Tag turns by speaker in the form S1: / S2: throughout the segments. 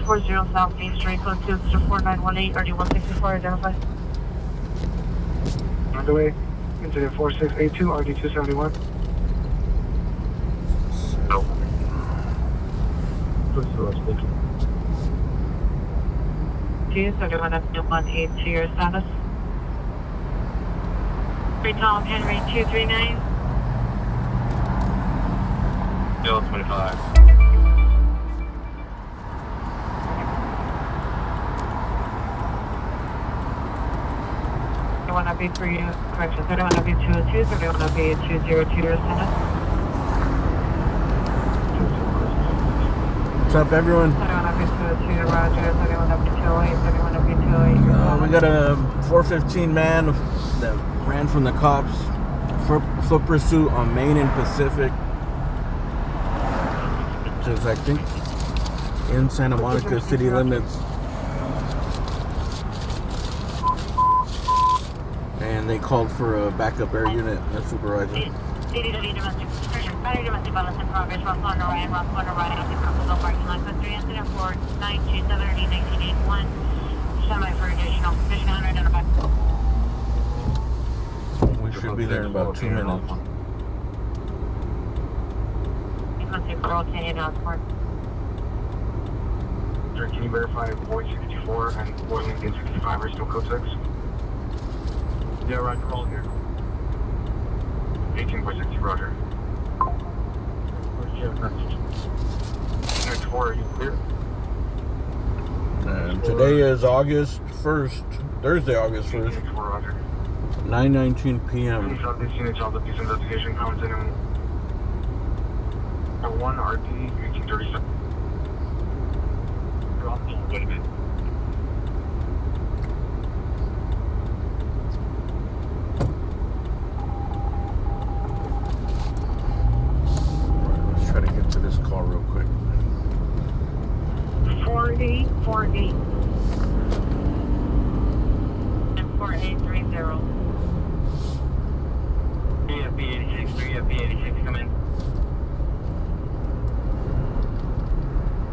S1: 240 Southeast, Street code 24918, RD164, identify.
S2: Underway, incident 4682, RD271.
S3: No.
S2: Please do us, thank you.
S1: 231 to your status. Tom Henry 239.
S3: Bill 25.
S1: I want to be for you, corrections. I don't want to be 202, so I want to be 202 your status.
S4: What's up, everyone?
S1: I don't want to be 202, Roger. I don't want to be 208, I don't want to be 208.
S4: We got a 415 man that ran from the cops. Foot pursuit on Main and Pacific. Which is, I think, in Santa Monica city limits. And they called for a backup air unit, the supervisor.
S1: CDW domestic violence in progress, Rock Corner right, at the Crocodile parking lot, code 3 incident 4927 1981. Semi for additional position unidentified.
S4: We should be there in about 2 minutes.
S2: Sir, can you verify Void 64 and Void Lincoln 65 are still code 6? Yeah, Roger, all here. 18.60, Roger. Next 4, are you clear?
S4: And today is August 1st, Thursday, August 1st,
S2: Next 4, Roger.
S4: 9:19 p.m.
S2: Please have this unit of this investigation comes in 1 RD 1837. Wait a minute.
S4: Let's try to get to this call real quick.
S1: 40 and 4830.
S3: 3FB86, 3FB86, come in.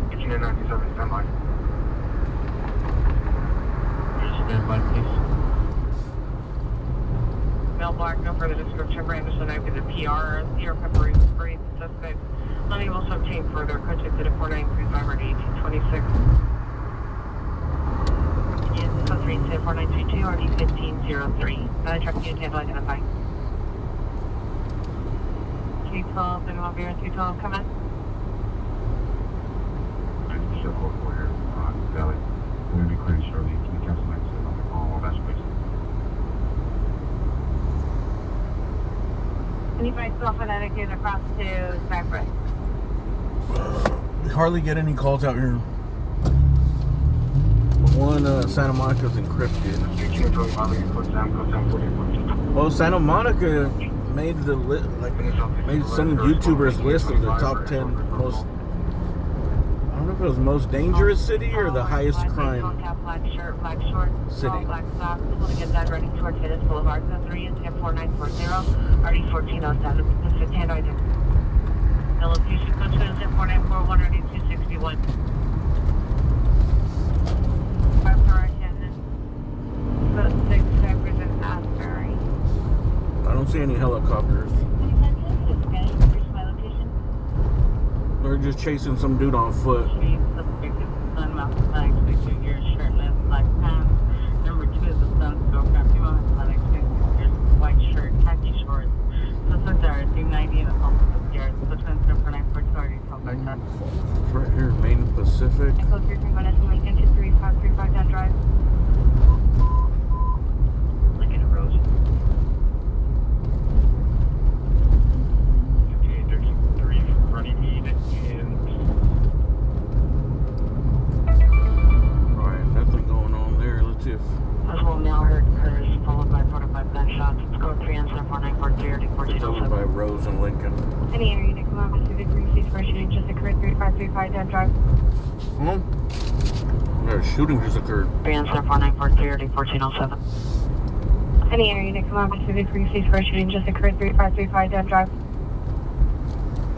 S2: 1897, stand by.
S3: Stand by, please.
S1: Mel Black, no further description. Branderson, I the PR, zero preparation for the suspect. Unable to obtain further. Contact at 4935 or 1826. Yes, code 3 4932 or 1503. Another truck unit table identified. 212, anyone beer 212, come in.
S2: Circle 4 here, Valley. We're going to be cleared shortly. Can you cancel next on the call? All that's please.
S1: Anybody still phonetic across to Cypress?
S4: We hardly get any calls out here. One, Santa Monica's encrypted. Well, Santa Monica made the made some YouTubers list of the top 10 most. I don't know if it was most dangerous city or the highest crime
S1: Black shirt, black shorts,
S4: city.
S1: black socks. Able to get that ready towards Venice Boulevard. Code 3 and 4940. RD 1407. Pacific hand item. The location code 2 and 4941 RD 261. Code 6 Cypress and Asbury.
S4: I don't see any helicopters.
S1: Here's my location.
S4: They're just chasing some dude on foot.
S1: Your shirtless, black pants. Number 2 is the sun's girlfriend. Female athletic, white shirt, khaki shorts. Suspect there, 390 and a pump of stairs. Suspect for 942
S4: It's right here, Main Pacific.
S1: Echo 33 Lincoln 23535 down drive. Lincoln and Rose.
S2: Okay, there's 3 running need and
S4: Alright, nothing going on there. Let's see if
S1: Possible male hurt occurs, followed by 45 gunshots. It's code 3 and 4943
S4: it's over by Rose and Lincoln.
S1: Any area unit come out Pacific Reese's first shooting just occurred 3535 down drive.
S4: A shooting just occurred.
S1: 3 and 4943 1407. Any area unit come out Pacific Reese's first shooting just occurred 3535 down drive.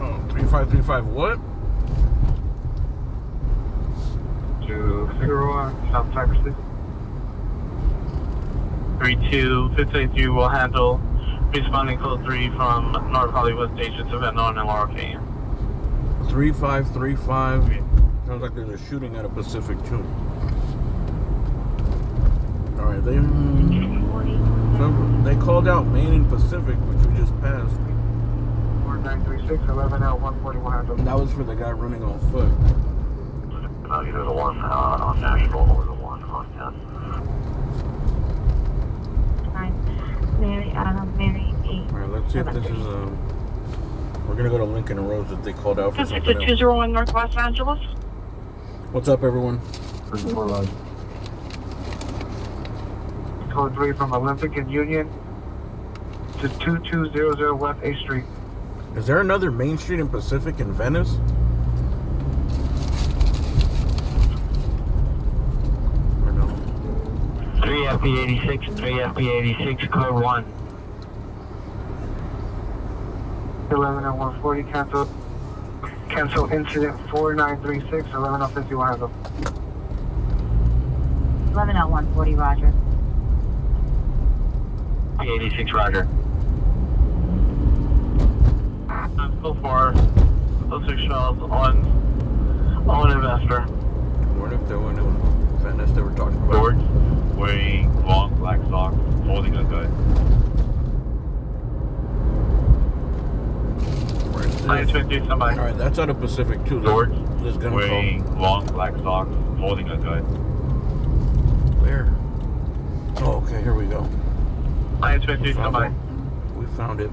S4: Oh, 3535 what?
S2: to Figueroa, South Texas.
S3: 32-683 will handle responding code 3 from North Hollywood Station to Vernon and Laurel Canyon.
S4: 3535. Sounds like there's a shooting at a Pacific too. Alright, they called out Main and Pacific, which we just passed.
S2: 4936, 11 L 140 will handle.
S4: That was for the guy running on foot.
S2: Either the one on National or the one on 10.
S1: Mary Adam, Mary 8.
S4: Alright, let's see if this is we're gonna go to Lincoln and Rose that they called out for something else.
S1: 201 Northwest Angeles.
S4: What's up, everyone?
S2: Code 3 from Olympic and Union to 2200 West 8th Street.
S4: Is there another Main Street in Pacific in Venice? Or no?
S3: 3FP86, 3FP86, code 1.
S2: 11 L 140 cancel. Cancel incident 4936, 11 L 50 will handle.
S1: 11 L 140, Roger.
S3: P86, Roger. So far, those 6 shells on investor.
S4: I wonder if they went to Venice they were talking about.
S3: George, wearing long black socks, holding a gun.
S4: Where's this?
S3: Minus 50, somebody.
S4: Alright, that's out of Pacific too.
S3: George,
S4: This gun
S3: wearing long black socks, holding a gun.
S4: call. Where? Oh, okay, here we go.
S3: Minus 50,
S4: Found
S3: somebody.
S4: it. We found it.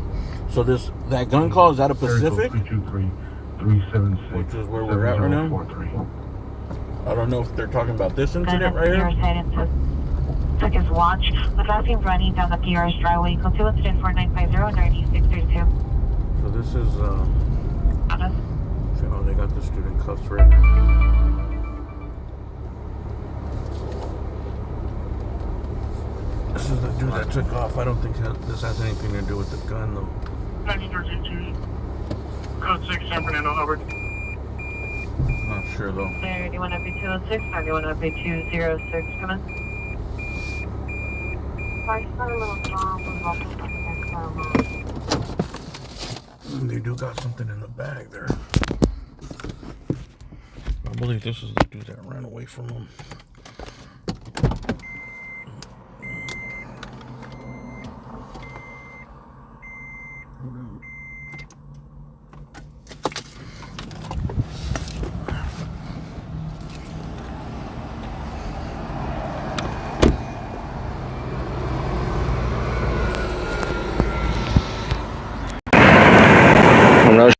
S4: So that gun call is out of Pacific?
S2: 323-376.
S4: Which is where we're at right now?
S2: 7043.
S4: I don't know if they're talking about this incident right here.
S1: Took his watch. Was last seen running down the PR's driveway. Equal to incident 4950-9632.
S4: So this is
S1: Honest.
S4: oh, they got the student cuffs right here. This is the dude that took off. I don't think this has anything to do with the gun though.
S2: 1932, code 6, San Fernando, over.
S4: Not sure though.
S1: There, do you want to be 206 or do you want to be 206? Come in.
S4: They do got something in the bag there. I believe this is the dude that ran away from him. I'm not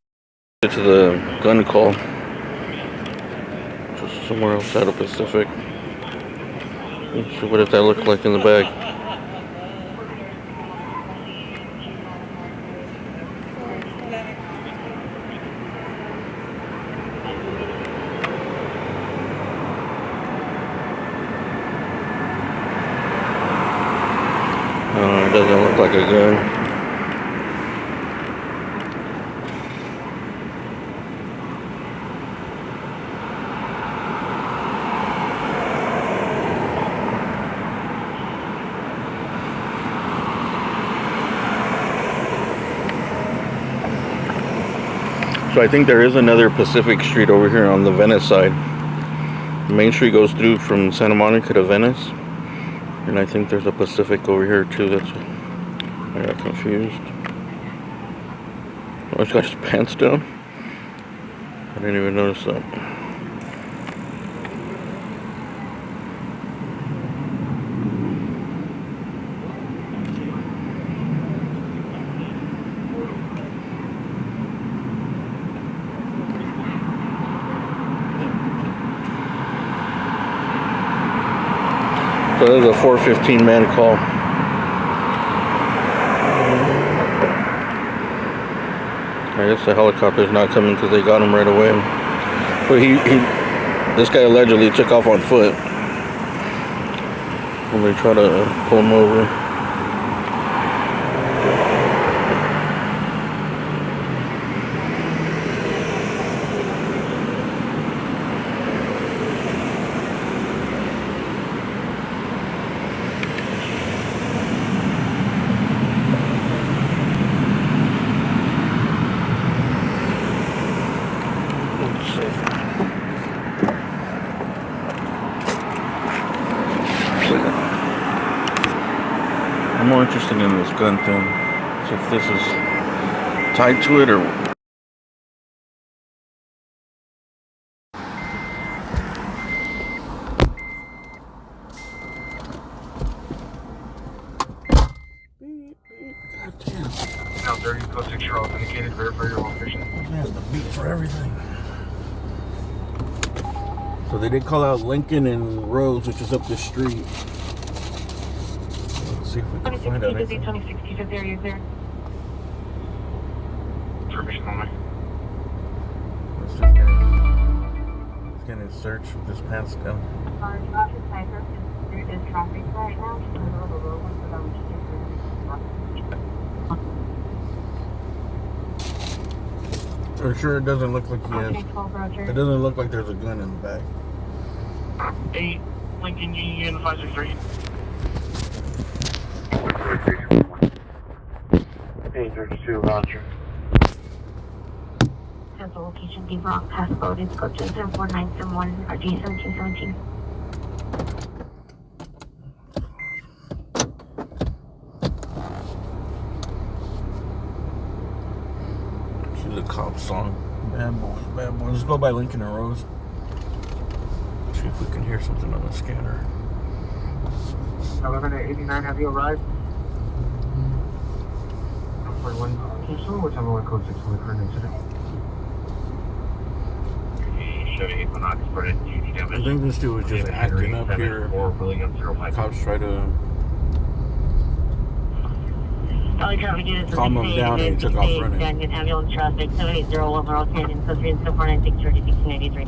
S4: sure to the gun call. Just somewhere else out of Pacific. Let's see what that looked like in the bag. It doesn't look like a gun. So I think there is another Pacific Street over here on the Venice side. Main Street goes through from Santa Monica to Venice. And I think there's a Pacific over here too. That's I got confused. Oh, he's got his pants down. I didn't even notice that. So there's a 415 man call. I guess the helicopter's not coming because they got him right away. But this guy allegedly took off on foot when they try to pull him over. I'm more interested in this gun thing. So if this is tied to it or
S2: Now 30, code 6, you're authenticated, verify your location.
S4: has the beat for everything. So they did call out Lincoln and Rose, which is up the street. Let's see if we can find out anything.
S1: 2060 to there, user.
S2: Permission only.
S4: Let's just get a search with this pants down.
S1: There is traffic right now.
S4: For sure, it doesn't look like he has. It doesn't look like there's a gun in the back.
S3: 8 Lincoln Union 563. 832, Roger.
S1: The location be wrong. Passcode is code 27497 RG 1717.
S4: The cop song. Bad boy, bad boy. Let's go by Lincoln and Rose. See if we can hear something on the scanner.
S2: 1189, have you arrived? 141. Houston, what's number 1 code 6 on the current incident?
S3: Chevy Equinox spread duty
S4: I
S3: damage.
S4: think this dude was just acting up here. Cops try to calm him down and he took off running.
S1: Ambulance traffic 78010 Canyon, so 34963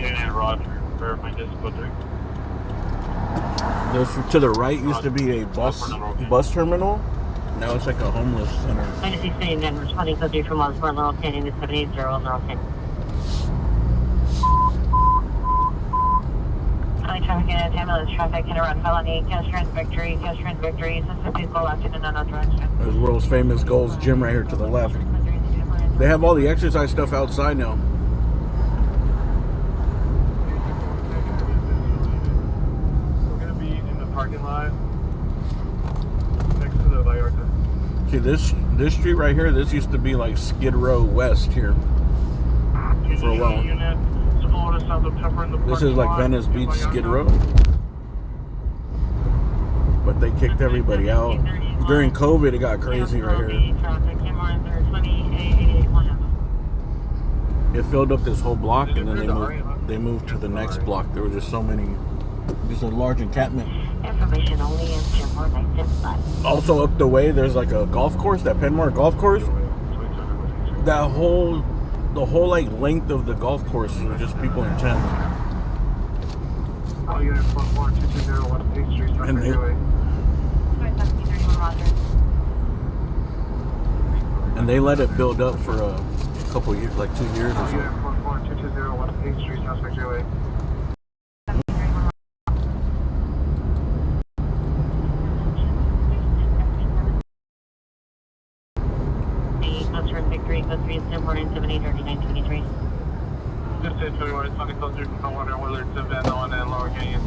S3: Unit Roger. Verify this code 3.
S4: There's, to the right used to be a bus terminal. Now it's like a homeless center.
S1: I just saying that responding code 3 from Osborne, Laurel Canyon, is 78010. Traffic and ambulance traffic can run felony, cash trans victory, suspected goal after the no direction.
S4: There's world's famous Gold's Gym right here to the left. They have all the exercise stuff outside now.
S3: We're going to be in the parking lot next to the Vallarta.
S4: See this street right here, this used to be like Skid Row West here for a while.
S3: Unit, south of Pepper in the
S4: This is like Venice Beach Skid Row. But they kicked everybody out. During COVID it got crazy right here. It filled up this whole block and then they moved to the next block. There were just so many, just a large encampment.
S1: Information only in
S4: Also up the way there's like a golf course, that Penmar golf course. The whole like length of the golf course was just people in tents.
S2: All unit 44220 8th Street,
S4: And they let it build up for a couple years, like 2 years or so.
S2: Unit 44220 8th Street, Suspect Gateway.
S3: This is 21, it's Sunny Close 3 from Water, Willard to Van Owen and Lower Canyon.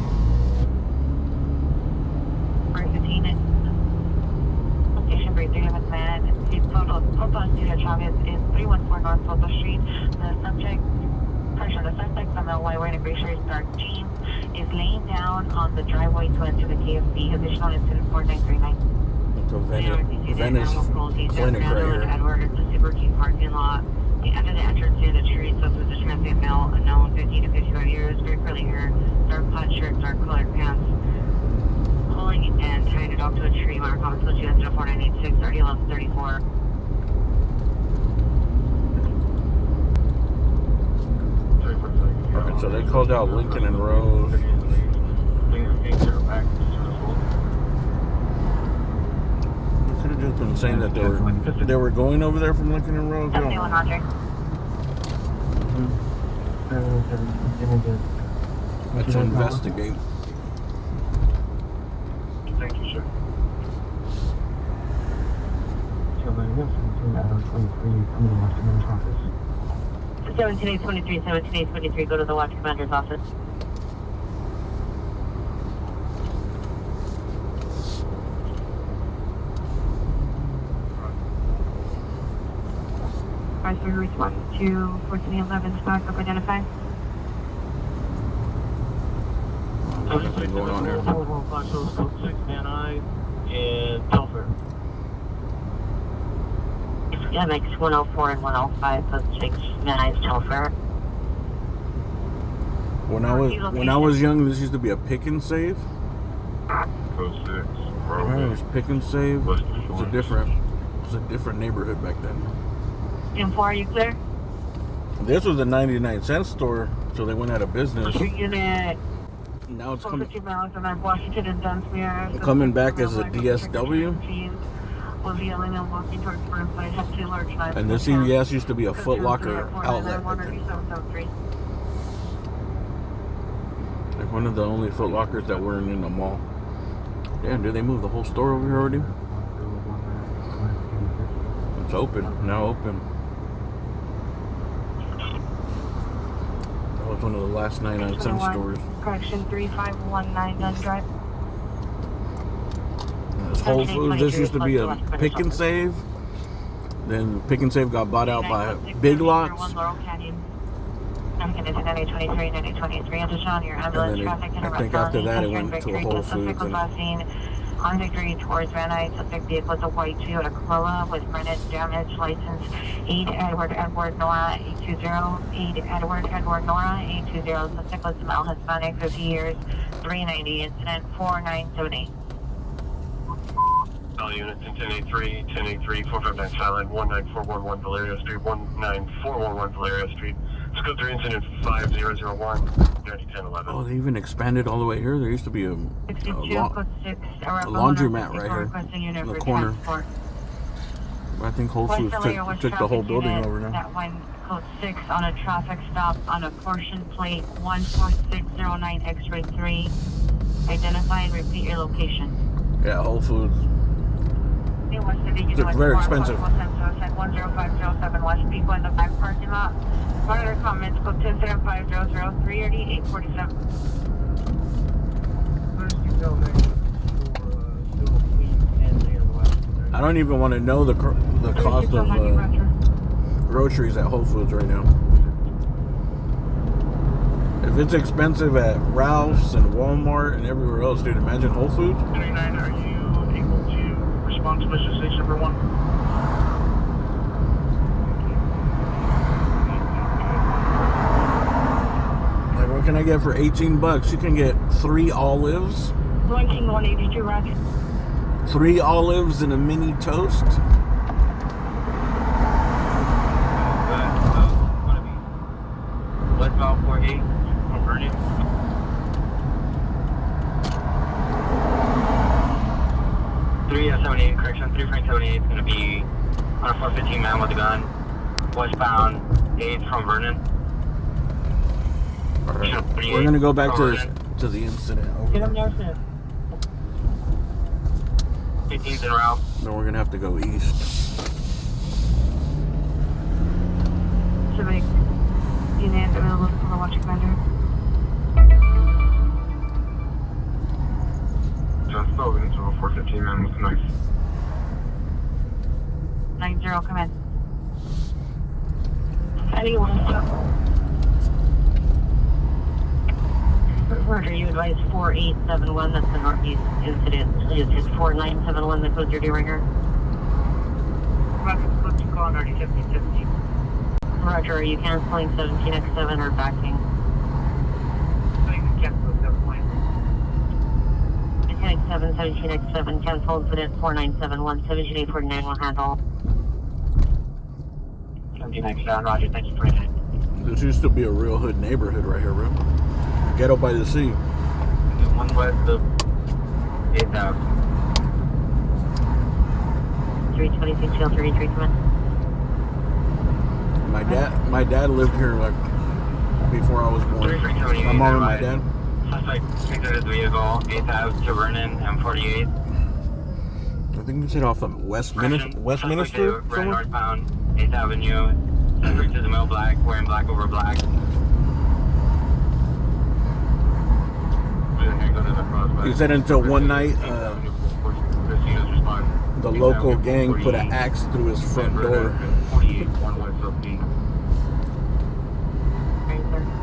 S1: Location breakthrough with man. The proposed unit traffic is 314 North Photo Street. The suspect from LY wearing a gray shirt, dark jeans, is laying down on the driveway to enter the KFC. Additional incident 4939.
S4: It's a Venice clinic right here.
S1: Edward at the Super King parking lot. After the entrance near the tree, so there's a transient male, unknown, 15 to 55 years, very curly hair, dark plaid shirt, dark colored pants, pulling and tying it up to a tree. Mark on so GS 4986, 301134.
S4: Alright, so they called out Lincoln and Rose. Could have just been saying that they were going over there from Lincoln and Rose.
S1: That's one, Roger.
S4: Let's investigate.
S2: Thank you, sir.
S1: 17 23, 17 23, go to the watch commander's office. Alright, so respond to 1411 stock up identify.
S4: Nothing going on there.
S3: 6 Van Nuys and Telfair.
S1: Yeah, makes 104 and 105, code 6 Van Nuys Telfair.
S4: When I was young, this used to be a pick and save.
S2: Code 6.
S4: It was pick and save. It was a different neighborhood back then.
S1: And 4, are you clear?
S4: This was a 99-cent store, so they went out of business.
S1: Unit.
S4: Now it's
S1: 50 miles and Washington and Dunsmuir.
S4: coming back as a DSW.
S1: Will be yelling and walking towards Burnside. Have 2 large knives.
S4: And this CVS used to be a Foot Locker outlet. Like one of the only Foot Lockers that weren't in the mall. Damn, did they move the whole store over here already? It's open. Now open. That was one of the last 99-cent stores.
S1: Correction 3519 Dunn Drive.
S4: This Whole Foods, this used to be a Pick and Save. Then Pick and Save got bought out by Big Lots.
S1: I'm going to do 9023, 9023. Addition, your ambulance traffic and
S4: I think after that it went to a Whole Foods.
S1: On Victory towards Van Nuys, subject vehicle is a white Toyota Corolla with rented damage, license 8 Edward Nora 820, 8 Edward Nora 820, subject was male Hispanic, 50 years, 390, incident 4978.
S2: All units in 1083, 1083, 459 Silent, 19411 Valerio Street, 19411 Valerio Street. Let's go through incident 5001, 901011.
S4: Oh, they even expanded all the way here. There used to be a laundromat right here in the corner. I think Whole Foods took the whole building over now.
S1: That one, code 6 on a traffic stop on a portion plate 14609 X-ray 3. Identify and repeat your location.
S4: Yeah, Whole Foods. It's very expensive.
S1: 10507 West people in the back parking lot. Further comments, code 107500 380 847.
S4: I don't even want to know the cost of groceries at Whole Foods right now. If it's expensive at Ralph's and Walmart and everywhere else, dude, imagine Whole Foods.
S3: 39, are you able to respond to mission station number 1?
S4: Like, what can I get for $18? You can get 3 olives.
S1: 18182, Roger.
S4: 3 olives and a mini toast.
S3: Westbound 48 from Venice.
S5: Three 78, correction, 3.78 is going to be on a 415 man with a gun. Westbound 8 from Vernon.
S4: All right. We're going to go back to the incident.
S1: Get him there, sir.
S5: 15's en route.
S4: Then we're going to have to go east.
S1: Civic unit available for the watch commander.
S2: Just spoken to a 415 man with a knife.
S1: 90, come in. Anyone, Roger, you advise 4871, that's the northeast incident. It's 4971, the codes you're doing here. Roger, code to call 9050. Roger, are you canceling 17X7 or backing? Cancel 17X7, 17X7, cancel incident 4971, 17849 will handle.
S5: 17X7, Roger, thank you for your time.
S4: This used to be a real hood neighborhood right here, bro. Ghetto by the sea.
S5: One west of 8000.
S1: 326 Shield 33, come in.
S4: My dad lived here like before I was born. My mom and my dad.
S5: Suspect exited the vehicle, 8000 to Vernon, M48.
S4: think you said off of Westminster
S5: We're
S4: somewhere?
S5: northbound, 8th Avenue. Suspect is a male black, wearing black over black.
S4: He said until one night, the local gang put an axe through his front door.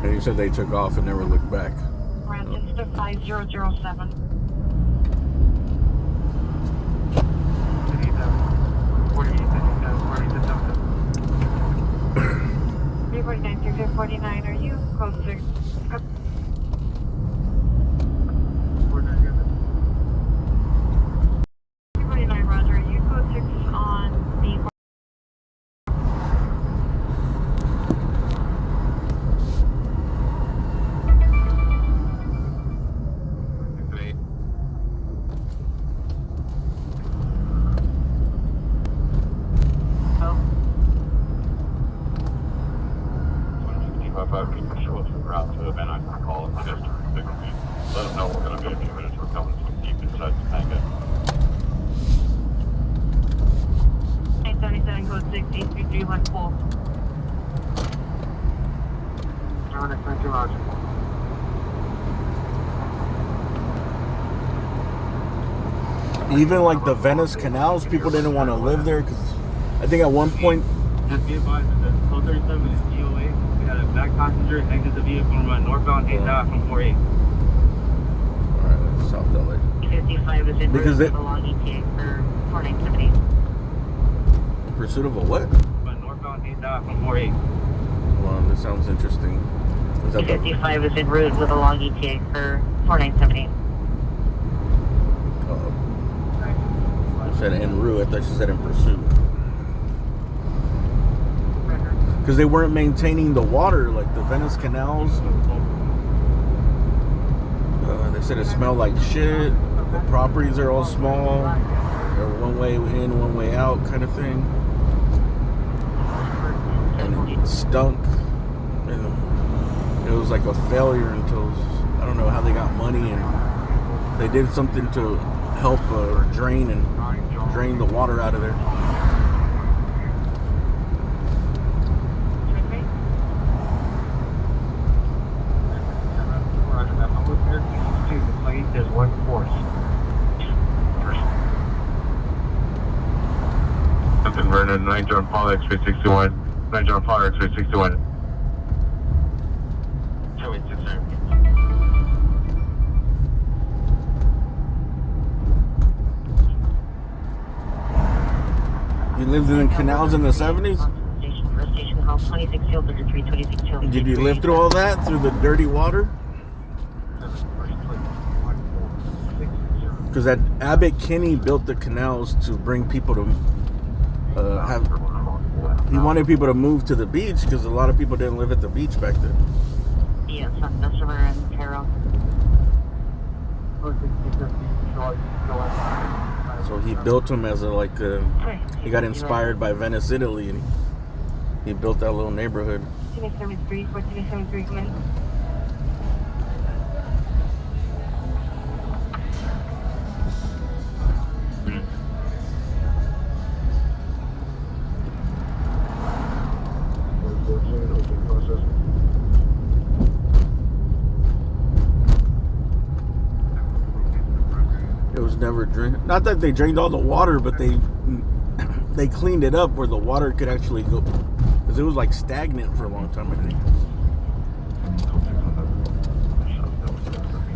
S4: And he said they took off and never looked back.
S1: Rochester 5007. 349, 349, are you close to? 349, Roger, are you code 6 on the...
S2: Let them know we're going to be a few minutes. We're coming from deep inside the mega.
S1: 877 code 6, 83314.
S4: Even like the Venice canals, people didn't want to live there because I think at one point.
S3: Just be advised that the 1237 is DOA. We had a black passenger exit the vehicle from northbound 8th Ave from 48.
S4: Alright, that's South LA.
S1: 55 is in
S4: Because
S1: route
S4: it-
S1: along ETA for 4970.
S4: In pursuit of a what?
S3: But northbound 8th Ave from 48.
S4: Well, this sounds interesting. Is that the,
S1: 55 is en route with a long ETA for 4970.
S4: I said en route. I thought she said in pursuit. Because they weren't maintaining the water, like the Venice canals. They said it smelled like shit. The properties are all small. They're one way in, one way out kind of thing. And it stunk. And it was like a failure until, I don't know how they got money, and they did something to help drain the water out of there.
S5: There's one force.
S2: Captain Vernon, 9 John Paul, X-ray 61. 9 John Paul, X-ray 61.
S5: So it's just there.
S4: You lived in the canals in the 70s?
S1: Station house 26 Hill 33, 26 Hill.
S4: Did you live through all that? Through the dirty water? Because that Abbott Kinney built the canals to bring people to he wanted people to move to the beach because a lot of people didn't live at the beach back then.
S1: Yes, on Customer and Carroll.
S4: So he built them as he got inspired by Venice, Italy, and he built that little neighborhood.
S1: 4273, 4273, come in.
S4: It was never drained. Not that they drained all the water, but they cleaned it up where the water could actually go, because it was like stagnant for a long time, I think.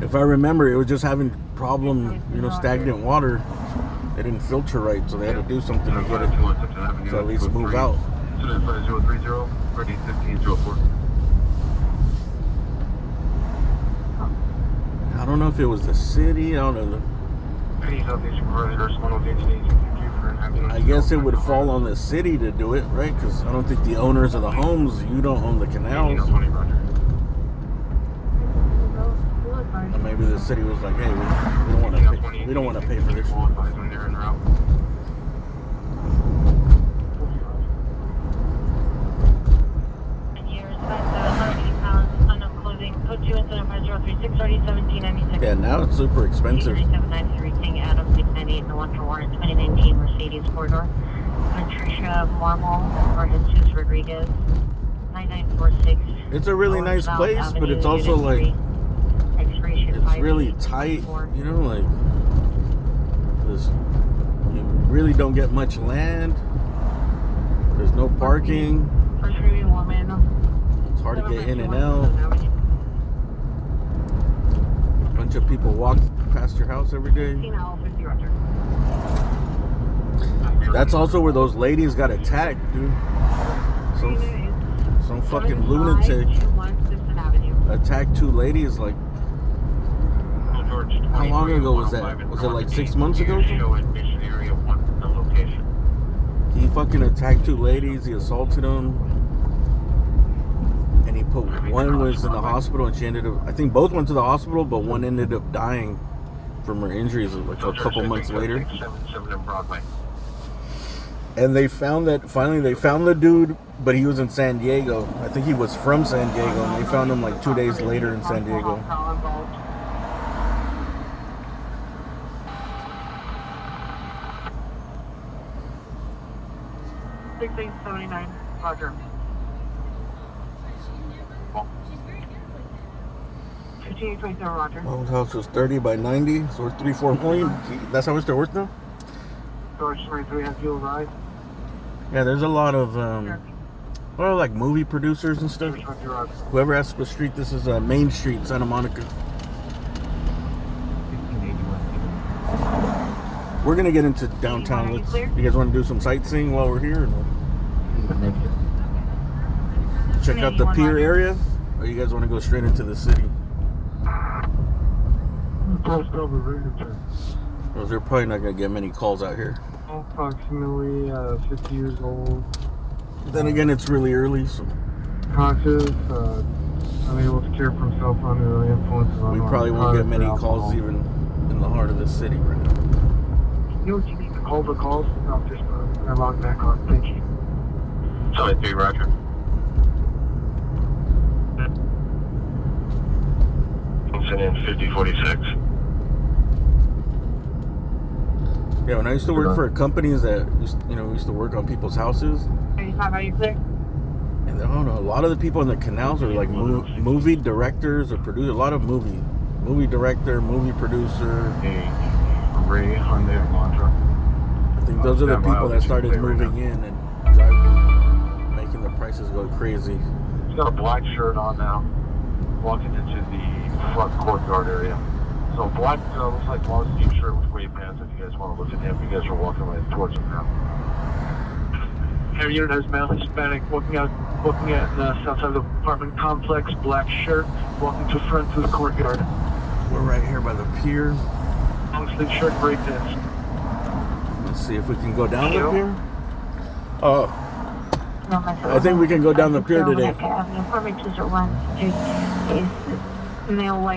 S4: If I remember, it was just having stagnant water. They didn't filter right, so they had to do something to get it to at least move out.
S2: 5030, ready 1504.
S4: I don't know if it was the city. I don't know. I guess it would fall on the city to do it, right? Because I don't think the owners of the homes, you don't own the canals. Or maybe the city was like, hey, we don't want to pay for this.
S1: And you're spent 180 pounds on clothing. Code 2 instead of 030. 630, 1796.
S4: Yeah, now it's super expensive.
S1: 979 reaching Adam 698 in the 141 2019 Mercedes corridor. Patricia Marmol or Jesus Rodriguez. 9946.
S4: It's a really nice place, but it's also like it's really tight. You know, like this. You really don't get much land. There's no parking. It's hard to get in and out. A bunch of people walk past your house every day. That's also where those ladies got attacked, dude. Some fucking lunatic attacked 2 ladies. Like, how long ago was that? Was it like 6 months ago? He fucking attacked 2 ladies. He assaulted them, and he put one was in the hospital, and she ended up. I think both went to the hospital, but one ended up dying from her injuries like a couple months later. And they found that finally they found the dude, but he was in San Diego. I think he was from San Diego, and they found him like 2 days later in San Diego.
S1: Roger. 5827, Roger.
S4: My old house was 30 by 90, so it's 3-4 million. That's how much they're worth now?
S1: George 23 has fuel ride.
S4: Yeah, there's a lot of like movie producers and stuff. Whoever asked what street this is, Main Street, Santa Monica. We're gonna get into downtown. You guys want to do some sightseeing while we're here? Or no? Check out the pier area, or you guys want to go straight into the city? Well, they're probably not gonna get many calls out here.
S3: Approximately 50 years old.
S4: Then again, it's really early, so
S3: Conscious, unable to care for himself under the influence of
S4: we probably won't get many calls even in the heart of the city right now.
S3: You know what you need to call the calls? No, just log back on. Thank you.
S2: Sorry, 3, Roger. Incident 5046.
S4: Yeah, when I used to work for companies that used to work on people's houses.
S1: 35, are you clear?
S4: And I don't know, a lot of the people in the canals are like movie directors or producers. A lot of movie director, movie producer.
S3: Ray Hyundai Elantra.
S4: I think those are the people that started moving in and making the prices go crazy.
S3: He's got a black shirt on now, walking into the front courtyard area. So black looks like long sleeve shirt with gray pants. If you guys want to look at him, you guys are walking right towards him now. Every unit has male Hispanic looking at the south side of the apartment complex, black shirt, walking to front to the courtyard.
S4: We're right here by the pier.
S3: Long sleeve shirt, gray pants.
S4: Let's see if we can go down the pier. Oh, I think we can go down the pier today.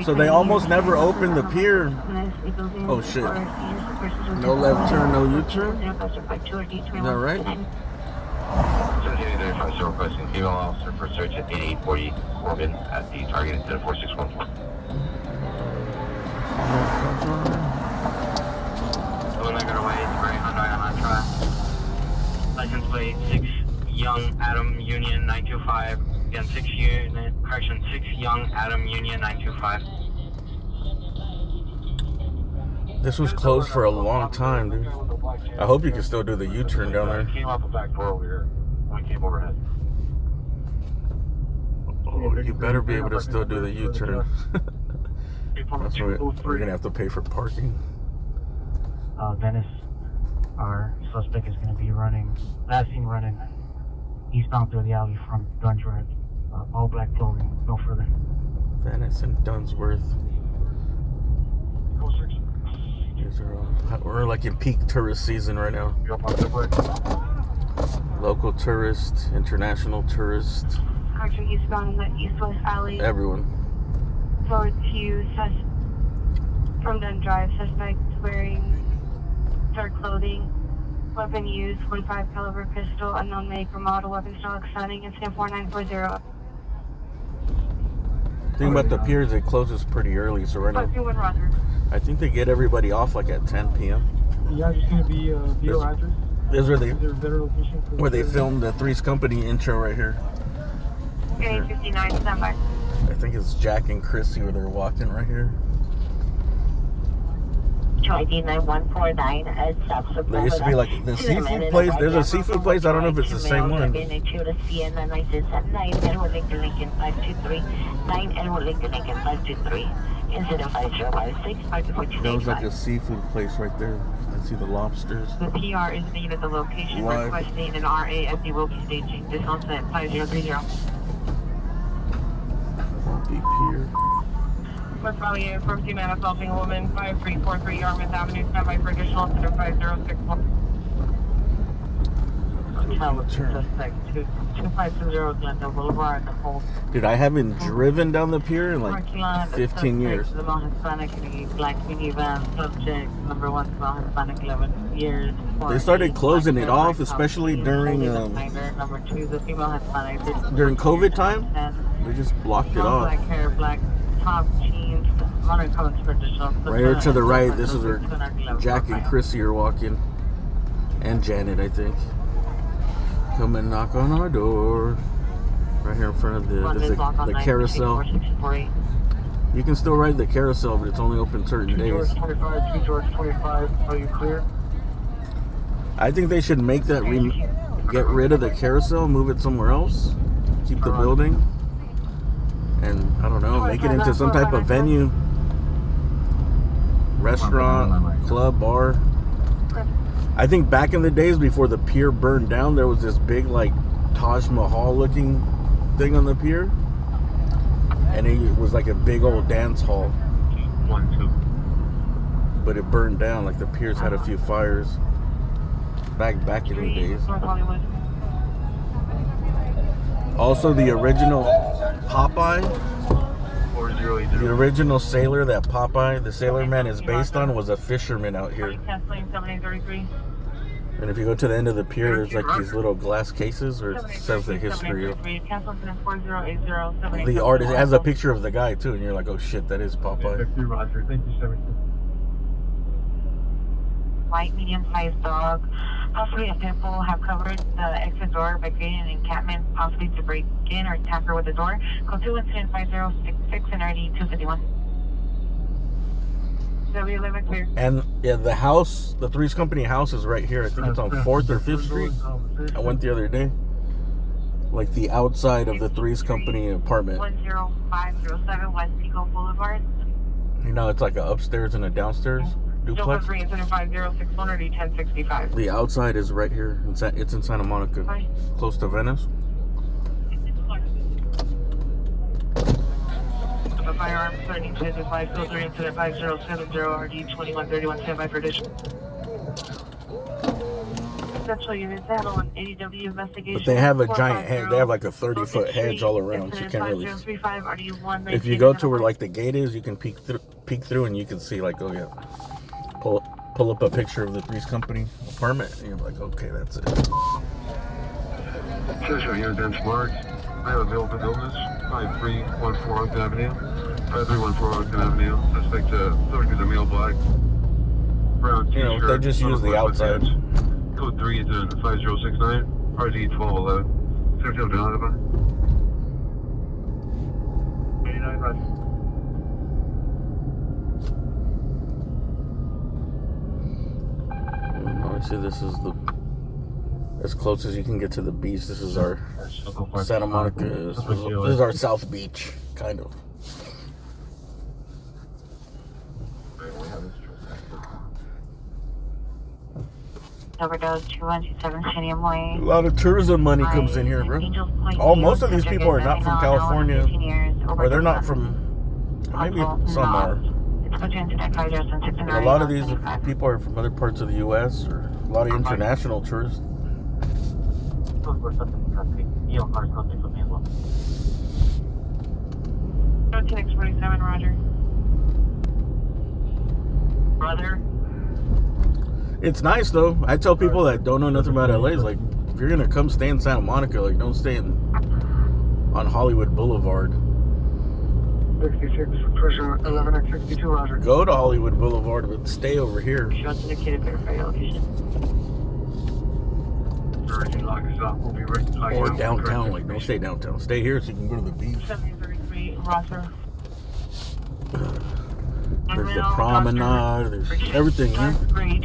S4: So they almost never open the pier. Oh shit. No left turn, no U-turn? Is that right?
S5: Requesting female officer for search at 8840 Corbin at the target instead of 4614. Going like our way, it's very Hyundai Elantra. License plate 6 Young Adam Union 925. Again, 6 Young Adam Union 925.
S4: This was closed for a long time, dude. I hope you can still do the U-turn down there.
S3: Came out the back door over here when we came overhead.
S4: Oh, you better be able to still do the U-turn. That's what we're gonna have to pay for parking.
S1: Venice, our suspect is going to be last seen running eastbound through the alley from Dunsworth. All black clothing, no further.
S4: Venice and Dunsworth. We're like in peak tourist season right now. Local tourists, international tourists.
S1: Archer eastbound in the east-west alley.
S4: Everyone.
S1: Forward to from Dun Drive. Suspect wearing dark clothing. Weapon used, .45 caliber pistol, unknown make or model, weapon style exciting, incident 4940.
S4: The thing about the pier is it closes pretty early, so right now
S1: 521 Roger.
S4: I think they get everybody off like at 10 p.m.
S6: Yeah, just gonna be VO address.
S4: This is where
S6: Is there a better location for
S4: they filmed the Three's Company intro right here.
S1: 859, stand by.
S4: I think it's Jack and Chrissy where they're walking right here.
S7: ID 9149 at South.
S4: There used to be like the seafood place. There's a seafood place. I don't know if it's the same one. There was like a seafood place right there. I see the lobsters.
S1: The PR is named at the location
S4: Live.
S1: requesting an RAFD will be staging. This on set 5030.
S4: Deep here.
S1: West Valley, first man assaulting a woman, 5343 Yarmouth Avenue, stand by for additional incident 5061. Suspect 2520 Glendale Boulevard, Nicole.
S4: Dude, I haven't driven down the pier in like
S1: Parking lot,
S4: 15 years.
S1: The Hispanic and a black minivan, subject number 1 Hispanic 11 years.
S4: They started closing it off, especially during
S1: number 2, the female Hispanic.
S4: during COVID time. They just blocked it off.
S1: Black hair, black top jeans, modern colors for additional.
S4: Right here to the right, this is where Jack and Chrissy are walking. And Janet, I think. Come and knock on our door. Right here in front of the carousel. You can still ride the carousel, but it's only open certain days.
S6: George 25, 2 George 25. Are you clear?
S4: I think they should make that get rid of the carousel, move it somewhere else, keep the building, and I don't know, make it into some type of venue, restaurant, club, bar. I think back in the days before the pier burned down, there was this big like Taj Mahal looking thing on the pier, and it was like a big old dance hall.
S2: 1-2.
S4: But it burned down. Like the piers had a few fires back in the days. Also, the original Popeye,
S2: 4080.
S4: the original sailor that Popeye, the Sailor Man, is based on, was a fisherman out here.
S1: Canceling 7833.
S4: And if you go to the end of the pier, there's like these little glass cases where it says the history of the artist. It has a picture of the guy too, and you're like, oh shit, that is Popeye.
S6: Victor Roger. Thank you, 72.
S1: Light, medium-sized dog, possibly a pit bull, have covered the exit door by creating an encampment, possibly to break in or tamper with the door. Call 2 incident 5066 and ID 251. W11 clear.
S4: And yeah, the house, the Three's Company house is right here. I think it's on 4th or 5th Street. I went the other day. Like the outside of the Three's Company apartment.
S1: 10507 West Pico Boulevard.
S4: You know, it's like a upstairs and a downstairs duplex.
S1: 3 incident 5061 or 1065.
S4: The outside is right here. It's in Santa Monica, close to Venice.
S1: A firearm 1355, filter incident 5070, RD 2131, standby for addition. Central units handle an ADW investigation.
S4: But they have a giant hedge. They have like a 30-foot hedge all around, so you can't really. If you go to where like the gate is, you can peek through, and you can see like, oh yeah, pull up a picture of the Three's Company apartment, and you're like, okay, that's it.
S2: Central unit benchmark. I have available illness. 5314 Oakland Avenue. 5314 Oakland Avenue. Suspect 30 the male black. Brown t-shirt.
S4: You know, they just use the outside.
S2: Code 3 is 5069. RD 1211. 15 Donovan.
S6: 89 Roger.
S4: Obviously, this is as close as you can get to the beach. This is our Santa Monica. This is our South Beach, kind of.
S1: Overdose 2127 Stadium Way.
S4: A lot of tourism money comes in here, bro. Most of these people are not from California, or they're not from. Maybe some are. And a lot of these people are from other parts of the U.S. or a lot of international tourists.
S1: 17X47, Roger. Brother.
S4: It's nice though. I tell people that don't know nothing about LA, it's like, if you're gonna come stay in Santa Monica, like don't stay on Hollywood Boulevard.
S6: 66, pressure 11 at 62, roger.
S4: Go to Hollywood Boulevard, but stay over here.
S7: Shots indicated, verify your location.
S4: Or downtown, like don't stay downtown. Stay here so you can go to the beach.
S1: 7033, roger.
S4: There's the promenade, there's everything here.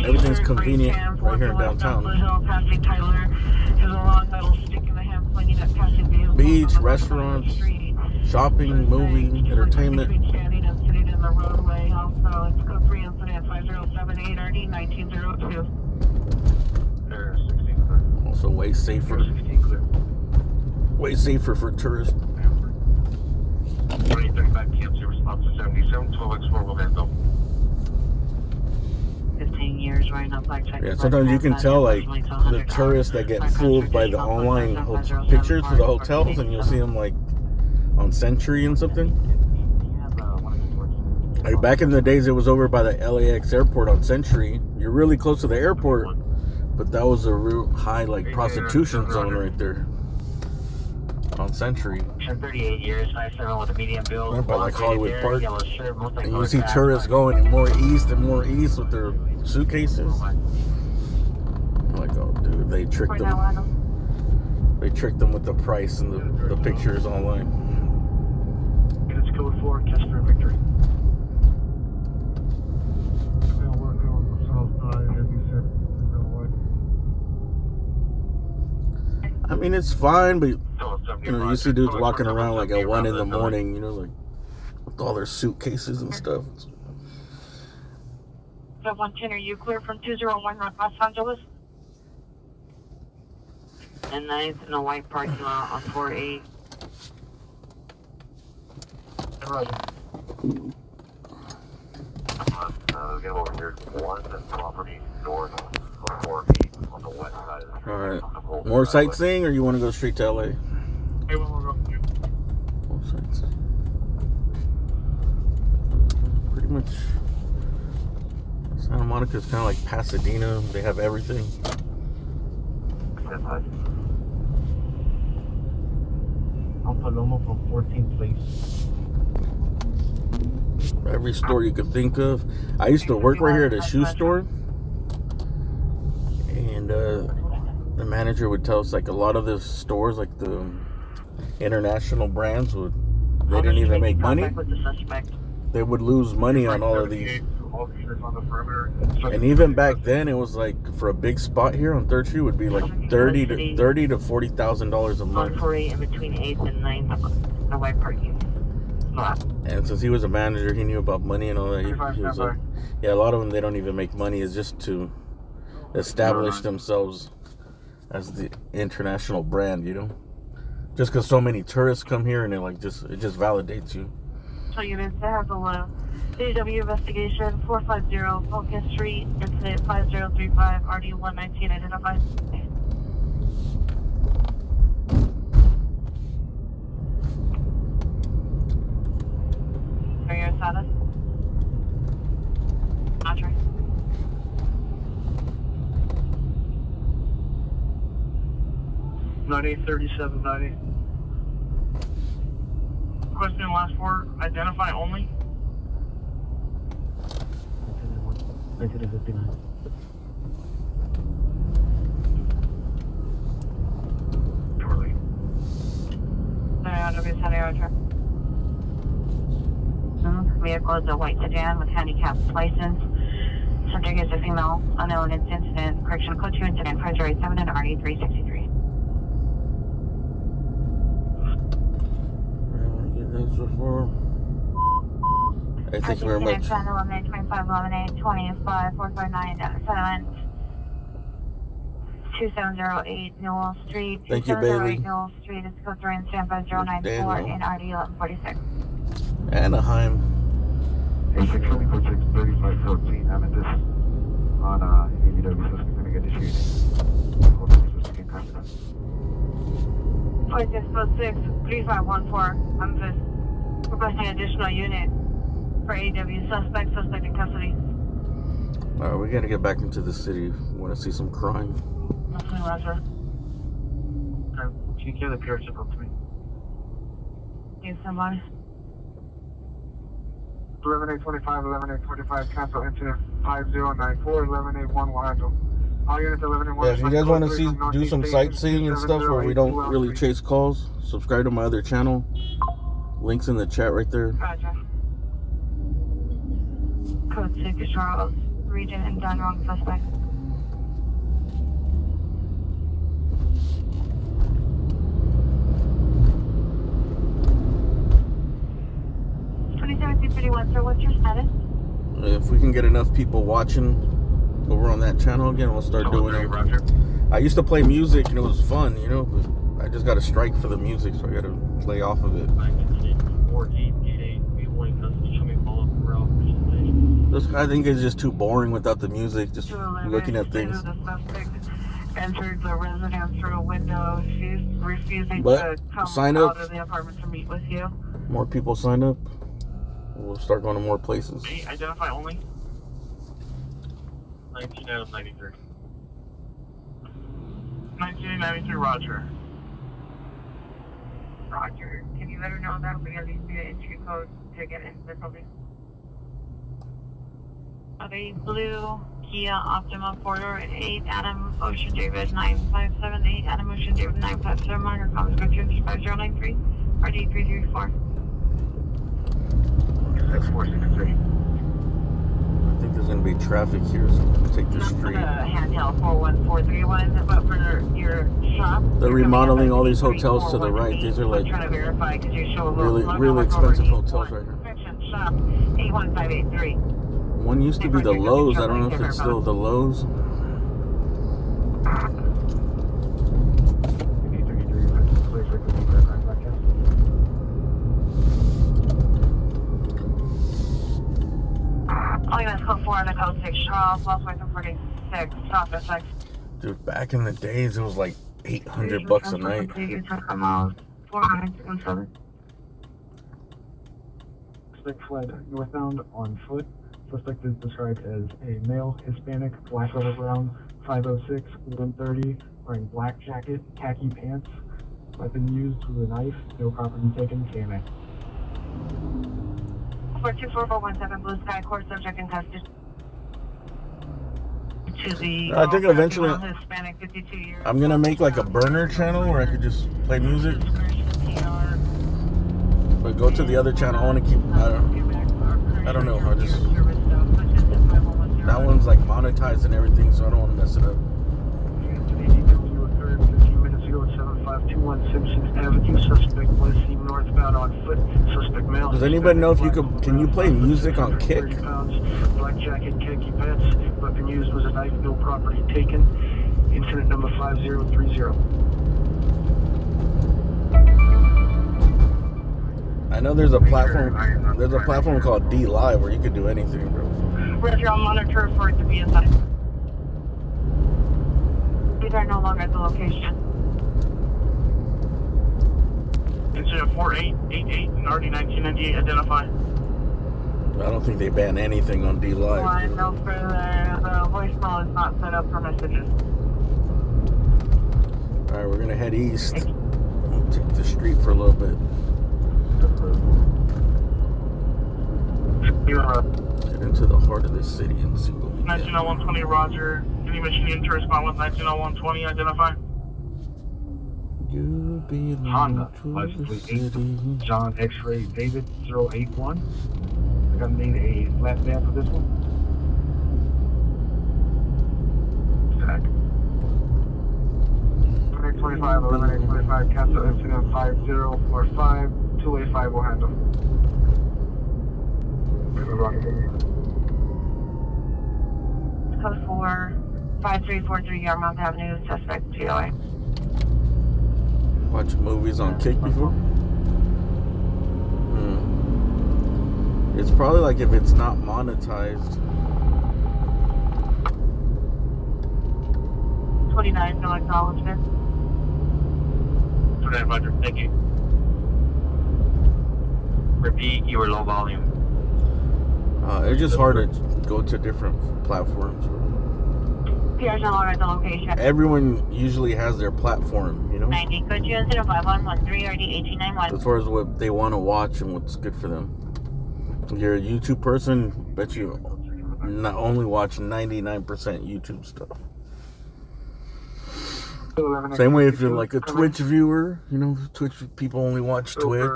S4: Everything's convenient right here in downtown. Beach, restaurants, shopping, movie, entertainment. Also way safer. Way safer for tourists.
S2: 2035 cancel response to 77, 12 Explorer will handle.
S1: 15 years right now, black check.
S4: Yeah, sometimes you can tell like the tourists that get fooled by the online pictures for the hotels, and you'll see them like on Century and something. Like back in the days, it was over by the LAX airport on Century. You're really close to the airport, but that was a real high like prostitution zone right there on Century.
S5: 38 years, 5'7" with a medium build.
S4: Right by like Hollywood Park.
S5: Yellow shirt,
S4: And you see tourists going more east and more east with their suitcases. I'm like, oh dude, they tricked them. They tricked them with the price and the pictures online.
S6: Units code 4, Kester Victory.
S4: I mean, it's fine, but you know, you see dudes walking around like at 1 in the morning, you know, like with all their suitcases and stuff.
S1: 110, are you clear from 201 North Los Angeles?
S7: And 9th in a white parking lot on 48.
S6: Roger.
S2: Get over here. 1 and property north of 4 feet on the west side of the street.
S4: All right. More sightseeing, or you want to go straight to LA?
S6: Hey, one more go.
S4: More sightseeing. Pretty much. Santa Monica is kind of like Pasadena. They have everything.
S6: Alpha Loma from 14th place.
S4: Every store you could think of. I used to work right here at a shoe store, and the manager would tell us like a lot of the stores, like the international brands, they didn't even make money. They would lose money on all of these. And even back then, it was like for a big spot here on 3rd Street would be like $30,000 to $40,000 a month.
S7: 148 in between 8th and 9th in a white parking lot.
S4: And since he was a manager, he knew about money and all that. He was like, yeah, a lot of them, they don't even make money. It's just to establish themselves as the international brand, you know? Just because so many tourists come here and it just validates you.
S1: So units, that has a low. CW investigation 450 Focus Street, incident 5035, RD 119 identified. For your status? Roger.
S6: $9837.90.
S1: Question last four, identify only.
S6: 1959.
S2: Shortly.
S7: Vehicle is a white sedan with handicapped license. Subject is a female, unknown incident. Correction code 2 incident 5087 and RE 363.
S4: Thank you very much.
S7: 25 Lemonade 25 459 settlement 2708 Newell Street.
S4: Thank you, Bailey.
S7: Newell Street is code 3 and stand by 094 in RD 1146.
S4: Anaheim.
S6: 86-3514, Amethyst on ABW system initiated.
S1: 4606 3514, Memphis. Requesting additional unit for AW suspect in custody.
S4: Alright, we gotta get back into the city. We want to see some crime.
S1: Okay, Roger.
S6: Can you give the pier signal to me?
S1: Need somebody?
S2: 11825, 11825, cancel incident 5094, 1181 will handle. All units 1181.
S4: Yeah, if you guys want to see do some sightseeing and stuff where we don't really chase calls, subscribe to my other channel. Links in the chat right there.
S7: Roger. Code 6 Charles, region and done wrong suspect. Sir, what's your status?
S4: If we can get enough people watching over on that channel again, we'll start doing it.
S2: Roger.
S4: I used to play music and it was fun, you know, but I just got a strike for the music, so I got to play off of it. This, I think it's just too boring without the music, just looking at things.
S7: The suspect entered the residence through a window. She's refusing
S4: But
S7: to come
S4: sign
S7: out
S4: up.
S7: of the apartment to meet with you.
S4: More people sign up. We'll start going to more places.
S2: Identify only. 19 out of 93. 1993, Roger.
S7: Roger. Can you let her know that we at least need an entry code to get into the building? Okay, blue Kia Optima 4-8 Adam Ocean David 9578 Adam Ocean David 957 monitor comms go 5093 RD 334.
S2: That's 463.
S4: I think there's going to be traffic here, so I'm going to take this street.
S7: Handheld 41431, but for your shop.
S4: They're remodeling all these hotels to the right. These are like
S7: trying to verify because you show
S4: really expensive hotels right here.
S7: Shop 81583.
S4: One used to be the Lowe's. I don't know if it's still the Lowe's.
S7: All units code 4 on the code 6 Charles, Lost Way 46, stop at 6.
S4: Dude, back in the days, it was like $800 a night.
S7: 417.
S6: Suspect fled northbound on foot. Suspect is described as a male, Hispanic, black leather brown, 5'06", 130, wearing black jacket, khaki pants. Weapon used was a knife. No property taken. KMA.
S7: 424417 Blue Sky Court subject in custody. To the
S4: I think eventually
S7: Hispanic 52 years.
S4: I'm gonna make like a burner channel where I could just play music. But go to the other channel. I want to keep. I don't know. That one's like monetized and everything, so I don't want to mess it up.
S2: 15 minutes ago at 7521 Simpson Avenue. Suspect was seen northbound on foot. Suspect male.
S4: Does anybody know if you could? Can you play music on Kick?
S2: 30 pounds, black jacket, khaki pants. Weapon used was a knife. No property taken. Incident number 5030.
S4: I know there's a platform. There's a platform called D Live where you could do anything, bro.
S7: Roger, I'll monitor for it to be assigned. These are no longer at the location.
S2: Incident 4888 and RD 1998 identified.
S4: I don't think they ban anything on D Live.
S7: Line no further. The voicemail is not set up for messages.
S4: All right, we're gonna head east. We'll take the street for a little bit. Get into the heart of the city and see what we get.
S2: 190120 Roger. Any machine to respond with 190120 identify.
S4: You belong
S6: Honda,
S4: to
S6: license
S4: the
S6: plate
S4: city.
S6: 8, John X-ray David 081. I gotta need a lap band for this one.
S2: Stack. 1125, 1125, cancel incident 5045, 285 will handle.
S7: Code 4, 5343 Yarmouth Avenue, suspect GOA.
S4: Watch movies on Kick before? It's probably like if it's not monetized.
S7: 29, no acknowledgement.
S2: 2900, thank you.
S5: Repeat, you were low volume.
S4: It's just hard to go to different platforms.
S7: Pier's no longer at the location.
S4: Everyone usually has their platform, you know?
S7: 90, could you instead of 5113 RD 1891?
S4: As far as what they want to watch and what's good for them. You're a YouTube person, bet you not only watch 99% YouTube stuff. Same way if you're like a Twitch viewer, you know, Twitch people only watch Twitch.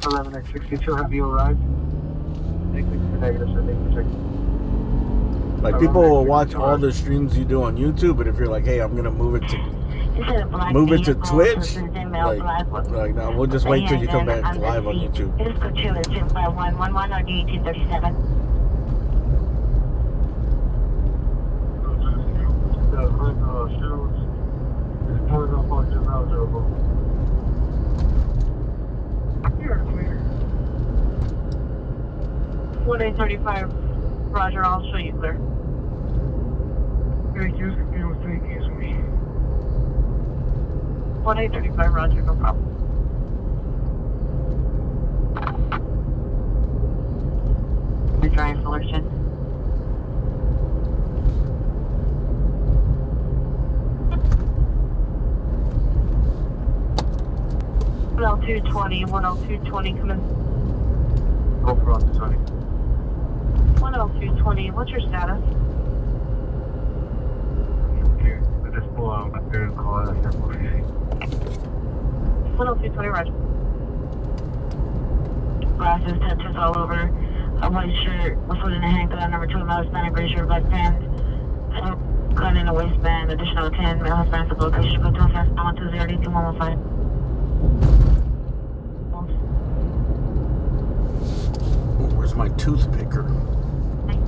S6: 11x62, have you arrived? Negative,
S4: Like people will watch all the streams you do on YouTube, but if you're like, hey, I'm gonna move it to Twitch, like no, we'll just wait till you come back live on YouTube.
S7: It is go to 25111 or D1837. One 835, Roger, I'll show you clear.
S6: Thank you.
S7: 1 835, Roger, no problem. Retry selection. Well, 220, 10220, come in.
S6: Go for on 220.
S7: 10220, what's your status?
S6: Okay, I just pull out my parent call out of
S7: 10220, Roger. Glasses, tattoos all over. A white shirt, a foot and a hand gun, number 2 male Hispanic, gray shirt, black pants. Gun in a waistband, additional 10, male Hispanic, location, go to offense, 120, 2115.
S4: Where's my tooth picker?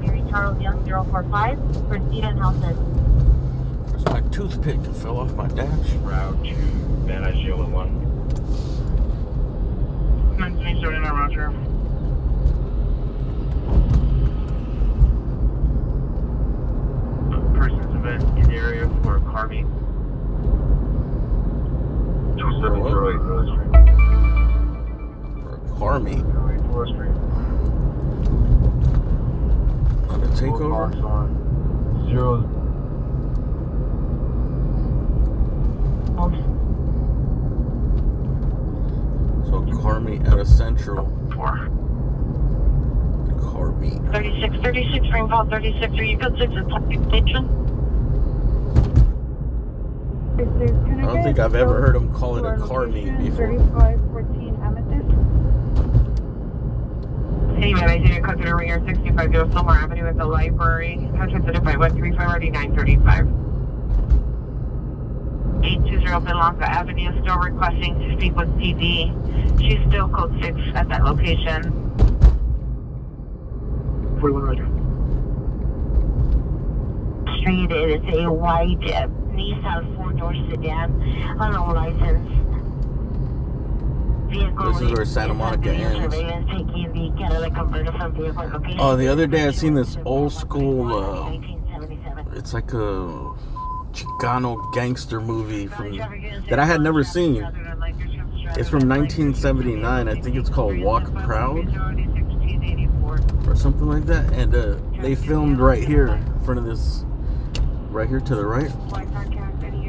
S7: Mary Charles Young, 045, proceed and houses.
S4: Where's my toothpick? It fell off my dash.
S2: Route to Venice, 01.
S1: 1979, Roger.
S2: Person's event in the area for car meet. 2708 Rose Street.
S4: For a car meet.
S6: 208 Rose Street.
S4: On a takeover.
S6: On 0.
S4: So car meet at a central.
S2: 4.
S4: Car meet.
S7: 36, rainfall 36, are you good 6 at station?
S4: I don't think I've ever heard them call it a car meet before.
S7: 3514 Amethyst. Hey man, I see your customer ringer 65 Silmar Avenue at the library. Contact by 135 RD 935. 820 Blanca Avenue, still requesting to speak with PD. She's still code 6 at that location.
S6: 41 Roger.
S7: Street, it is a white Nissan 4-door sedan, on a license.
S4: This is where Santa Monica ends. Oh, the other day I seen this old school, it's like a Chicano gangster movie that I had never seen. It's from 1979. I think it's called Walk Proud or something like that. And they filmed right here in front of this, right here to the right.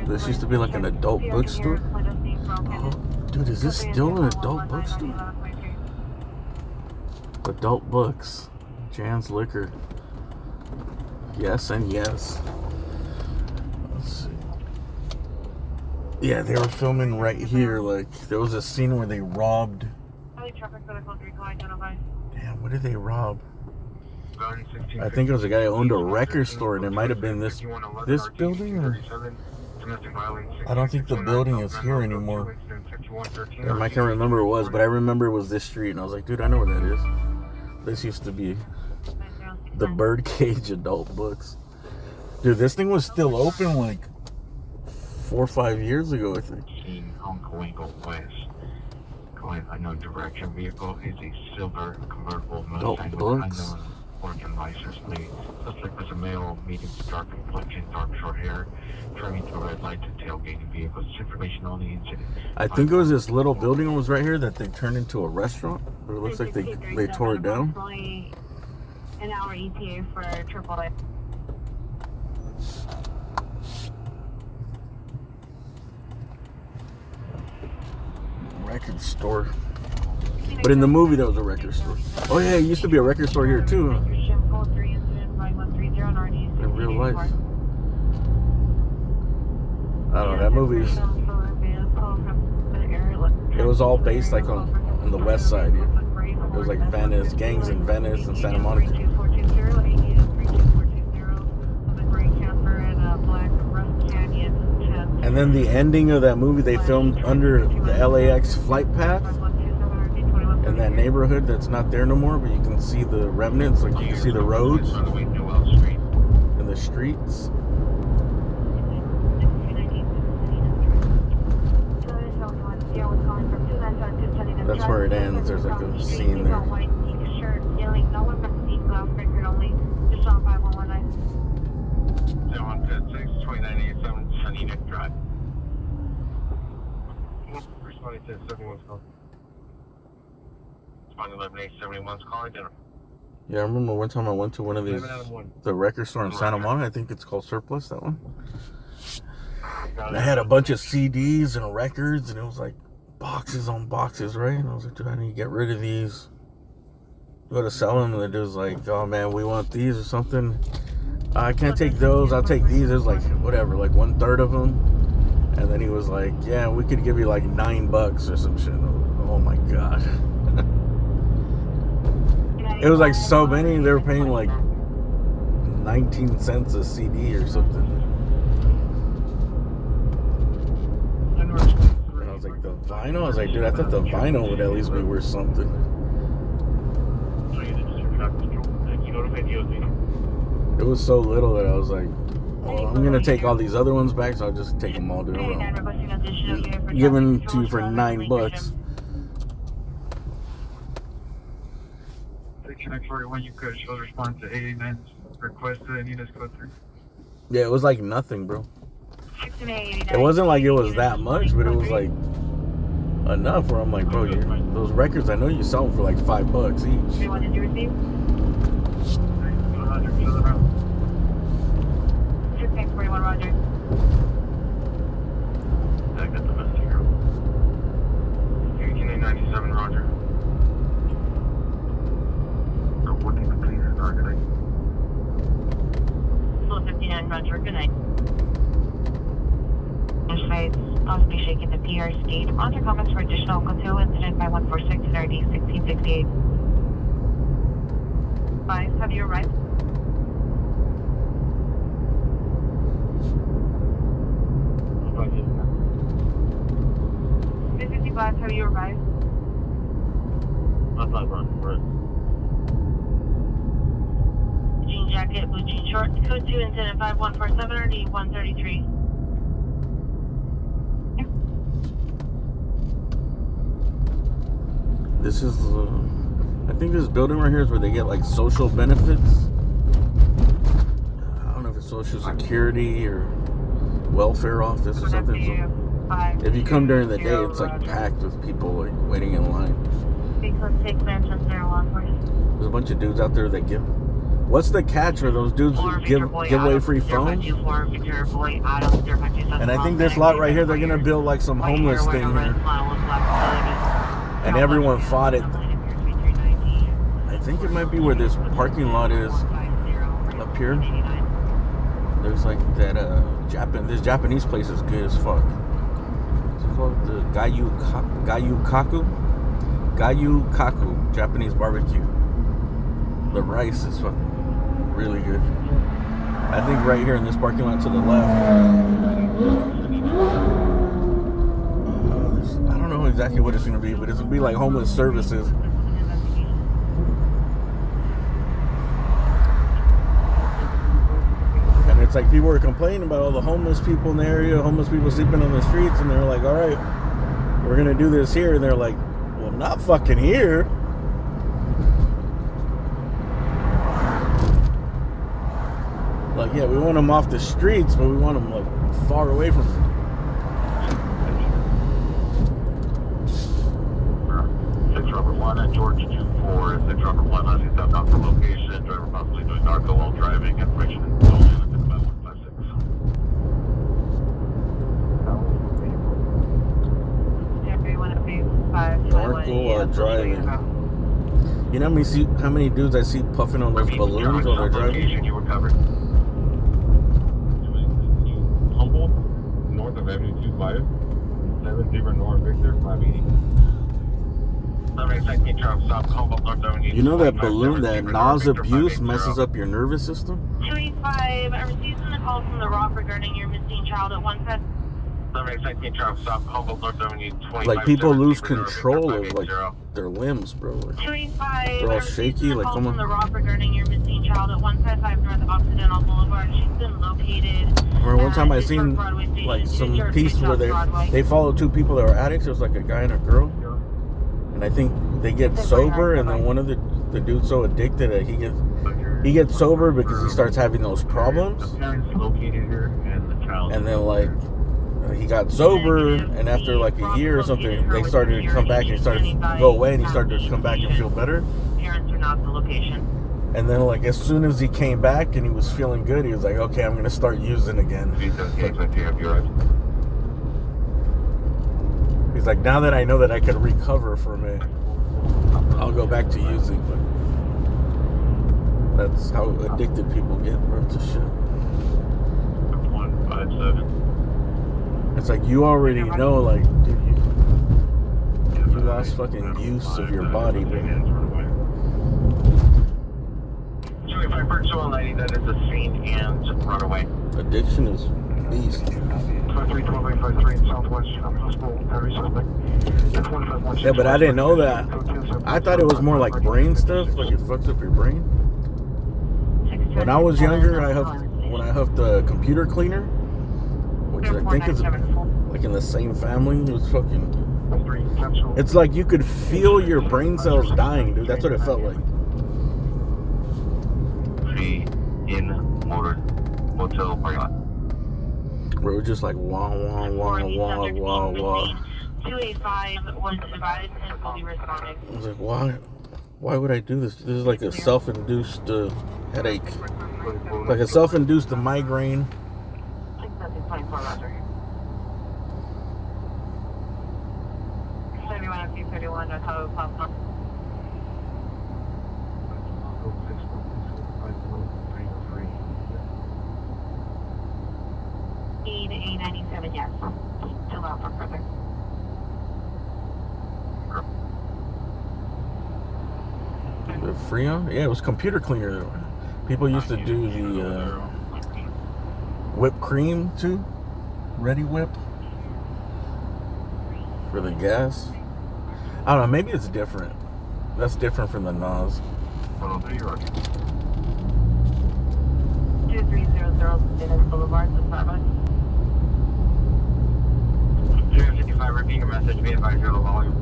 S4: This used to be like an adult bookstore. Oh, dude, is this still an adult bookstore? Adult books. Jan's Liquor. Yes and yes. Let's see. Yeah, they were filming right here. Like, there was a scene where they robbed. Damn, what did they rob? I think it was a guy who owned a record store, and it might have been this building, or I don't think the building is here anymore. I can't remember where it was, but I remember it was this street, and I was like, dude, I know where that is. This used to be the Birdcage Adult Books. Dude, this thing was still open like 4 or 5 years ago, I think.
S3: On Coengo West. Going unknown direction vehicle is a silver convertible motorcycle.
S4: Books.
S3: Working license plate. Suspect was a male, medium to dark complexion, dark short hair, driving through a red light to tailgating vehicles. Information on the incident.
S4: I think it was this little building that was right here that they turned into a restaurant. But it looks like they tore it down.
S7: An hour ETA for AAA.
S4: Record store. But in the movie, there was a record store. Oh yeah, it used to be a record store here too. Huh? In real life. I don't know, that movie's... It was all based like on the west side. It was like Venice, gangs in Venice and Santa Monica. And then the ending of that movie, they filmed under the LAX flight path in that neighborhood that's not there no more, but you can see the remnants, like you can see the roads and the streets. That's where it ends. There's like a scene there. Yeah, I remember one time I went to one of these, the record store in Santa Monica. I think it's called Surplus, that one. And I had a bunch of CDs and records, and it was like boxes on boxes, right? And I was like, dude, I need to get rid of these. Go to sell them, and the dude's like, oh man, we want these or something. I can't take those, I'll take these. It was like, whatever, like 1/3 of them. And then he was like, yeah, we could give you like $9 or some shit. Oh my God. It was like so many, they were paying like 19 cents a CD or something. And I was like, the vinyl? I was like, dude, I thought the vinyl would at least be worth something. It was so little that I was like, well, I'm gonna take all these other ones back, so I'll just take them all to them. Give them to you for $9.
S6: Connect 41, you could show response to 89 request to Anita's code 3.
S4: Yeah, it was like nothing, bro. It wasn't like it was that much, but it was like enough where I'm like, bro, those records, I know you sell them for like $5 each.
S7: What did you receive? 41, Roger.
S2: I got the message here. 1897, Roger.
S7: Slow 59, Roger. Good night. Flights possibly shaking the pier speed. Roger, comments for additional conceal incident by 146 and RD 1668. 5, have you arrived? 355, have you arrived?
S2: That's not wrong. We're
S7: Jean jacket, blue jean shorts, code 2 incident 5147 RD 133.
S4: This is, I think this building right here is where they get like social benefits. I don't know if it's Social Security or welfare office or something. So if you come during the day, it's like packed with people like waiting in line. There's a bunch of dudes out there that give. What's the catch for those dudes who give away free phones? And I think this lot right here, they're gonna build like some homeless thing here. And everyone fought it. I think it might be where this parking lot is up here. There's like that this Japanese place is good as fuck. What's it called? The Gayukaku Japanese barbecue. The rice is fucking really good. I think right here in this parking lot to the left. I don't know exactly what it's gonna be, but it's gonna be like homeless services. And it's like people were complaining about all the homeless people in the area, homeless people sleeping on the streets, and they're like, all right, we're gonna do this here. And they're like, well, not fucking here. Like, yeah, we want them off the streets, but we want them like far away from them.
S2: Robert 1 at George 24, 6 Robert 1 on the south location, driver possibly doing narco while driving, information is still in about 156.
S7: Everyone at base 5.
S4: vehicle while driving. You know how many dudes I see puffing on those balloons while they're driving?
S2: Location you recovered.
S3: Humboldt, north of Avenue 25, 7 Zebra North Victor, 580.
S4: You know that balloon, that NOS abuse messes up your nervous system?
S7: 285, I received a call from the Rock regarding your missing child at 110.
S4: Like people lose control of like their limbs, bro. Like,
S7: 285,
S4: they're all shaky. Like, come
S7: from the
S4: on.
S7: Rock regarding your missing child at 155 North Occidental Boulevard. She's been located.
S4: Remember one time I seen like some piece where they follow two people that were addicts. It was like a guy and a girl, and I think they get sober, and then one of the dude's so addicted that he gets sober because he starts having those problems,
S3: Located here, and the child.
S4: and then like he got sober, and after like a year or something, they started to come back and he started to go away, and he started to come back and feel better.
S7: Parents are not the location.
S4: And then like as soon as he came back and he was feeling good, he was like, okay, I'm gonna start using again. He's like, now that I know that I can recover from it, I'll go back to using. But that's how addicted people get, bro, to shit.
S3: 157.
S4: It's like you already know, like, dude, you lost fucking use of your body, bro.
S2: 285 Bird 290, that is the scene and runaway.
S4: Addiction is beast.
S6: 53 Southwest, possible battery suspect.
S4: Yeah, but I didn't know that. I thought it was more like brain stuff, like it fucks up your brain. When I was younger, when I huffed a computer cleaner, which I think is like in the same family. It was fucking. It's like you could feel your brain cells dying, dude. That's what it felt like.
S2: In motel parking lot.
S4: Where it was just like wah wah wah wah wah wah.
S7: 285 was advised and fully responding.
S4: I was like, why would I do this? This is like a self-induced headache, like a self-induced migraine.
S7: 24 Roger. 31 and 31, that's how it pops up. 897, yes. Still out for further.
S4: The Freon? Yeah, it was computer cleaner. People used to do the whipped cream too. Ready Whip for the gas. I don't know, maybe it's different. That's different from the NOS.
S7: 2300 Venice Boulevard, the Starbucks.
S5: 055, repeat your message, be advised you're low volume.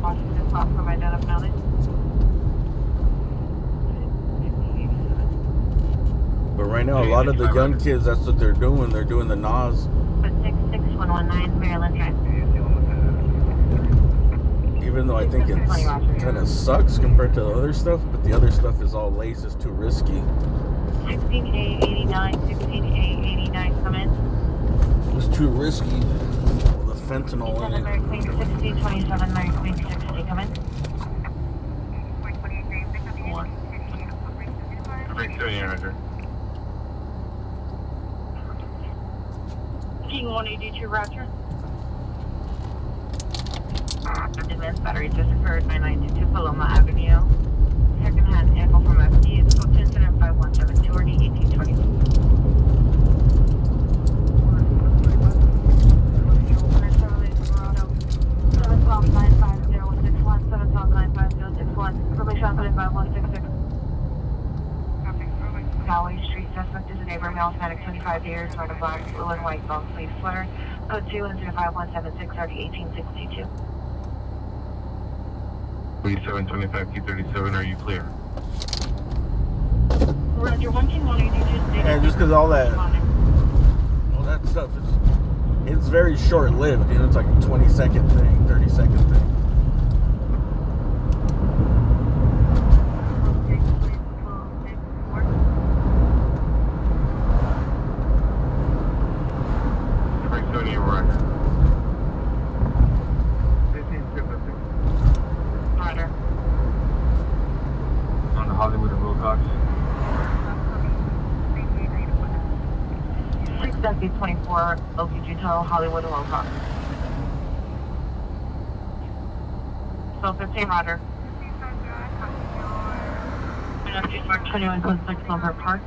S7: Washington, stop for my data knowledge.
S4: But right now, a lot of the young kids, that's what they're doing. They're doing the NOS.
S7: But 66119 Maryland Drive.
S4: Even though I think it kind of sucks compared to the other stuff, but the other stuff is all laced. It's too risky.
S7: 16A89, 16A89, come in.
S4: It's too risky. All the fentanyl in it.
S7: Mary Queen 60, 27, Mary Queen 60, come in.
S2: 100.
S7: King 182 Roger. Advanced battery just occurred, 9922 Paloma Avenue. Second-hand echo from FD. It's code incident 5172 or 1820. Valley Street suspect is a neighbor, male, Hispanic, 25 years, wearing a black, blue, and white long sleeve sweater. Code 2-5176 or 1862.
S2: 3725 Q37, are you clear?
S7: Roger, 12182.
S4: Yeah, just because all that stuff it's very short-lived. You know, it's like a 20-second thing, 30-second thing.
S7: LPG Tower, Hollywood, Hilltop. So 15, Roger. 21 code 6, Silver Park.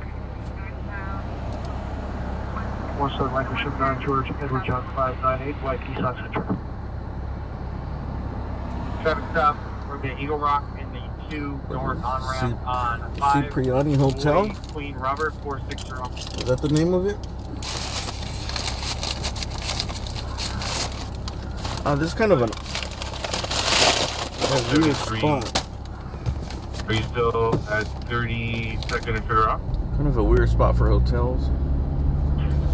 S6: 17 Lancashire 9 George, Edward John 598, White East South Central.
S5: Traffic stop. We're going to Eagle Rock in the 2 north on-ramp on 5.
S4: Cipriani Hotel?
S5: Queen Robert 460.
S4: Is that the name of it? This is kind of a weird spot.
S3: Are you still at 32nd and Pier Rock?
S4: Kind of a weird spot for hotels.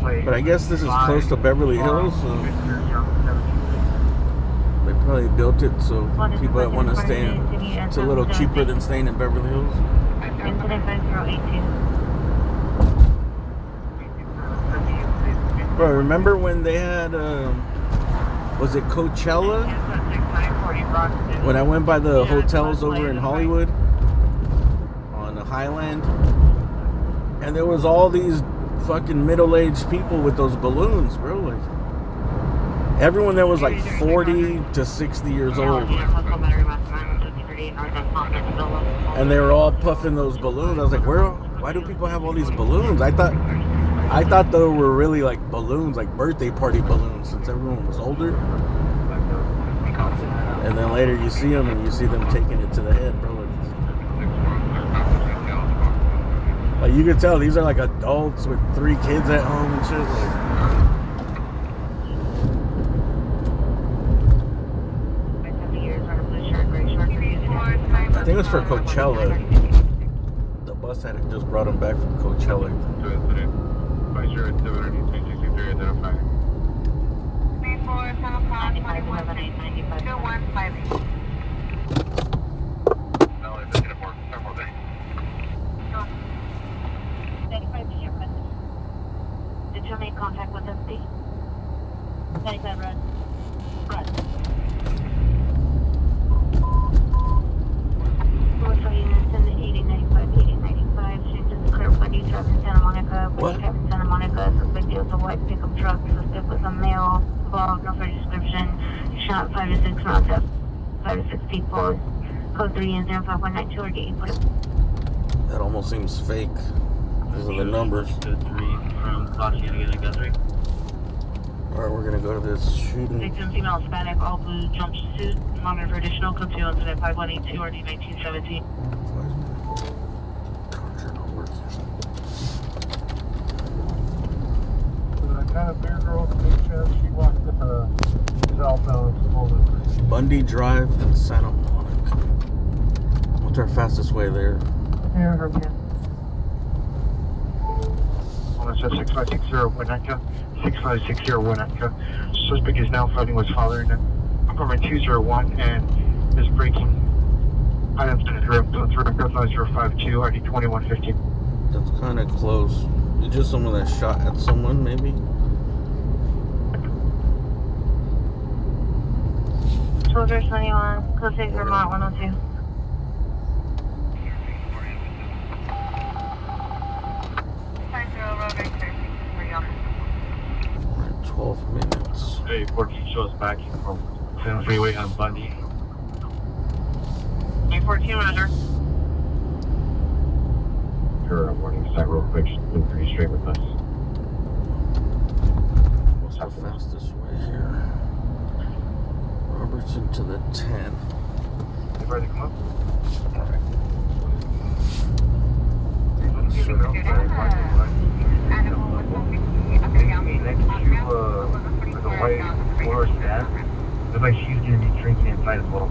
S4: But I guess this is close to Beverly Hills, so they probably built it so people that want to stay in, it's a little cheaper than staying in Beverly Hills.
S7: Incident 5018.
S4: Bro, remember when they had, was it Coachella? When I went by the hotels over in Hollywood on the Highland, and there was all these fucking middle-aged people with those balloons, bro. Like everyone there was like 40 to 60 years old, and they were all puffing those balloons. I was like, why do people have all these balloons? I thought they were really like balloons, like birthday party balloons, since everyone was older. And then later you see them, and you see them taking it to the head, bro. Like you could tell these are like adults with 3 kids at home and shit. Like, I think it was for Coachella. The bus had just brought them back from Coachella.
S7: Did you make contact with SD? 95 red. Red. Commercial units in the 8095, 8095. Changes to clarify details in Santa Monica.
S4: What?
S7: In Santa Monica, suspect deals a white pickup truck. Suspect was a male. Involved, no further description. Shot 5 to 6 rounds up. 5 to 6 people. Code 3 and 0592 or D.
S4: That almost seems fake because of the numbers.
S5: To 3 from Cauchy to Guthrie.
S4: Alright, we're gonna go to this shooting.
S7: Victim female Hispanic, all blue jumpsuit. Monitor for additional code 2 incident 5182 or D 1917.
S6: She walked up cell phone.
S4: Bundy Drive in Santa Monica. What's our fastest way there?
S6: Yeah, her man. Well, it says 6560 Winnetka. 6560 Winnetka. Suspect is now fighting with father in apartment 201 and is breaking items in his room. So it's room 5052 ID 2115.
S4: That's kind of close. It's just someone that shot at someone, maybe?
S7: Soldier 21, code 6 Vermont 102.
S4: 12 minutes.
S3: Hey, 14 shows back from San Freeway on Bundy.
S7: 814, Roger.
S3: Sure, I'm warning side real quick. Just move 3 straight with us.
S4: What's the fastest way here? Robertson to the 10.
S3: You ready to come up?
S4: Alright.
S3: Next to the white horse gas. Looks like she's gonna be drinking inside as well.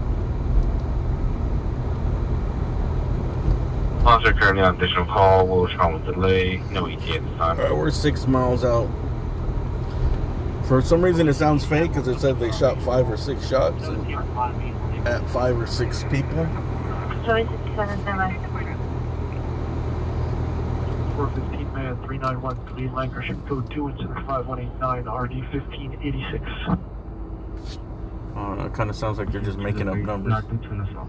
S3: Officer currently on additional call. We'll respond with delay. No ETA at this time.
S4: Alright, we're 6 miles out. For some reason it sounds fake because it said they shot 5 or 6 shots at 5 or 6 people.
S7: Joey 67, standby.
S6: 415 man 391 Clean Lancashire code 2 incident 5189 RD 1586.
S4: Oh, no, it kind of sounds like they're just making up numbers.
S3: Not between us all.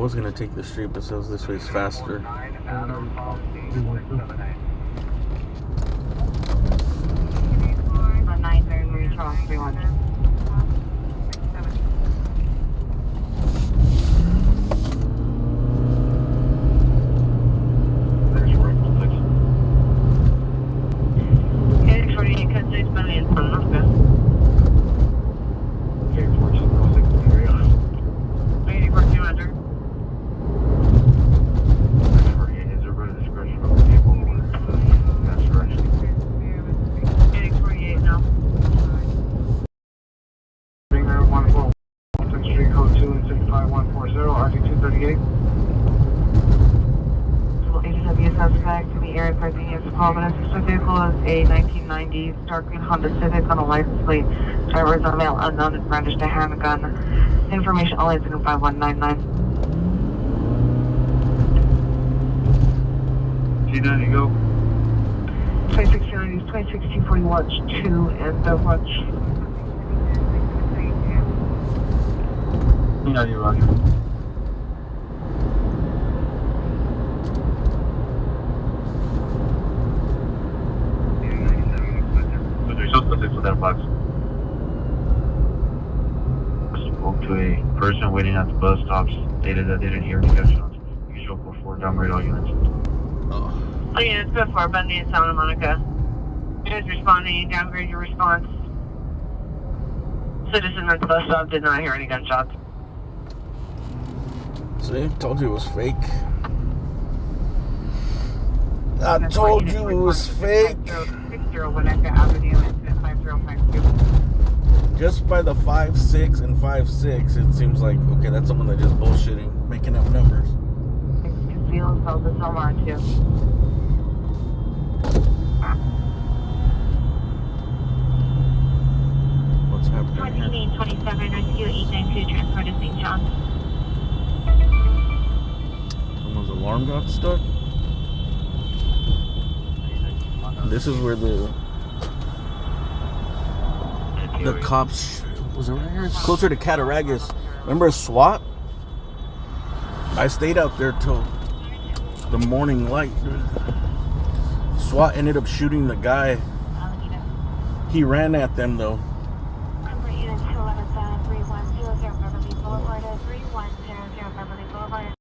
S4: was gonna take the street, but says this way's faster.
S7: 9 Marie Charles 31. Okay, 48 cut 6 million from Alaska.
S3: Okay, 1406 area.
S7: 84,200.
S3: 48 is over the discretion of the vehicle. That's direction.
S7: 48 now.
S6: Ringer 14 Street Code 2 and 65140, RG238.
S7: ADW suspect to the area parking is called, and assisted vehicle is a 1990s dark green Honda Civic on a license plate. Driver is on male unknown and brandished a handgun. Information only is 5199.
S3: G90 go.
S7: 2690s, 26240 watch 2 and the watch.
S3: G90 roger. So there's also 6 of that box. Spoke to a person waiting at the bus stops, stated that they didn't hear any gunshots. Usual before downgrade all units.
S7: Oh yeah, it's before Bundy and Santa Monica. It is responding, downgrade your response. Citizen at the bus stop did not hear any gunshots.
S4: See, told you it was fake. I told you it was fake.
S7: 60 Winnetka Avenue, incident 5052.
S4: Just by the 5.6 and 5.6, it seems like, okay, that's someone that just bullshitting, making up numbers.
S7: Field, so the Selmar too.
S4: What's happening here?
S7: 2827, rescue 892, transfer to St. John's.
S4: Someone's alarm got stuck. This is where the cops was it right here? It's closer to Cattaraugus. Remember SWAT? I stayed out there till the morning light. SWAT ended up shooting the guy. He ran at them though.
S7: Number unit 211-3100 Beverly Boulevard, 3100 Beverly Boulevard.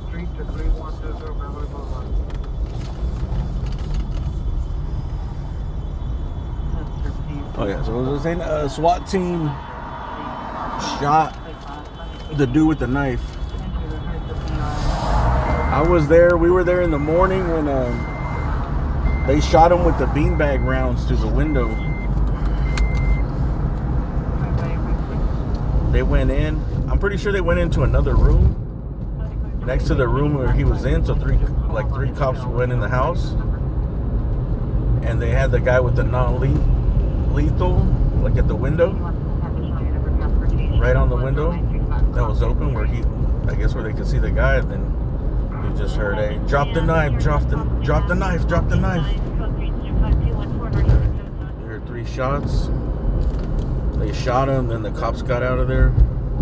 S6: Street to 3100 Beverly Boulevard.
S4: Oh yeah, so it was saying a SWAT team shot the dude with the knife. I was there. We were there in the morning when they shot him with the beanbag rounds through the window. They went in. I'm pretty sure they went into another room next to the room where he was in. So three cops went in the house, and they had the guy with the non-lethal, like at the window, right on the window that was open, where I guess where they could see the guy. And then you just heard, "Hey, drop the knife, drop the knife, drop the knife." You heard 3 shots. They shot him, then the cops got out of there.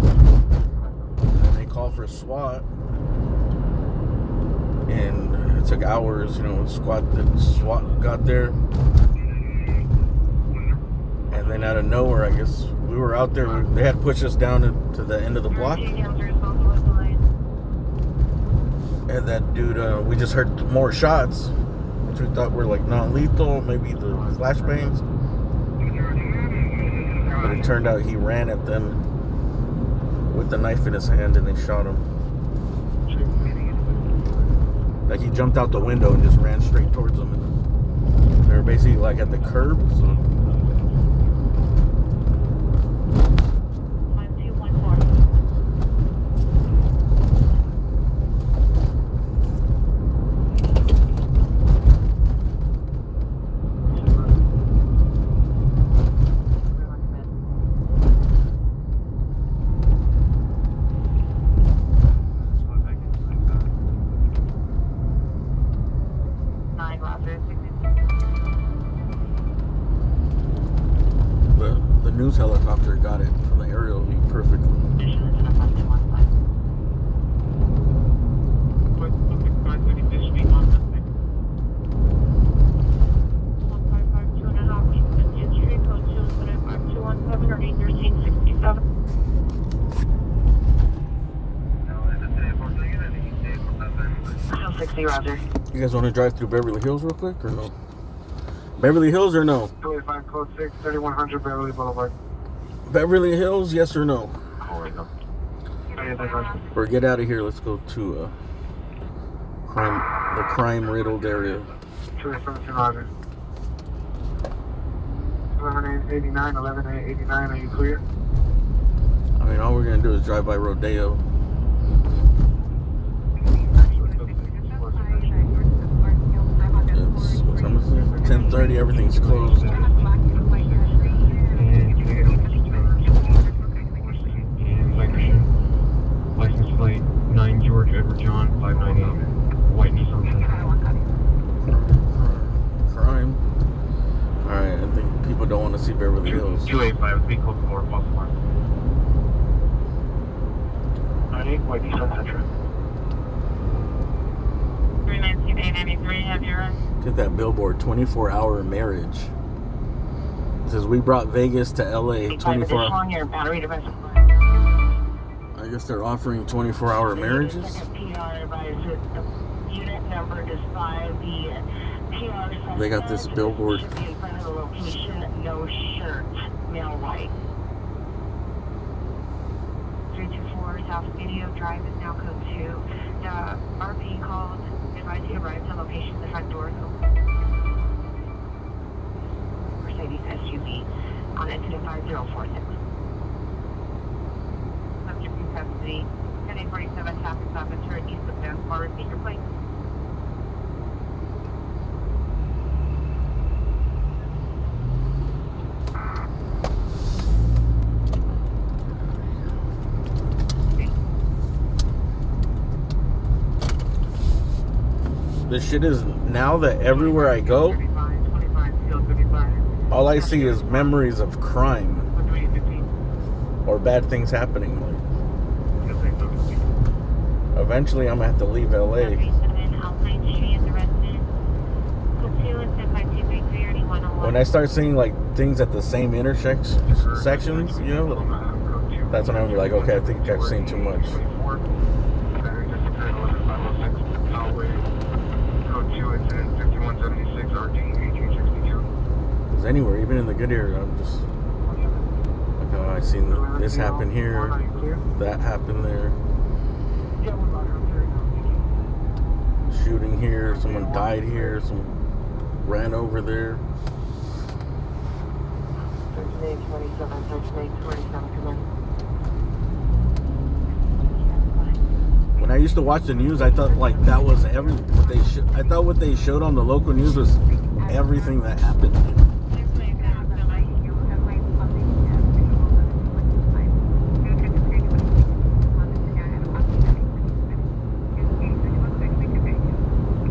S4: And they called for SWAT. And it took hours, SWAT got there. And then out of nowhere, I guess, we were out there. They had pushed us down to the end of the block. And that dude, we just heard more shots, which we thought were like non-lethal, maybe the flashbangs. But it turned out he ran at them with the knife in his hand and they shot him. Like he jumped out the window and just ran straight towards them. And they were basically like at the curb. So. The news helicopter got it from the aerial view perfectly.
S7: Roger.
S4: You guys want to drive through Beverly Hills real quick or no? Beverly Hills or no?
S6: 285 code 6, 3100 Beverly Boulevard.
S4: Beverly Hills, yes or no? Or get out of here. Let's go to the crime-riddled area.
S6: 287 Roger. 1189, 1189, are you clear?
S4: I mean, all we're going to do is drive by Rodeo. What time is it? 10:30, everything's closed.
S6: License plate 9 George Edward John 598 white Nissan.
S4: Crime. Alright, I think people don't want to see Beverly Hills.
S6: 285, be close to 4 Baltimore. 98 white Nissan Sentra.
S7: 319-893, have your run.
S4: Look at that billboard, 24-hour marriage. It says, we brought Vegas to LA, 24 hours. I guess they're offering 24-hour marriages? They got this billboard.
S7: No shirt, male white. 324 South Video Drive is now code 2. The RP called. Advise you arrive to location, the front door is open. Mercedes SUV on incident 5046. Subject in custody, 1047 traffic stop and turn east of Sanspar. Repeat your plate.
S4: This shit is, now that everywhere I go, all I see is memories of crime or bad things happening. Like, eventually I'm gonna have to leave LA. When I start seeing like things at the same sections, you know, that's when I'm gonna be like, okay, I think I've seen too much. Because anywhere, even in the good area, I'm just like, oh, I seen this happen here, that happened there, shooting here, someone died here, someone ran over there. When I used to watch the news, I thought like that was I thought what they showed on the local news was everything that happened.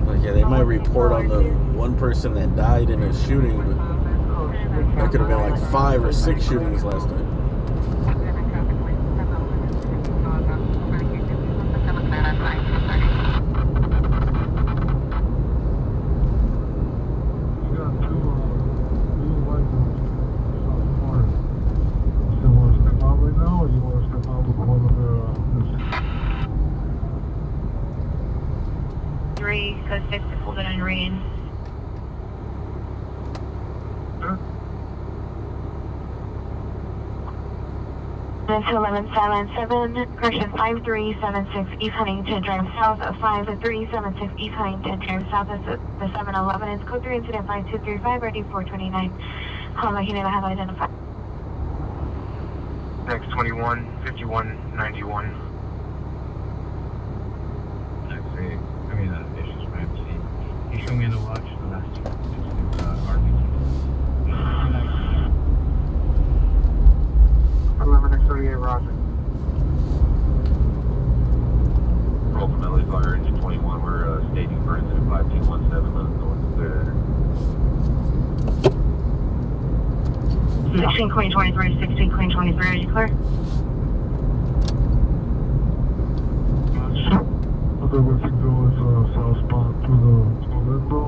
S4: Like, yeah, they might report on the one person that died in a shooting, but there could have been like 5 or 6 shootings last night.
S6: Still
S7: 3, code 6, hold it and read. To 1177, correction 5376 East Huntington Drive South, 5376 East Huntington Drive South, that's the 711, it's code 3 incident 5235, ready 429. Hello, unit, I have identified.
S5: Next 21, 5191.
S6: Actually, it's just fancy. You show me the watch, the last two. It's RPT. 11x38, roger.
S3: Roll from LA Fire Engine 21. We're staging for incident 5217 north there.
S7: 16 Queen 23, 16 Queen 23, are you clear?
S6: Okay, we can go with southbound to the November.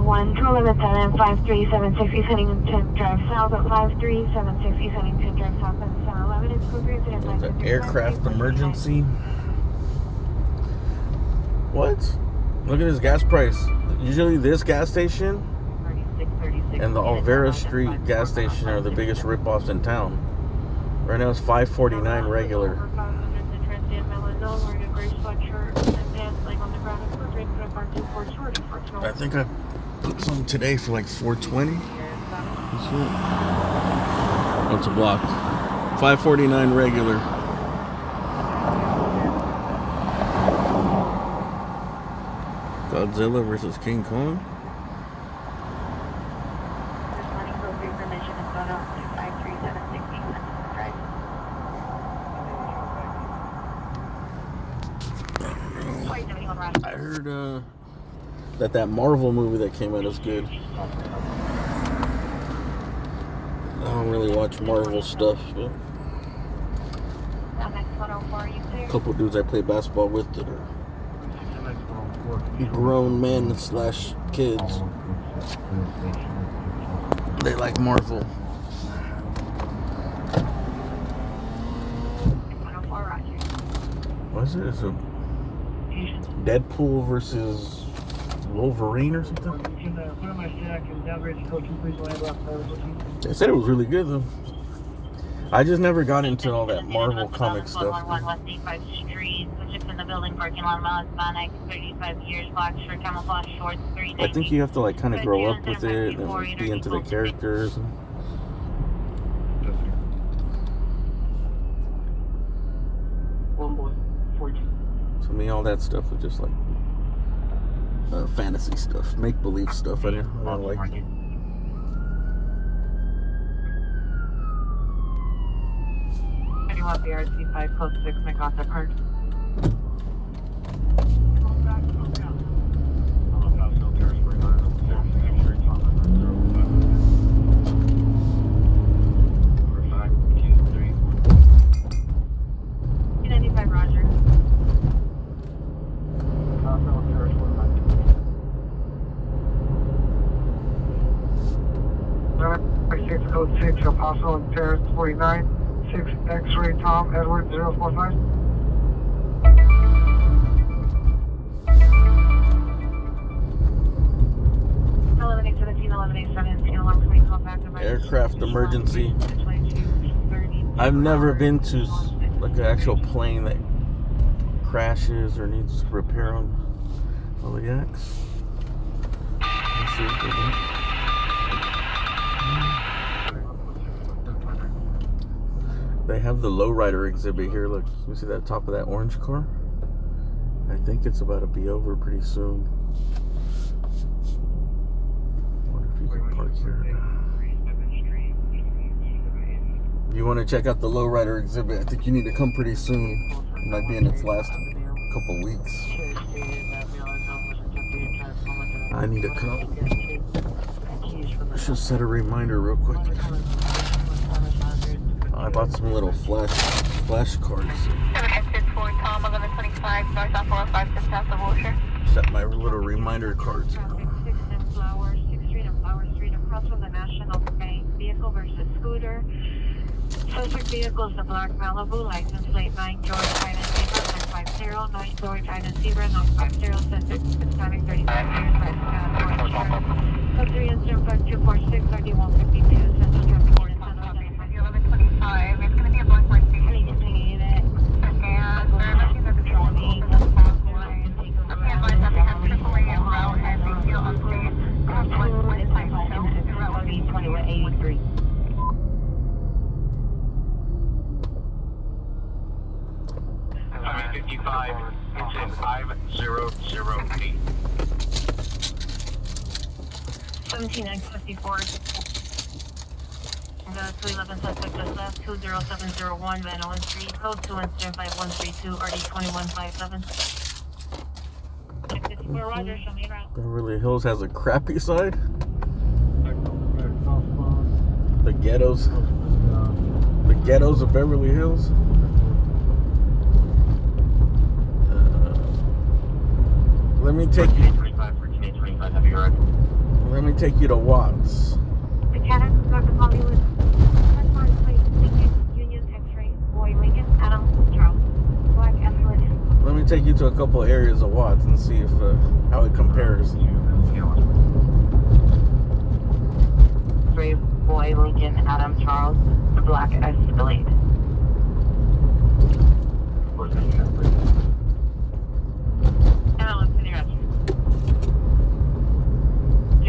S7: 1 to 11 5376 East Huntington Drive South at 5376 East Huntington Drive South at 711. It's code 3 incident.
S4: It's an aircraft emergency. What? Look at this gas price. Usually this gas station and the Olvera Street gas station are the biggest ripoffs in town. Right now it's $5.49 regular. I think I put some today for like $4.20. What's a block? $5.49 regular. Godzilla versus King Kong. I heard that Marvel movie that came out is good. I don't really watch Marvel stuff, but a couple dudes I play basketball with that are grown men / kids. They like Marvel. What is it? It's a Deadpool versus Wolverine or something? They said it was really good though. I just never got into all that Marvel comic stuff.
S7: West 85th Street, which is in the building parking lot, Hispanic, 35 years, black shirt, camouflage shorts, 390.
S4: I think you have to like kind of grow up with it and be into the characters. To me, all that stuff was just like fantasy stuff, make-believe stuff. I don't like it.
S1: Anyone BRC 5 close 6, make off the card.
S6: Code 6, Apostle and Terrace 49, 6 X-Ray Tom Edward 045.
S4: Aircraft emergency. I've never been to like an actual plane that crashes or needs repair on LAX. Let's see what they do. They have the lowrider exhibit here. Look, you see that top of that orange car? I think it's about to be over pretty soon. Wonder if you can park here. If you want to check out the lowrider exhibit, I think you need to come pretty soon. It might be in its last couple weeks. I need to come. I should set a reminder real quick. I bought some little flash cards. Set my little reminder cards.
S7: 6 Flower Street across from the National Bank. Vehicle versus scooter. Suspect vehicle is the black Malibu, license plate 9, George China Zebra 950, 9 George China Zebra 950, suspect Hispanic 35 years, license code 3 incident 5246, RD 152, Central Traffic Court in San Jose.
S1: 1125. It's going to be a black white station.
S7: Please clean it.
S1: And they're looking at the vehicle
S7: Driving.
S1: Okay, advise that we have AAA en route and vehicle update. What is my phone?
S7: 2183.
S5: 55, incident 5008.
S7: 17954. The 211 suspect just left 20701 Van Allen Street, code 2 incident 5132, RD 2157. 54 Roger, show me around.
S4: Beverly Hills has a crappy side. The ghettos. The ghettos of Beverly Hills. Let me take you.
S5: 1425, heavy right.
S4: Let me take you to Watts.
S7: The canals of North Hollywood. Union X-ray, Boy Lincoln, Adam, Charles. Black Escalade.
S4: Let me take you to a couple areas of Watts and see if how it compares.
S7: Boy Lincoln, Adam, Charles. The Black Escalade.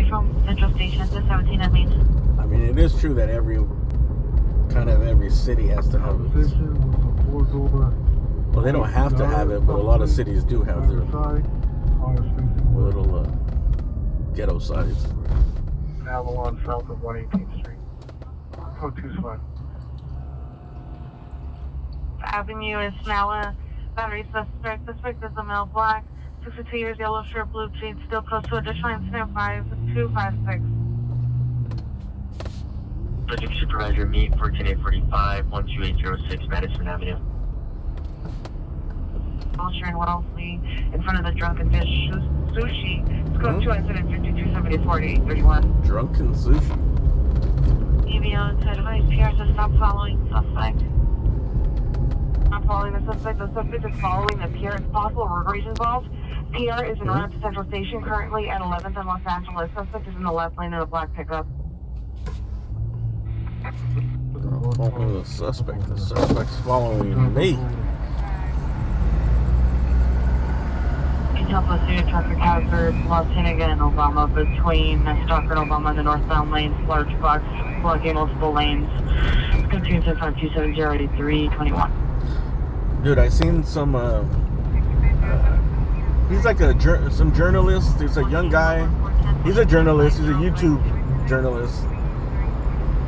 S7: From Central Station to 17 at least.
S4: I mean, it is true that every city has to have it. Well, they don't have to have it, but a lot of cities do have their little ghetto sides.
S6: Avalon south of 118th Street. Code 25.
S7: Avenue is now a battery suspect. Suspect is a male black. 62 years, yellow shirt, blue jeans, still close to additional incident 5256.
S5: Project Supervisor, meet 14845, 12806 Madison Avenue.
S7: Sharon Wellesley in front of the Drunken Fish Sushi. It's code 2 incident 5274 to 831.
S4: Drunken sushi.
S7: EVO inside of ice. PR says stop following suspect. Not following the suspect. The suspect is following the pier. It's possible robbery involved. PR is en route to Central Station, currently at 11th and Los Angeles. Suspect is in the left lane in a black pickup.
S4: Following the suspect. The suspect's following me.
S7: Can you help us through traffic hazard, Los Hennigan and Obama between Stalker and Obama in the northbound lanes, large box, blocking multiple lanes. Continue to 5270-321.
S4: Dude, I seen some. He's like some journalist. He's a young guy. He's a journalist. He's a YouTube journalist,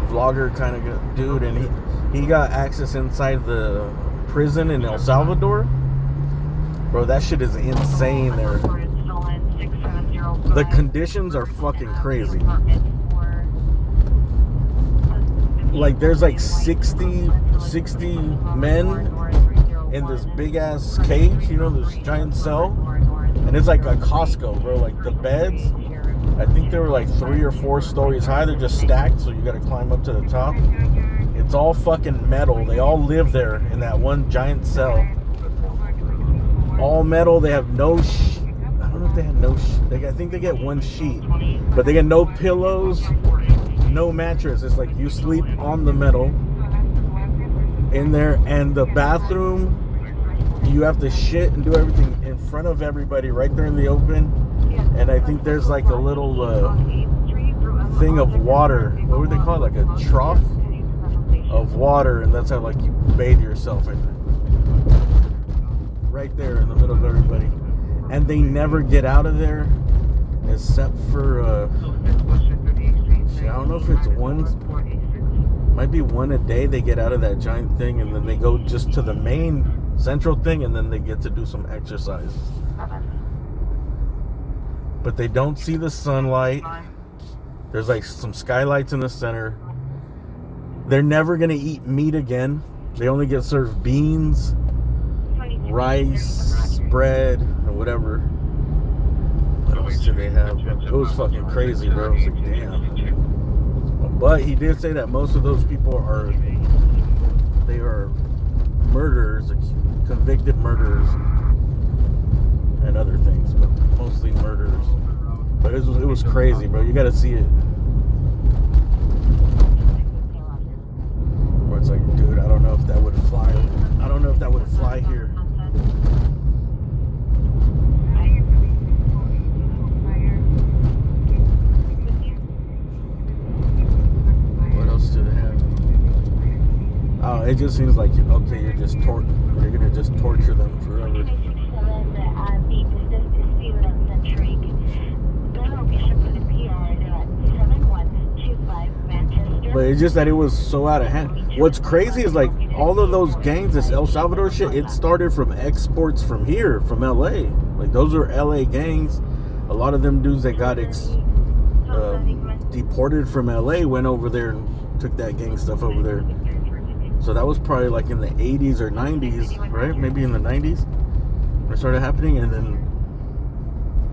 S4: vlogger kind of dude, and he got access inside the prison in El Salvador. Bro, that shit is insane there. The conditions are fucking crazy. Like there's like 60 men in this big ass cage, you know, this giant cell. And it's like a Costco, bro. Like the beds, I think they were like 3 or 4 stories high. They're just stacked, so you gotta climb up to the top. It's all fucking metal. They all live there in that one giant cell. All metal. They have no I don't know if they have no I think they get one sheet, but they get no pillows, no mattress. It's like you sleep on the metal in there, and the bathroom, you have to shit and do everything in front of everybody right there in the open. And I think there's like a little thing of water. What would they call it? Like a trough of water, and that's how like you bathe yourself in it. Right there in the middle of everybody. And they never get out of there except for I don't know if it's might be one a day they get out of that giant thing, and then they go just to the main central thing, and then they get to do some exercise. But they don't see the sunlight. There's like some skylights in the center. They're never gonna eat meat again. They only get served beans, rice, bread, or whatever. What else do they have? It was fucking crazy, bro. I was like, damn. But he did say that most of those people are murderers, convicted murderers, and other things, but mostly murderers. But it was crazy, bro. You got to see it. Where it's like, dude, I don't know if that would fly. I don't know if that would fly here. What else do they have? Oh, it just seems like, okay, you're gonna just torture them forever. But it's just that it was so out of hand. What's crazy is like all of those gangs, this El Salvador shit, it started from exports from here, from LA. Like those are LA gangs. A lot of them dudes that got deported from LA went over there and took that gang stuff over there. So that was probably like in the 80s or 90s, right? Maybe in the 90s when it started happening. And then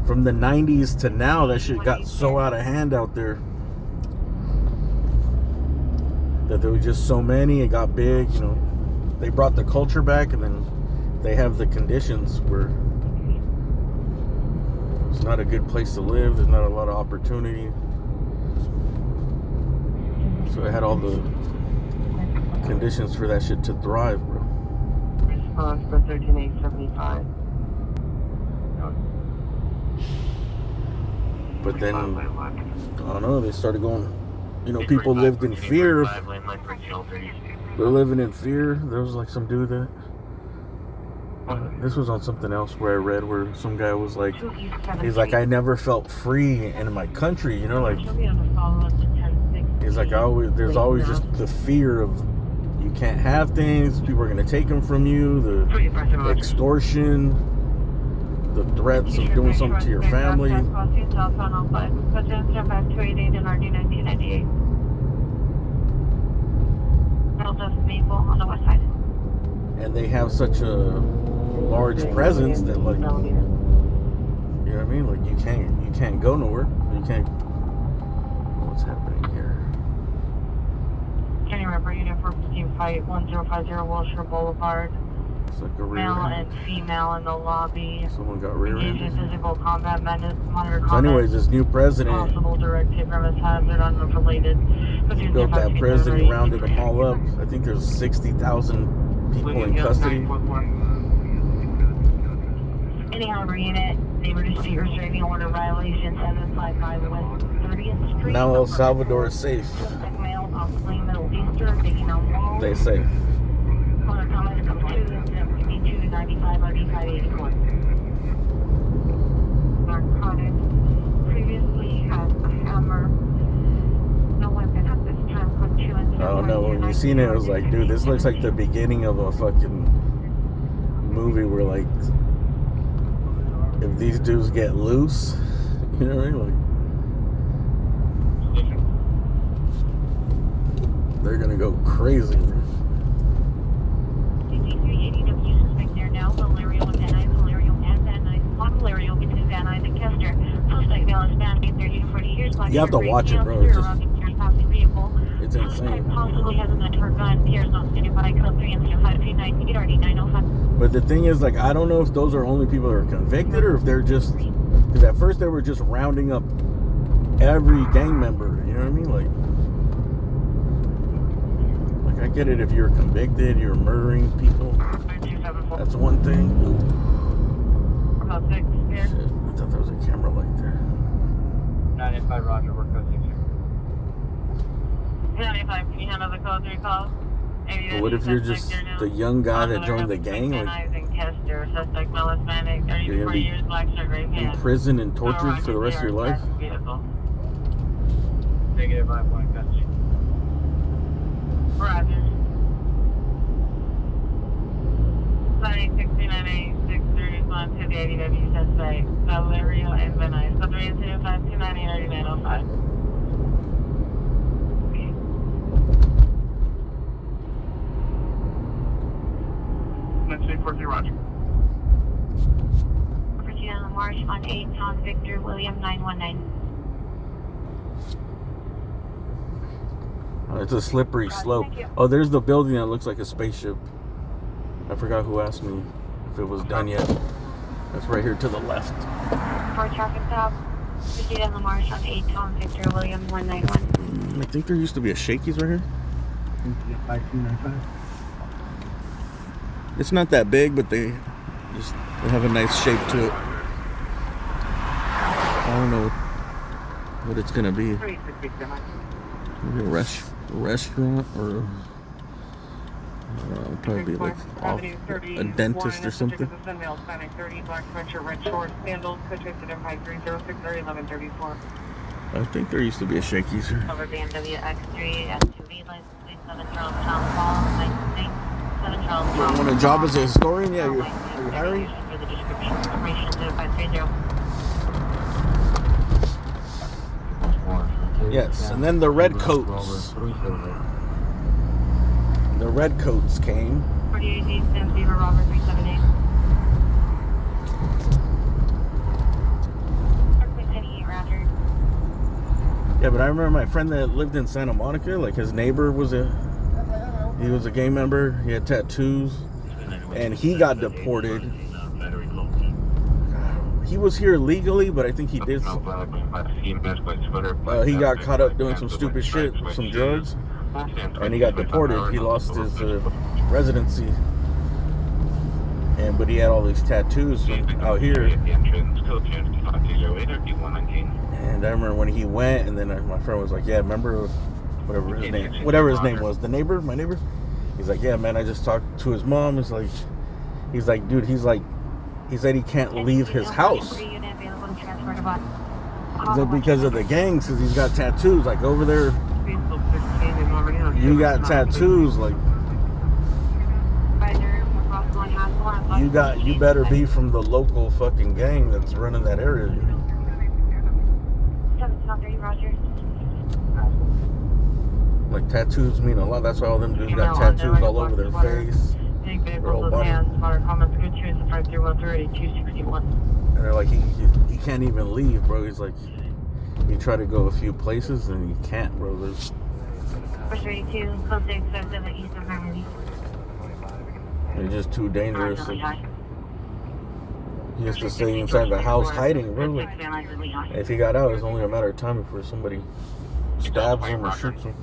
S4: from the 90s to now, that shit got so out of hand out there that there was just so many. It got big, you know. They brought the culture back, and then they have the conditions where it's not a good place to live. There's not a lot of opportunity. So it had all the conditions for that shit to thrive, bro.
S1: Response for 13875.
S4: But then, I don't know, they started going, you know, people lived in fear. They're living in fear. There was like some dude that, this was on something else where I read where some guy was like, he's like, I never felt free in my country, you know, like, he's like, there's always just the fear of you can't have things, people are going to take them from you, the extortion, the threats of doing something to your family. And they have such a large presence that, like, you know what I mean? Like you can't go nowhere. You can't. What's happening here?
S1: Can you remember uniform team fight 1050 Wilshire Boulevard?
S4: It's like a
S1: male and female in the lobby.
S4: Someone got rear-ended.
S1: Physical combat, monitor
S4: so anyways, this new president,
S1: possible direct hit from his hazard unrelated.
S4: He built that prison, he rounded them all up. I think there's 60,000 people in custody.
S7: Any Harbor unit, neighborhood street restraining order violation 755 West 30th Street.
S4: Now El Salvador is safe. They say.
S1: Narcotics. Previously had a hammer. No weapon at this time. Put 2 and 2.
S4: I don't know. When you seen it, it was like, dude, this looks like the beginning of a fucking movie where, like, if these dudes get loose, you know what I mean? Like, they're gonna go crazy. You have to watch it, bro. It's insane. But the thing is, like, I don't know if those are only people that are convicted or if they're just, because at first they were just rounding up every gang member. You know what I mean? Like I get it if you're convicted, you're murdering people. That's one thing. Shit, I thought there was a camera light there.
S5: 95 Roger, we're code 6.
S1: 95, can you handle the code 3 calls?
S4: But what if you're just the young guy that joined the gang? Like, you're gonna be in prison and tortured for the rest of your life?
S5: Negative 5 point custody.
S1: Roger. Sorry, 698631 to the ADW suspect, Valerio and Venice. So 305298905.
S2: Next 843, Roger.
S7: Proceed on the march on 8 Tom Victor William 919.
S4: It's a slippery slope. Oh, there's the building that looks like a spaceship. I forgot who asked me if it was done yet. That's right here to the left.
S7: For traffic stop, proceed on the marsh on 8 Tom Victor William 191.
S4: I think there used to be a Shakey's right here.
S6: 5295.
S4: It's not that big, but they have a nice shape to it. I don't know what it's gonna be. Maybe a restaurant or I don't know, probably be like a dentist or something. I think there used to be a Shakey's here.
S7: Over BMW X3 SUV license 7 Charles Town Hall, license 7 Charles Town.
S4: You want a job as a historian? Yeah, you're hiring?
S7: For the description, operation 0530.
S4: Yes, and then the red coats. The red coats came.
S7: 48 East Beaver Robert 378.
S4: Yeah, but I remember my friend that lived in Santa Monica, like his neighbor was a gang member. He had tattoos, and he got deported. He was here legally, but I think he did. He got caught up doing some stupid shit, some drugs, and he got deported. He lost his residency, but he had all these tattoos from out here. And I remember when he went, and then my friend was like, "Yeah, remember whatever his name was, my neighbor." He's like, "Yeah, man, I just talked to his mom." He's like, dude, he said he can't leave his house because of the gangs, because he's got tattoos. Like over there, you got tattoos. Like you better be from the local fucking gang that's running that area. Like tattoos mean a lot. That's why all them dudes got tattoos all over their face. Their whole body. And they're like, he can't even leave, bro. He's like, he tried to go a few places and he can't, bro. There's
S7: 32, close to except of the east of Harmony.
S4: They're just too dangerous. He has to stay inside the house hiding, bro. Like, if he got out, it's only a matter of time before somebody stabs him or shoots him.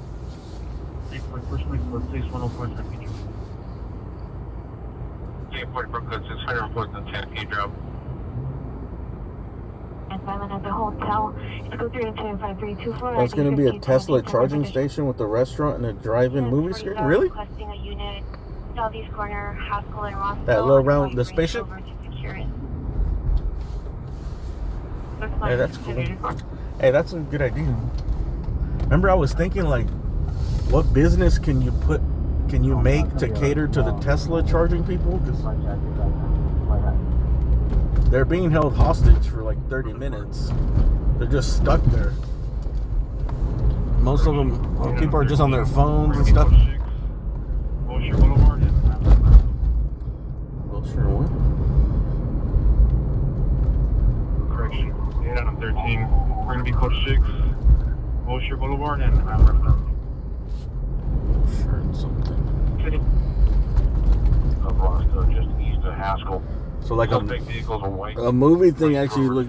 S4: That's going to be a Tesla charging station with a restaurant and a drive-in movie screen? Really? That little round, the spaceship? Hey, that's cool. Hey, that's a good idea. Remember, I was thinking, like, what business can you make to cater to the Tesla charging people? Because they're being held hostage for like 30 minutes. They're just stuck there. Most of them, people are just on their phones and stuff.
S2: Wilshire Boulevard.
S4: Wilshire what?
S2: Correction. 8 out of 13. We're going to be close to 6. Wilshire Boulevard and
S4: Wilshire and something.
S3: Roscoe, just east of Haskell.
S4: So like a movie thing actually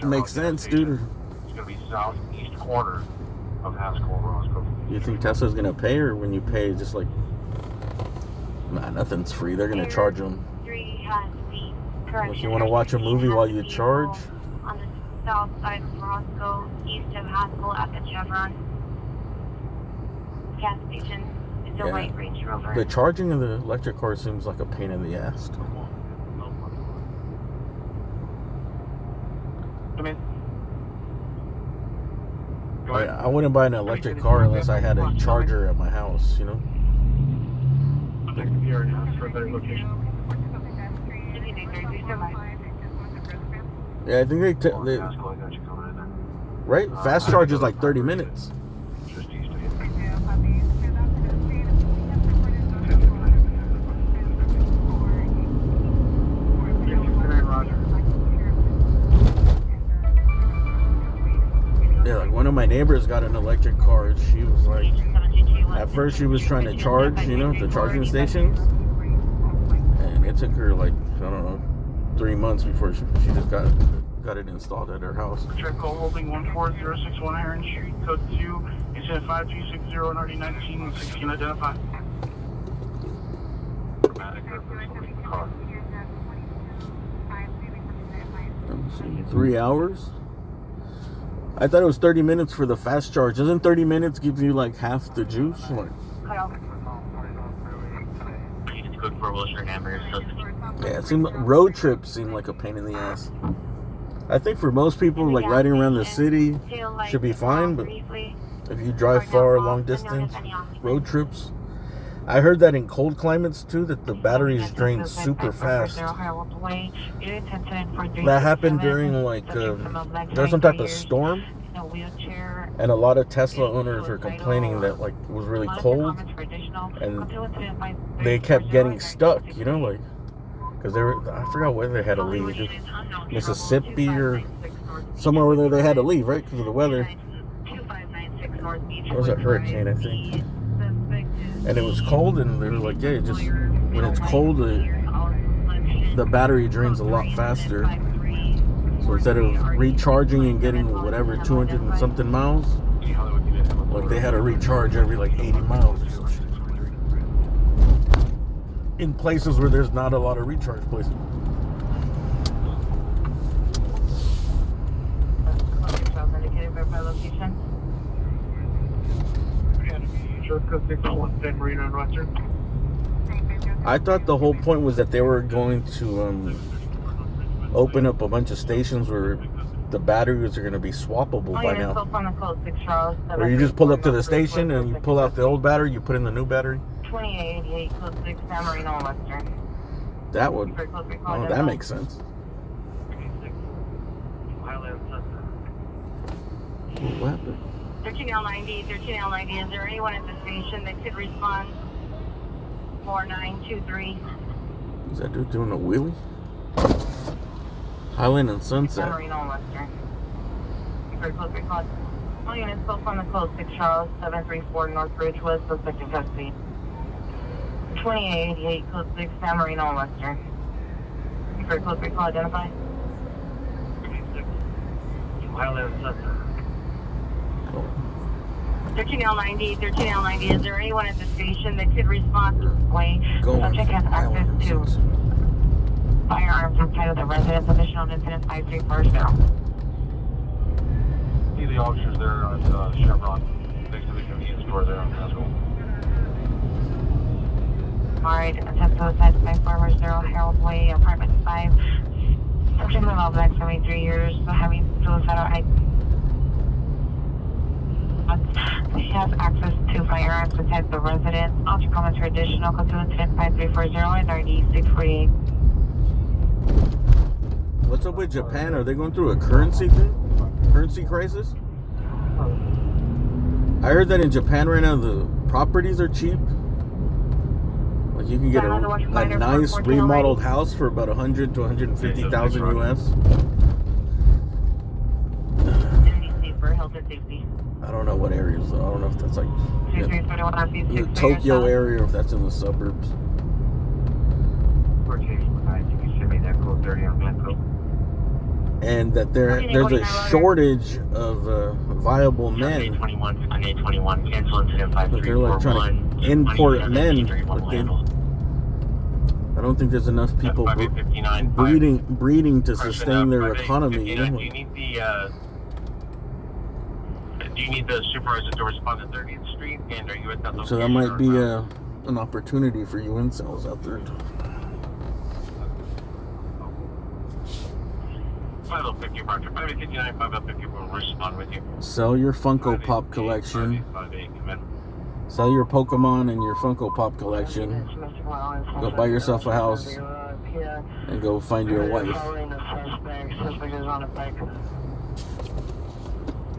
S4: makes sense, dude.
S3: It's going to be southeast corner of Haskell and Roscoe.
S4: You think Tesla's going to pay, or when you pay, just like, nah, nothing's free. They're going to charge them. If you want to watch a movie while you charge.
S7: On the south side of Roscoe, east of Haskell at the Chevron gas station. It's a white Range Rover.
S4: The charging of the electric car seems like a pain in the ass. I wouldn't buy an electric car unless I had a charger at my house, you know?
S2: Contact the pier and ask for a better location.
S4: Yeah, I think they right? Fast charge is like 30 minutes.
S3: Just east of you.
S4: Yeah, like one of my neighbors got an electric car, and she was like, at first she was trying to charge, you know, the charging stations, It took her like, I don't know, 3 months before she just got it installed at her house.
S1: Trickle holding 14061 Heron Street, code 2, incident 5260 and already 19, 16 identify.
S3: Dramatic reference on the car.
S4: Let me see, 3 hours? I thought it was 30 minutes for the fast charge. Doesn't 30 minutes give you like half the juice? Like,
S5: It's good for Wilshire hamburgers.
S4: yeah, it seemed road trips seem like a pain in the ass. I think for most people, like riding around the city should be fine, but if you drive far, long distance, road trips. I heard that in cold climates too, that the batteries drain super fast. That happened during like, there was some type of storm, and a lot of Tesla owners were complaining that like it was really cold, and they kept getting stuck, you know, like, because they were, I forgot where they had to leave, Mississippi or somewhere where they had to leave, right, because of the weather. It was a hurricane, I think. And it was cold, and they were like, yeah, just when it's cold, the battery drains a lot faster. So instead of recharging and getting whatever 200 and something miles, like they had to recharge every like 80 miles or some shit. In places where there's not a lot of recharge places. I thought the whole point was that they were going to open up a bunch of stations where the batteries are going to be swappable by now. Where you just pull up to the station and you pull out the old battery, you put in the new battery.
S7: 2888 code 6 San Marino Western.
S4: That would, oh, that makes sense. What happened?
S7: 13L90, is there anyone at the station that could respond? 4923.
S4: Is that dude doing a wheelie? Highland and Sunset.
S7: San Marino Western. Very close recall. All units spoke on the code 6 Charles 734 North Ridge was suspected custody. 2888 code 6 San Marino Western. Very close recall, identify. 13L90, is there anyone at the station that could respond this way? The subject has access to firearms inside of the residence. Additional incident 5340.
S3: See the officers there on Chevron, next to the convenience store there on Pascal.
S7: Alright, attempt suicide 540 Harold Way, apartment 5. Subject involved black 73 years, so having suicidal he has access to firearms inside the residence. All your comments are additional. Code 2 incident 5340 and 9648.
S4: What's up with Japan? Are they going through a currency thing? Currency crisis? I heard that in Japan right now the properties are cheap. Like you can get a nice remodeled house for about 100 to 150,000 US. I don't know what areas though. I don't know if that's like the Tokyo area or if that's in the suburbs. And that there's a shortage of viable men. But they're like trying to import men. But I don't think there's enough people breeding to sustain their economy. You know?
S2: Do you need the supervisor to respond to 30th Street? And are you at that location?
S4: So that might be an opportunity for you incels out there.
S2: 5050 Roger. 5059, 5050 will respond with you.
S4: Sell your Funko Pop collection. Sell your Pokemon and your Funko Pop collection. Go buy yourself a house and go find your wife.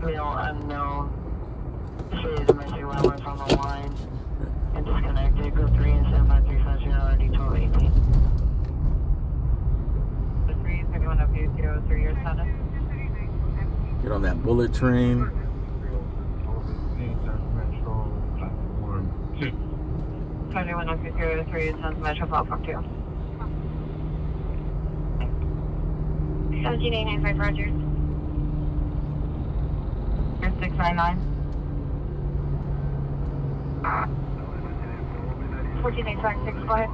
S7: Male unknown. Say domestic violence on the line. And disconnected. Go 3 and 753 already 1218. The 3 31 up 03 your status.
S4: Get on that bullet train.
S7: 31 up 03 Metro platform 2. 17895, Roger.
S1: 699.
S7: 14856, go ahead.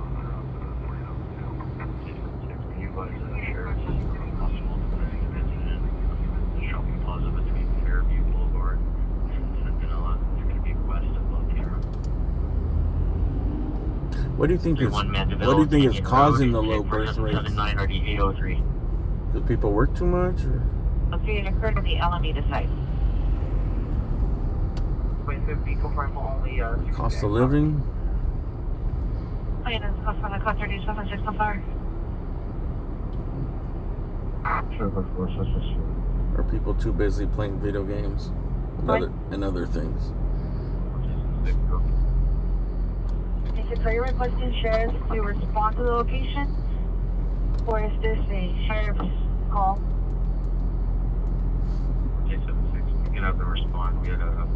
S5: Shopping plaza between Fairview Boulevard and Centinela. It's going to be west of Lotera.
S4: What do you think is causing the low birth rates?
S5: 79 RD 803.
S4: Do people work too much? Or?
S7: Okay, it occurred at the Alameda site.
S4: Cost of living?
S7: Maintenance cost on the cost 37 so far.
S3: Sure, of course, that's just
S4: Are people too busy playing video games and other things?
S7: Are you requesting sheriffs to respond to the location? Or is this a sheriff's call?
S5: J76, we can have them respond. We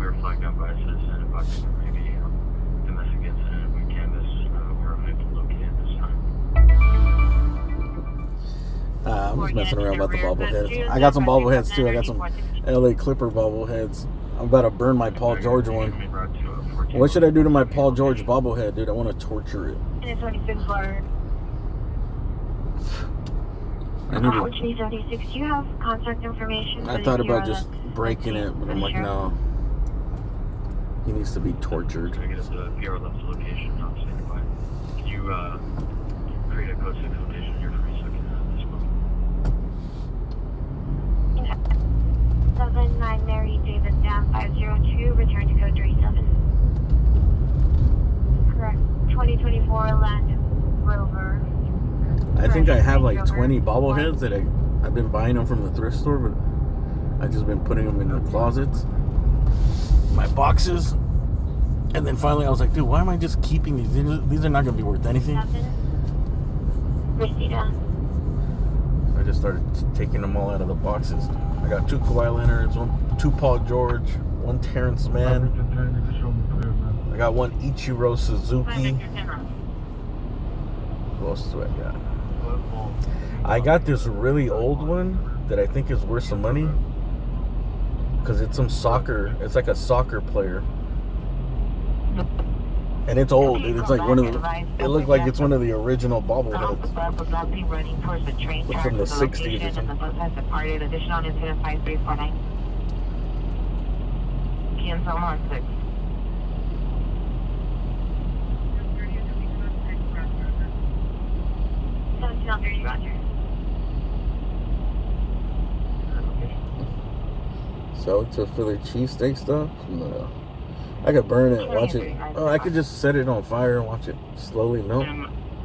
S5: were flagged down by a citizen about maybe domestic incident. We canvassed. We're unable to locate it this time.
S4: I'm just messing around about the bobbleheads. I got some bobbleheads too. I got some LA Clipper bobbleheads. I'm about to burn my Paul George one. What should I do to my Paul George bobblehead, dude? I want to torture it.
S7: It's 26 bar.
S4: I need to,
S7: 76, do you have contact information?
S4: I thought about just breaking it, but I'm like, no. He needs to be tortured.
S5: Trying to get us the pier level location. Not standing by. Can you create a code 6 location here for me so I can this one?
S7: 79 Mary Davis down 502, return to code 37. Correct. 2024 Land Rover.
S4: I think I have like 20 bobbleheads that I've been buying them from the thrift store, but I've just been putting them in the closets, my boxes, and then finally I was like, dude, why am I just keeping these? These are not going to be worth anything. I just started taking them all out of the boxes. I got 2 Kawhi Leonards, 2 Paul George, 1 Terrence Mann. I got 1 Ichiro Suzuki. What else do I got? I got this really old one that I think is worth some money because it's it's like a soccer player, and it's old. It's like it looked like it's one of the original bobbleheads. It's from the 60s or something.
S7: Additional incident 5349. Cancel on 6. Roger.
S4: So it's a Philly cheesesteak stuff? No. I could burn it, watch it. Oh, I could just set it on fire and watch it slowly melt.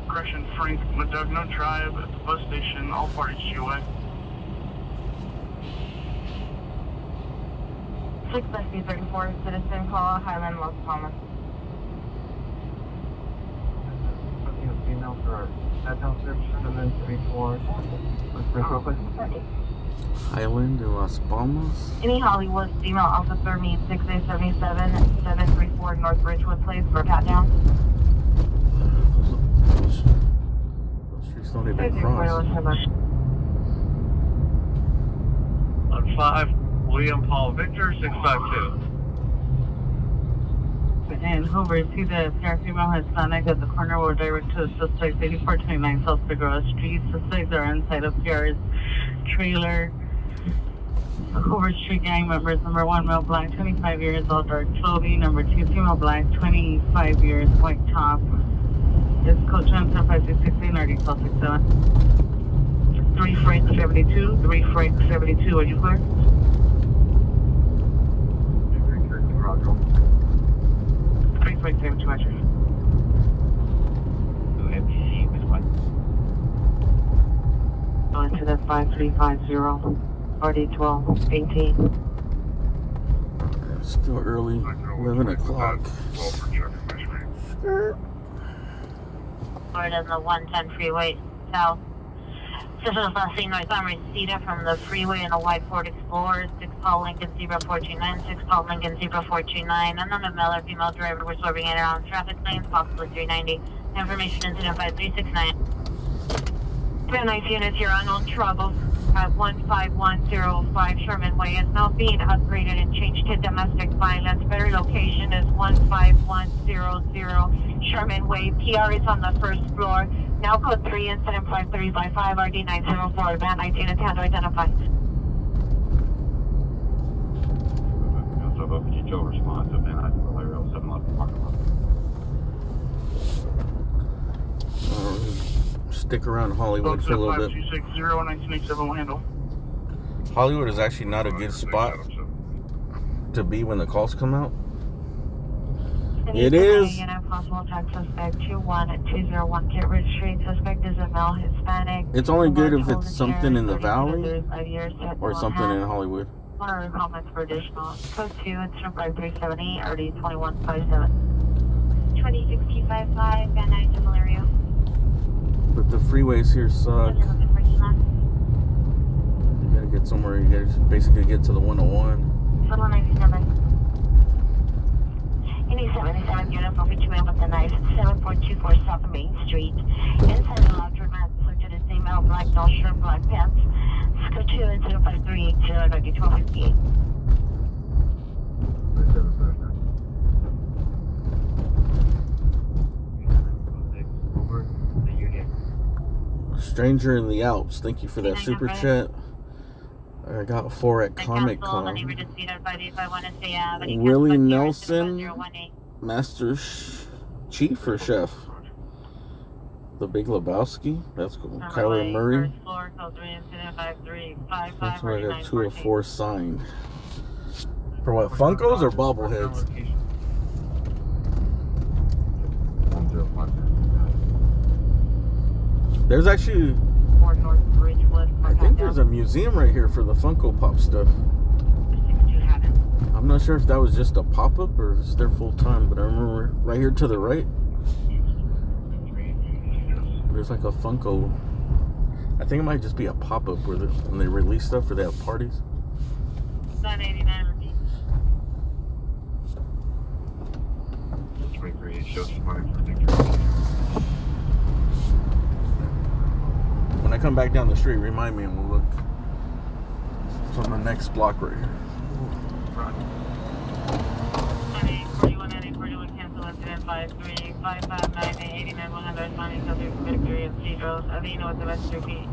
S2: Correction, Frank Madugno Drive at the bus station, all parties GOA.
S7: 6 SB34, citizen call, Highland, Los Palmas.
S6: Female for that downstairs, 734.
S4: Highland in Las Palmas?
S7: Any Hollywood female officer meets 6877 734 North Ridgewood Place for a pat down.
S4: Those streets don't even cross.
S2: On 5, William Paul Victor, 652.
S1: And Hoover, see the parent female Hispanic at the corner will direct to the suspects 8429 South Figueroa Street. Suspects are inside of PR's trailer. Hoover Street gang members, number 1, male black, 25 years old, dark clothing. Number 2, female black, 25 years, white top. It's code 1056 South 67. 3 Frank 72, 3 Frank 72, are you clear? 3 Frank 72, measure.
S5: MPC with what?
S1: Go into that 5350, RD12, 18.
S4: It's still early, 11 o'clock.
S7: Florida on the 110 freeway south. Officials last seen northbound Reseda from the freeway in a white Ford Explorer. 6 Paul Lincoln Zebra 429, 6 Paul Lincoln Zebra 429. Unknown male or female driver were swerving in and around traffic lanes, possibly 390. Information incident 5369. 10 units, you're on trouble. at 15105 Sherman Way is now being upgraded and changed to domestic violence. Better location is 15100 Sherman Way. PR is on the first floor. Now code 3, incident 5355, RD 904, van 19 attend to identify.
S3: So Joe responds to man, I can relay rail 711 parking lot.
S4: Stick around Hollywood for a little bit.
S2: 5260 1987 handle.
S4: Hollywood is actually not a good spot to be when the calls come out. It is.
S7: Possible tax suspect 21201 Kit Ridge Street. Suspect is a male Hispanic.
S4: It's only good if it's something in the valley or something in Hollywood.
S7: One other comments for additional. Code 2, incident 5370, RD 2157. 26255, Van Nuys to Valerio.
S4: But the freeways here suck. You gotta get somewhere. You gotta basically get to the 101.
S7: 7197. Any 77 unit for which man with the knife, 7424 South Main Street. Inside the laundromat, selected the same male, black, no shirt, black pants. Code 2, incident 5380, 1258.
S4: Stranger in the Alps, thank you for that super chat. I got 4 at Comic Con. Willie Nelson, Master Chief or Chef? The Big Lebowski. That's cool. Kyler Murray. That's why I got 2 of 4 signed. For what? Funkos or bobbleheads? There's actually, I think there's a museum right here for the Funko Pop stuff. I'm not sure if that was just a pop-up or if it's there full-time, but I remember right here to the right, there's like a Funko. I think it might just be a pop-up where when they release stuff or they have parties.
S7: 989 repeat.
S4: When I come back down the street, remind me and we'll look. It's on the next block right here.
S7: 41 cancel incident 5355 89 100 Money subject victory and Cedros. Avino with the rest repeat.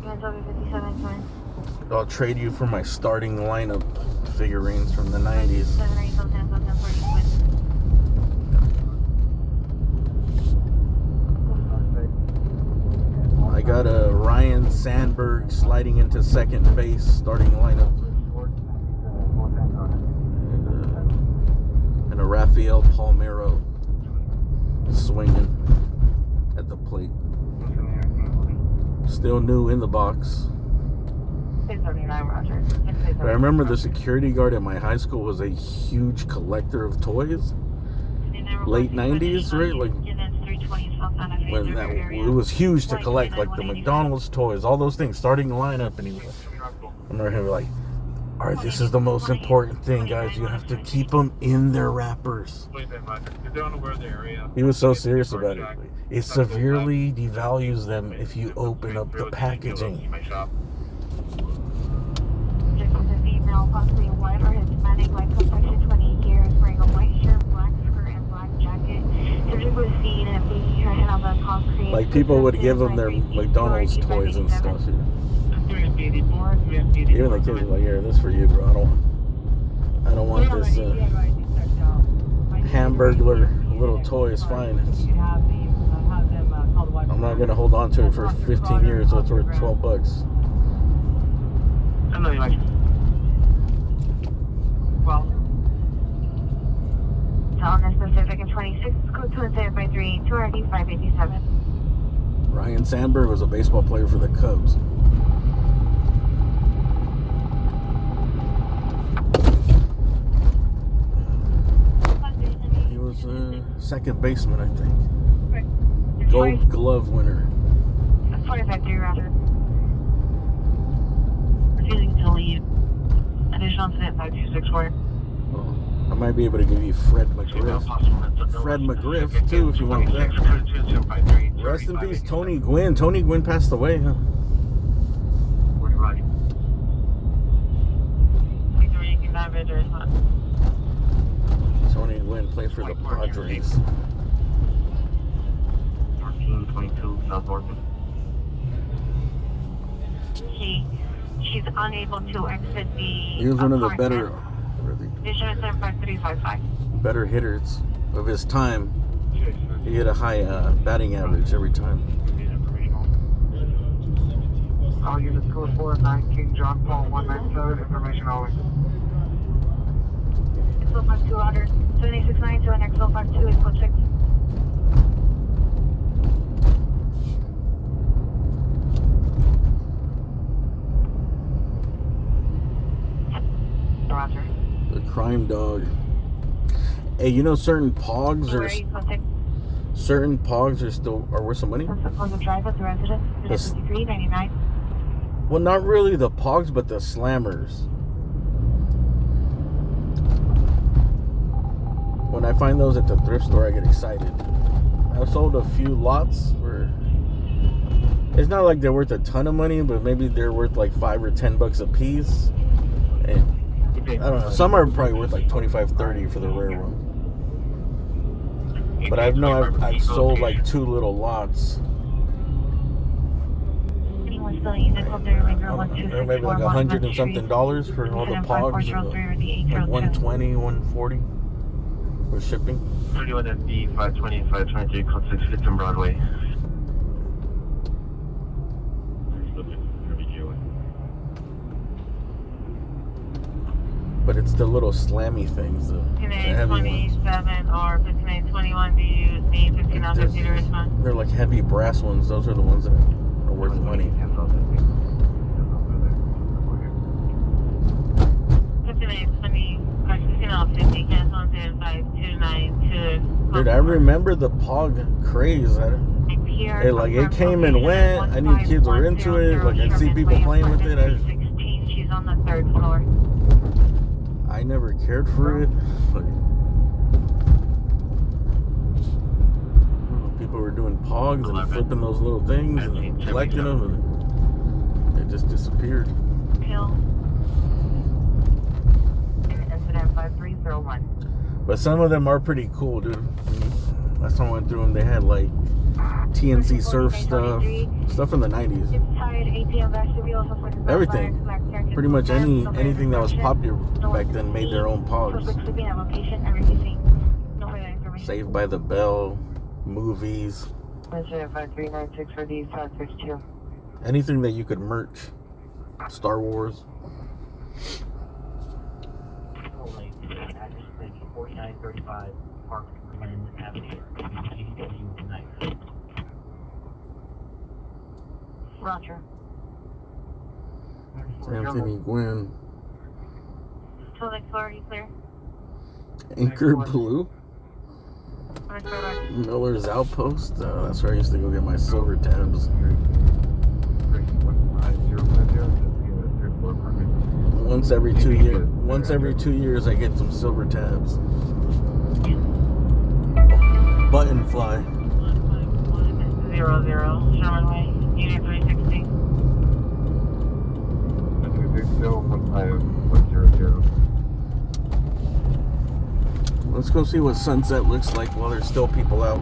S7: Cancel 57 turn.
S4: I'll trade you for my starting lineup figurines from the 90s.
S7: 7
S4: I got a Ryan Sandberg sliding into second base starting lineup. And a Rafael Palmeiro swinging at the plate. Still new in the box.
S7: 639 Roger.
S4: But I remember the security guard at my high school was a huge collector of toys. Late 90s, right? Like when it was huge to collect, like the McDonald's toys, all those things, starting lineup, and I remember him like, all right, this is the most important thing, guys. You have to keep them in their wrappers. He was so serious about it. It severely devalues them if you open up the packaging.
S7: Female, possibly white or Hispanic, like complexion 20 years, wearing a white shirt, black skirt, and black jacket. Typically seen and being have a concrete.
S4: Like people would give them their McDonald's toys and stuff. Even the kids are like, "Here, this for you, bro. I don't want this Hamburglar little toy. It's fine. I'm not gonna hold on to it for 15 years, so it's worth $12."
S7: Well, on this Pacific and 26, code 2753, 2RD 587.
S4: Ryan Sandberg was a baseball player for the Cubs. He was a second baseman, I think. Gold Glove winner.
S7: 45-3 Roger. Refusing to leave. Additional incident 5264.
S4: Well, I might be able to give you Fred McGriff. Fred McGriff, too, if you want that. Rest in peace, Tony Gwynn. Tony Gwynn passed away, huh?
S3: Where's Roddy?
S4: Tony Gwynn played for the Padres.
S3: 1422 South Orchard.
S7: She's unable to exit the.
S4: He was one of the better hitters of his time. He had a high batting average every time.
S6: All units code 409 King John Paul 197, information always.
S7: XL 52 order 7692 and XL 52 is code 6. Roger.
S4: The crime dog. Hey, you know certain pogs are still worth some money?
S7: Supposed to drive us to residence 5399.
S4: Well, not really the pogs, but the slammers. When I find those at the thrift store, I get excited. I've sold a few lots where it's not like they're worth a ton of money, but maybe they're worth like $5 or $10 a piece. And I don't know. Some are probably worth like $25, $30 for the rare one. But I've sold like 2 little lots. They're maybe like $100 and something for all the pogs. Like $120, $140 for shipping.
S2: 31 FB 520 523 code 6 Clifton Broadway.
S4: But it's the little slammy things, the heavy ones.
S7: 27 or 5921, do you use the 5950 to respond?
S4: They're like heavy brass ones. Those are the ones that are worth money.
S7: 5920, or 5950, cancel on 5292.
S4: Dude, I remember the Pog craze. It came and went. I knew kids were into it. Like, I'd see people playing with it.
S7: 16, she's on the 3rd floor.
S4: I never cared for it. Like, people were doing Pogs and flipping those little things and collecting them, and it just disappeared.
S7: Hill. Incident 5301.
S4: But some of them are pretty cool, dude. Last time I went through them, they had like TNC surf stuff in the 90s. Everything. Pretty much anything that was popular back then made their own Pogs. Saved by the Bell, movies. Anything that you could merch. Star Wars.
S5: 4935 Park Glen Avenue, GW9.
S7: Roger.
S4: Anthony Gwynn.
S7: So next floor, are you clear?
S4: Anchor Blue. Miller's Outpost. That's where I used to go get my silver tabs. Once every 2 years. Once every 2 years, I get some silver tabs. Button fly.
S7: 00, Sherman Way, Unit 360.
S4: Let's go see what sunset looks like while there's still people out.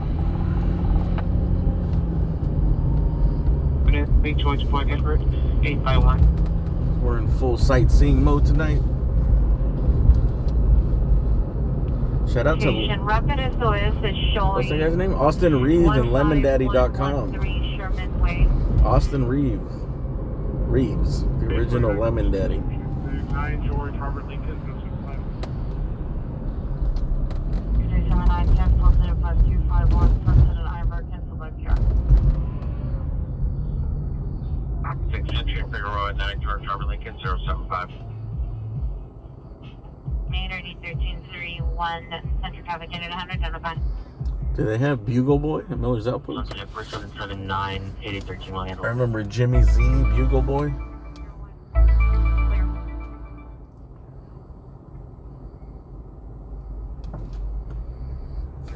S5: Big George Point Everett, 851.
S4: We're in full sightseeing mode tonight. Shout out to
S7: Rapid SOS is showing.
S4: What's the guy's name? Austin Reeves and LemonDaddy.com.
S7: Sherman Way.
S4: Austin Reeves, the original Lemon Daddy.
S3: 9 George Robert Lincoln.
S7: 379 cancel 05251 Sunset and Ivar cancel by pier.
S2: 6th Century Figueroa 9 George Robert Lincoln 075.
S7: Main ID 1331 Central Traffic Unit 100 identify.
S4: Do they have Bugle Boy at Miller's Outpost?
S5: 4779 8013 will handle.
S4: I remember Jimmy Z, Bugle Boy.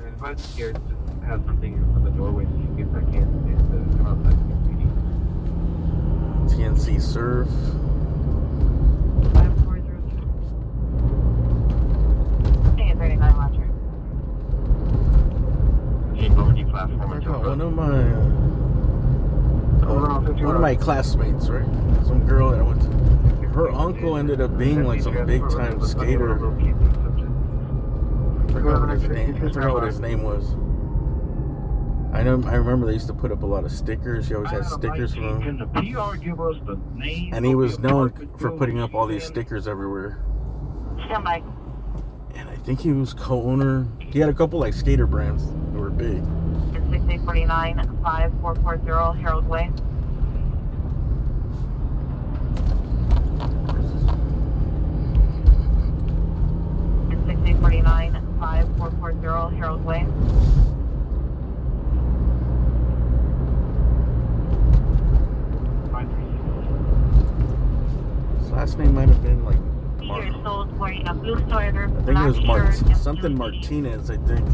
S3: Advice here to has something in the doorway so you can get that can to come outside and get
S4: TNC Surf.
S7: 5402. Stay at 39 Roger.
S2: G platform
S4: I
S2: until
S4: got one of my classmates, right? Some girl that I went to. Her uncle ended up being like some big time skater. I forgot what his name was. I remember they used to put up a lot of stickers. She always had stickers from him.
S3: Can the PR give us the name?
S4: And he was known for putting up all these stickers everywhere.
S7: Stand by.
S4: And I think he was co-owner. He had a couple like skater brands that were big.
S7: It's 6849 5440 Harold Way. It's 6849 5440 Harold Way.
S4: His last name might have been like
S7: Peter sold wearing a blue sweater,
S4: I think it
S7: black
S4: was
S7: shirt, and
S4: something
S7: blue jeans.
S4: Martinez, I think.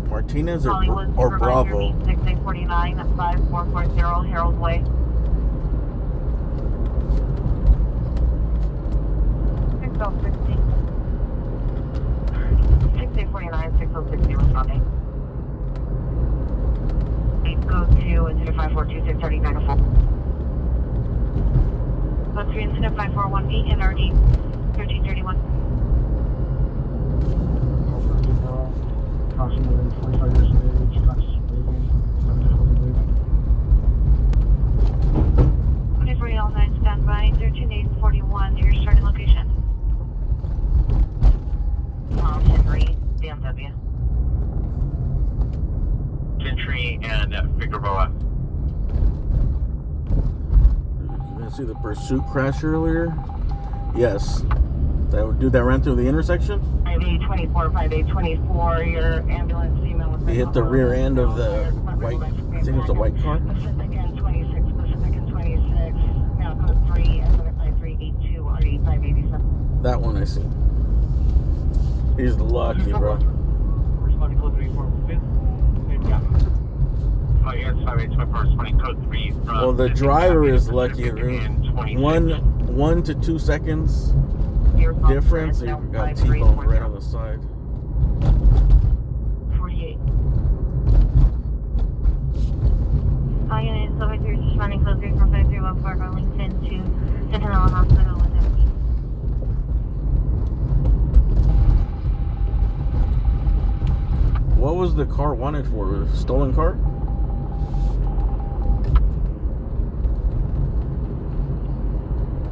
S4: Martinez
S7: Hollywood
S4: or
S7: Supervisor
S4: Bravo.
S7: 6849 5440 Harold Way. 6060. 6849 6060 responding. Please go to incident 5426 3904. Go to incident 541B NRD 1331.
S6: Approximately 45 years of age, fastest waving, waving.
S7: 2409 standby, 13841 to your starting location. Henry, BMW.
S2: Gentry and Figueroa.
S4: You guys see the pursuit crash earlier? Yes. That dude that ran through the intersection?
S7: 5824, 5824, your ambulance female was
S4: He hit the rear end of the white, I think it was a white car.
S7: Pacific and 26, Pacific and 26, now code 3, and 5382, R8587.
S4: That one I see. He's lucky, bro.
S3: Responding code 345. Yeah.
S2: Oh, yes, 5824, responding code 3.
S4: Well, the driver is lucky. 1 to 2 seconds difference. You got T-bone right on the side.
S7: 48. Hi, unit, so if you're just running code 3453 Wells Fargo, Lincoln to Centinela Hospital with MD.
S4: What was the car wanted for? A stolen car?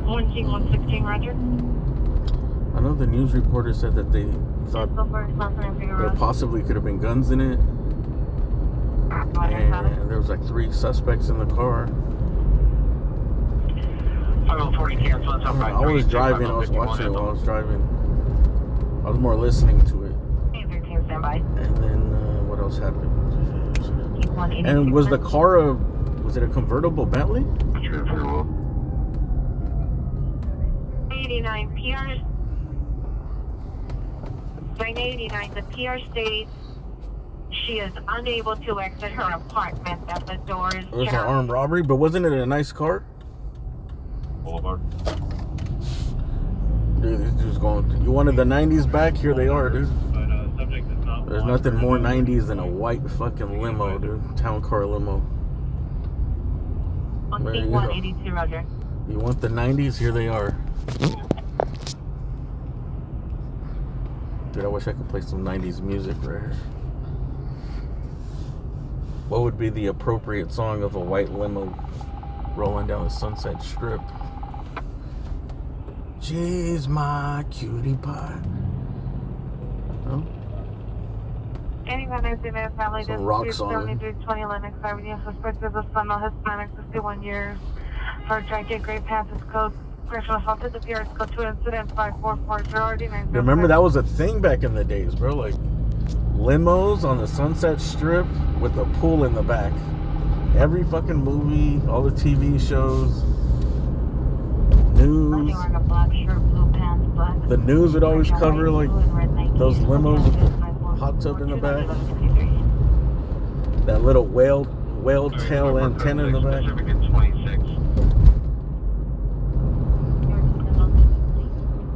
S7: One King 116, Roger.
S4: I know the news reporter said that they thought there possibly could have been guns in it. And there was like 3 suspects in the car.
S2: 5040 cancel.
S4: I was driving, I was watching it while I was driving. I was more listening to it. And then what else happened? And was the car was it a convertible Bentley?
S7: 89 PR. 989, the PR states she is unable to exit her apartment, that the doors
S4: It was an armed robbery, but wasn't it a nice car?
S3: Boulevard.
S4: Dude, this dude's going. You wanted the 90s back? Here they are, dude.
S3: But subject is not.
S4: There's nothing more 90s than a white fucking limo, dude. Town car limo. There you go.
S7: 182, Roger.
S4: You want the 90s? Here they are. Dude, I wish I could play some 90s music right here. What would be the appropriate song of a white limo rolling down the Sunset Strip? She's my cutie pie. No?
S7: Anyone who's in a family
S4: Some rock song.
S7: 7320 Lennox Avenue, suspect is a son of Hispanic, 61 years. For jacket, gray pants, is code. Correctional assaulted the PR, code 2 incident 5440.
S4: Remember that was a thing back in the days, bro. Like limos on the Sunset Strip with a pool in the back. Every fucking movie, all the TV shows, news.
S7: Wearing a black shirt, blue pants, black.
S4: The news would always cover like those limos with the hot tub in the back. That little whale tail antenna in the back.
S2: Pacific at 26.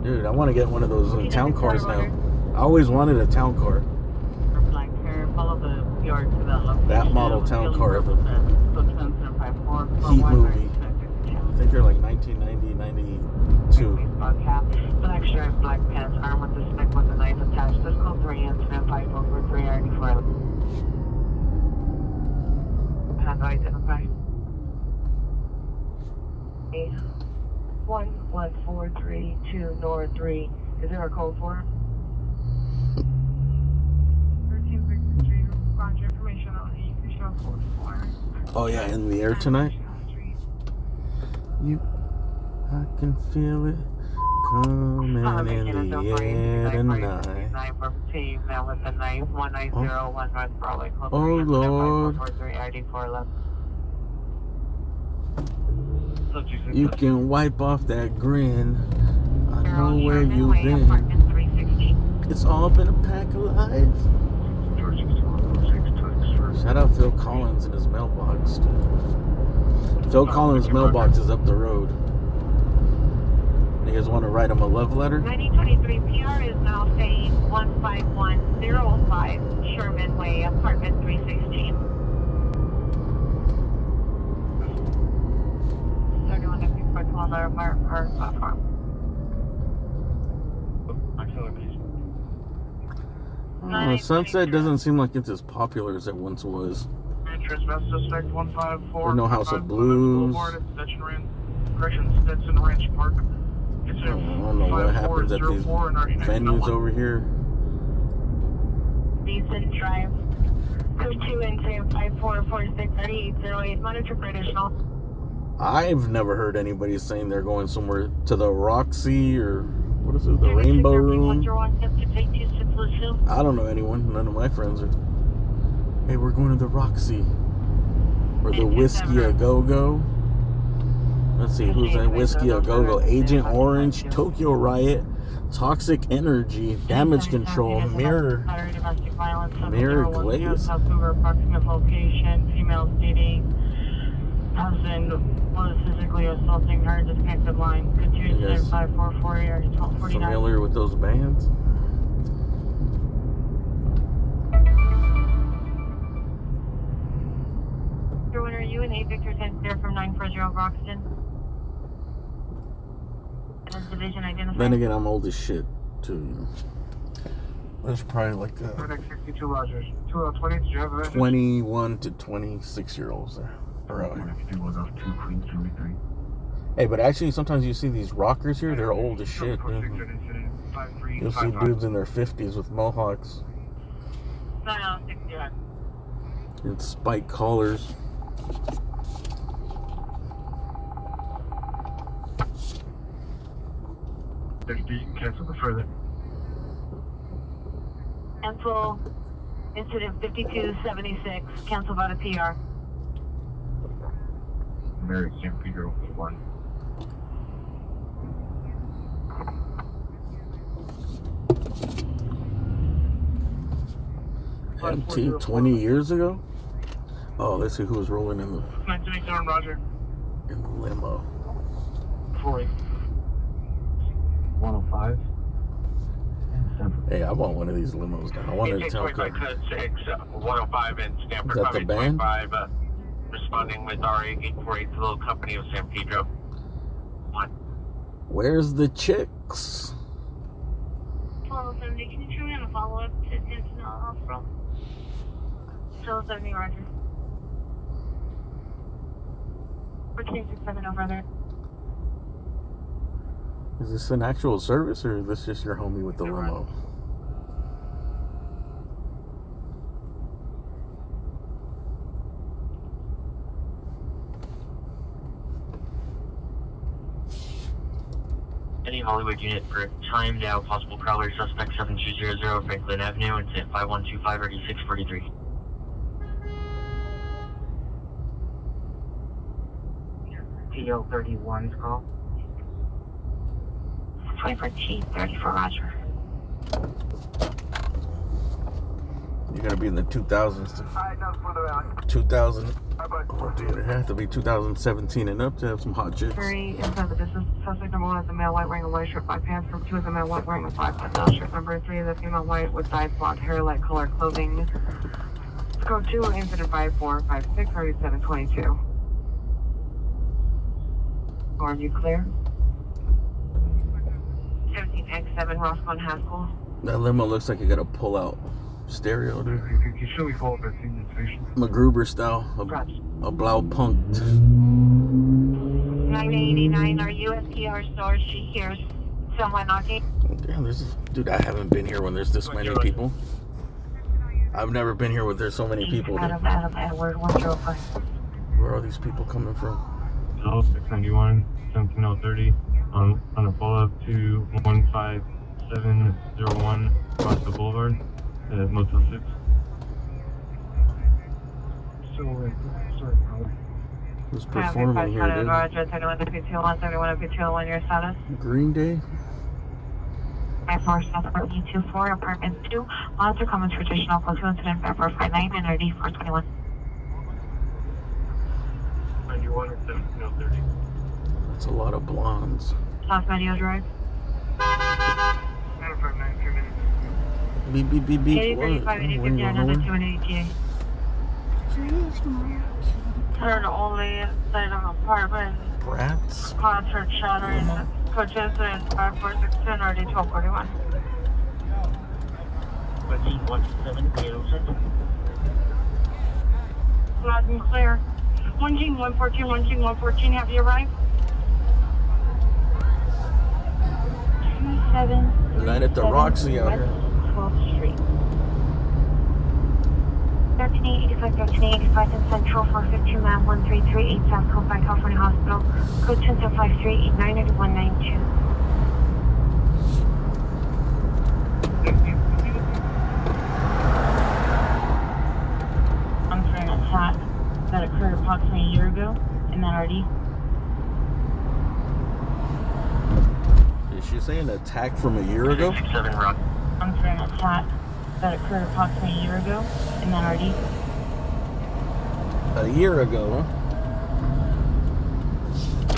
S4: Dude, I want to get one of those town cars now. I always wanted a town car.
S1: Black Pier, follow the yard to that location.
S4: That model town car, the Heat movie. I think they're like 1990, 92.
S1: Black shirt, black pants, armed with the stick with a knife attached. This code 3, incident 543 94. How do I identify? 11432 North 3. Is there a code for it? 1363. Roger, information on the official code 4.
S4: Oh yeah, in the air tonight. I can feel it coming in the air tonight. Oh Lord, you can wipe off that grin. I know where you've been. It's all been a pack of lies. Shout out Phil Collins in his mailbox. Phil Collins' mailbox is up the road. You guys want to write him a love letter?
S7: 9023 PR is now saying 15105 Sherman Way, apartment 316. 31 platform.
S4: Sunset doesn't seem like it's as popular as it once was.
S6: Suspect 154.
S4: There's no House of Blues. I don't know what happens at these venues over here.
S7: Decent Drive. Code 2 and 54463808. Monitor for additional.
S4: I've never heard anybody saying they're going somewhere to the Roxy or what is it, the Rainbow Room. I don't know anyone. None of my friends are. Hey, we're going to the Roxy or the Whiskey A Go Go. Let's see, who's that? Whiskey A Go Go? Agent Orange, Tokyo Riot, Toxic Energy, Damage Control, Mirror Glaze.
S1: Approximate location, female stating husband was physically assaulting her, disconnected line. Continues to 544 area 1249.
S4: Familiar with those bands?
S7: Are you and 8 Victor 10 clear from 940 Broxton? Division identified.
S4: Then again, I'm old as shit, too, you know. There's probably like 21 to 26 year olds there. Hey, but actually, sometimes you see these rockers here, they're old as shit, dude. You'll see dudes in their 50s with mohawks and spike collars.
S6: Cancel the further.
S7: Cancel incident 5276. Cancel by the PR.
S6: Mary St. Peter 1.
S4: MT 20 years ago? Oh, let's see who was rolling in the
S6: 1987, Roger.
S4: in the limo.
S6: 40. 105.
S4: Hey, I want one of these limos now. I want a town car.
S2: 105 in Stanford.
S4: Is that the band?
S2: 25, responding with RA848, the little company of San Pedro.
S4: Where's the chicks?
S7: 1270, can you show me on a follow-up to Sentinel Hospital? 1270, Roger. 1467 over there.
S4: Is this an actual service or is this just your homie with the limo?
S5: Any Hollywood unit for time now, possible prowler suspect 7200 Franklin Avenue, incident 5125 3643.
S1: PO 31's call.
S7: 24 Chief 34 Roger.
S4: You gotta be in the 2000s.
S3: Alright, no further out.
S4: 2000.
S3: Bye-bye.
S4: Oh, dude, it has to be 2017 and up to have some hot chicks.
S7: 3 inside the distance. Suspect number 1 is a male white wearing a white shirt, black pants. Number 2 is a male white wearing a black button-down shirt. Number 3 is a female white with dyed blonde hair, light color clothing. Code 2, incident 5456, 3722. Are you clear? 17X7, Roscoe and Haskell.
S4: That limo looks like you got a pull-out stereo, dude.
S6: You should we follow up at Union Station?
S4: MacGruber style. A blau punked.
S7: 989, are you at PR store? She hears someone knocking.
S4: Damn, dude, I haven't been here when there's this many people. I've never been here when there's so many people.
S7: Adam, Edward, 105.
S4: Where are these people coming from?
S8: South 691, 17030 on a follow-up to 15701 Roscoe Boulevard, Motel 6.
S6: So, sorry,
S4: Who's performing here, dude?
S7: Roger, 31 to 221, 31 to 221, your status?
S4: Green Day?
S7: 54 Southport E24, apartment 2. Monitor comments for additional call 2 incident 5459 and ID 421.
S8: 91 or 17030.
S4: That's a lot of blondes.
S7: South Meadow Drive.
S8: 9 minutes.
S4: Beep, beep, beep, beep.
S7: 8035, 8050, another 280 Heard only inside of apartment.
S4: Brats?
S7: Concert shattering. Coach incident 54610 RD 1241.
S5: 11706.
S7: Loud and clear. 1G114, 1G114, have you arrived? 27.
S4: Night at the Roxy out here.
S7: 12th Street. 1385, 1385 in Central 452 ma'am 1338 South Coast by California Hospital. Code 1053 899192. I'm for an attack that occurred approximately a year ago in that RD.
S4: Is she saying attack from a year ago?
S2: 67 Rock.
S7: I'm for an attack that occurred approximately a year ago in that RD.
S4: A year ago, huh?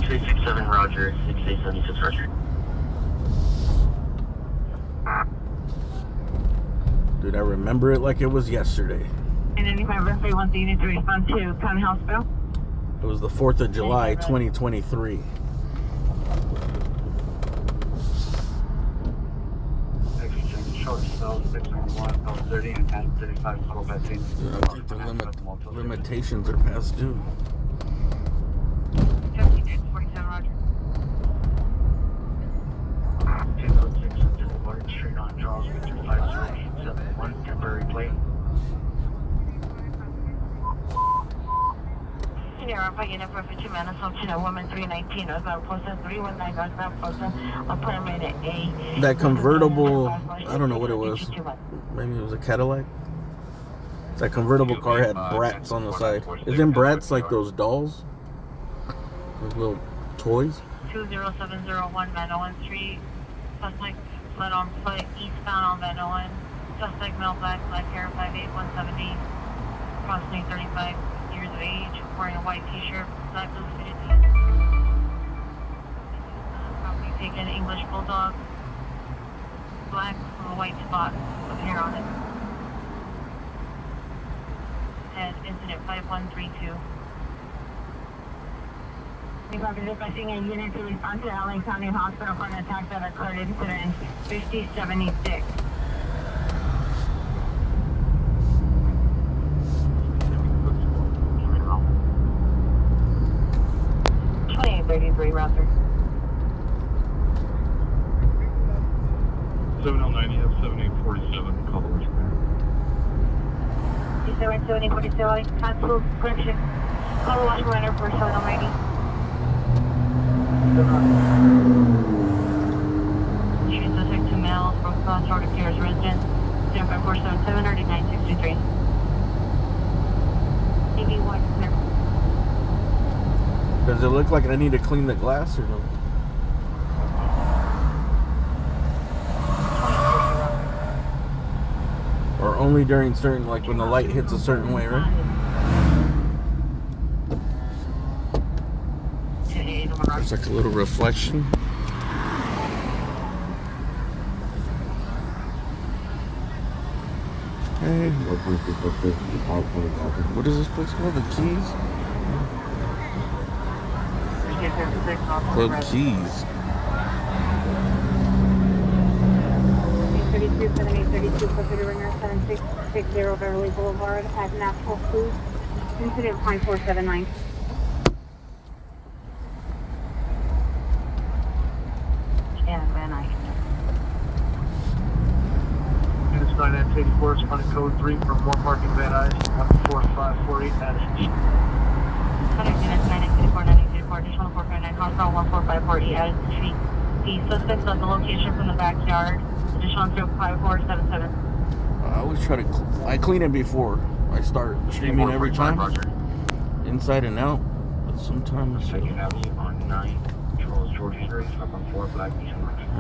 S2: 367 Roger, 6876 Roger.
S4: Dude, I remember it like it was yesterday.
S7: And then if I referee wants the unit to respond to County Hospital.
S4: It was the 4th of July, 2023.
S6: short spell 691, 30 and 1035 total vaccine.
S4: Dude, I think the limitations are past due.
S7: 1547, Roger.
S6: 246 Water Street on Charles with 25071, temporary plate.
S7: Sierra, by unit for 50 minutes, option at woman 319, Northbound Posta 319, Northbound Posta, apartment A.
S4: That convertible, I don't know what it was. Maybe it was a Cadillac. That convertible car had brats on the side. Isn't brats like those dolls? Those little toys?
S7: 20701 Van Owen Street. Suspect led on foot eastbound on Van Owen. Suspect male black hair, 5'8", 170, approximately 35 years of age, wearing a white t-shirt, black blue fitted jeans. Property taken, English bulldog, black with a white spot with hair on it. And incident 5132. Requesting a unit to respond to LA County Hospital for an attack that occurred incident 5076. Router.
S8: 7090, you have 7847, call the worst man.
S7: 7047, cancel correction. Call the watch runner for 7090. Shoot suspect 2 males from Cross Road to Pierce residence. 05477 or 963. AB 1 clear.
S4: Does it look like I need to clean the glass or no? Or only during certain, like when the light hits a certain way, right? There's like a little reflection. Hey. What is this place called? The Keys? Club Keys.
S7: 327832 Pacific Ringer 7660 Beverly Boulevard at Natural Foods. Incident 5479.
S1: Yeah, Van Eyck.
S6: Units 9984, responding code 3 from more parking Van Nuys, 14548 Madison Street.
S7: Contact units 9984, additional 459, hostile 14548 Addison Street. The suspect's on the location from the backyard. Additional 5477.
S4: I always try to. I clean it before I start streaming every time, inside and out. But sometimes I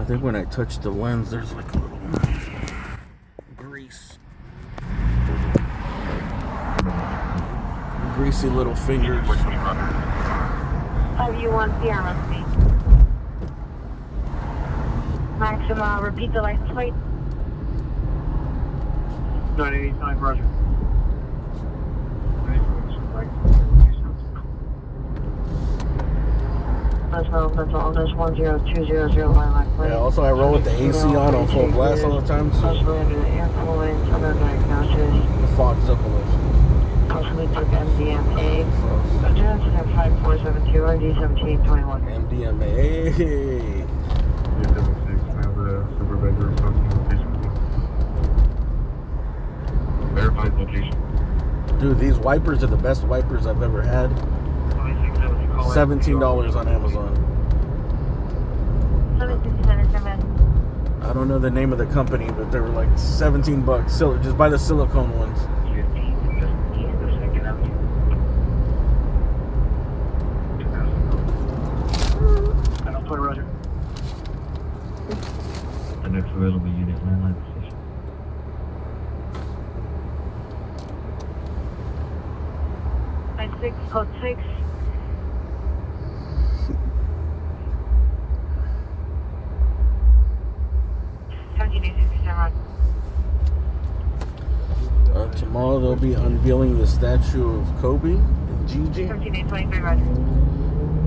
S4: think when I touch the lens, there's like a little greasy little fingers.
S7: You want CRMC. Maxima, repeat the license plate.
S6: 989, Roger.
S7: That's all. That's 10200 lilac plate.
S4: Yeah, also I roll with the AC on full blast all the time, so
S7: Possibly under the air cooling, other diagnosis.
S4: the fog's up a little.
S7: Possibly took MDMA. Adjust at 5472 RD 1721.
S4: MDMA.
S8: Yeah, 76. I have the supervisor talking location. Verified location.
S4: Dude, these wipers are the best wipers I've ever had. $17 on Amazon.
S7: 1777.
S4: I don't know the name of the company, but they were like $17. So just buy the silicone ones.
S6: Roger.
S8: The next available unit, landline position.
S7: Code 6.
S4: Tomorrow they'll be unveiling the statue of Kobe and Gigi.
S7: 1723, Roger.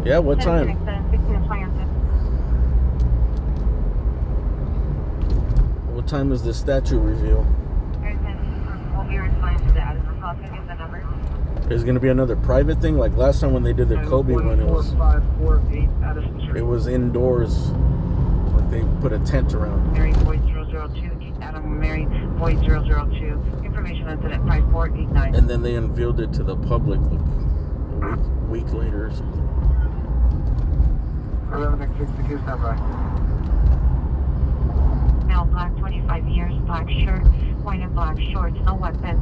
S4: Yeah, what time?
S7: 1620.
S4: What time is the statue reveal?
S7: We'll be responding to that. The number.
S4: There's gonna be another private thing, like last time when they did the Kobe one. It was indoors. Like they put a tent around.
S7: Mary Boyd 002, Adam Mary Boyd 002. Information incident 5489.
S4: And then they unveiled it to the public like a week later or something.
S6: 11x62, stand by.
S7: Male, black, 25 years, black shirt, white and black shorts, no weapons.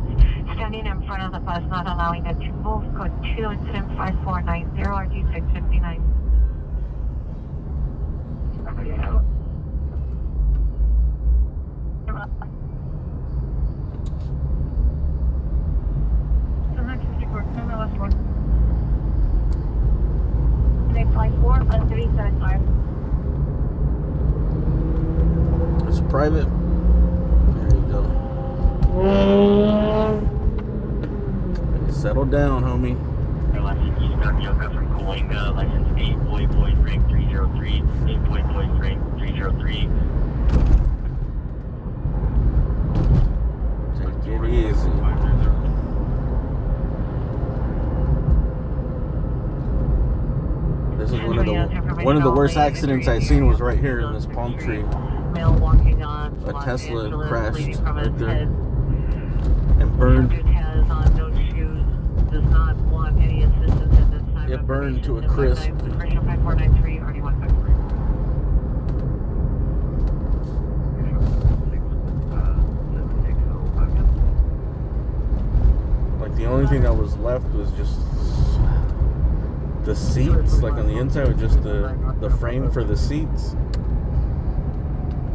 S7: Standing in front of the bus, not allowing it to move. Code 2, incident 5490, RG 659.
S4: It's private. There you go. Settle down, homie.
S5: License Eastern Yoga from Coalinga, license 8 Boy Frank 303, 8 Boy Frank 303.
S4: Take it easy. This is one of the worst accidents I've seen was right here in this palm tree.
S7: Male walking on
S4: A Tesla
S7: Angeles,
S4: crashed
S7: bleeding from
S4: right
S7: his
S4: there
S7: head.
S4: and burned.
S7: Subject has on no shoes, does not want any assistance at this time.
S4: It burned to a crisp.
S7: Commercial 5493, RD 153.
S4: Like the only thing that was left was just the seats, like on the inside, with just the frame for the seats.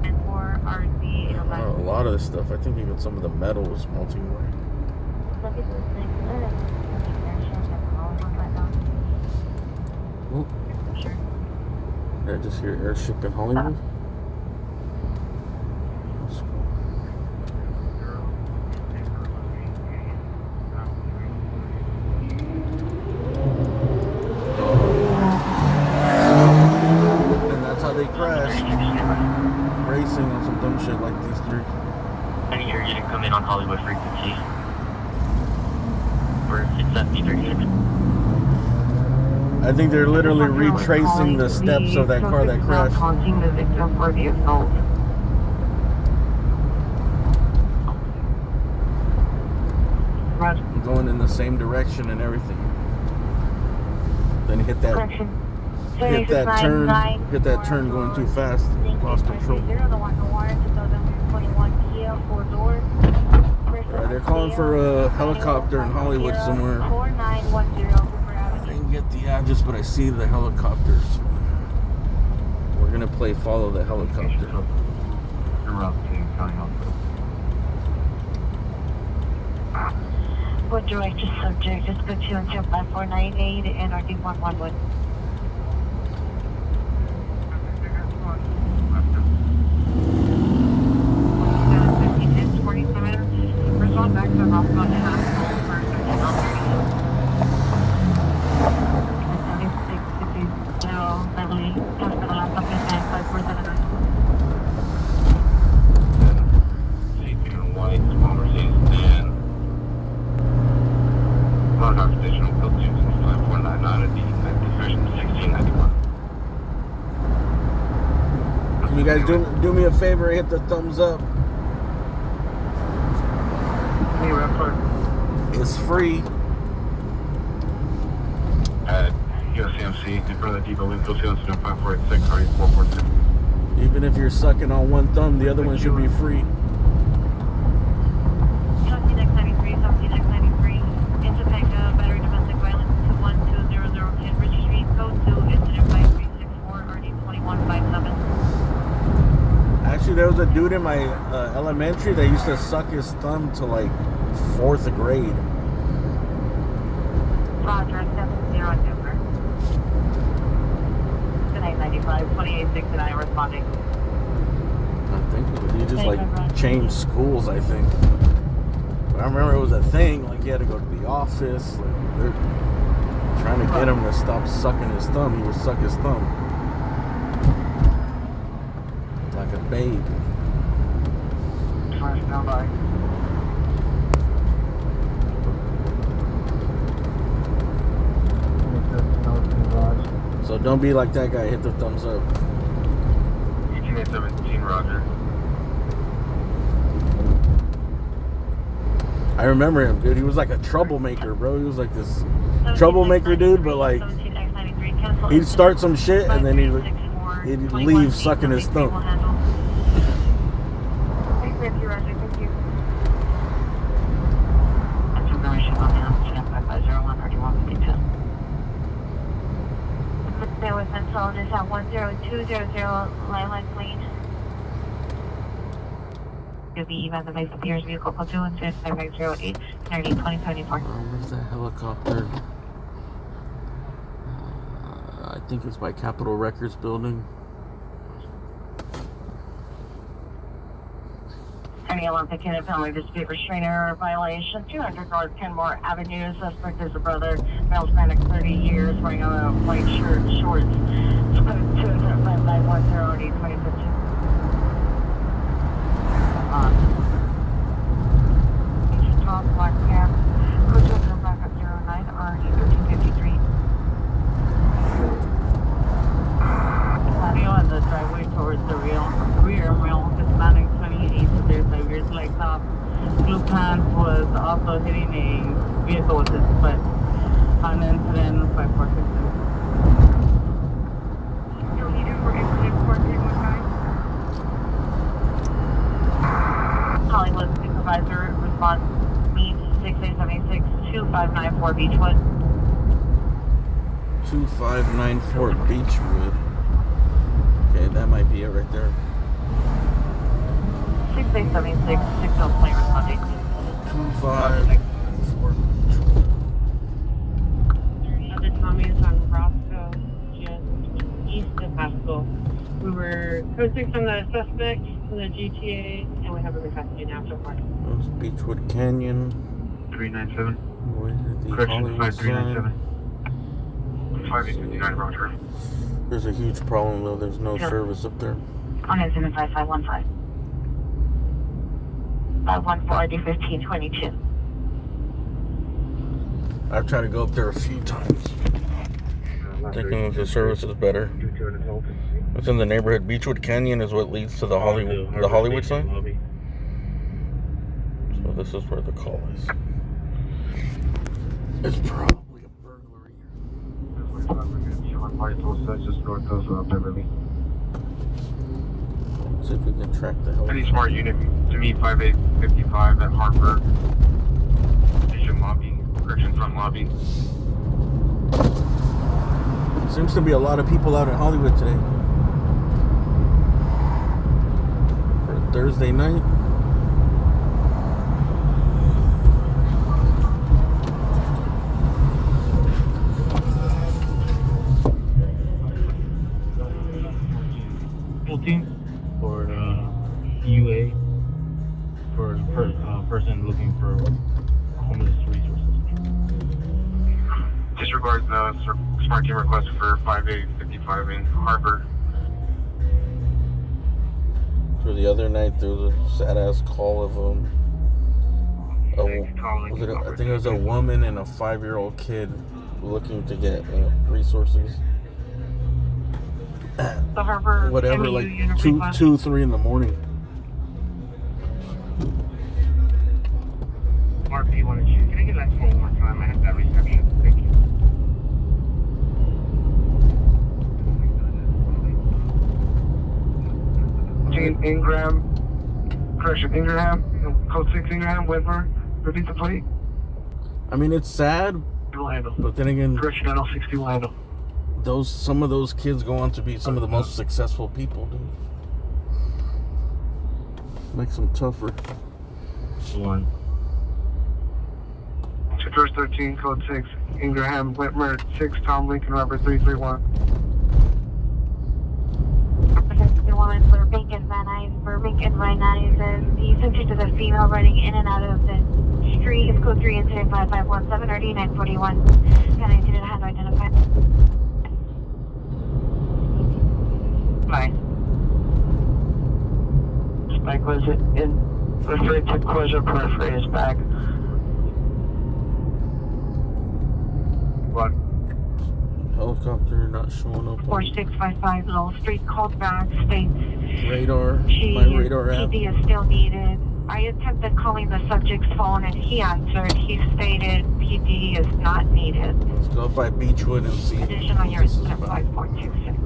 S7: And for RD 005.
S4: A lot of this stuff. I think even some of the metal was melting away.
S7: Look at this thing.
S4: Oh,
S7: Sure.
S4: did I just hear airship in Hollywood? And that's how they crashed. Racing on some dumb shit like these three.
S5: Any here, you didn't come in on Hollywood frequency. For 67036.
S4: I think they're literally retracing the steps of that car that crashed.
S7: Haunting the victim for the assault. Roger.
S4: Going in the same direction and everything. Then hit that
S7: Correction.
S4: hit that turn going too fast. Lost control. They're calling for a helicopter in Hollywood somewhere.
S7: 4910.
S4: I didn't get the address, but I see the helicopters. We're gonna play follow the helicopter.
S7: What direct to subject? Just go to until 5498 and RD 111. Respond back to Roscoe and Hospital for 7650 Beverly Hospital on Company 5479.
S3: Safety and white, small Mercedes van. Monarch Station Bill 25499 at the Division 1691.
S4: Can you guys do me a favor and hit the thumbs up? It's free.
S3: At USCMC, in front of the depot, Linfield 25486, RE 446.
S4: Even if you're sucking on one thumb, the other one should be free.
S7: 17X93, 17X93, in Topeka, battery domestic violence 212010 Rich Street, code 2, incident 5364, RD 2157.
S4: Actually, there was a dude in my elementary that used to suck his thumb to like 4th grade.
S7: Roger, 70 Denver. 995, 2869 responding.
S4: I think he just like changed schools, I think. But I remember it was a thing, like he had to go to the office. Like they're trying to get him to stop sucking his thumb. He would suck his thumb like a baby.
S1: First number.
S4: So don't be like that guy. Hit the thumbs up.
S3: 1817, Roger.
S4: I remember him, dude. He was like a troublemaker, bro. He was like this troublemaker dude, but like he'd start some shit and then he'd leave sucking his thumb.
S7: Information on the 5501 3152. There was insolence at 10200 Lilac Lane. You'll be even the base of Pier's vehicle code 2 and 508 energy 2074.
S4: Where's that helicopter? I think it's by Capitol Records building.
S7: 30 Olympic and penalty dispute restrainer violation 200 North Kenmore Avenue. Suspect is a brother, male Hispanic, 30 years, wearing a white shirt, shorts. Code 25510 2015. Top black cab. Code 200 backup 09 RE 1353. Patio and the driveway towards the rear male Hispanic 28 to 35 years, like top. Blue pants was also hitting a vehicle with his foot. On incident 5466. You'll need it for incident 4315. Hollywood supervisor response meets 6876 2594 Beechwood.
S4: 2594 Beechwood. Okay, that might be it right there.
S1: 6876, signal plane responding.
S4: 2594.
S9: Other Tommy is on Roscoe, just east of Haskell. We were coasting from the suspect in the GTA, and we haven't been custody now so far.
S4: That's Beechwood Canyon.
S3: 397.
S4: Where did the
S3: Correction,
S4: Hollywood sign?
S3: 5397. 5859, Roger.
S4: There's a huge problem though. There's no service up there.
S7: On incident 5515. 514 ID 1522.
S4: I've tried to go up there a few times, thinking the service is better. It's in the neighborhood. Beechwood Canyon is what leads to the Hollywood sign. So this is where the call is. It's probably a burglary.
S3: Just north of Beverly.
S4: Let's see if we can track the hell.
S2: Any smart unit to me 5855 at Harper. Station lobby. Correction front lobby.
S4: Seems to be a lot of people out in Hollywood today for a Thursday night.
S5: For UA for a person looking for homeless resources.
S2: Disregard the smart team request for 5855 in Harbor.
S4: So the other night there was a sad ass call of I think it was a woman and a 5-year-old kid looking to get resources.
S1: The Harbor
S4: Whatever,
S1: MU
S4: like
S1: unit
S4: 2, 3 in the morning.
S5: RP 1 and 2. Can I get that one more time? I have that reception. Thank you.
S3: Ingram. Correction, Ingraham. Code 6 Ingraham, Wedmer. Repeat the plate.
S4: I mean, it's sad, but then again,
S3: Correction, NL60 Lando.
S4: some of those kids go on to be some of the most successful people, dude. Makes them tougher.
S5: One.
S3: 2113, code 6, Ingraham, Whitmer, 6, Tom Lincoln, Robert 331.
S7: Burbank and Van Nuys, Burbank and Van Nuys, and the subject is a female running in and out of the street. Is code 3 incident 5517 RD 941. Can I see the hand identified?
S1: Bye. Spike was in referred to closure periphery is back.
S3: What?
S4: Helicopter not showing up on
S7: 4655 Lowell Street called back, states
S4: radar. My radar app.
S7: PD is still needed. I attempted calling the subject's phone and he answered. He stated PD is not needed.
S4: Let's go by Beechwood and see.
S7: Additional
S4: what
S7: here
S4: this
S7: is
S4: is about.
S7: 5426.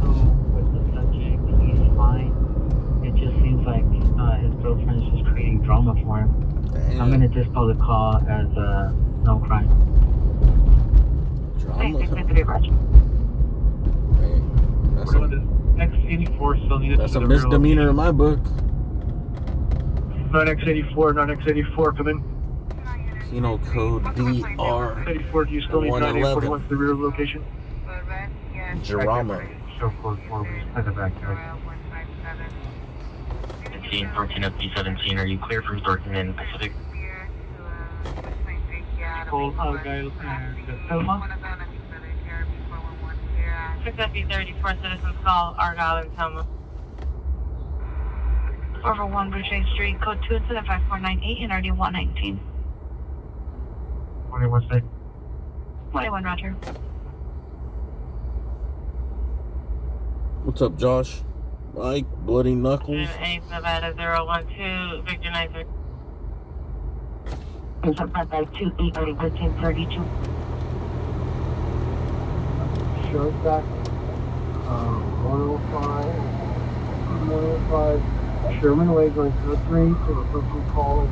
S5: Also, with the subject, he's fine. It just seems like his girlfriend is just creating drama for him.
S4: Damn.
S5: I'm gonna dispose the call as no crime.
S4: Drama.
S7: Thank you, Roger.
S4: Hey,
S3: X84 still needed.
S4: that's a misdemeanor in my book.
S3: Non-X84, non-X84, come in.
S4: Kino code DR
S3: 84, do you still need
S4: 111.
S3: 9841 to the rear location?
S4: Jarama.
S3: Show code 4, we just had the backyard.
S5: 14 up B17, are you clear from Thornton and Pacific?
S1: Cold guys and Selma. Pick up B34 citizens call Argyle and Selma.
S7: Over 1 Boucher Street, code 2 incident 5498 and RD 119.
S3: 21 state.
S7: 21 Roger.
S4: What's up, Josh? Mike, Bloody Knuckles.
S1: 8 Nevada 012, Victor 93.
S7: It's up by 28 RD 1332.
S6: Shows back 105 Sherman Way going to the 3 to the person call is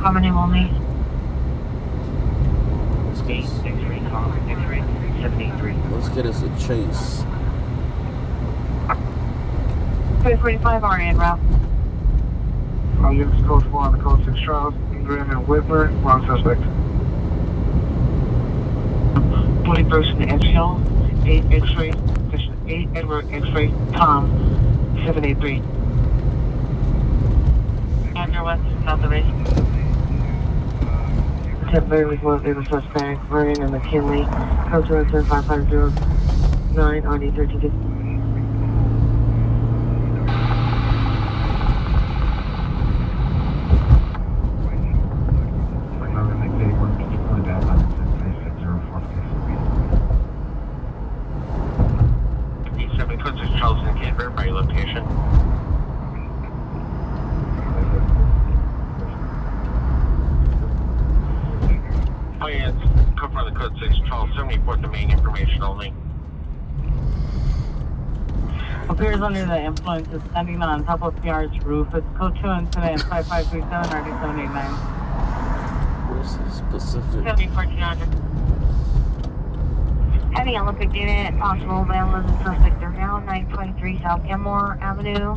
S7: How many will need?
S4: chase.
S7: 345 RN route.
S6: Units code 4 on the code 6 Charles, Ingram and Whitmer, wrong suspect.
S1: 41st and Edgehill, 8 X-ray, 8 Edward X-ray, Tom, 783.
S7: Andrew West, south of race.
S1: Temporary with one vehicle suspect, running in McKinley, code 207-5509 on E13.
S2: Charleston, can't verify your location. Plans, come from the code 6 Charleston, report the main information only.
S1: Appears under the influence is standing on top of PR's roof. It's code 2 incident 5537 RD789.
S4: Where's the specific?
S7: 7400. Heavy Olympic unit, possible vandalism suspect are now 923 South Gilmore Avenue.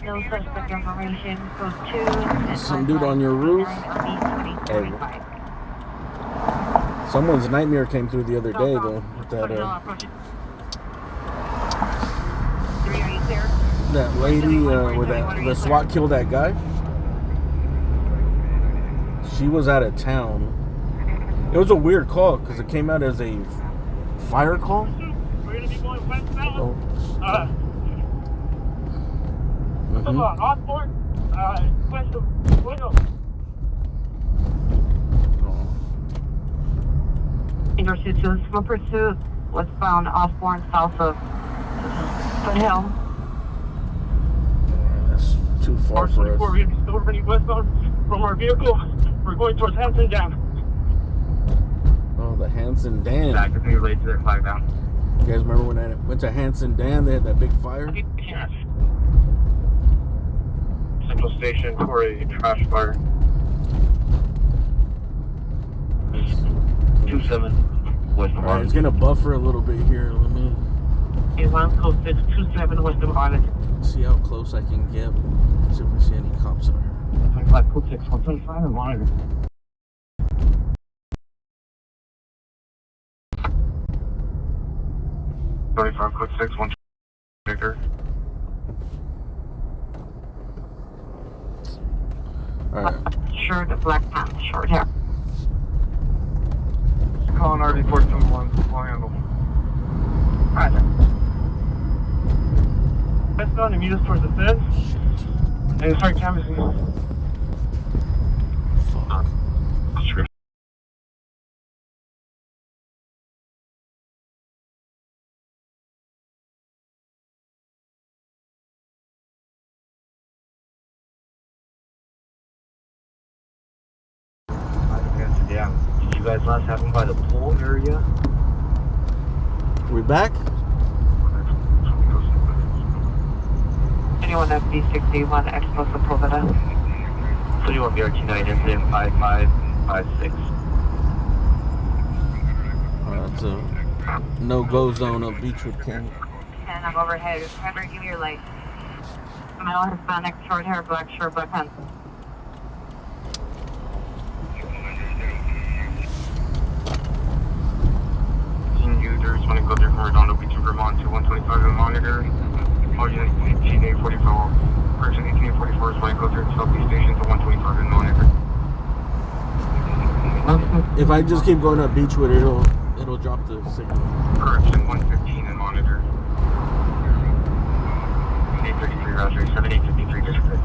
S7: No suspect information. Code 2.
S4: Some dude on your roof? Hey. Someone's nightmare came through the other day though. With that that lady where the SWAT killed that guy. She was out of town. It was a weird call because it came out as a fire call.
S6: We're going to be going westbound.
S4: Oh.
S6: Osborne, west of Window.
S7: Pursuit 2, small pursuit, westbound Osborne, south of Foothill.
S4: That's too far for us.
S6: We're still running westbound from our vehicle. We're going towards Hanson Dam.
S4: Oh, the Hanson Dam.
S5: Back to be related to their flag down.
S4: You guys remember when I went to Hanson Dam? They had that big fire.
S2: Yes. Central Station for a trash fire. 27 west of
S4: All right, it's gonna buffer a little bit here. Let me
S1: A1 code 627 west of Arlington.
S4: see how close I can get. See if we see any cops in here.
S1: 25 code 6 125 and monitor.
S2: code 6 1 Victor.
S4: All right.
S7: Shirt, black pants, short hair.
S6: Calling RD421, handle.
S7: Roger.
S6: Westbound and meet us towards the fence. And start canvassing.
S4: Fuck.
S5: Yeah. Did you guys last have them by the pool area?
S4: We back?
S1: Anyone FD61 explosive Provida.
S5: 31 BRT9 incident 5556.
S4: It's a no-go zone up Beechwood Canyon.
S7: 10 up overhead. Remember, give me your light.
S1: Male Hispanic, short hair, black shirt, black pants.
S5: Users want to go there from Redondo Beach in Vermont to 125 and monitor. Audience 1844. Person 1844 is want to go there to Southeast Station to 125 and monitor.
S4: If I just keep going up Beechwood, it'll drop the signal.
S5: Correction 115 and monitor. 833 Roger, 7853 district.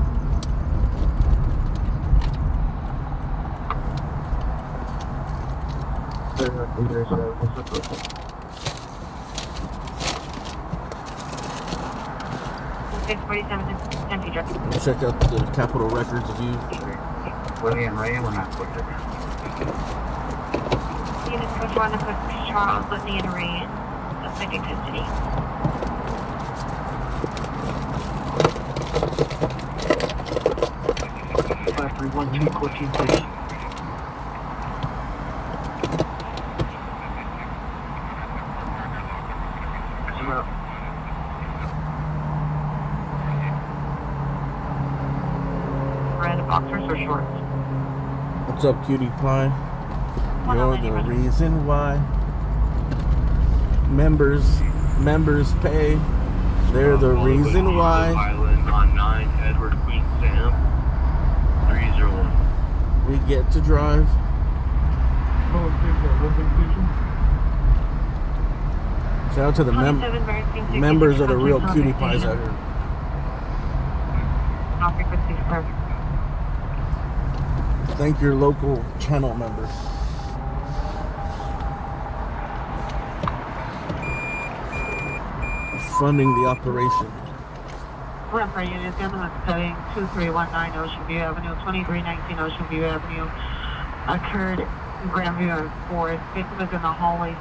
S4: Check out the Capitol Records view.
S5: William Ray when I put it.
S7: Units code 1 of Charles, Whitney, and Ray. Suspect in custody. for short.
S4: What's up, cutie pie? You're the reason why. Members pay. They're the reason why.
S3: Island on 9 Edward Queen Sam 301.
S4: We get to drive. Shout out to the members of the real cutie pies out here. Thank your local channel members. Funding the operation.
S7: Ramp right unit, gentlemen, cutting 2319 Ocean View Avenue, 2319 Ocean View Avenue. Occurred in Grandview and Forest. Victim is in the hallway.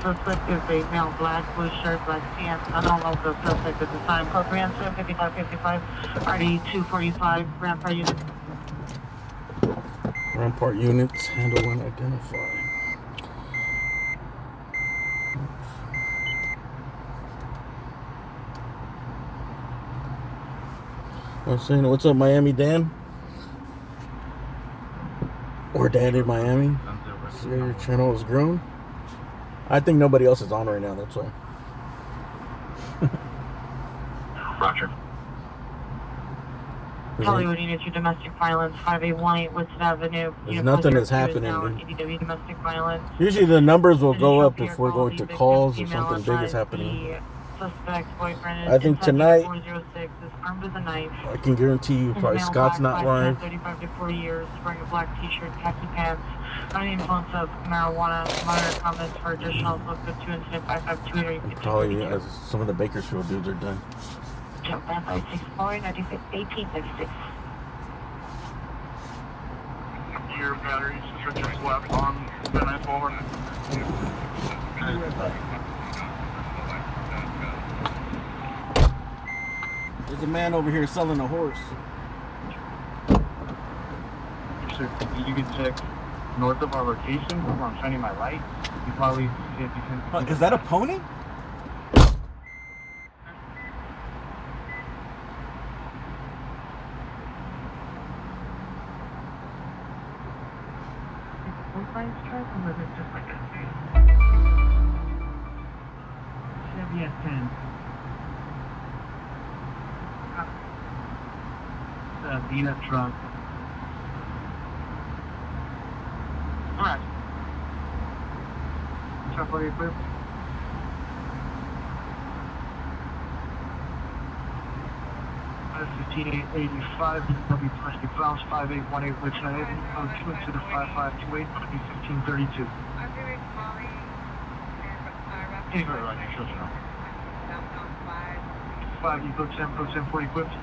S7: Suspect is a male, black, blue shirt, black pants. I don't know if the suspect at the time. Code Grand 5555, RD 245, Rampart unit.
S4: Rampart units, handle when identified. I'm saying, what's up, Miami Dan? Or Dan in Miami? See, your channel has grown. I think nobody else is on right now, that's why.
S3: Roger.
S7: Hollywood unit, your domestic violence, 5818 Woodson Avenue.
S4: There's nothing that's happening, dude.
S7: EDW domestic violence.
S4: Usually the numbers will go up if we're going to calls or something big is happening.
S7: Suspect's boyfriend
S4: I think tonight,
S7: 406 is armed with a knife.
S4: I can guarantee you probably Scott's not live.
S7: 35 to 40 years, wearing a black t-shirt, khaki pants, under the influence of marijuana. Monitor comments for additional look at 2 incident 552.
S4: Probably as some of the Bakersfield dudes are done.
S7: Jump back by 64, 96, 1896.
S2: Your batteries, switches left on 994.
S4: There's a man over here selling a horse.
S6: Sir, you can check north of our location where I'm shining my light. You probably see if you can.
S4: Is that a pony?
S6: Chevy S10. Vina truck. Alright. Truck fully equipped. $15,885, W plastic valves, 5818 Lakeside Avenue, code 2 into the 5528, $1532. Anywhere right here, sure. 5, you code 10 fully equipped.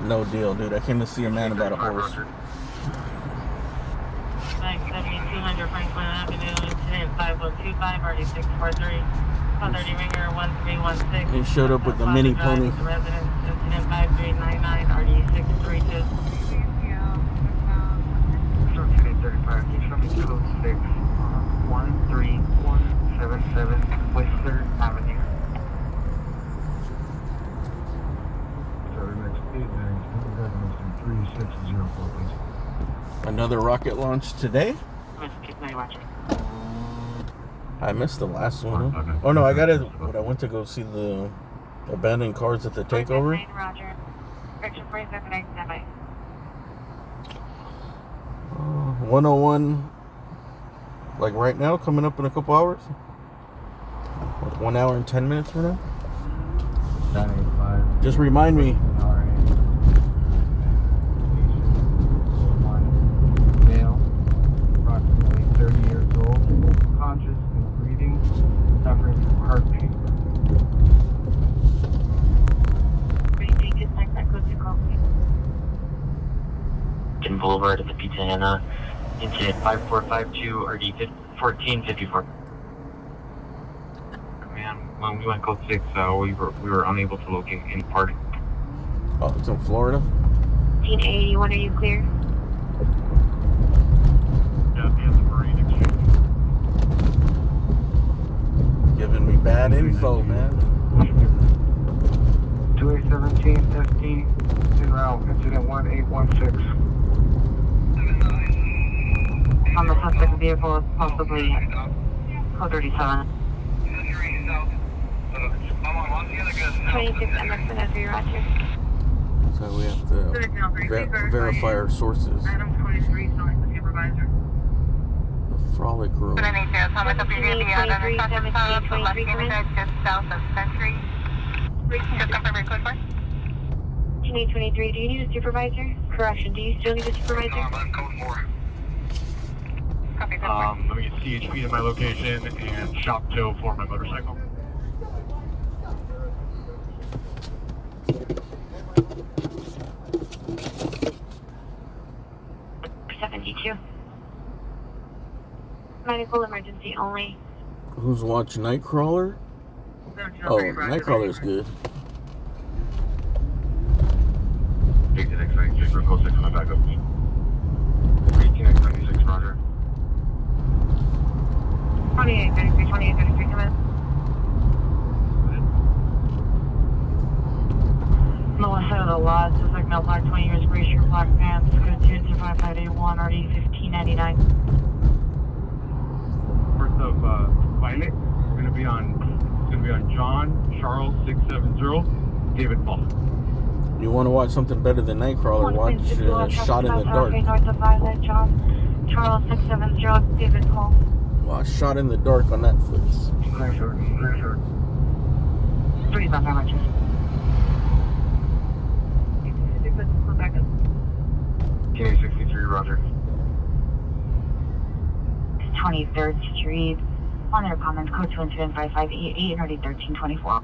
S4: No deal, dude. I came to see a man about a horse.
S7: 200 Franklin Avenue, incident 5125, RD 643. 30 ringer 1316.
S4: He showed up with the mini pony.
S7: Residence, incident 5399, RD 632.
S6: 35, he's from code 6, 13177 Whistler Avenue.
S8: Sorry, next 3604, please.
S4: Another rocket launch today?
S7: Watching.
S4: I missed the last one. Huh? Oh no, I got it when I went to go see the abandoned cars at the takeover.
S7: Roger. Correction 4797.
S4: 101, like right now, coming up in a couple hours. Like 1 hour and 10 minutes from now.
S6: 985.
S4: Just remind me.
S6: Male, approximately 30 years old, conscious and breathing, suffering from heart pain.
S5: Boulevard at the Pizza Hannah, incident 5452, RD 1454.
S6: Command
S5: When we went code 6, we were unable to locate any party.
S4: Oh, it's in Florida?
S7: 1881, are you clear?
S2: Yeah, the Marine Exchange.
S4: Giving me bad info, man.
S6: 2817 15 en route, incident 1816.
S7: On the suspect vehicle is possibly code 37. 26 Emerson, as your roger.
S4: So we have to verify our sources.
S1: Adam 23, selling the supervisor.
S4: The frolic room.
S7: 1723,
S10: just south of Century. Just confirm your code for?
S7: 1823, do you need a supervisor? Correction, do you still need a supervisor?
S2: I'm code 4.
S10: Copy, code 4.
S2: Let me get CHP to my location and shop tow for my motorcycle.
S7: Medical emergency only.
S4: Who's watching Nightcrawler? Oh, Nightcrawler's good.
S2: Take the next 96 for code 6 on my backup. 1896, roger.
S7: 2833, come in. On the west side of the lot, suspect male, black, 20 years, gray shirt, black pants, code 2255881, RD 1599.
S2: First of Violet, we're gonna be on John Charles 670 David Paul.
S4: You want to watch something better than Nightcrawler? Watch Shot in the Dark.
S7: North of Violet, John Charles 670, David Paul.
S4: Watch Shot in the Dark on Netflix.
S6: Clear short, clear short.
S7: 3 about how much?
S2: 1863, roger.
S7: 23rd Street. On their comments, code 27558 and RD 1324.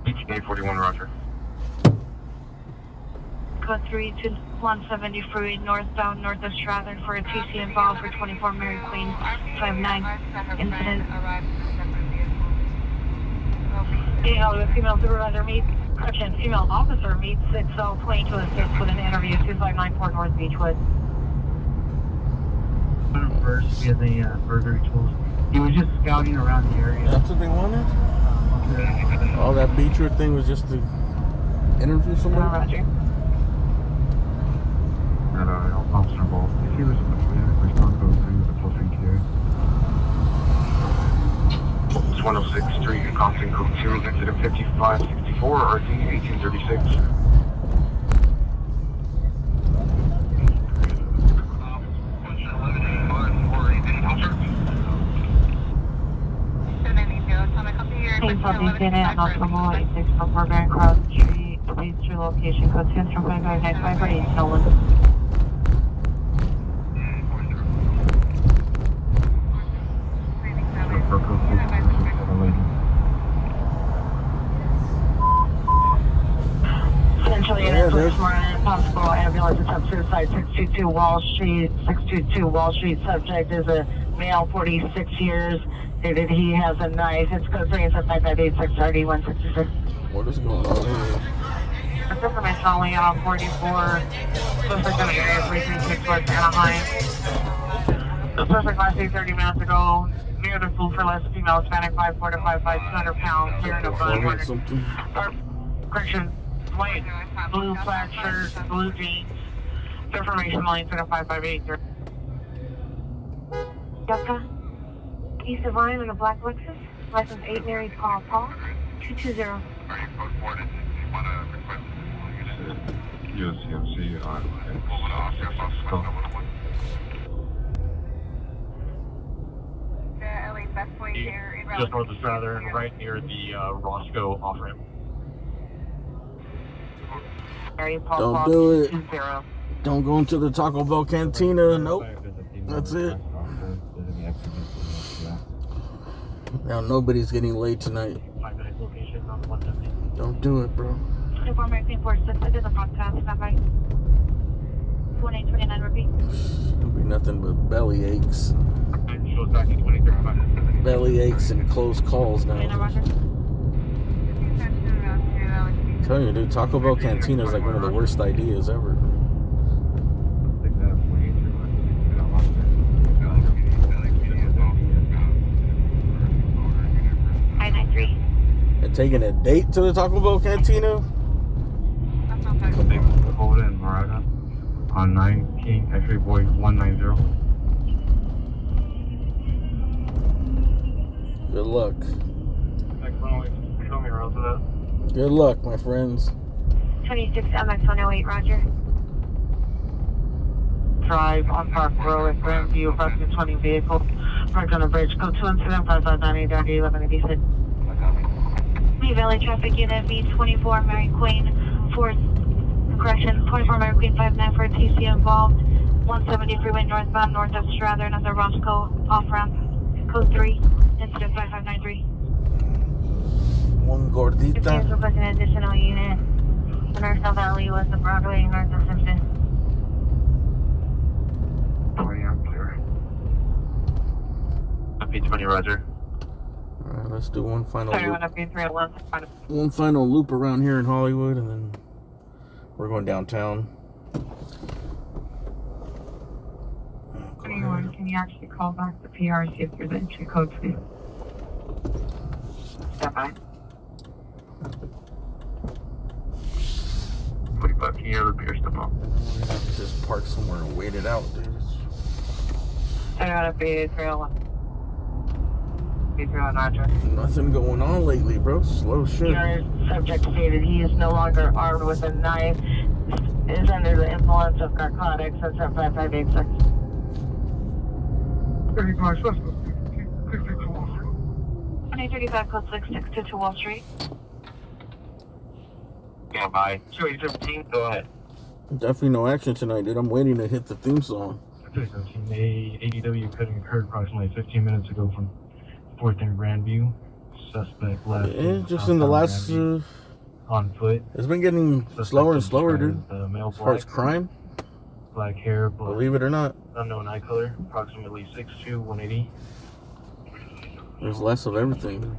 S2: 1841, roger.
S7: Code 3 to 170 freeway northbound north of Stratford for a TC involved for 24 Mary Queen 59 incident. Female supervisor meets, correction, female officer meets 6L20 to assist with an interview 2594 North Beechwood.
S6: First, we had the burglary tools. He was just scouting around the area.
S4: That's what they wanted? All that Beechwood thing was just to interview somebody?
S7: Roger.
S8: That officer involved. If he was in the plan, respond to those things, the posting care.
S2: It's 106th Street, Compton, code 2, incident 5564, RD 1836.
S7: Same subject in it, Notable 8644 Grand Cross Street. Please your location, code 25595 for 8 Nolan. Essentially, an first morning possible ambulance attempt suicide 622 Wall Street. 622 Wall Street subject is a male, 46 years. Stated he has a knife. It's code 37586
S4: What is going on here?
S7: This information only on 44. Suspect in the area 336 West Anaheim. The suspect last day 30 minutes ago near the Fool for Less female Hispanic 5'4" to 5'5", 200 pounds, here in a bun.
S4: Something.
S7: Correction, white, blue plaid shirt, blue jeans. The information only to the 558. Delta, East of Ryan in a black Lexus, license 8 Mary Paul 220.
S8: USCMC on
S2: Just north of Stratford, right near the Roscoe off-ramp.
S4: Don't do it. Don't go into the Taco Bell cantina. Nope. That's it. Now nobody's getting laid tonight. Don't do it, bro.
S7: 24 American Force, it is a podcast, standby. 2829, repeat.
S4: It'll be nothing but belly aches.
S2: And she goes back to 2035.
S4: belly aches and close calls now.
S7: Roger.
S4: I'm telling you, dude, Taco Bell Cantina is like one of the worst ideas ever.
S7: 593.
S4: And taking a date to the Taco Bell Cantina?
S8: Hold in Moraga on 9 King, X-ray boy 190.
S4: Good luck.
S2: Show me around to that.
S4: Good luck, my friends.
S7: 26 MX108, Roger.
S1: Drive on Park Row at Grandview, approximately 20 vehicles. Parked on a bridge, code 217-5598-1186.
S7: Lee Valley traffic unit V24 Mary Queen, 24 Mary Queen 594 TC involved. 170 freeway northbound, north of Strathern at the Roscoe off-ramp. Code 3, incident 5593.
S4: One gordita.
S7: Please request an additional unit. The North Valley was the Broadway north of Simpson.
S2: 20, I'm clear. P20, Roger.
S4: Alright, let's do one final
S1: Sorry,
S4: loop.
S1: 301.
S4: One final loop around here in Hollywood, and then we're going downtown.
S1: 21, can you actually call back the PR, see if there's entry code, please? Step by.
S2: 45, can you hear the pier step up?
S4: We're gonna have to just park somewhere and wait it out, dude.
S1: Sorry, 301. 301, Roger.
S4: Nothing going on lately, bro. Slow shit.
S1: Your subject stated he is no longer armed with a knife, is under the influence of narcotics. That's at 5586.
S7: 2035 code 662 Wall Street.
S2: Yeah, bye. 215, go ahead.
S4: Definitely no action tonight, dude. I'm waiting to hit the theme song.
S6: A ADW cutting occurred approximately 15 minutes ago from 4th and Grandview. Suspect left.
S4: Yeah, just in the last.
S6: On foot.
S4: It's been getting slower and slower, dude.
S6: Male
S4: As far as crime,
S6: black hair,
S4: believe it or not,
S6: unknown eye color, approximately 6'2", 180.
S4: there's less of everything.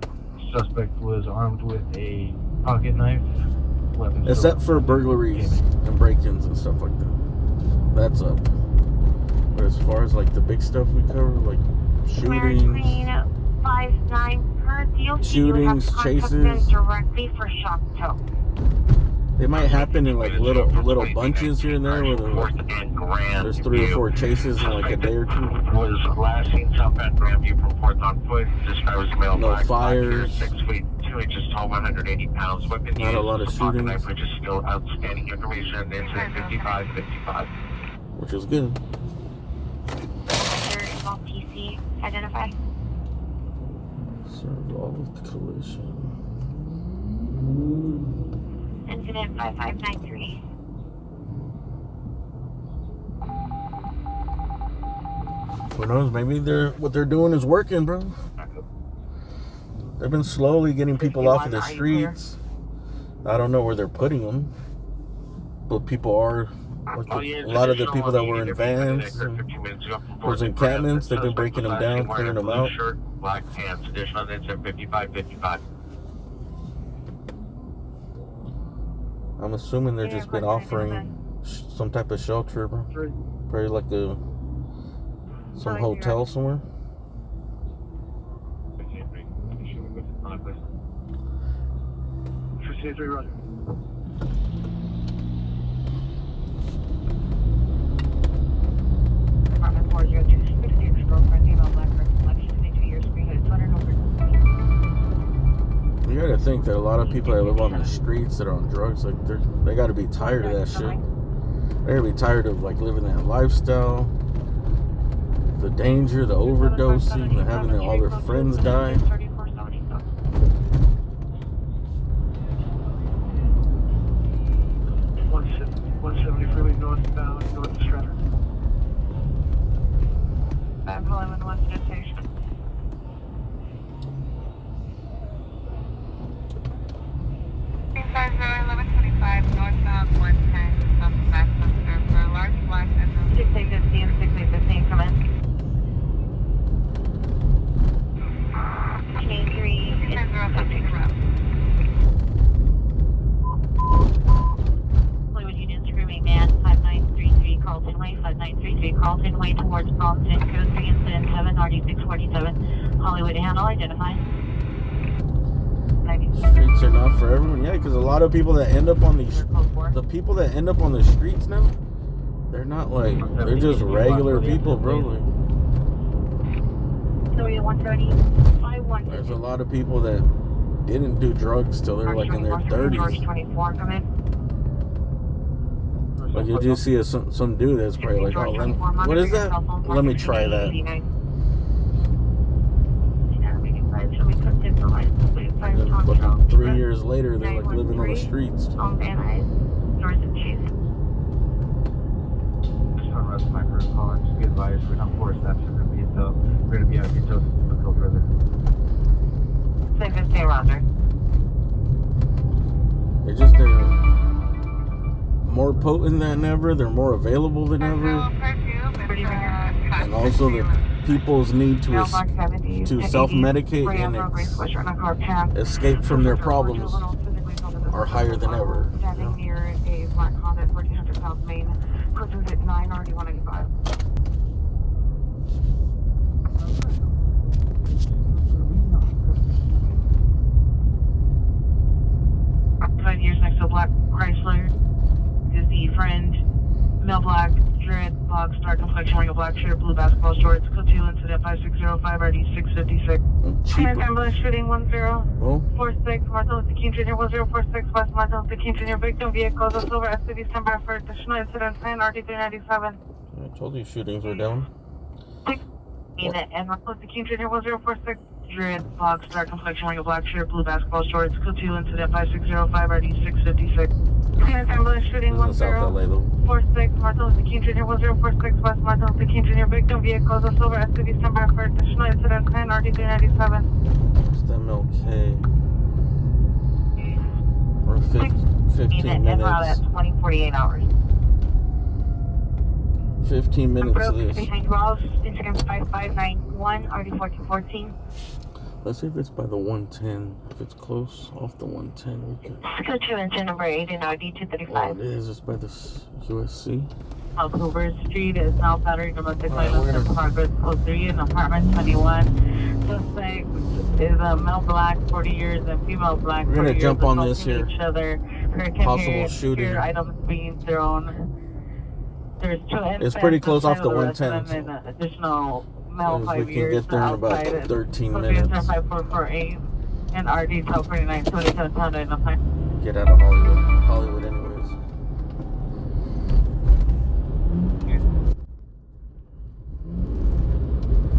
S6: Suspect was armed with a pocket knife. Weapon
S4: Except for burglaries and break-ins and stuff like that. That's up. But as far as like the big stuff we cover, like
S7: Mary
S4: shootings,
S7: Queen 59 per DOT.
S4: Shootings, chases.
S7: Directly for shock tow.
S4: they might happen in like little bunches here and there where there's 3 or 4 chases in like a day or two.
S2: Was last seen southbound Grandview from 4th on foot. This guy was male.
S4: No
S2: black,
S4: fires.
S2: 6 feet 2 inches tall, 180 pounds. Weapon
S4: Not a lot of shootings.
S2: knife, which is still outstanding information. Incident 5555.
S4: Which is good.
S7: There is all PC. Identify.
S4: Survived collision.
S7: Incident 5593.
S4: Who knows? Maybe what they're doing is working, bro. They've been slowly getting people off of the streets. I don't know where they're putting them, but people are. A lot of the people that were in vans, those encampments, they've been breaking them down, clearing them out.
S2: Black pants, additional incident 5555.
S4: I'm assuming they've just been offering some type of shelter, bro. Probably like some hotel somewhere.
S7: Department 40266, girlfriend, email black person, selection, 22 years, screen, 200 over.
S4: You gotta think that a lot of people that live on the streets that are on drugs, like they gotta be tired of that shit. They gotta be tired of like living that lifestyle, the danger, the overdosing, the having all their friends die.
S6: 170 freeway northbound, north of Strathern.
S7: I'm Hollywood West Station.
S10: Northbound 110, suspect observed for a large black and
S7: 6850 and 6815, come in. Street, Carlton Way towards Bronson. Code 3 incident 7, RD647. Hollywood handle identified.
S4: Streets are not for everyone. Yeah, because a lot of people that end up on these, the people that end up on the streets now, they're not like, they're just regular people, bro. Like,
S7: 130.
S4: there's a lot of people that didn't do drugs till they're like in their 30s.
S7: 24, come in.
S4: Like you just see some dude that's probably like, oh, what is that? Let me try that. And then fucking 3 years later, they're like living on the streets.
S3: Just on rest of my first call, just be advised, we're not forced steps, we're going to be at Vito until further.
S7: 615, Roger.
S4: They're more potent than ever. They're more available than ever. And also the people's need to self-medicate and escape from their problems are higher than ever.
S7: Standing near a black Honda 1400 South Main, cruisers at 9 RD 185. 5 years next to a black Chrysler is the friend, male black, dreadlocks, dark complexion, wearing a black shirt, blue basketball shorts, code 2 incident 5605 RD 656. Ambulance shooting 1046, Martin Luther King Jr. 1046 West Martin Luther King Jr. Victim vehicles of silver SUV December for additional incident 10 RD 397.
S4: I told you shootings were down.
S7: And Martin Luther King Jr. 1046. Dreadlocks, dark complexion, wearing a black shirt, blue basketball shorts, code 2 incident 5605 RD 656. Ambulance shooting 1046, Martin Luther King Jr. 1046 West Martin Luther King Jr. Victim vehicles of silver SUV December for additional incident 10 RD 397.
S4: It's the MLK. Or 15 minutes.
S7: That's 20-48 hours.
S4: 15 minutes of this.
S7: Instagram 5591 RD 1414.
S4: Let's see if it's by the 110. If it's close off the 110, we could.
S7: Code 2 engine number 8 in RD 235.
S4: Oh, it is. It's by the USC.
S7: Hoover Street is now battery number 6 in progress. Code 3 in apartment 21. Suspect is a male black, 40 years, and female black.
S4: We're gonna jump on this here.
S7: Each other.
S4: Possible shooting.
S7: Items being thrown. There's 2
S4: it's pretty close off the 110.
S7: Additional male 5
S4: we
S7: years.
S4: can get there in about 13 minutes.
S7: 5448 and RD 1249 27 pound identify.
S4: Get out of Hollywood anyways.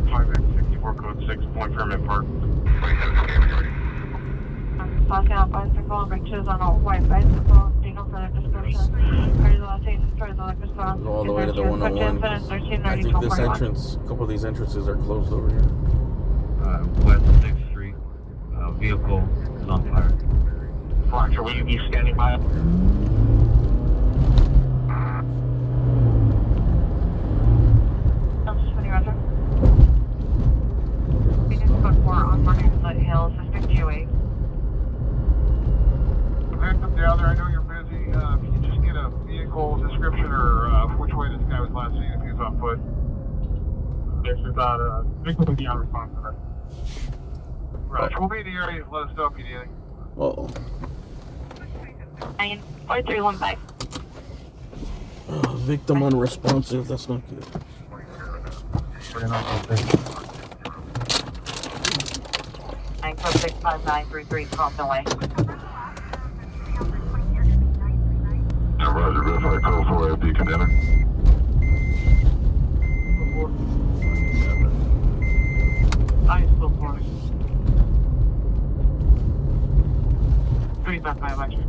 S2: Target 64 code 6, point Fairmont Park.
S7: Talking on bicycle, pictures on a white bicycle, signal for the description.
S4: Go all the way to the 101. I think this entrance, a couple of these entrances are closed over here.
S3: West 6th Street, vehicle is on fire.
S2: Roger, will you be standing by?
S7: Roger. We just put 4 on Margaret Hill, suspect GOA.
S3: Up there, I know you're busy. Can you just get a vehicle description or which way this guy was last seen if he was on foot?
S2: There's about a vehicle will be on response to that.
S3: Right. We'll be in the area. Let us know if you need anything.
S4: Uh-oh.
S7: 4315.
S4: Victim unresponsive. That's not good.
S7: 9465933 Compton Way.
S2: Roger, verify code 4 at Beacon Enter.
S7: I still 40. 355, Roger.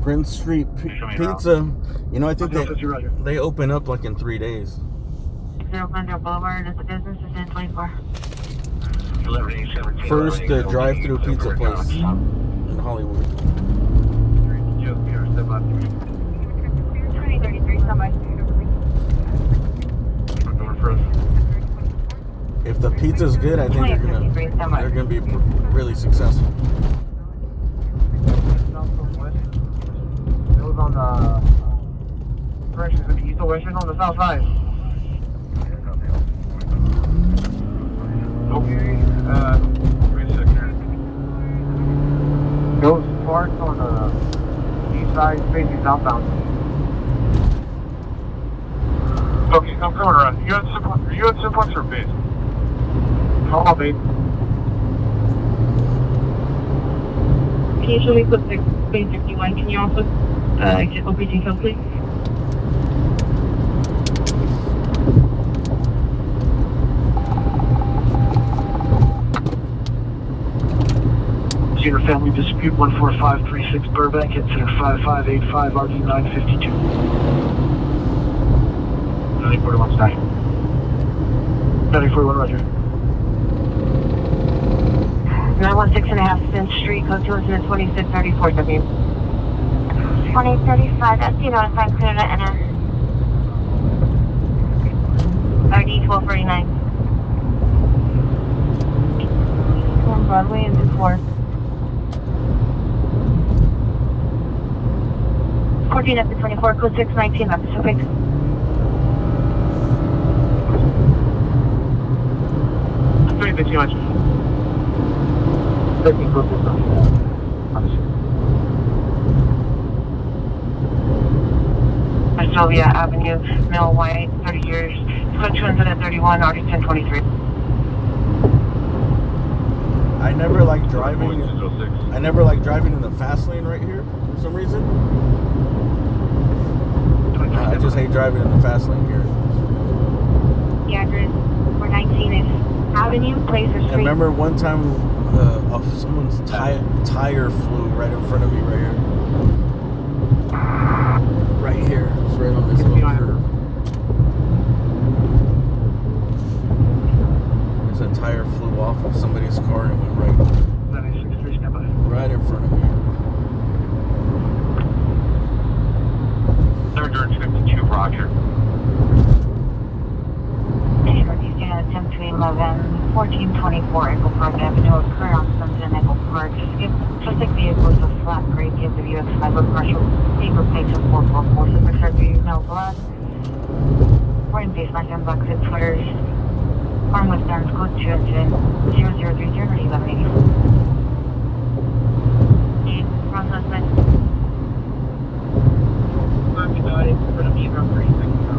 S4: Prince Street Pizza. You know, I think they open up like in 3 days.
S7: 000 Boulevard, it's a business, it's in 24.
S4: First drive-through pizza place in Hollywood.
S7: 2033, somebody.
S4: If the pizza's good, I think they're gonna be really successful.
S3: It was on the
S6: direction is going to be east or western on the south side. Okay, those parts on the east side facing southbound.
S3: Okay, I'm coming around. Are you at Simplex or base?
S6: Come on, babe.
S9: Can you show me clip 6, base 51? Can you also get OPG code, please?
S6: Cedar Family Dispute 14536 Burbank at Center 5585 RD 952. 9041 stack. 9041 Roger.
S7: 916.5 Cent Street, code 200 2634 W. 2035, ST notified, clear to enter. RD 1249. On Broadway into 4. 14 up to 24, code 619, that's Pacific.
S6: Pretty bit too much. 13 code 619.
S7: Sylvia Avenue, Mill White, 30 years, code 231, RD 1023.
S4: I never like driving. I never like driving in the fast lane right here for some reason. I just hate driving in the fast lane here.
S7: The address 419 is Avenue, Place or Street.
S4: I remember one time someone's tire flew right in front of me right here. Right here. It's right on this little curve. There's a tire flew off of somebody's car and it went right in front of me.
S2: Third Dirge 52, Roger.
S7: 10 to 11, 1424 Echo Park Avenue, occur on Sunset Echo Park. Just like vehicles with flat grade, give the UX5 blood pressure, paper plates of 444, supercharger, no blood. Warning base mark and box at Twitters. Farm with Darren's code 2 incident 0030 1184. Wrong suspect.
S6: He died in front of me about 30 seconds ago.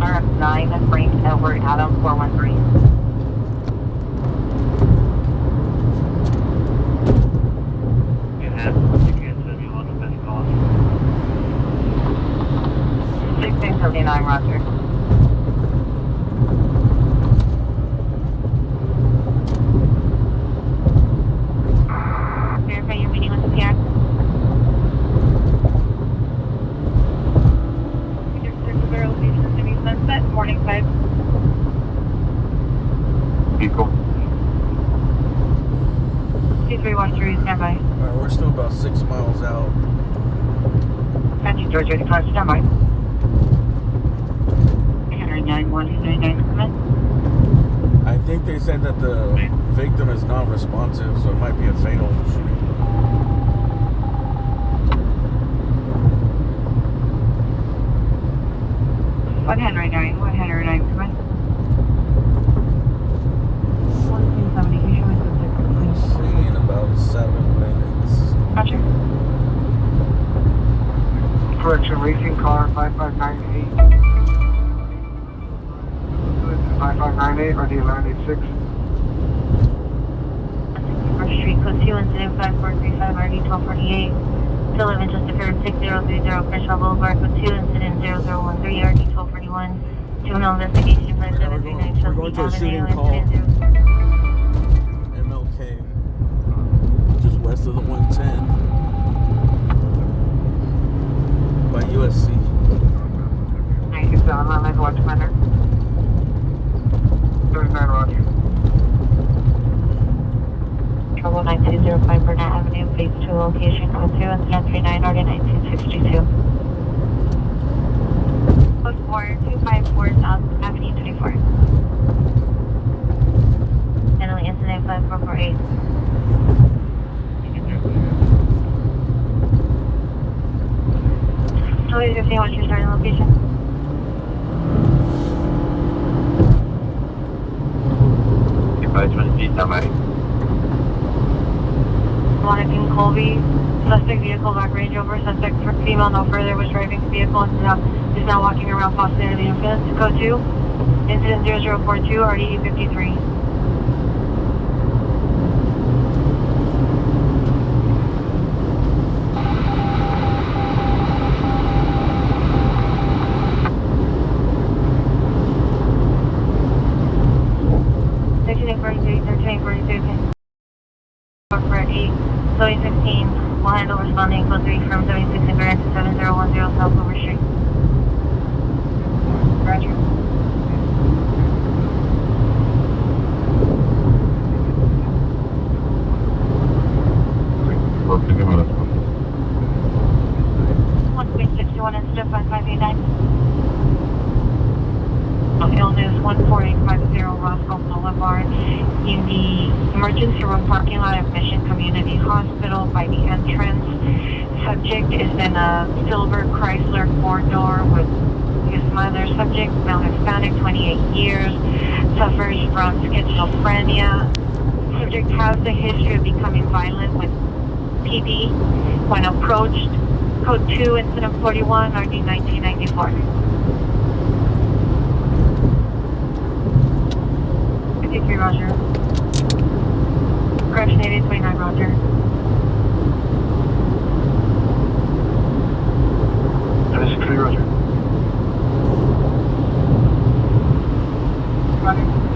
S7: RF9 and Frank Edward Adam 413.
S6: You can send me one of the best calls.
S7: 1679 Roger. Verify your meeting with the pier. Sunset, morning 5.
S3: Equal.
S7: 2313, stand by.
S4: Alright, we're still about 6 miles out.
S7: Matthew George 85, stand by. 809-199, come in.
S4: I think they said that the victim is non-responsive, so it might be a fatal shooting.
S7: One Henry 9, come in. 170, can you show me the
S4: We'll see in about 7 minutes.
S7: Roger.
S6: Correction, racing car 5598. 5598 or the 1186.
S7: First Street, code 2, incident 5435, RD 1248. Still living just occurred 6030 Crenshaw Boulevard, code 2, incident 0013, RD 1241. Juvenile investigation 5739.
S4: We're going to a shooting call. MLK, just west of the 110 by USC.
S6: 97, I'm watch Commander. 39 Roger.
S7: Trouble 9205 Burnett Avenue, phase 2 location, code 2, incident 39, RD 1962. Code 4254 South Avenue 24. Handling incident 5448. 2015, what's your starting location?
S3: Goodbye, 20 feet, am I?
S7: Monitoring Colby. Suspect vehicle back Range Rover. Suspect female no further was driving the vehicle and is now walking around Boston near the influence. Code 2. Incident 0042, RDE 53. For 8, 2016, we'll handle responding code 3 from 76 and Grant to 7010 South Over Street. Roger.
S3: We're picking him up.
S7: 1.61 incident 5589. Illness 14850 Roscoe Boulevard in the emergency room parking lot of Mission Community Hospital by the entrance. Subject is in a silver Chrysler 4-door with his mother. Subject, male Hispanic, 28 years, suffers from schizophrenia. Subject has a history of becoming violent with PD when approached. Code 2, incident 41, RD 1994. 53, Roger. Correction 8829, Roger.
S3: Roger.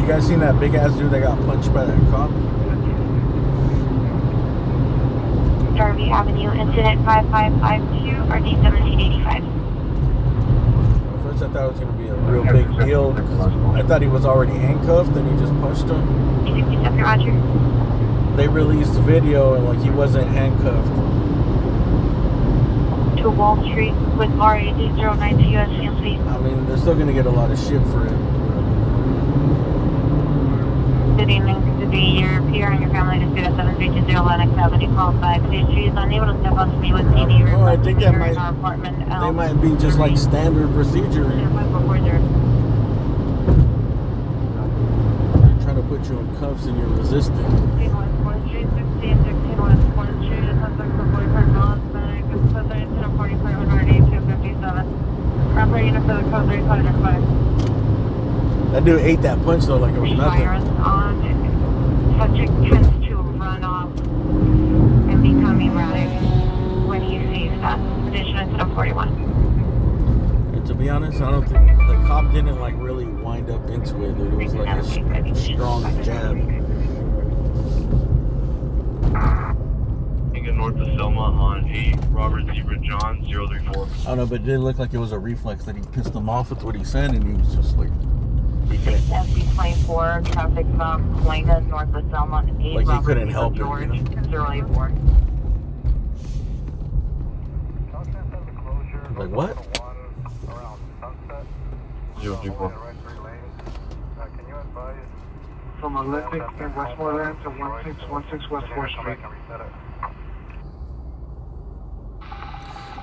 S4: You guys seen that big ass dude that got punched by that cop?
S7: Darby Avenue, incident 5552, RD 1785.
S4: First I thought it was going to be a real big deal. I thought he was already handcuffed and he just punched him.
S7: 67, Roger.
S4: They released video and like he wasn't handcuffed.
S7: To Wall Street with R8092 USCMC.
S4: I mean, they're still going to get a lot of shit for it.
S7: Good evening. To be your peer and your family to at 732 Lennox Avenue called by police. She is unable to step on to me with PD.
S4: Oh, I think that might,
S7: apartment,
S4: they might be just like standard procedure. They're trying to put you in cuffs and you're resisting. That dude ate that punch though like it was nothing.
S7: Subject tends to run off and become erratic when he sees that. Addition incident 41.
S4: And to be honest, I don't think the cop didn't like really wind up into it. Dude. It was like a strong jab.
S2: North of Selma on 8 Robert Zebra John 034.
S4: I don't know, but it did look like it was a reflex that he pissed him off with what he said, and he was just like,
S7: SC24, traffic stop, Cuenca, north of Selma, 8
S4: like he
S7: Robert
S4: couldn't help it,
S7: George,
S4: you know?
S7: 084.
S4: Like what?
S3: 034.
S6: From Olympic and Westmoreland to 1616 West 4th Street.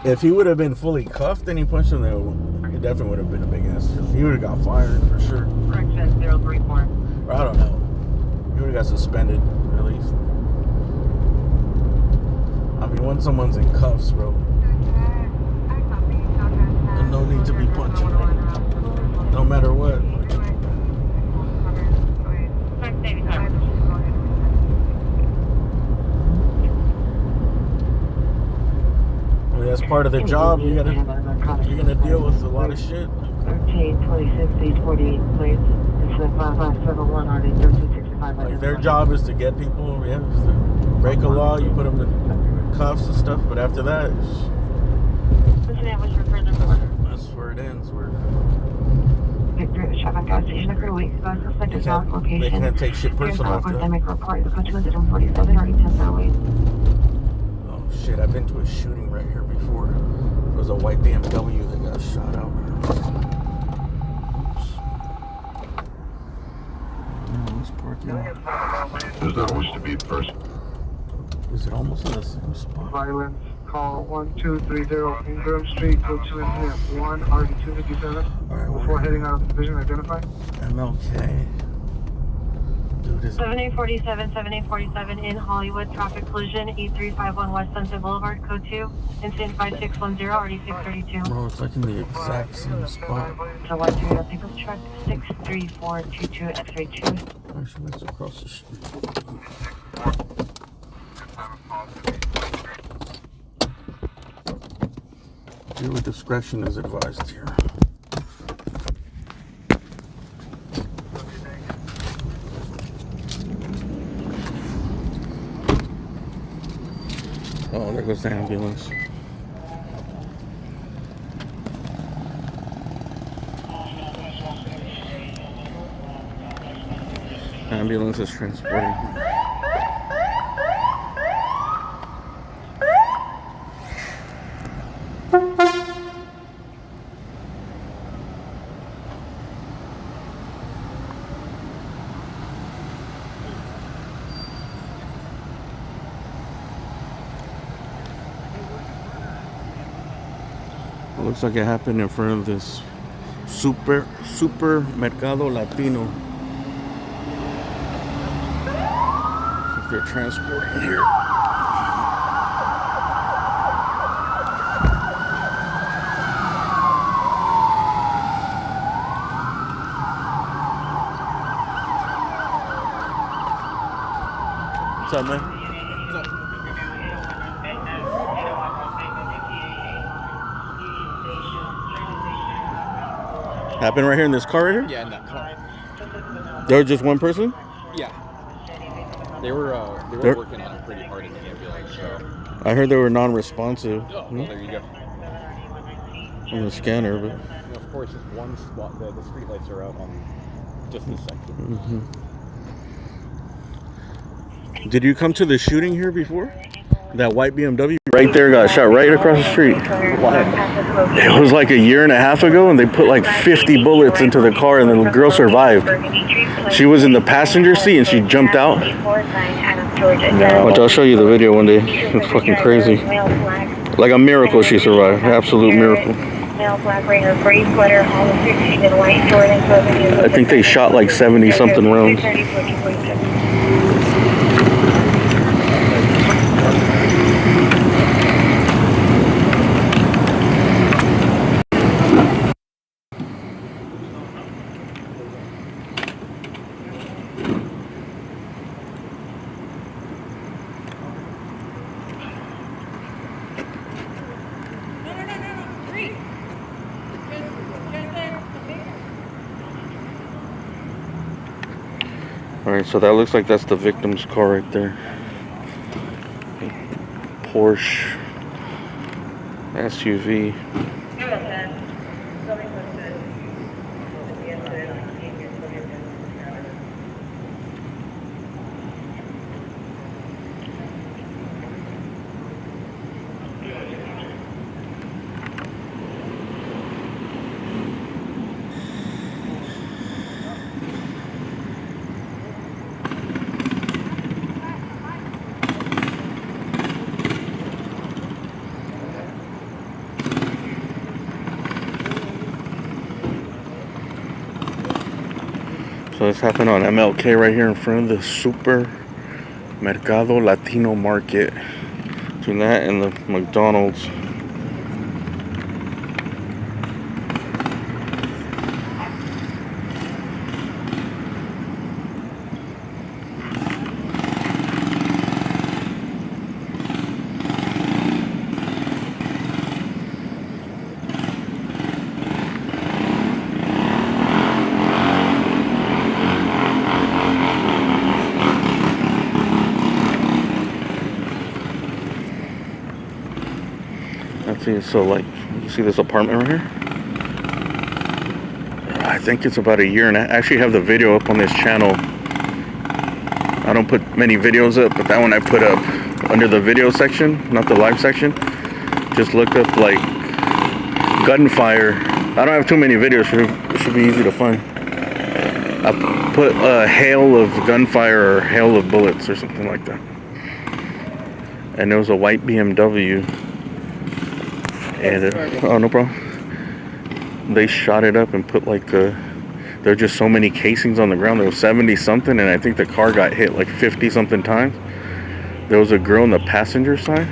S4: If he would have been fully cuffed and he punched him, it definitely would have been a big ass. He would have got fired for sure.
S7: Correction 034.
S4: Or I don't know. He would have got suspended at least. I mean, when someone's in cuffs, bro, there's no need to be punching. No matter what. That's part of the job. You're gonna deal with a lot of shit.
S7: 13, 26, 848, please. It's the 5571 RD 1365.
S4: Like their job is to get people, yeah, to break a law, you put them in cuffs and stuff, but after that, that's where it ends. They can't take shit personal after that. Oh shit, I've been to a shooting right here before. It was a white BMW that got shot out.
S2: There's not much to be the person.
S4: Is it almost in the same spot?
S6: Violence call 1230 Ingram Street, go to incident 1, RD 257. Before heading out of the division, identify.
S4: MLK. Dude, is
S9: 7847, 7847 in Hollywood, traffic collision, 8351 West Sunset Boulevard, code 2, incident 5610, RD 632.
S4: bro, it's like in the exact same spot.
S9: So 130 pickup truck 63422 X-ray 2.
S4: Actually, that's across the street. Viewer discretion is advised here. Oh, there goes the ambulance. Ambulance is transporting. Looks like it happened in front of this Supermercado Latino. If they're transporting here. What's up, man? Happened right here in this car right here?
S11: Yeah, in that car.
S4: There was just one person?
S11: Yeah. They were working on it pretty hard in the ambulance, so.
S4: I heard they were non-responsive.
S11: Oh, well, there you go.
S4: On the scanner, but.
S11: And of course, it's one spot. The street lights are out on just this section.
S4: Mm-hmm. Did you come to the shooting here before? That white BMW right there got shot right across the street. It was like a year and a half ago, and they put like 50 bullets into the car, and the girl survived. She was in the passenger seat, and she jumped out. Watch, I'll show you the video one day. It's fucking crazy. Like a miracle she survived. Absolute miracle. I think they shot like 70-something rounds. Alright, so that looks like that's the victim's car right there. Porsche SUV. So this happened on MLK right here in front of the Supermercado Latino Market. Between that and the McDonald's. So like, you see this apartment right here? I think it's about a year, and I actually have the video up on this channel. I don't put many videos up, but that one I put up under the video section, not the live section. Just look up like gunfire. I don't have too many videos, so it should be easy to find. I put a hail of gunfire or hail of bullets or something like that. And there was a white BMW And oh, no problem. They shot it up and put like there are just so many casings on the ground. There was 70 something, and I think the car got hit like 50 something times. There was a girl on the passenger side,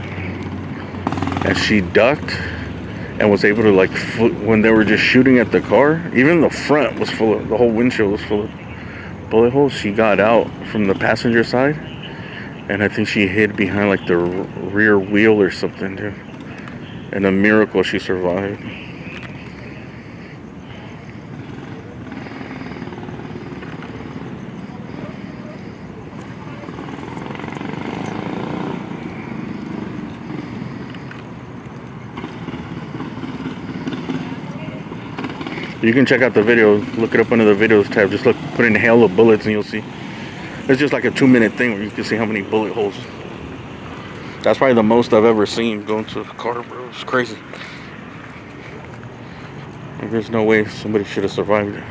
S4: and she ducked and was able to like when they were just shooting at the car. Even the front was full of, the whole windshield was full of bullet holes. She got out from the passenger side, and I think she hid behind like the rear wheel or something, dude. And a miracle she survived. You can check out the video, look it up under the videos tab, just look, put in hail of bullets and you'll see. It's just like a 2-minute thing where you can see how many bullet holes. That's probably the most I've ever seen going to a car, bro. It's crazy. Like, there's no way somebody should have survived it.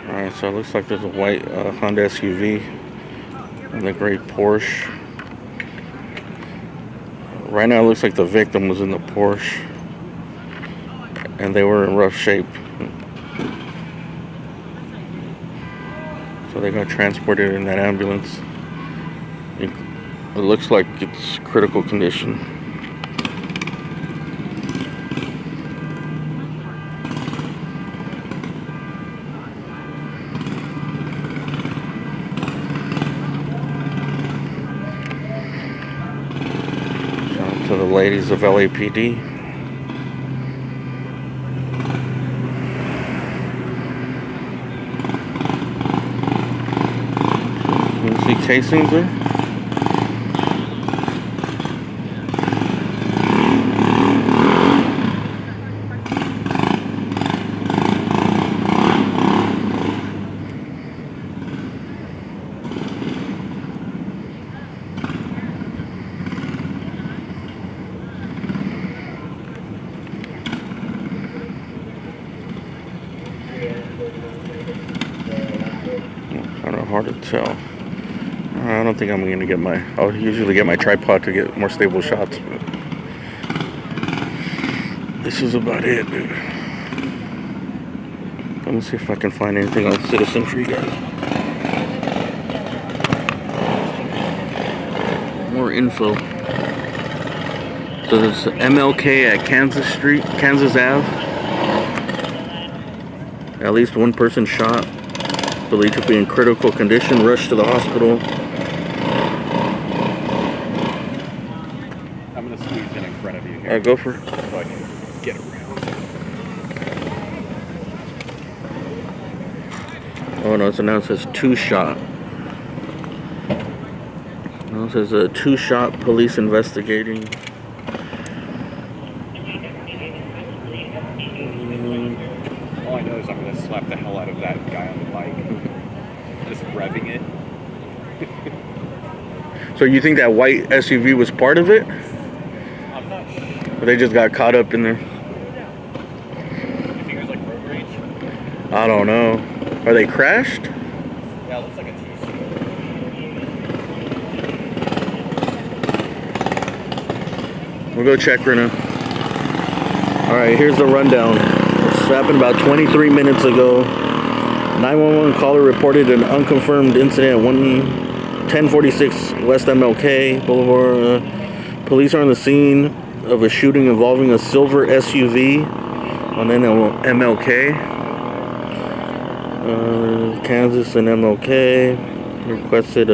S4: Alright, so it looks like there's a white Honda SUV and the gray Porsche. Right now it looks like the victim was in the Porsche and they were in rough shape. So they got transported in that ambulance. It looks like it's critical condition. To the ladies of LAPD. You see casings there? Kind of hard to tell. I don't think I'm going to get I'll usually get my tripod to get more stable shots, but this is about it, dude. Let me see if I can find anything on Citizen for you guys. More info. So there's MLK at Kansas Ave. At least one person shot. Believed to be in critical condition, rushed to the hospital.
S11: I'm gonna squeeze in front of you here.
S4: Alright, go for it.
S11: So I can get around.
S4: Oh no, it's announced as 2-shot. No, it says a 2-shot, police investigating.
S11: All I know is I'm gonna slap the hell out of that guy on the bike. Just revving it.
S4: So you think that white SUV was part of it?
S11: I'm not sure.
S4: Or they just got caught up in there?
S11: You think it was like road rage?
S4: I don't know. Are they crashed?
S11: Yeah, it looks like a TC.
S4: We'll go check right now. Alright, here's the rundown. This happened about 23 minutes ago. 911 caller reported an unconfirmed incident at 1046 West MLK Boulevard. Police are on the scene of a shooting involving a silver SUV on MLK. Kansas and MLK requested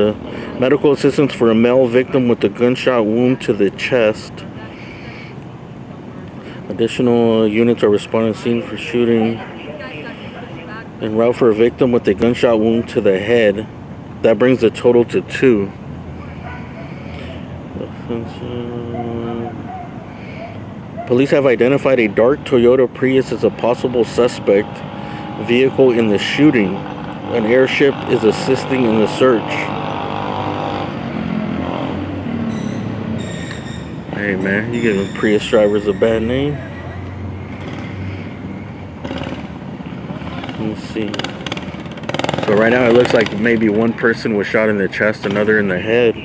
S4: medical assistance for a male victim with a gunshot wound to the chest. Additional units are responding to the scene for shooting. En route for a victim with a gunshot wound to the head. That brings the total to 2. Police have identified a dark Toyota Prius as a possible suspect vehicle in the shooting. An airship is assisting in the search. Hey man, you giving Prius drivers a bad name? Let's see. So right now it looks like maybe one person was shot in the chest, another in the head.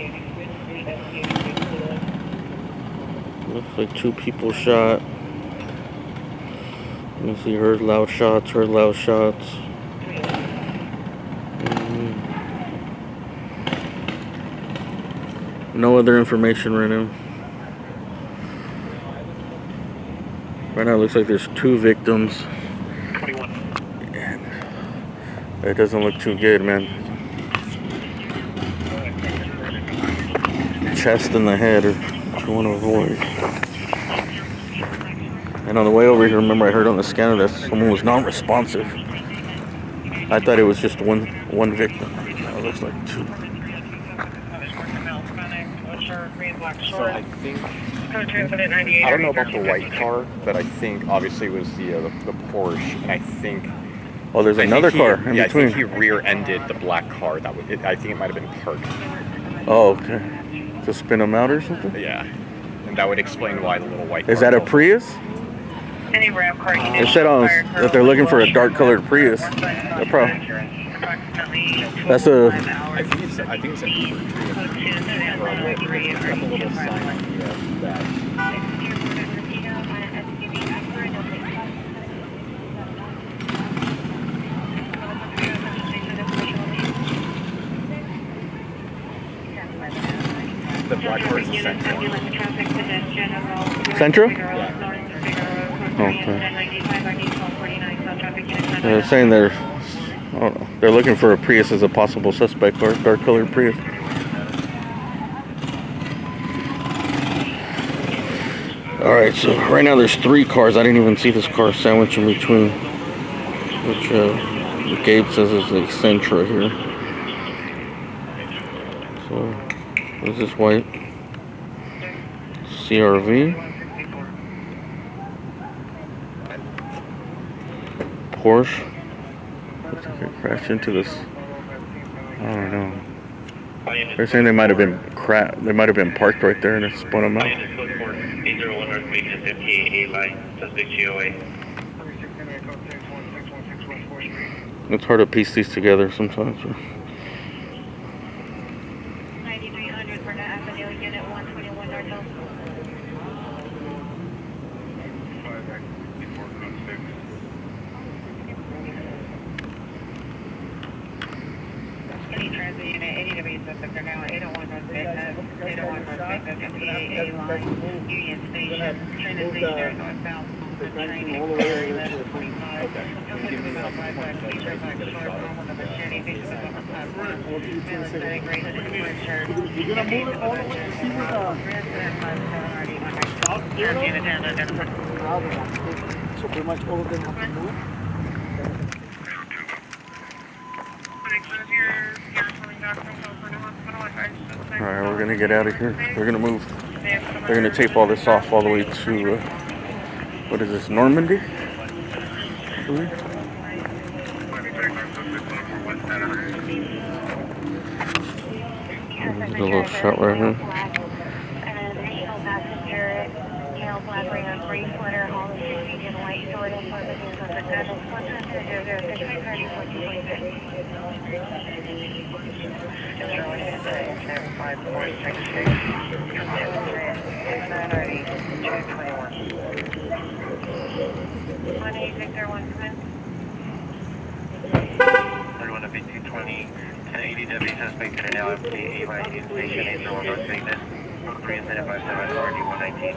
S4: Looks like 2 people shot. Let me see, heard loud shots. No other information right now. Right now it looks like there's 2 victims. And it doesn't look too good, man. Chest and the head are what you want to avoid. And on the way over here, remember I heard on the scanner that someone was non-responsive. I thought it was just one victim. It looks like 2.
S11: So I think, I don't know about the white car, but I think obviously it was the Porsche, and I think.
S4: Oh, there's another car in between.
S11: I think he rear-ended the black car. I think it might have been parked.
S4: Oh, okay. To spin them out or something?
S11: Yeah, and that would explain why the little white car.
S4: Is that a Prius? It said that they're looking for a dark-colored Prius. No problem. That's a.
S11: I think it's an Uber too. Or a little sign on that. The black car is Central.
S4: Central?
S11: Yeah.
S4: Okay. They're saying they're looking for a Prius as a possible suspect, or dark-colored Prius. All right, so right now there's 3 cars. I didn't even see this car sandwiched in between, which Gabe says is the Sentra here. So, what is this white? CRV. Porsche. Looks like it crashed into this. I don't know. They're saying they might have been parked right there and it spun them out. It's hard to piece these together sometimes.
S10: 9300 for Avenue, Unit 121 North. Any transit unit, ADW suspect are now 801 North Business, 801 North Business, and PAA line, Union Station, train is stationary northbound, the train expiry left 45. Give me about 5 feature back short, normal number Jenny, vision of upper platform, metastatic race, and sweatshirt. You're gonna move it all the way to see what
S6: So pretty much all of them have to move.
S4: Alright, we're gonna get out of here. They're gonna move. They're gonna tape all this off all the way to what is this, Normandy? There's a little shot right here.
S2: Everyone at B220, 1080W suspect are now at the A-Line in Station 801 North Vegas, 357 RD 119.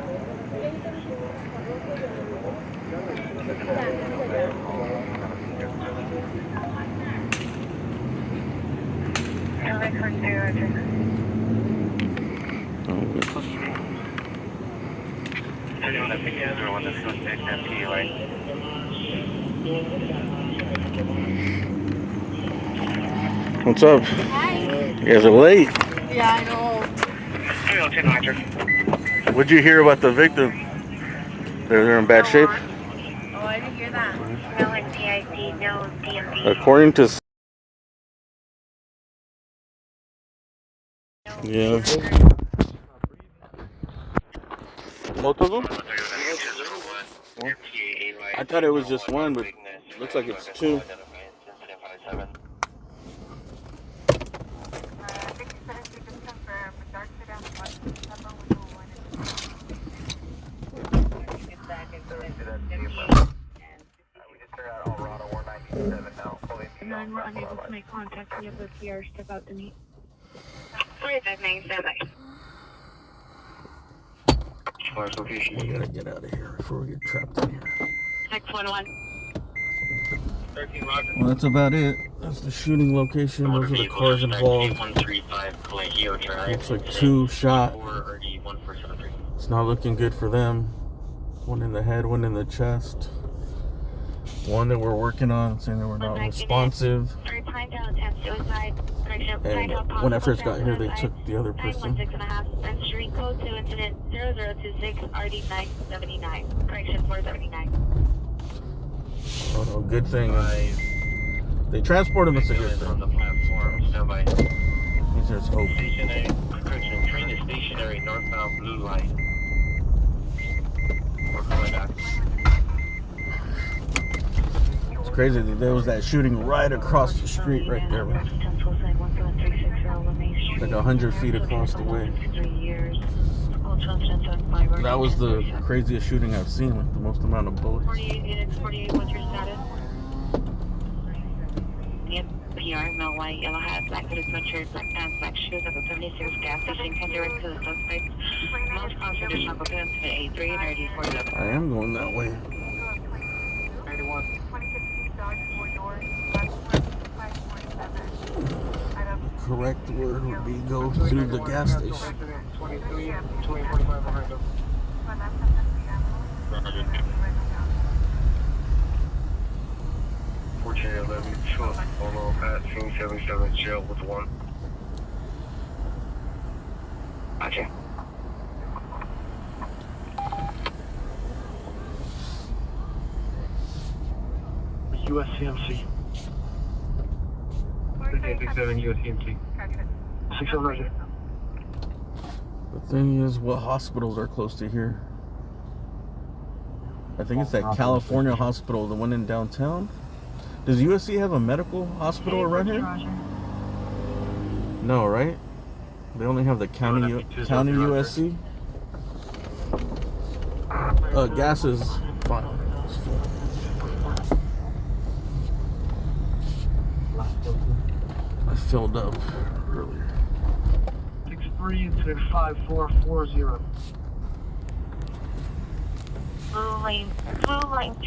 S2: Everyone at B201, the suspect at the A-Line.
S4: What's up?
S12: Hi.
S4: You guys are late.
S12: Yeah, I know.
S4: What'd you hear about the victim? They're in bad shape?
S12: Oh, I didn't hear that.
S10: No NPIC, no DMV.
S4: According to... Yeah. Both of them? I thought it was just one, but it looks like it's 2.
S5: 597.
S7: And we're unable to make contact. We have the pier step out to meet.
S10: 4597.
S4: We gotta get out of here before we get trapped in here.
S10: 611.
S5: 13 Roger.
S4: Well, that's about it. That's the shooting location. Those are the cars involved.
S5: 135 Colegio Drive.
S4: Looks like 2 shot.
S5: 1473.
S4: It's not looking good for them. One in the head, one in the chest. One that we're working on, saying that we're not responsive. And when I first got here, they took the other person.
S7: 916.5 Street code 2 incident 0026 RD979. Correction 479.
S4: Oh no, good thing. They transported us a good
S5: On the
S4: thing.
S5: platform. Standby.
S4: Means there's hope.
S5: Stationary. Correction. Train is stationary. Northbound blue light. We're coming back.
S4: It's crazy. There was that shooting right across the street right there. Like 100 feet across the way. That was the craziest shooting I've seen with the most amount of bullets.
S7: 48 units, 48, what's your status?
S10: Yep, PR, no white, yellow hat, black hooded sweatshirt, black pants, black shoes at the 76 gas station. Can direct to the suspect. Most cause additional evidence to the A3 and RD411.
S4: I am going that way.
S5: 91.
S4: Correct word would be go through the gas station.
S5: 23, 245 behind them. Roger. 1411, truck, Polo at 277, jail with 1.
S10: Roger.
S6: USCMC.
S5: 1567 USCMC.
S6: 600.
S4: The thing is, what hospitals are close to here? I think it's that California hospital, the one in downtown. Does USC have a medical hospital around here? No, right? They only have the county USC. Gas is fine. It's full. I filled up earlier.
S6: 63 incident 5440.
S7: Blue lane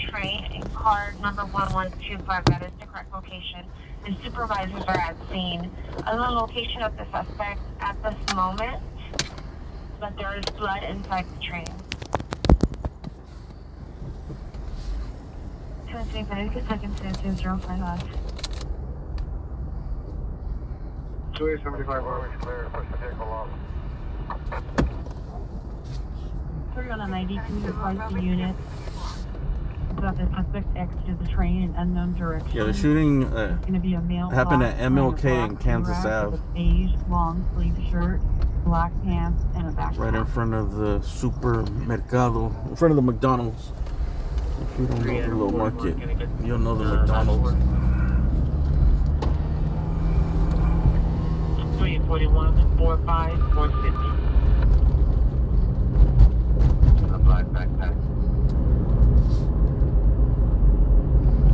S7: train in car number 1125. That is the correct location. The supervisors are at scene. Other location of the suspect at this moment, but there is blood inside the train. 235 seconds to 2055.
S5: 2875 clear, push the vehicle off.
S7: 3 on a 92 requires the unit that the suspect exited the train in unknown direction.
S4: Yeah, the shooting
S7: It's gonna be a male
S4: happened
S7: black
S4: at MLK
S7: black
S4: and Kansas
S7: t-shirt
S4: Ave.
S7: with a beige long sleeve shirt, black pants, and a backpack.
S4: Right in front of the supermercado, in front of the McDonald's. If you don't know the little market, you'll know the McDonald's.
S1: 341, 45, 450.
S5: A black backpack.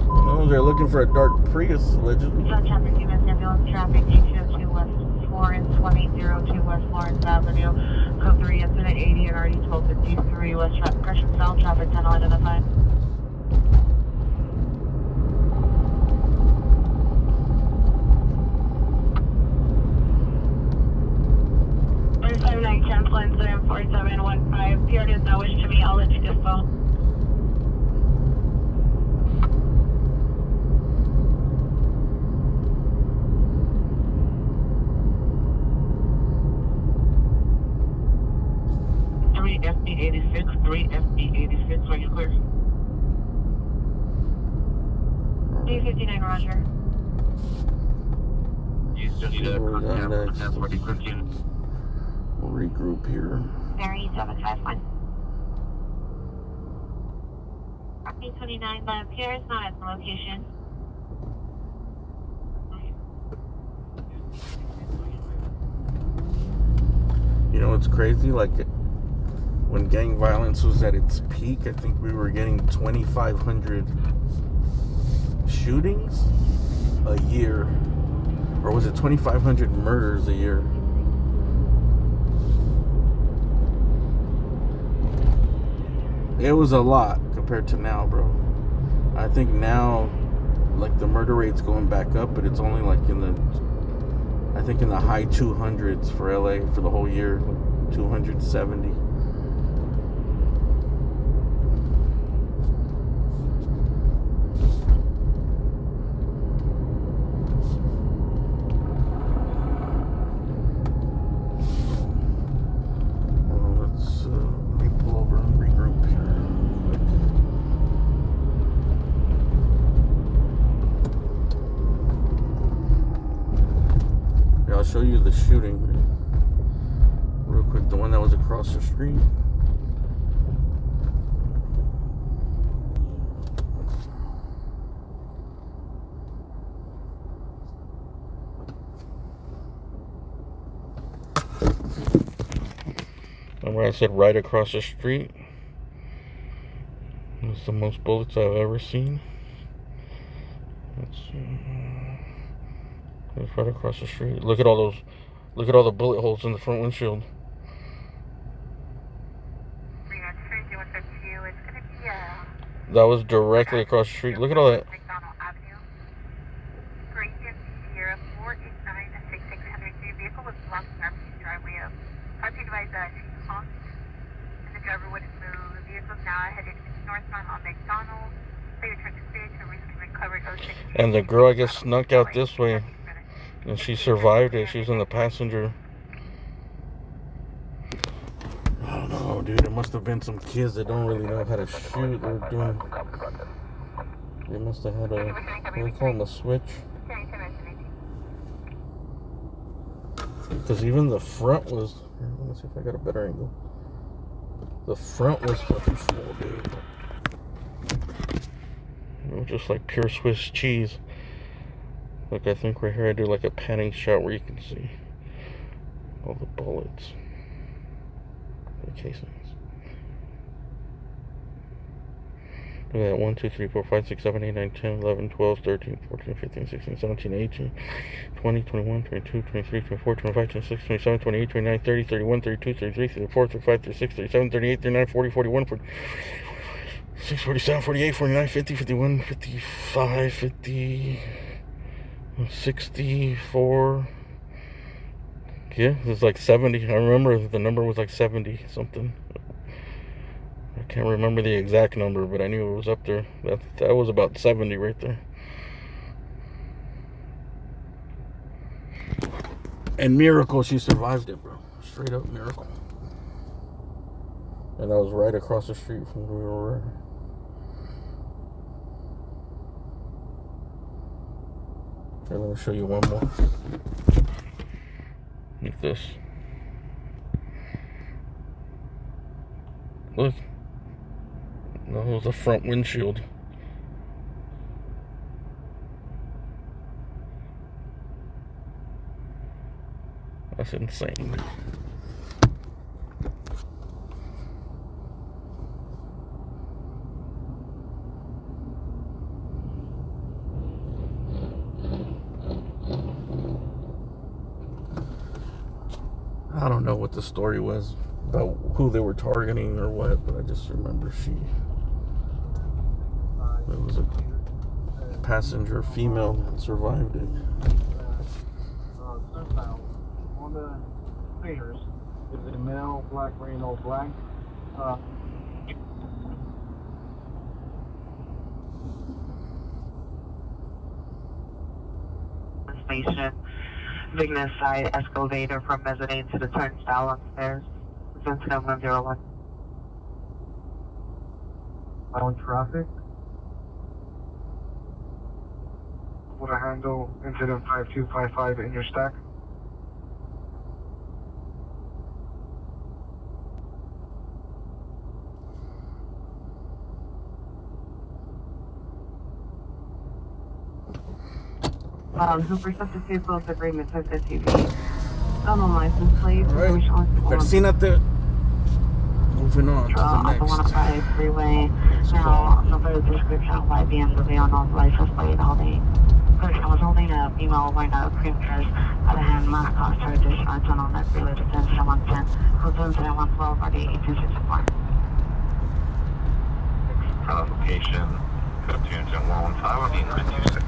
S4: No, they're looking for a dark Prius, allegedly.
S7: John traffic units, ambulance traffic, 202 West Florence, 2002 West Florence Avenue, code 3, incident 80 and RD 1253 West Crescent South, traffic tunnel identified. 4715. Pier does not wish to meet. I'll let you dispo.
S1: FD86, 3 FD86, are you clear?
S7: 359, Roger.
S5: You still need a transport equipment.
S4: We'll regroup here.
S7: Mary 751. 29, the pier is not at the location.
S4: You know what's crazy? Like, when gang violence was at its peak, I think we were getting 2,500 shootings a year. Or was it 2,500 murders a year? It was a lot compared to now, bro. I think now, like, the murder rate's going back up, but it's only like in the high 200s for LA for the whole year, like 270. Let me pull over and regroup here quick. Yeah, I'll show you the shooting real quick. The one that was across the street. Remember I said right across the street? That's the most bullets I've ever seen. It's right across the street. Look at all the bullet holes in the front windshield. That was directly across the street. Look at all that. And the girl, I guess, snuck out this way, and she survived it. She was in the passenger. I don't know, dude. It must have been some kids that don't really know how to shoot. They must have had a, what do they call them, a switch? Because even the front was, let me see if I got a better angle. The front was fucking full, dude. It was just like pure Swiss cheese. Look, I think right here I do like a panning shot where you can see all the bullets. The casings. Look at that. 1, 2, 3, 4, 5, 6, 7, 8, 9, 10, 11, 12, 13, 14, 15, 16, 17, 18, 20, 21, 22, 23, 24, 25, 26, 27, 28, 29, 30, 31, 32, 33, 34, 35, 36, 37, 38, 39, 40, 41, 46, 47, 48, 49, 50, 51, 55, 50, 64. Yeah, it was like 70. I remember the number was like 70 something. I can't remember the exact number, but I knew it was up there. That was about 70 right there. And miracle, she survived it, bro. Straight up miracle. And that was right across the street from where we were. Here, let me show you one more. Like this. Look. That was the front windshield. That's insane. I don't know what the story was about who they were targeting or what, but I just remember it was a passenger female that survived it.
S6: On the stairs is a male, black, Renault, black.
S1: Station. Vignes side escalator from mezzanine to the turnstile upstairs. Incident 101.
S6: On traffic. Would I handle incident 5255 in your stack?
S1: Who substitute both agreements with the TV?
S7: On the license plate.
S4: Alright, Persinate. Moving on to the
S7: I want to
S4: next.
S7: buy freeway. Now, no further description of why BMW on the license plate holding. First, I was holding a female when a premiers at a hand mark cost her additional turn on that related to 110. Who's doing 112 or the 1864.
S2: Location, code 21015, will be 926.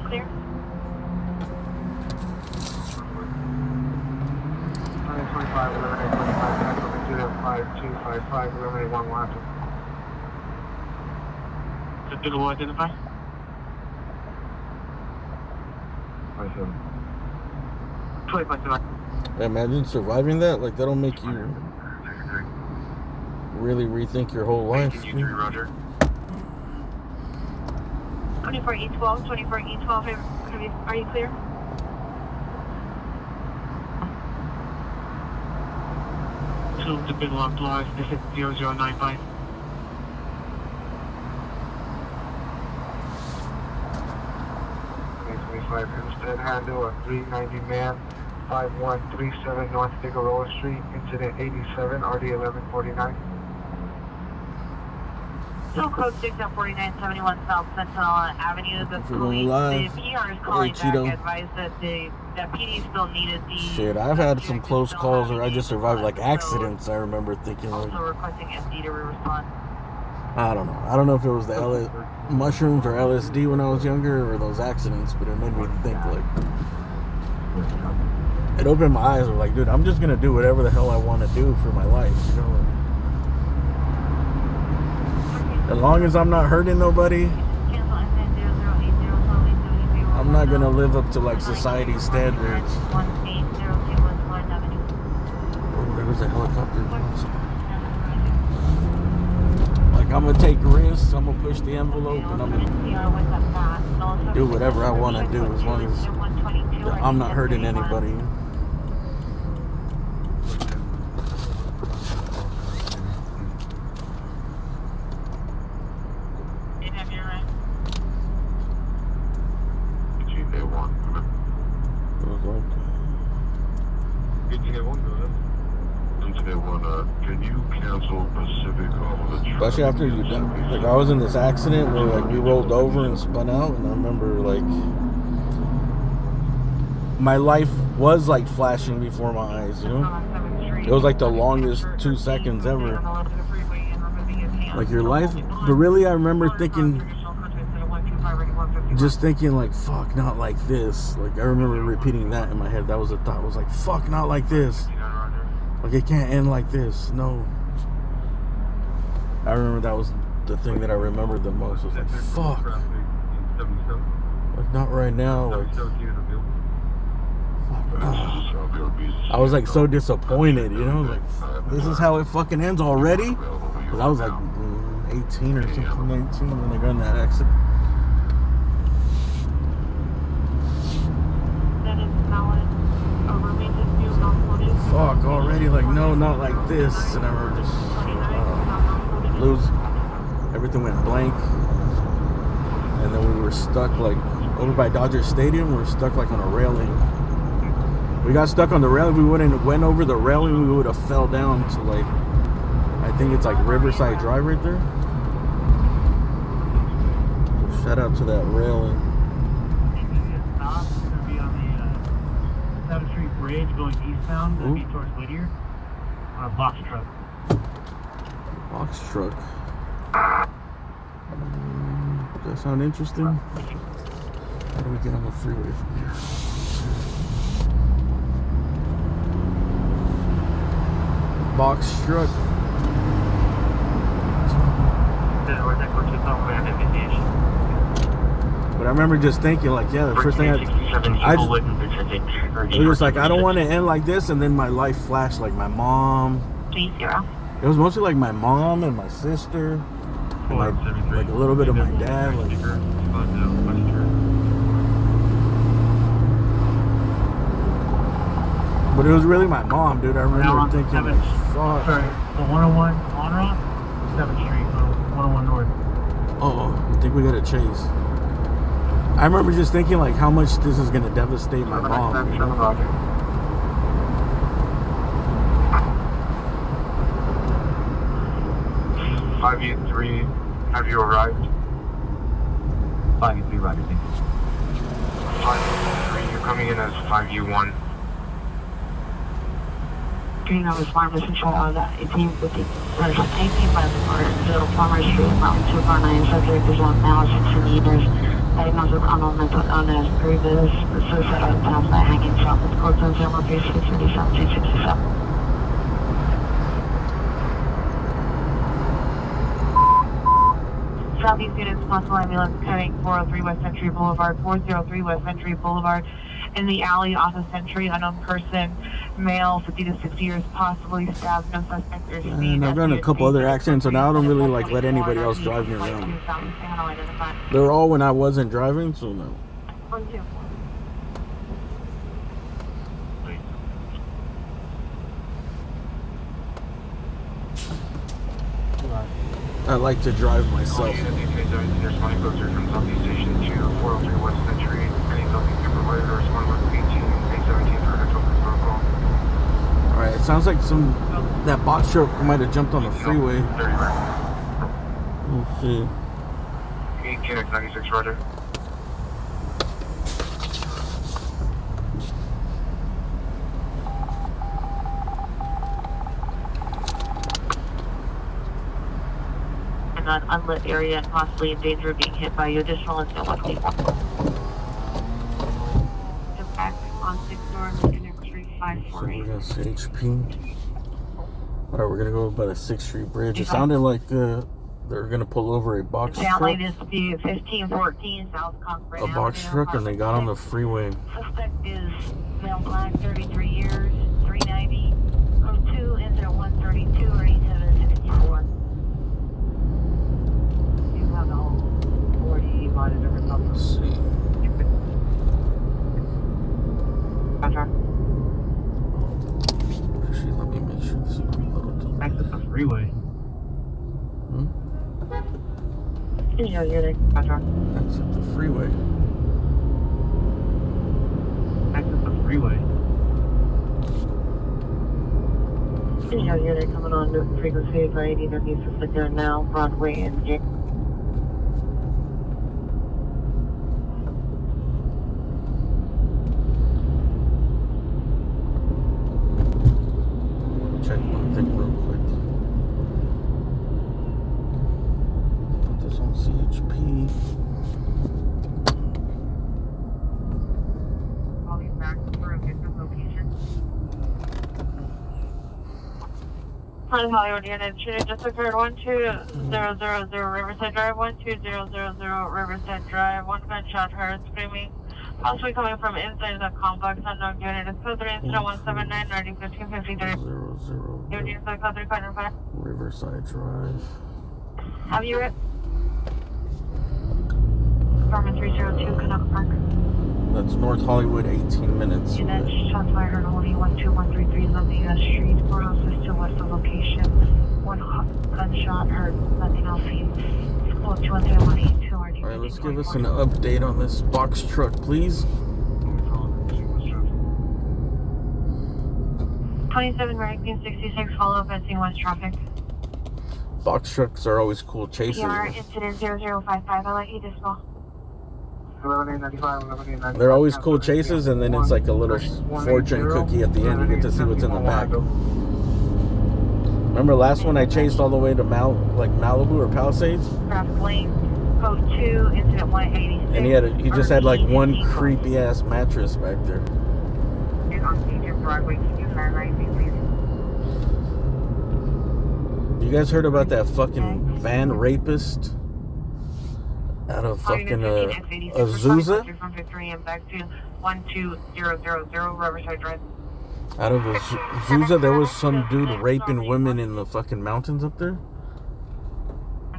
S7: Clear?
S6: 25, 11, 25, 5255, 11, 1 left.
S5: Did you identify?
S6: 27.
S5: 25.
S4: Imagine surviving that. Like, that'll make you really rethink your whole life.
S2: Can you Roger?
S7: 24E12, 24E12, are you clear?
S5: To the big locked live, this is 0095.
S6: Instead, handle a 390 man, 5137 North Figueroa Street, incident 87, RD 1149.
S7: So code 6 at 4971 South Sentinel Avenue. The police,
S4: live.
S7: the PR is calling
S4: Hey,
S7: back,
S4: Cheeto.
S7: advised that that PD still needed the...
S4: Shit, I've had some close calls where I just survived like accidents. I remember thinking like,
S7: Also requesting SD to respond.
S4: I don't know. I don't know if it was the mushrooms or LSD when I was younger or those accidents, but it made me think like, it opened my eyes. Like, dude, I'm just gonna do whatever the hell I want to do for my life, you know. As long as I'm not hurting nobody, I'm not gonna live up to like society's standards. Oh, there was a helicopter. Like, I'm gonna take risks, I'm gonna push the envelope, and I'm gonna do whatever I want to do as long as I'm not hurting anybody.
S2: Can you cancel Pacific off of the truck?
S4: Especially after you done. Like, I was in this accident where like we rolled over and spun out, and I remember like my life was like flashing before my eyes, you know? It was like the longest 2 seconds ever. Like your life, but really I remember thinking, just thinking like, fuck, not like this. Like, I remember repeating that in my head. That was a thought. I was like, fuck, not like this. Like, it can't end like this. No. I remember that was the thing that I remembered the most. Was like, fuck. Like, not right now. Like, fuck. I was like so disappointed, you know? Like, this is how it fucking ends already? Because I was like 18 or something, 19 when I got in that accident. Fuck, already, like, no, not like this. And I remember just lose. Everything went blank. And then we were stuck, like, over by Dodger Stadium. We were stuck, like, on a railing. We got stuck on the railing. If we went over the railing, we would have fell down to, like, I think it's like Riverside Drive right there. So shout out to that railing.
S5: Bridge going eastbound, that'd be towards Whittier, on a box truck.
S4: Box truck. Does that sound interesting? How do we get on the freeway from here? Box truck. But I remember just thinking, like, yeah, the first thing it was like, I don't want to end like this, and then my life flashed, like my mom.
S7: 30.
S4: It was mostly like my mom and my sister, and like a little bit of my dad. Like, But it was really my mom, dude. I remember thinking,
S6: Sorry,
S4: fuck.
S6: the 101 on ramp, 7th Street, 101 North.
S4: Oh, I think we got a chase. I remember just thinking, like, how much this is gonna devastate my mom. You know?
S3: 5U3, have you arrived?
S6: 5U3, right, I think.
S3: 5U3, you're coming in as 5U1.
S7: Green over Smart Mission Control on 1850. 18 by the corner, Little Plumber Street, Mountain 249, subject is on now 16 meters. Diagnosed with unknown mental illness, previous suicide attempts by hanging from the court on 03637. Southeast units, possible ambulance heading 403 West Century Boulevard, 403 West Century Boulevard. In the alley off of Century, unknown person, male, 50 to 60 years, possibly stabbed, no suspect or speed.
S4: And I've done a couple other accidents, so now I don't really like let anybody else drive me around. They were all when I wasn't driving, so no.
S7: 1-2.
S4: I like to drive myself.
S3: There's money closer from Southeast Station to 403 West Century. Any Southeast Super Rider or respond with 817 for actual protocol.
S4: Alright, it sounds like that box truck might have jumped on the freeway.
S3: 30 right.
S4: Let's see.
S3: 18X96 Rider.
S7: An unlit area and possibly in danger of being hit by you. Additional incident 124. Impact on 6 North Internet Street
S4: So
S7: 548.
S4: we're gonna CHP. Alright, we're gonna go by the 6th Street Bridge. It sounded like they're gonna pull over a box
S7: Down
S4: truck.
S7: lane is speed 1514 South Concord.
S4: A box truck, and they got on the freeway.
S7: Suspect is male black, 33 years, 390, 02, incident 132 or 8764. You have the whole 40 monitor results.
S4: Let's see. Actually, let me make sure this is not a little delayed.
S6: Back to the freeway.
S7: Yeah, you're there.
S4: Exit the freeway.
S6: Back to the freeway.
S7: Yeah, you're there coming on Newton frequency by 80 W suspect there now, Broadway and J.
S4: Check one thing real quick. Put this on CHP.
S7: Calling back for a different location. Hi, Hollywood Unit. Shooting just occurred 12000 Riverside Drive, 12000 Riverside Drive. One gunshot heard screaming, possibly coming from inside the complex. Unknown unit. It's code 3 incident 179 90 1553.
S4: 00
S7: Unit is code 3 5.
S4: Riverside Drive.
S7: Have you it? Apartment 302 Canuck Park.
S4: That's North Hollywood, 18 minutes.
S7: Unit shots fired on only 12133 Love Street, 406 to west of location. One gunshot heard, nothing else seen. School 213
S4: Alright, let's give us an update on this box truck, please.
S7: 27 Rankin 66, follow up at St. West traffic.
S4: Box trucks are always cool chases.
S7: PR incident 0055, I'll let you dispel.
S4: They're always cool chases, and then it's like a little fortune cookie at the end. You get to see what's in the back. Remember last one I chased all the way to Malibu or Palisades?
S7: Traffic lane, code 2, incident 186.
S4: And he just had like one creepy ass mattress back there.
S7: On Senior Broadway, can you highlight me, please?
S4: You guys heard about that fucking van rapist out of fucking Azusa? Out of Azusa, there was some dude raping women in the fucking mountains up there.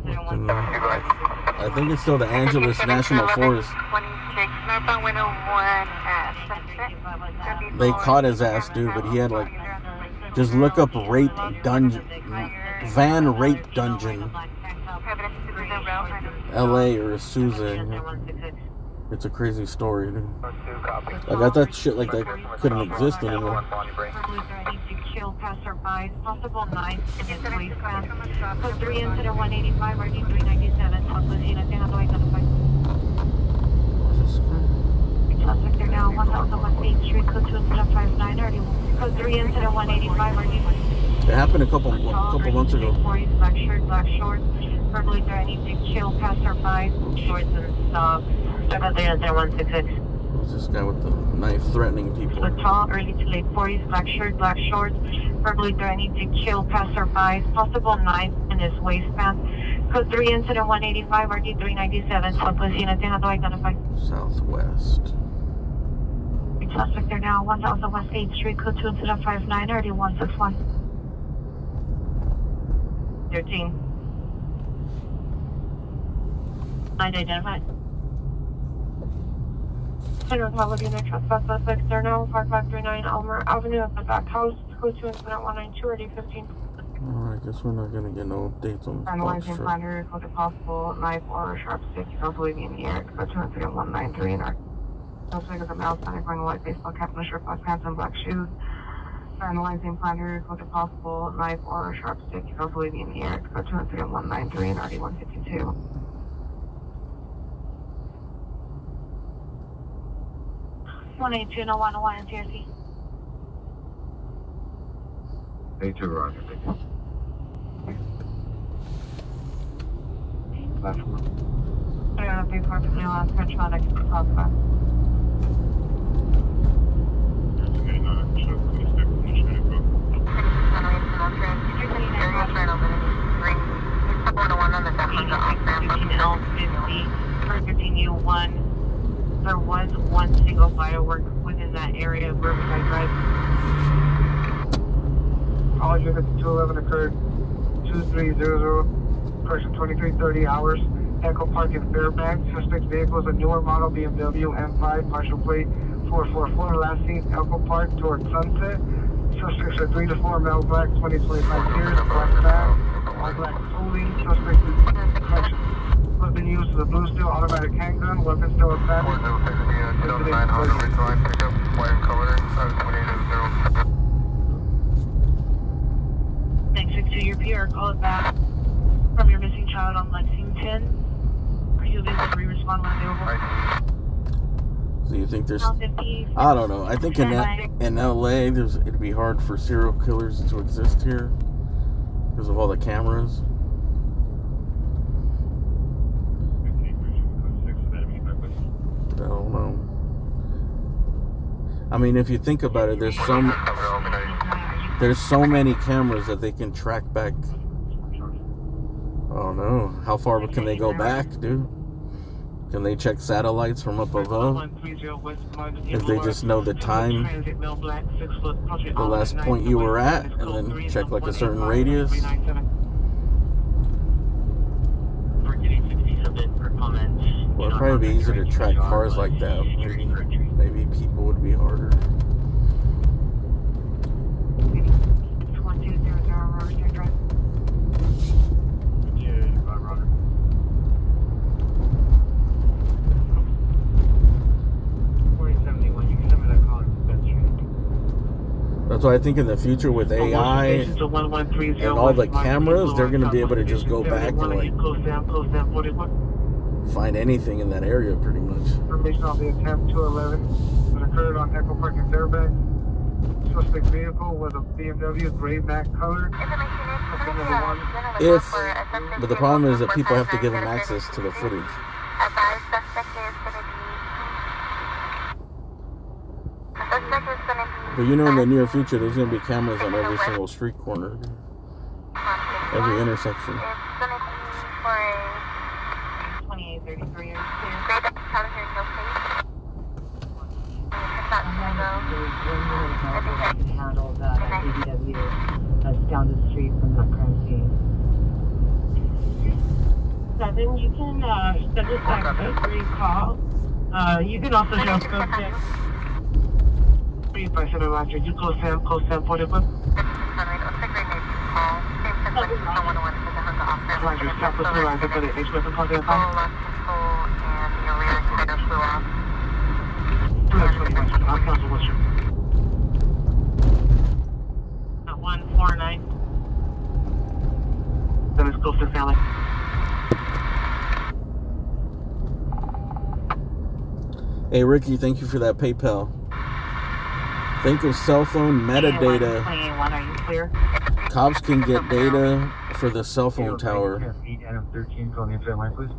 S4: I think it's still the Angeles National Forest. They caught his ass, dude, but he had like, just look up rape dungeon, van rape dungeon, LA or Susan. It's a crazy story, dude. Like, I thought shit like that couldn't exist anymore.
S7: Possible knife in his waistband. Code 3 incident 185, RD 397. Suspect there now, 1001 Main Street, code 2 incident 59, RD. Code 3 incident 185, RD.
S4: It happened a couple months ago.
S7: Black shirt, black shorts. Verbally threatening to kill passerby. Shorts and stop. Circle 3 incident 166.
S4: Who's this guy with the knife threatening people?
S7: The tall, early to late 40s, black shirt, black shorts, verbally threatening to kill passerby, possible knife in his waistband. Code 3 incident 185, RD 397, Southwest unit, how do I identify?
S4: Southwest.
S7: Suspect there now, 1000 West 8th Street, code 2 incident 59, RD 161. 13. Identified. Federal Republic Unit Trespass Suspects there now, 5539 Elmer Avenue at the back house, code 2 incident 192, RD 15.
S4: I guess we're not gonna get no updates on this box
S7: Analyzing
S4: truck.
S7: planner with a possible knife or a sharp stick. You don't believe me in the air. Code 2 incident 193 in our suspect is a male standing wearing a white baseball cap and a shirt, black pants, and black shoes. Analyzing planner with a possible knife or a sharp stick. You don't believe me in the air. Code 2 incident 193 in RD 152. 182 no 101 in TRC.
S3: 82, Roger. Thank you. Last one.
S7: I don't know if you've perfectly on Petronic Southwest. L50, there was one single firework within that area of Riverside Drive.
S6: All units 211 occurred 2300, correction 2330 hours. Echo Park in Fairbanks. Suspect vehicle is a newer model BMW M5, partial plate 444. Last seen Echo Park towards Sunset. Suspects are 3 to 4 male black, 20-25 years, black van, all black clothing. Suspect is correction. Weapon used is a blue steel automatic handgun. Weapon still attached.
S2: 409 on the ridge line, pickup, white and color, 2800.
S7: Thanks to your PR, call it back from your missing child on Lexington. Are you available to re-respond when available?
S4: So you think there's... I don't know. I think in LA, it'd be hard for serial killers to exist here because of all the cameras. I don't know. I mean, if you think about it, there's so many cameras that they can track back. Oh no, how far can they go back, dude? Can they check satellites from up above? If they just know the time, the last point you were at, and then check like a certain radius. Well, it'd probably be easier to track cars like that. Maybe people would be harder. That's why I think in the future with AI and all the cameras, they're going to be able to just go back and like find anything in that area pretty much.
S6: Information on the attempt 211 that occurred on Echo Park in Fairbanks. Suspect vehicle was a BMW gray matte color.
S4: But the problem is that people have to give them access to the footage. But you know, in the near future, there's going to be cameras on every single street corner, every intersection.
S7: 2833 years handle that ABW down the street from that crime scene.
S9: 7, you can send us back a free call. You can also just go to
S1: 357 Roger, you close Sam 41. Roger, Southwest Horizon for the H-West and Positive 5. I'll cancel what's your
S9: 149.
S1: Then it's close to family.
S4: Hey Ricky, thank you for that PayPal. Think of cell phone metadata.
S1: 28-1, are you clear?
S4: Cops can get data for the cell phone tower.
S6: 8 Adam 13, call the inside line, please.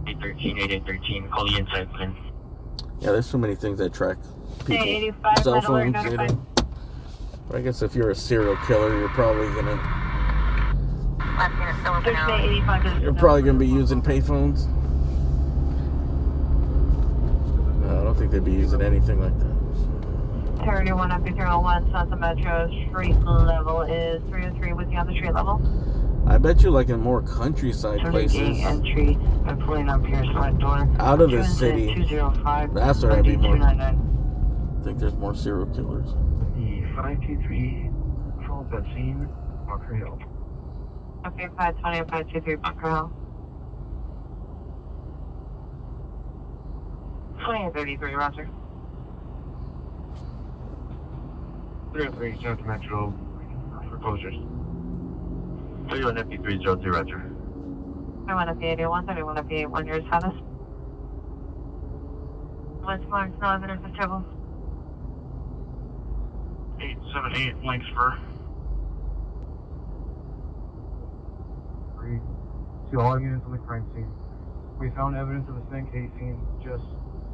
S5: 813, call the inside line.
S4: Yeah, there's so many things that track people.
S9: 85,
S4: Cell phone
S9: notified.
S4: data. But I guess if you're a serial killer, you're probably gonna be using payphones. No, I don't think they'd be using anything like that.
S7: 31 up to 301, Santa Metro, street level is 303 with you on the street level.
S4: I bet you like in more countryside places.
S7: Entry, I'm pulling up Pier's front door.
S4: Out of the city.
S7: 205.
S4: That's where I'd be more.
S7: 299.
S4: I think there's more serial killers.
S6: The 523, full that scene, Walker Hill.
S7: Okay, 520 and 523, Bunker Hill.
S1: 2833, Roger.
S6: 303, Santa Metro, foreclosures.
S2: 31 FP303, Roger.
S7: 31 up 81, 31 up 81, your status. West Florence, no evidence of trouble.
S6: 878, Links Spur. To all units on the crime scene. We found evidence of a snake casing just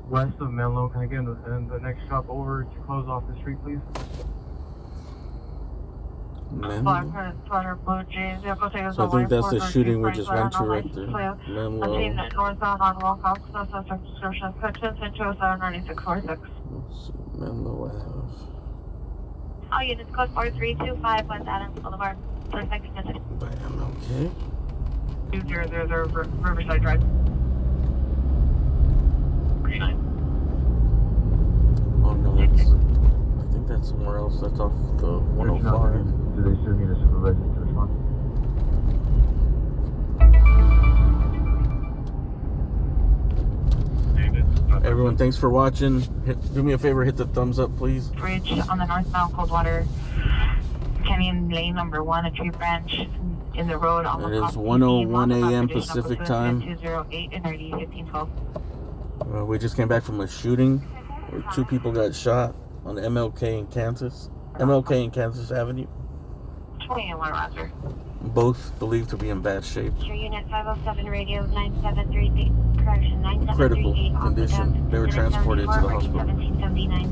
S6: west of Menlo. Can I get in the next shop over to close off the street, please?
S4: Menlo. So I think that's the shooting we just went to right there. Menlo.
S7: Northbound on Wilcox, no suspect description of Hutchins, Intro 79646.
S4: Let's see, Menlo Ave.
S7: All units, code 4325 West Adams Boulevard. Suspect identity.
S4: By MLK.
S1: 2000 Riverside Drive.
S5: 39.
S4: Oh no, that's. I think that's somewhere else. That's off the 105.
S6: Do they still need a supervisor to respond?
S4: Everyone, thanks for watching. Do me a favor, hit the thumbs up, please.
S7: Bridge on the northbound Coldwater Canyon Lane number 1, a tree branch in the road on
S4: It
S7: the
S4: is 1:01 a.m. Pacific time.
S7: 208 and 1512.
S4: We just came back from a shooting where 2 people got shot on MLK in Kansas. MLK and Kansas Avenue.
S7: 21 Roger.
S4: Both believed to be in bad shape.
S7: Your unit 507 radio 9738. Correction, 9738.
S4: Critical condition. They were transported to the hospital.
S7: 1779.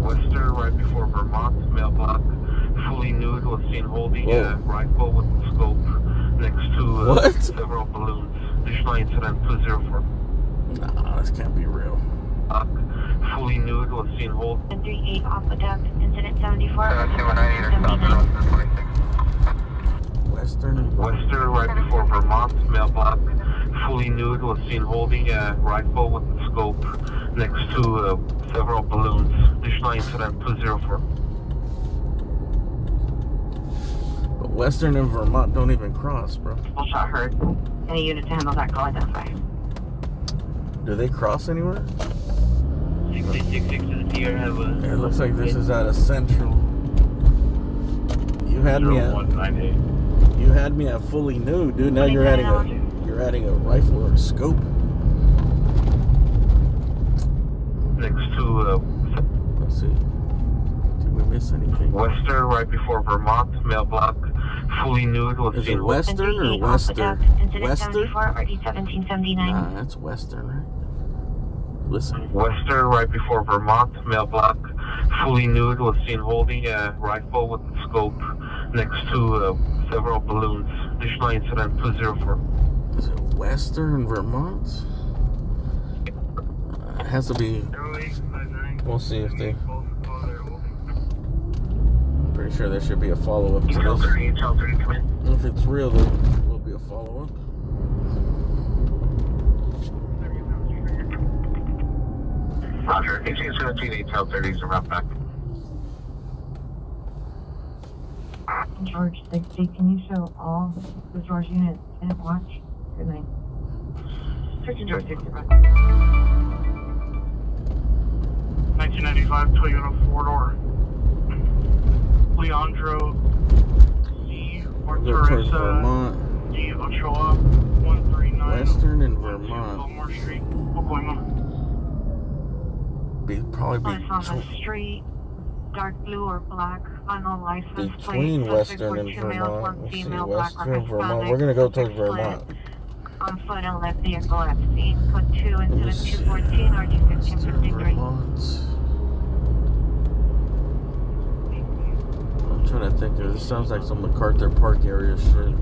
S2: Western, right before Vermont, mail block, fully nude, was seen holding a rifle with the scope next to several balloons. Additional incident 204.
S4: Nah, this can't be real.
S2: Fully nude, was seen holding.
S7: 38 off the deck, incident 74.
S4: Western,
S2: right before Vermont, mail block, fully nude, was seen holding a rifle with the scope next to several balloons. Additional incident 204.
S4: But Western and Vermont don't even cross, bro.
S7: Full shot heard. Any unit to handle that call identify.
S4: Do they cross anywhere?
S5: 666 to the pier have a...
S4: It looks like this is out of Central. You had me at fully nude, dude. Now you're adding a rifle or a scope.
S2: Next to
S4: let's see. Did we miss anything?
S2: Western, right before Vermont, mail block, fully nude, was
S4: Is
S2: seen.
S4: it Western or Western? Western?
S7: 1779.
S4: Nah, that's Western, right? Listen.
S2: Western, right before Vermont, mail block, fully nude, was seen holding a rifle with the scope next to several balloons. Additional incident 204.
S4: Is it Western Vermont? It has to be. We'll see if they. I'm Pretty sure there should be a follow-up to
S2: Detail
S4: this.
S2: 30, Detail 30, come in.
S4: If it's real, there will be a follow-up.
S2: Roger. 1817, Detail 30 is a route back.
S7: George 60, can you show all the George units in watch? Good night. Searching George 60, right.
S6: 1995 Toyota 4-door. Leandro D.
S4: Go towards Vermont.
S6: D. Ochoa 139.
S4: Western and Vermont.
S6: Baltimore Street, Oklahoma.
S4: Probably
S7: On the street, dark blue or black, unknown license
S4: between
S7: plate,
S4: Western and Vermont. Let's see, Western and Vermont. We're gonna go towards Vermont.
S7: On foot and left vehicle at scene. Code 2 incident 214 RG 1553.
S4: I'm trying to think of this. Sounds like some MacArthur Park area shit.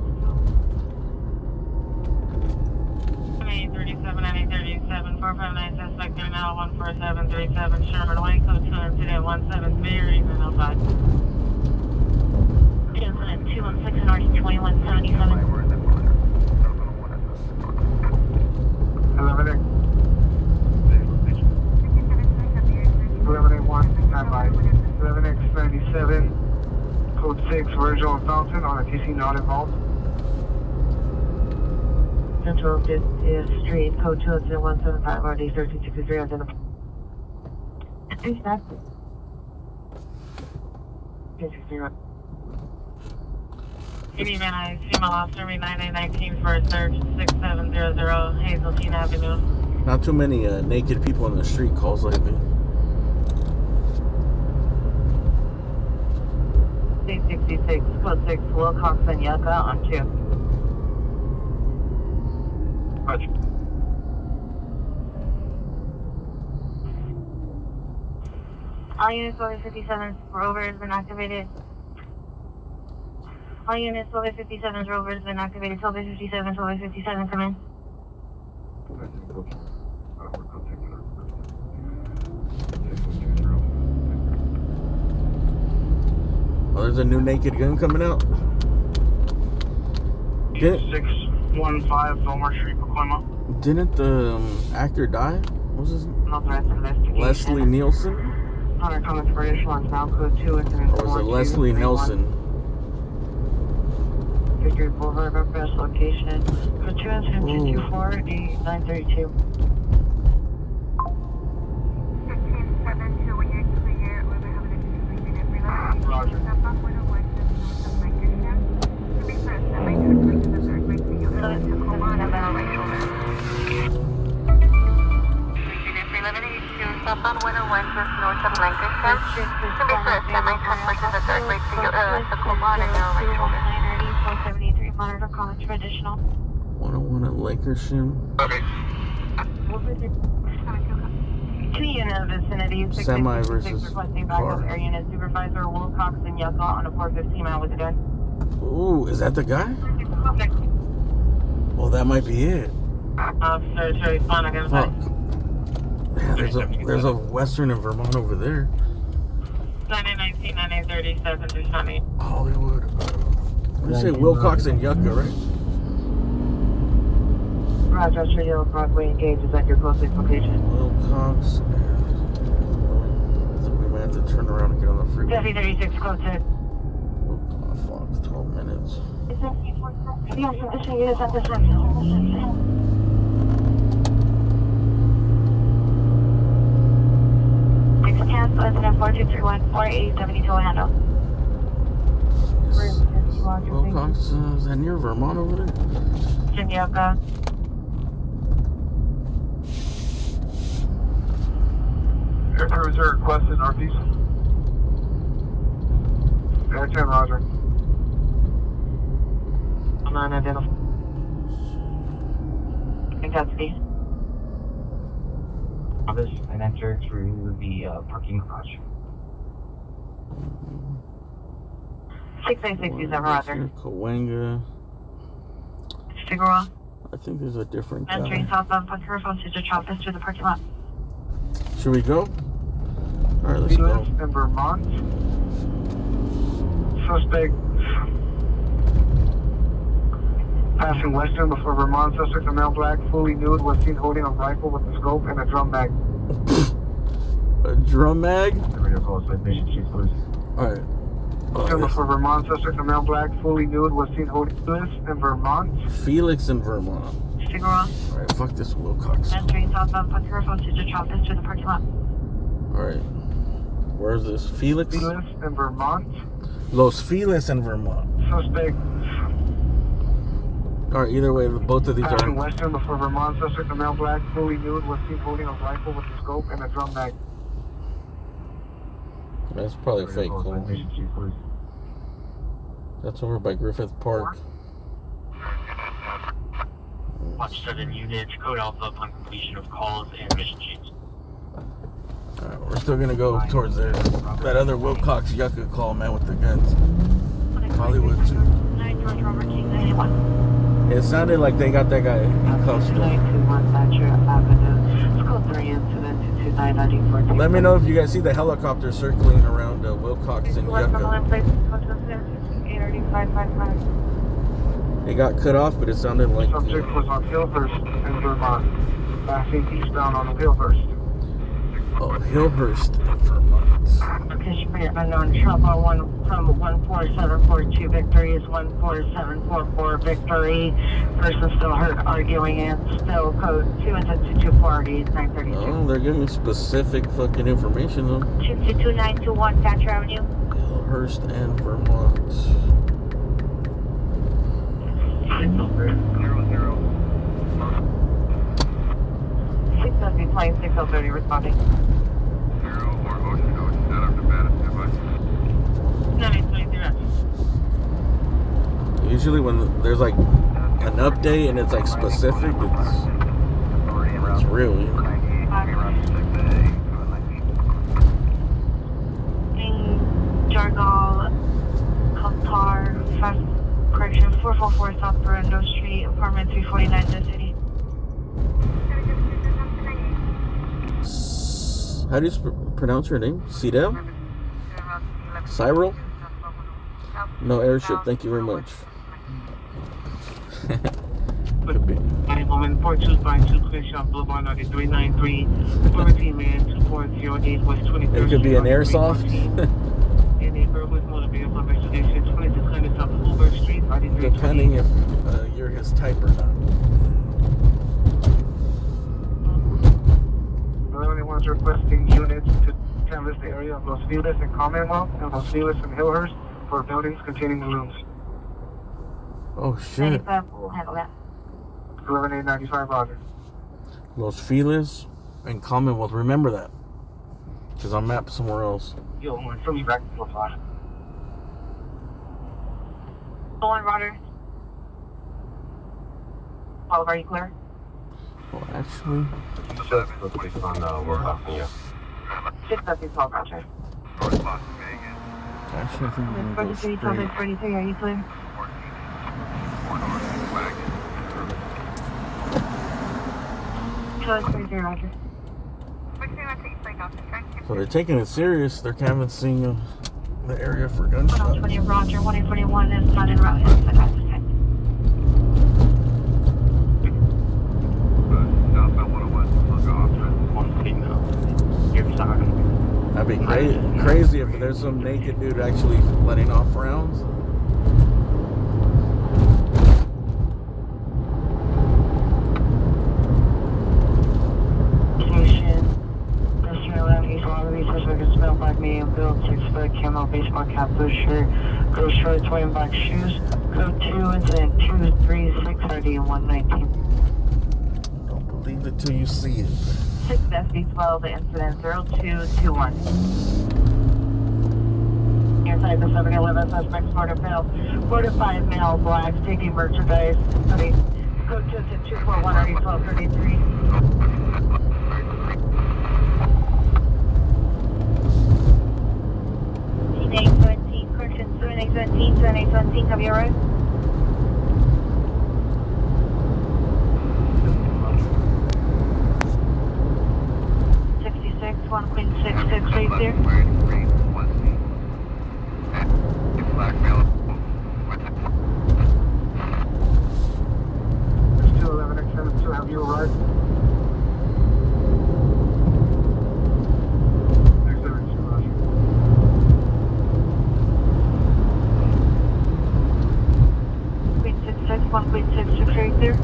S1: 837, 837, 459 suspect 14737 Sherman Way, code 2 incident 173, reason 05.
S7: Incident 216 and RG 2177.
S6: 1181, standby. 11X97, code 6, Virgil and Fountain on a TC not involved.
S7: Central Street, code 2 incident 175 RD 1363 identified. Who's that? 260.
S1: Good evening, I see my lost serving 9819 for a search 6700 Hazeltine Avenue.
S4: Not too many naked people in the street calls lately.
S7: 666, code 6, Wilcox and Yucca on 2.
S6: Roger.
S7: All units over 57's rover has been activated. All units over 57's rover has been activated. 1257, 1257, come in.
S4: Oh, there's a new Naked Gun coming out.
S6: 615 Fillmore Street, Oklahoma.
S4: Didn't the actor die? What was his name?
S7: Authorized investigation.
S4: Leslie Nielsen?
S7: Hunter comments for additional ones now. Code 2 incident.
S4: Or was it Leslie Nelson?
S7: Victory Boulevard, our best location. Code 2 incident 224 D 932.
S10: 1572, when you're clear, we're going to have an extremely unit relaxation.
S6: Roger.
S10: Step up with a white system with some Lancashire. To be first, the matrix to the third break to you to Tacoma and then right shoulder. Unit 31182, stop on 101 just north of Lancashire. To be first, the matrix to the third break to you Tacoma and then right shoulder.
S7: 473, monitor comments for additional.
S4: 101 at Lakersham.
S2: Okay.
S7: 2 unit vicinity.
S4: Semi versus
S7: requesting
S4: car.
S7: backup air unit supervisor Wilcox and Yucca on a 415 mile with a gun.
S4: Ooh, is that the guy? Oh, that might be it.
S1: Officer, show respond, identify.
S4: Fuck. Yeah, there's a Western in Vermont over there.
S1: 9819, 9837, responding.
S4: Hollywood. You say Wilcox and Yucca, right?
S7: Roger, Australia Yellow Broadway engaged is at your closest location.
S4: Wilcox and... I think we might have to turn around and get on the freeway.
S7: Jesse 36, close to.
S4: Oh, fuck. 12 minutes.
S7: Yes, additional units at this time. Cancel incident 4231 480 to a handle.
S4: Wilcox, is that near Vermont over there?
S7: Yucca.
S6: Air crews are requested northeast. Air 10, Roger.
S7: Unidentified. In custody.
S13: This and enter through the parking garage.
S7: 6867, Roger.
S4: Cahuenga.
S7: Figueroa.
S4: I think there's a different guy.
S7: Entering southbound Pucker, postage to Travis through the parking lot.
S4: Should we go? Alright, let's go.
S6: In Vermont. Suspect passing western before Vermont. Suspect, a male black, fully nude, was seen holding a rifle with a scope and a drum bag.
S4: A drum mag? Alright.
S6: Western before Vermont. Suspect, a male black, fully nude, was seen holding Felix in Vermont.
S4: Felix in Vermont. Alright, fuck this Wilcox.
S7: Entering southbound Punker, posted to Trappist to the parking lot.
S4: Alright. Where's this? Felix?
S6: Felix in Vermont.
S4: Los Feliz in Vermont.
S6: Suspect
S4: Alright, either way, both of these
S6: passing
S4: are.
S6: western before Vermont. Suspect, a male black, fully nude, was seen holding a rifle with a scope and a drum bag.
S4: That's probably fake call. That's over by Griffith Park.
S5: Watch 7 units, code alpha upon completion of calls and mission sheets.
S4: Alright, we're still gonna go towards there. That other Wilcox Yucca call, man, with the guns. Hollywood, too.
S7: 9 George Robert King 91.
S4: It sounded like they got that guy in cuffs.
S1: 921 Thatcher Avenue. It's called 3 incident to 2994.
S4: Let me know if you guys see the helicopter circling around Wilcox and Yucca. It got cut off, but it sounded like.
S6: Subject was on Hillhurst in Vermont. Passing eastbound on Hillhurst.
S4: Oh, Hillhurst in Vermont.
S1: Location for your unknown trouble. From 14742 Victory is 14744 Victory. Person still hurt, arguing, and still code 2 into 240 932.
S4: Oh, they're giving specific fucking information though.
S7: 22921 Thatcher Avenue.
S4: Hillhurst and Vermont.
S1: 670 plane 6030 responding. 9823.
S4: Usually when there's like an update and it's like specific, it's real. You know?
S7: In Jargal, Qatar, correction 444 South Berendo Street, apartment 349, the city.
S4: How do you pronounce her name? Cyril? Cyril? No airship, thank you very much. Could be.
S1: Woman 4252 Crenshaw Boulevard 9393. 14 man 2408 West 23rd.
S4: It could be an airsoft.
S1: And a burglar's motor vehicle investigation 2600 South Hoover Street.
S4: Depending if you're his type or not.
S6: 1181's requesting units to canvass the area of Los Feliz and Commonwealth and Los Feliz and Hillhurst for buildings containing balloons.
S4: Oh shit.
S7: We'll handle that.
S6: 11895, Roger.
S4: Los Feliz and Commonwealth. Remember that. Because I'm mapped somewhere else.
S6: Yo, I'm from you back to the flash.
S7: 1 Roger. 12, are you clear?
S4: Well, actually.
S1: 670 12 Roger.
S4: Actually, I think we're going to go
S7: 43,
S4: straight.
S7: 43, are you clear? Charlie 43, Roger.
S4: So they're taking it serious. They're canvassing the area for gunshots.
S7: 120 Roger, 141 is not in route. Yes, I got this time.
S4: That'd be crazy if there's some naked dude actually letting off rounds.
S1: Smell black medium build 6-foot camo baseball cap blue shirt, go shorts wearing black shoes, code 2 incident 236 RD 119.
S4: Don't believe it till you see it.
S1: 6 SB12 incident 0221. Inside the 7-Eleven suspects border failed. 4 to 5 male blacks taking merchandise. Code 2 to 241 RD 1233.
S7: 817, correction 7817, have you arrived? One Queen 66 right there. 1.66 right there.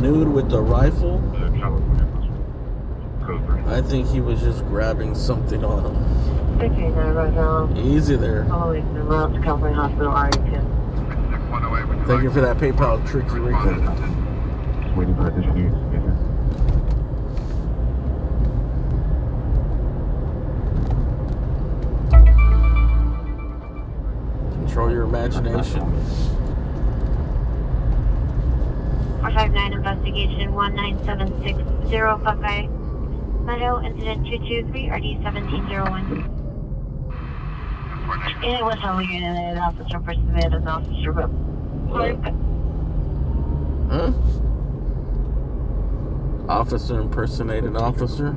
S4: Nude with the rifle? I think he was just grabbing something on him.
S7: Okay, there goes
S4: Easy there.
S7: Holy route to California Hospital, RE10.
S4: Thank you for that PayPal tricky Rico.
S3: Waiting for additional units to get here.
S4: Control your imagination.
S7: 459 investigation 19760 Buckeye. Meadow incident 223 RD 1701. And it was only an officer pursued an officer group.
S4: Huh? Officer impersonated officer?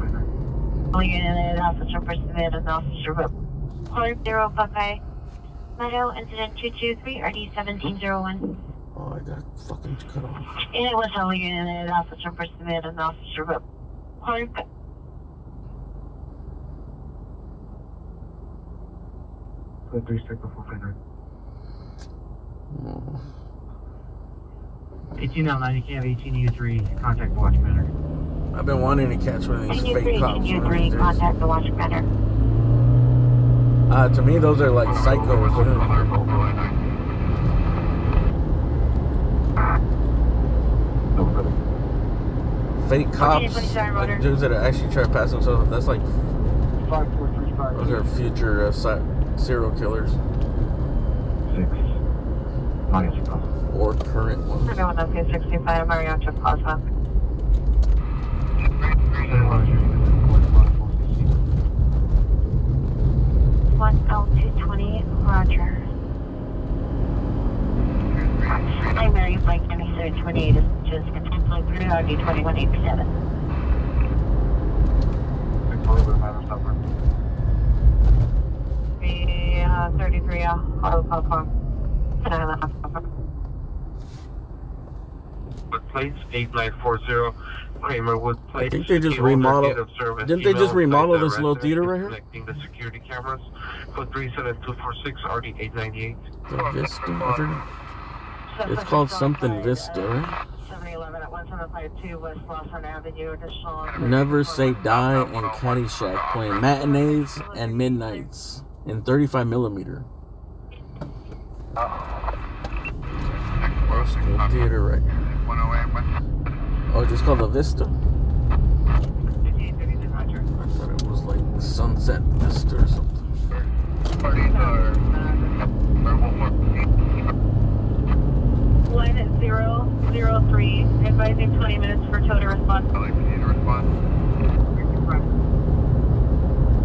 S7: Only an officer pursued an officer group. 0 Buckeye. Meadow incident 223 RD 1701.
S4: Oh, I got fucking cut off.
S7: And it was only an officer pursued an officer group.
S6: 3 stick before Fender.
S13: 18 out 90 cab 18U3, contact the watch commander.
S4: I've been wanting to catch one of these fake cops.
S7: Contact the watch commander.
S4: To me, those are like psychos. Fake cops, like dudes that actually try to pass themselves. That's like,
S6: 5435.
S4: those are future serial killers.
S3: 6.
S4: Or current ones.
S7: Everyone up here 65 Mariachi Plaza. 1L220, Roger. Primary flight 9328 is just continuing through RD 2187. The 33 auto platform.
S2: Wood Place 8940 Kramerwood Place.
S4: I think they just remodeled. Didn't they just remodel this little theater right here?
S2: Connecting the security cameras. Code 37246 RD 898.
S4: The Vista. I forgot. It's called something Vista, right?
S7: 711 at 1752 West Lawson Avenue. Additional.
S4: Never Say Die and Caddyshack playing matinees and midnights in 35 millimeter. School theater right here. Oh, it's just called the Vista? I thought it was like Sunset Vista or something.
S7: 1003, advising 20 minutes for total response.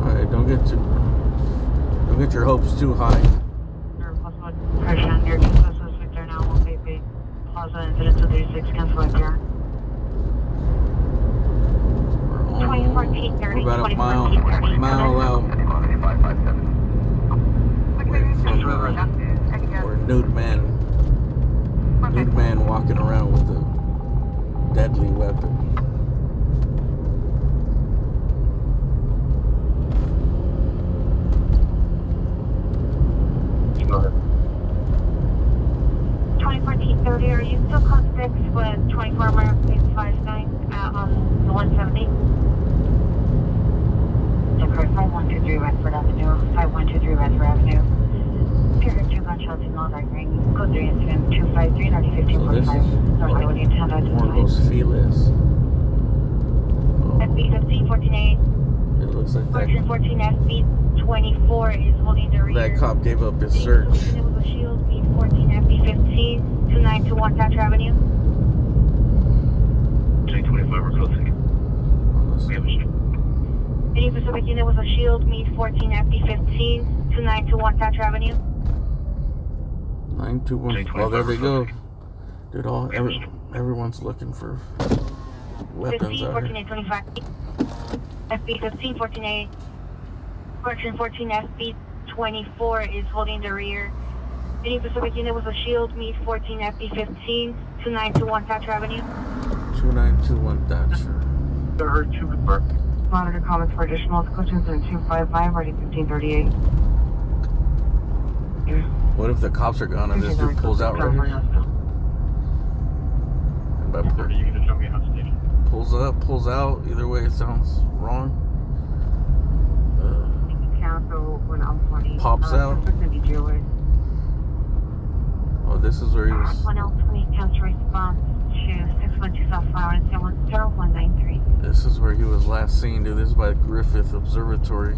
S4: Alright, don't get your hopes too high.
S7: Pressure on your consensus Victor now 188 Plaza incident 236 cancel right there.
S4: We're about a mile out. Wait for or nude man walking around with a deadly weapon.
S3: Go ahead.
S7: 2014-30, are you still code 6 with 24 American 859 on the 170? Decorate 5123 Redford Avenue, 5123 Redford Avenue. Pier 2 gunshots in Long Ring, code 3 incident 253 901545. North Highway 10
S4: One of those feelers.
S7: FB 1514A.
S4: It looks like that.
S7: 1414 FB 24 is holding the rear.
S4: That cop gave up his search.
S7: It was a shield, speed 14 FB 15 2921 Thatcher Avenue.
S3: J25, we're closing. We have a street.
S7: Any Pacific unit was a shield, meet 14 FD 15 2921 Thatcher Avenue.
S4: 921. Oh, there they go. Dude, everyone's looking for weapons out here.
S7: 14A25. FB 15, 14A. Correction 14 FB 24 is holding the rear. Any Pacific unit with a shield, meet 14 FB 15, 2921 Thatcher Avenue.
S4: 2921 Thatcher.
S6: I heard two confirm.
S7: Monitor comments for additional questions in 255, ready 1538.
S4: What if the cops are gone and this dude pulls out right here? By
S6: You can show me a house station.
S4: pulls up, pulls out. Either way, it sounds wrong. Pops out. Oh, this is where he was.
S7: 1L20 counts response to 612 South Flower and 0193.
S4: This is where he was last seen, dude. This is by Griffith Observatory,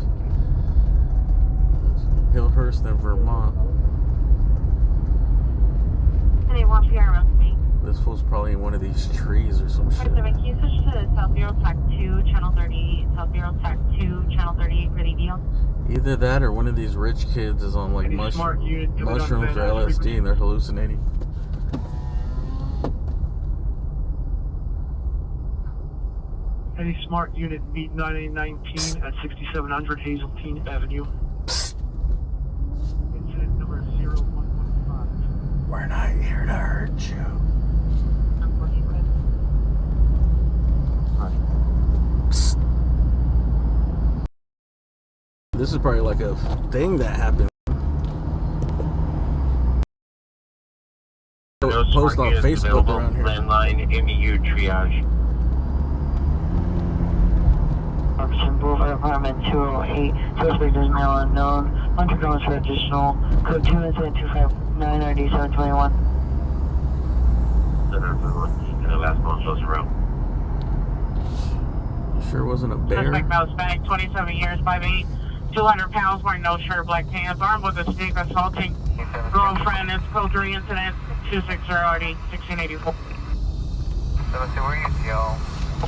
S4: Hillhurst, and Vermont.
S7: And they want PR around me.
S4: This fool's probably in one of these trees or some shit.
S7: Can you switch to South Bureau Tac 2, Channel 30, South Bureau Tac 2, Channel 38 for the deal?
S4: Either that or one of these rich kids is on like mushrooms or LSD and they're hallucinating.
S6: Any smart unit, meet 9819 at 6700 Hazeltine Avenue. Incident number 0115.
S4: We're not here to hurt you. Psst. This is probably like a thing that happened. Post on Facebook around here.
S2: Landline MEU triage.
S7: Ocean Boulevard Apartment 208. Suspect is male unknown. Hunter Jones for additional. Code 2 incident 259 ID 721.
S2: And the last one goes around.
S4: Sure wasn't a bear.
S1: Suspect mouse bag, 27 years, 5'8", 200 pounds, wearing no shirt, black pants, armed with a stick, assaulting girlfriend. It's code 3 incident 260 RD 1684.
S5: 72, where you go?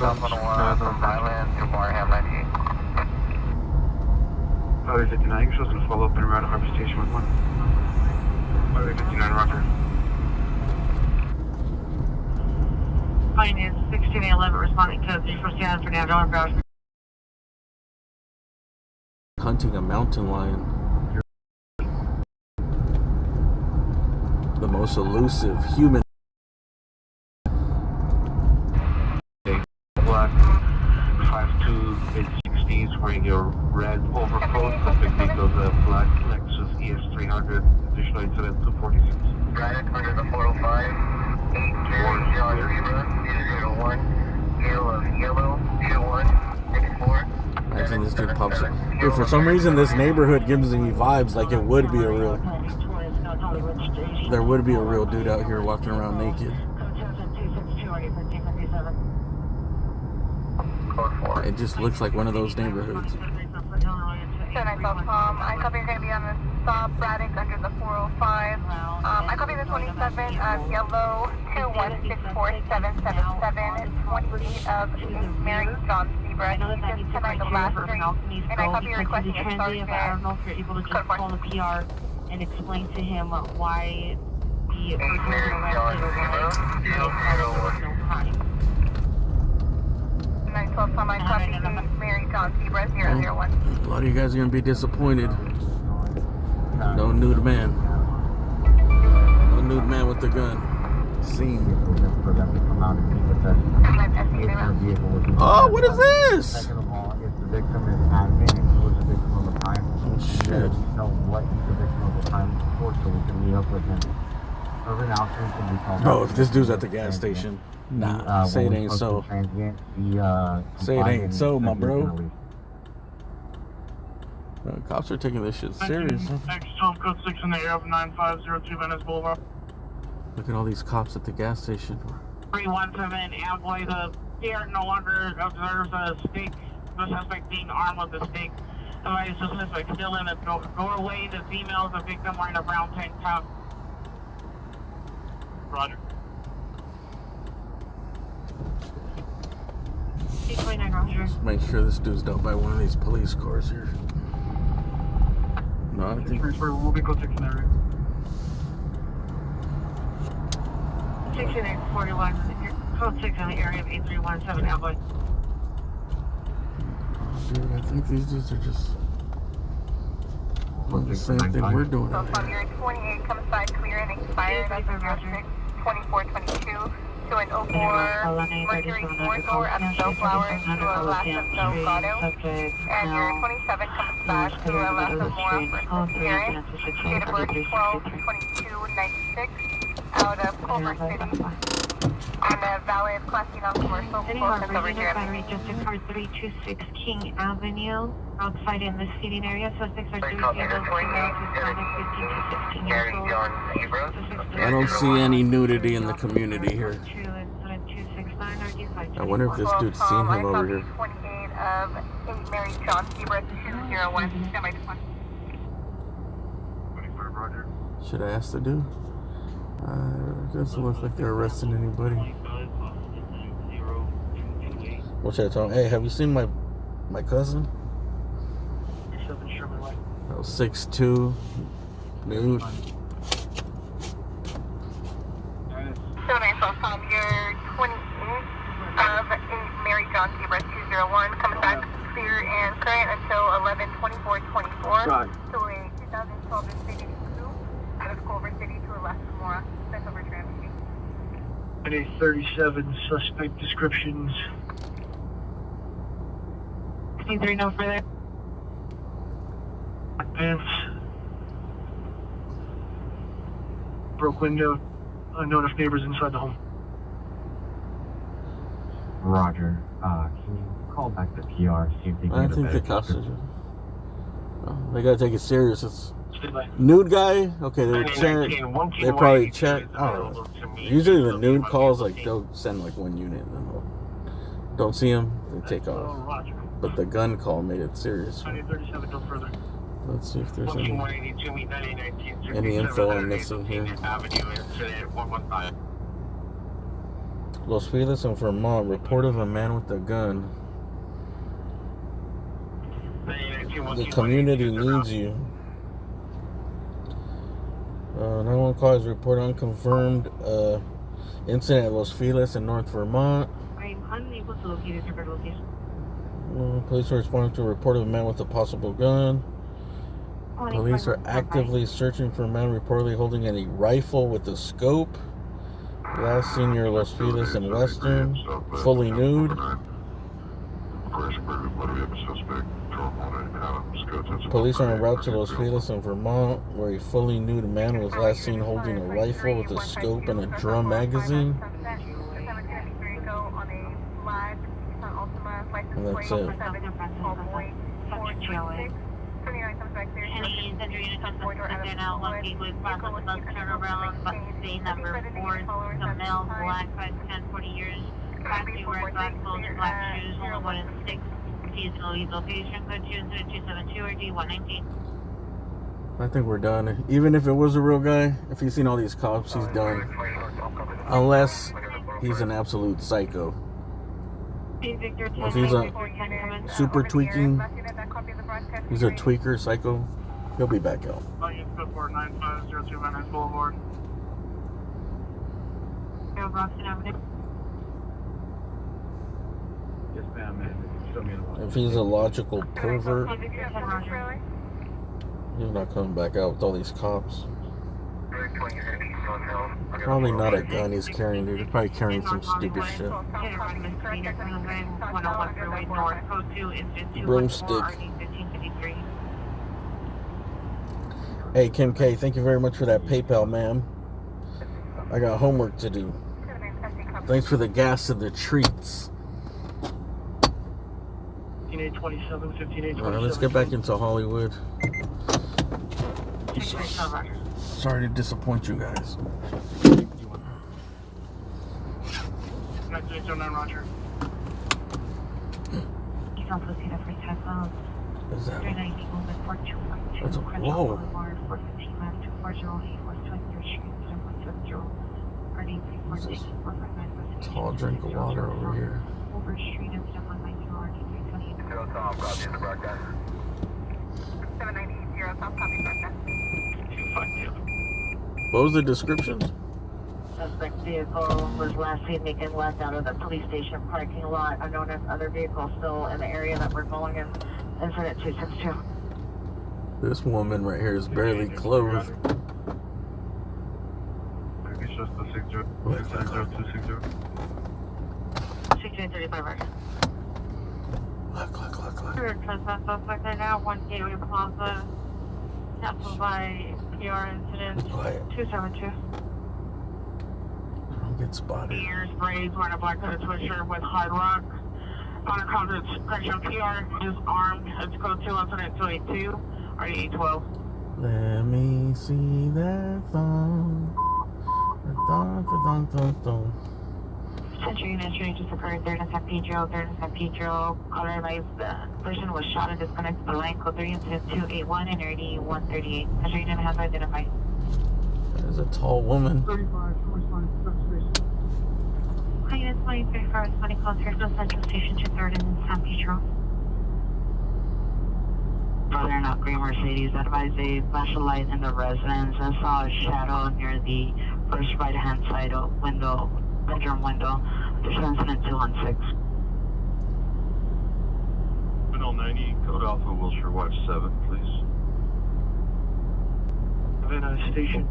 S5: South 101 from Thailand to Marham 98.
S6: Highway 59, shows gonna follow up and around Harbor Station with 1. Highway 59, roger.
S1: Fine is 1611, responding to 347 for Fernando and Browse.
S4: Hunting a mountain lion. The most elusive human.
S2: Black 52 mid-60s wearing your red overcoat. Suspect vehicle's a black Lexus ES300. Additional incident 246.
S5: Guided under the 405. 8 John Zebra 001. Yellow 2164.
S4: Imagine this dude pops up. Dude, for some reason, this neighborhood gives me vibes like it would be a real. There would be a real dude out here walking around naked. It just looks like one of those neighborhoods.
S12: I copy you're going to be on the stop, Braddock under the 405. I copy the 27 of yellow 21647777, 20 feet of Mary John Zebra. He just tonight the last street. And I copy you're requesting a sergeant.
S7: I don't know if you're able to just call the PR and explain to him why the person was arrested or why there was no crime.
S12: 912 Tom, I copy Mary John Zebra 001.
S4: A lot of you guys are going to be disappointed. No nude man. No nude man with the gun. Seen. Oh, what is this?
S6: Second of all, if the victim is admin, who was the victim of the crime,
S4: Oh, shit.
S6: we know what he's the victim of the crime for, so we can meet up with him. Urban outreach can be called.
S4: Bro, if this dude's at the gas station, nah, say it ain't so. Say it ain't so, my bro. Cops are taking this shit serious. Huh?
S1: X12 code 6 in the air of 9502 Venice Boulevard.
S4: Look at all these cops at the gas station.
S1: 317 Amboy, the pier no longer observes a stick. The suspect being armed with a stick. The suspect still in the doorway. The female is a victim wearing a brown tank top. Roger.
S4: Just make sure this dude's not by one of these police cars here. No, I think.
S6: We'll be code 6 in that area.
S7: 6841, Code 6 in the area of 8317 Alpha.
S4: Dude, I think these dudes are just doing the same thing we're doing
S12: So
S4: out
S12: from
S4: here.
S12: your 28 comes back clear and expired as of 06-2422 to an 04 Mercury 4 door at Bellflower to a last of Del Grotto. And your 27 comes back to a last of Mora for Karen. Date of birth 12-22-96 out of Culver City. On a valid Class C non-commercial close over here.
S7: Battery just to car 326 King Avenue, outside in the seating area. Suspects are doing females, females, Hispanic, 15 to 16 years old.
S4: I don't see any nudity in the community here. I wonder if this dude's seen him over here.
S12: 28 of 8 Mary John Zebra 201. Stand by this one.
S4: Should I ask the dude? It doesn't look like they're arresting anybody. What should I tell him? Hey, have you seen my cousin? 6'2", nude.
S12: 79 you're 28 of 8 Mary John Zebra 201. Comes back clear and current until 11/24/24. To a 2012 Mercedes coupe out of Culver City to a last of Mora. Sent over traffic.
S6: And a 37 suspect descriptions.
S7: 63 no further.
S6: Black pants. Broke window. Unknown if neighbors inside the home.
S13: Roger. Can you call back the PR, see if they can
S4: I
S13: get a
S4: think the
S13: better
S4: cops are
S13: description?
S4: they gotta take it serious. It's nude guy. Okay, they would check. They probably check. I don't know. Usually the nude calls, like they'll send like one unit, and then they'll, don't see him, they take off. But the gun call made it serious.
S6: 37 no further.
S4: Let's see if there's any info I'm missing here. Los Feliz and Vermont, report of a man with a gun. The community needs you. 911 call is report unconfirmed incident at Los Feliz in North Vermont.
S7: I'm unable to locate his record location.
S4: Police are responding to a report of a man with a possible gun. Police are actively searching for a man reportedly holding a rifle with a scope. Last seen near Los Feliz and Western, fully nude. Police are en route to Los Feliz in Vermont, where a fully nude man was last seen holding a rifle with a scope and a drum magazine. And that's it.
S7: Any center unit comes to they're now located with process bus turnaround, bus C number 4, the male, black, 5'10", 40 years, black shoe, red, black clothes, black shoes, only 1 and 6. Feasibility location, code 272 or D119.
S4: I think we're done. Even if it was a real guy, if he's seen all these cops, he's done. Unless he's an absolute psycho. If he's a super tweaking, he's a tweaker, psycho, he'll be back out.
S3: Yes, ma'am, man.
S4: If he's a logical pervert, he's not coming back out with all these cops. Probably not a gun he's carrying, dude. He's probably carrying some stupid shit. Broomstick. Hey, Kim K, thank you very much for that PayPal, ma'am. I got homework to do. Thanks for the gas and the treats.
S6: 15-827, 15-827.
S4: All right, let's get back into Hollywood. Sorry to disappoint you guys.
S6: 9809, Roger.
S4: Is that? That's a, whoa. What's this? Tall drink of water over here. What was the description?
S7: suspect vehicle was last seen making left out of the police station parking lot. Unknown if other vehicles still in the area that we're going in. Incident 262.
S4: This woman right here is barely clothed.
S8: Maybe it's just the 60260.
S7: 1635 right.
S4: Look.
S9: Trespass suspect right now, 1 Gateway Plaza. Canceled by PR incident 272.
S4: Don't get spotted.
S1: Ears, braids, wearing a black hooded sweatshirt with Hard Rock. On a contact correction PR is armed. It's code 21282. RD812.
S4: Let me see that thong. Thong.
S7: Central Unit Street just occurred. Third and San Pedro. Color lights. The person was shot and disconnected the line. Code 3 incident 281 and RD138. Central Unit has identified.
S4: There's a tall woman.
S6: 35, corresponding to substation.
S7: Hi, Unit 23 responding call to Central Station to 3rd and San Pedro. Brother and a gray Mercedes advised a flashing light in the residence and saw a shadow near the first right-hand side window, bedroom window. This incident 216.
S3: Middle 90, code Alpha Wilshire, watch 7, please.
S6: Venice Station.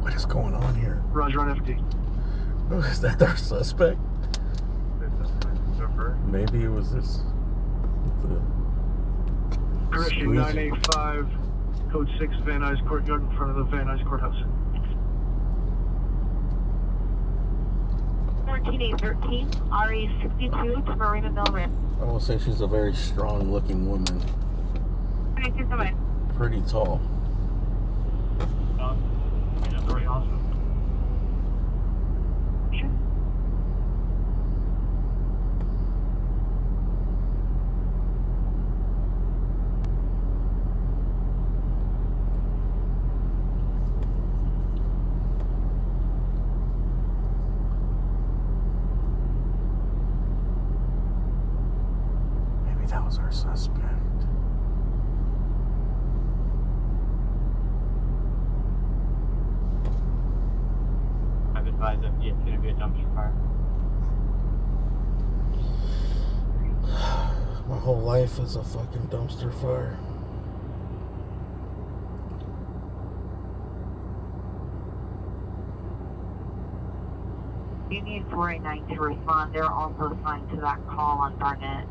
S4: What is going on here?
S6: Roger on FD.
S4: Oh, is that our suspect? Maybe it was this.
S6: Correction 985, code 6 Van Nuys Courtyard in front of the Van Nuys Courthouse.
S7: 14813, RE62 to Marina Del Rey.
S4: I will say she's a very strong looking woman.
S7: Thank you so much.
S4: Pretty tall.
S6: Very awesome.
S7: Sure.
S4: Maybe that was our suspect.
S5: I've advised that it's going to be a dumpster fire.
S4: My whole life is a fucking dumpster fire.
S7: You need 489 to respond. They're also assigned to that call on Barnett.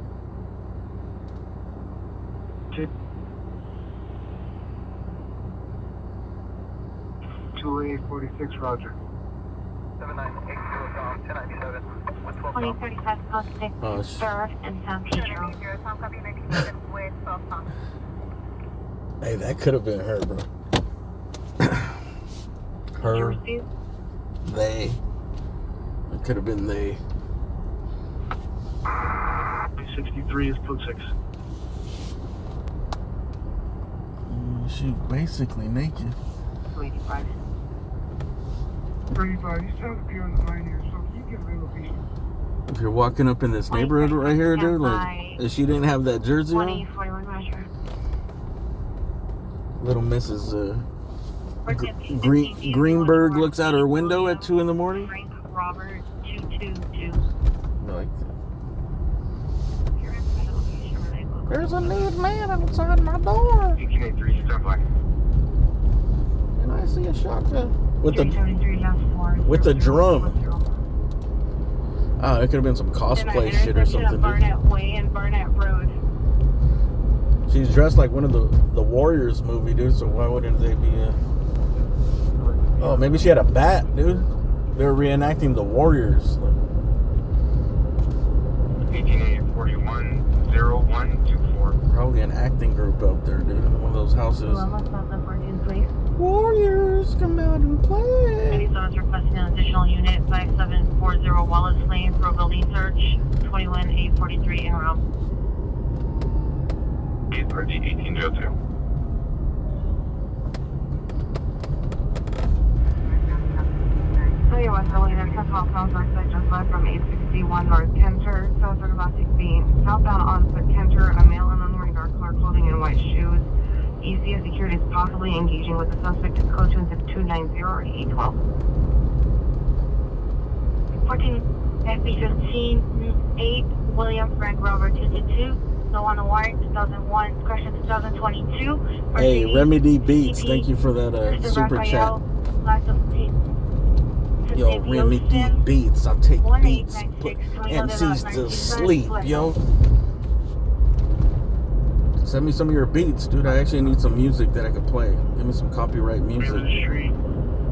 S6: 2846, Roger.
S7: 2035 Post 6,
S4: Oh,
S7: 3rd and San Pedro.
S4: Hey, that could have been her, bro. Her. They. It could have been they.
S6: 63 is code 6.
S4: She basically naked.
S7: 285.
S6: 35, you sound to be on the line here, so can you give me a location?
S4: If you're walking up in this neighborhood right here, dude, like, if she didn't have that jersey on,
S7: 2041 measure.
S4: little Mrs. Greenberg looks out her window at 2 in the morning.
S7: Frank Robert 222.
S4: Like,
S7: You're in the location where they look.
S4: there's a nude man outside my door,
S2: 1883, stand by.
S4: and I see a shotgun with
S7: 373 last 4.
S4: with the drum. Oh, it could have been some cosplay shit or something, dude.
S9: Barnett Way and Barnett Road.
S4: She's dressed like one of the Warriors movie, dude, so why wouldn't they be Oh, maybe she had a bat, dude. They were reenacting the Warriors.
S2: 1841-0124.
S4: Probably an acting group out there, dude, in one of those houses. Warriors, come out and play.
S7: Arizona is requesting an additional unit 5740 Wallace Lane for a building search 21843 in route.
S2: 1802.
S9: Hey, West Atlanta, Central Southwest, I just left from 861 North Kenter, Southward about 16. Southbound on foot Kenter, a male in unwearing dark color clothing and white shoes,
S7: easy as security is possibly engaging with the suspect at code 290 or 812. 14 FB15 8 William Frank Robert 222. No on the wire 2001 question 2022.
S4: Hey, Remedy Beats, thank you for that super chat. Yo, Remedy Beats, I'll take beats, put MCs to sleep, yo. Send me some of your beats, dude. I actually need some music that I can play. Give me some copyright music.
S2: Street,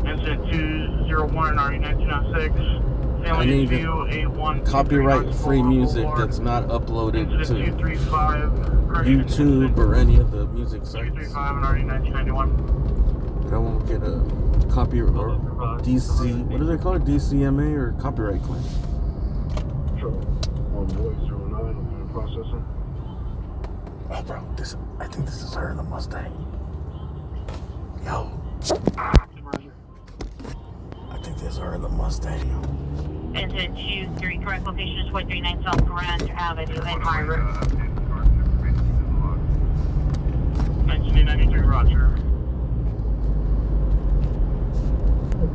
S2: incident 201, RE1906.
S4: I need copyright-free music that's not uploaded to YouTube or any of the music sites.
S2: 235 and RE1991.
S4: I won't get a copyright or DC. What do they call it? DCMA or copyright claim?
S3: Sure. On voice 09, I'm doing processing.
S4: Oh, bro, I think this is her in the Mustang. Yo. I think this is her in the Mustang, yo.
S7: Incident 23, correct location is 439 South Grand Avenue in Myra.
S2: 1993, Roger.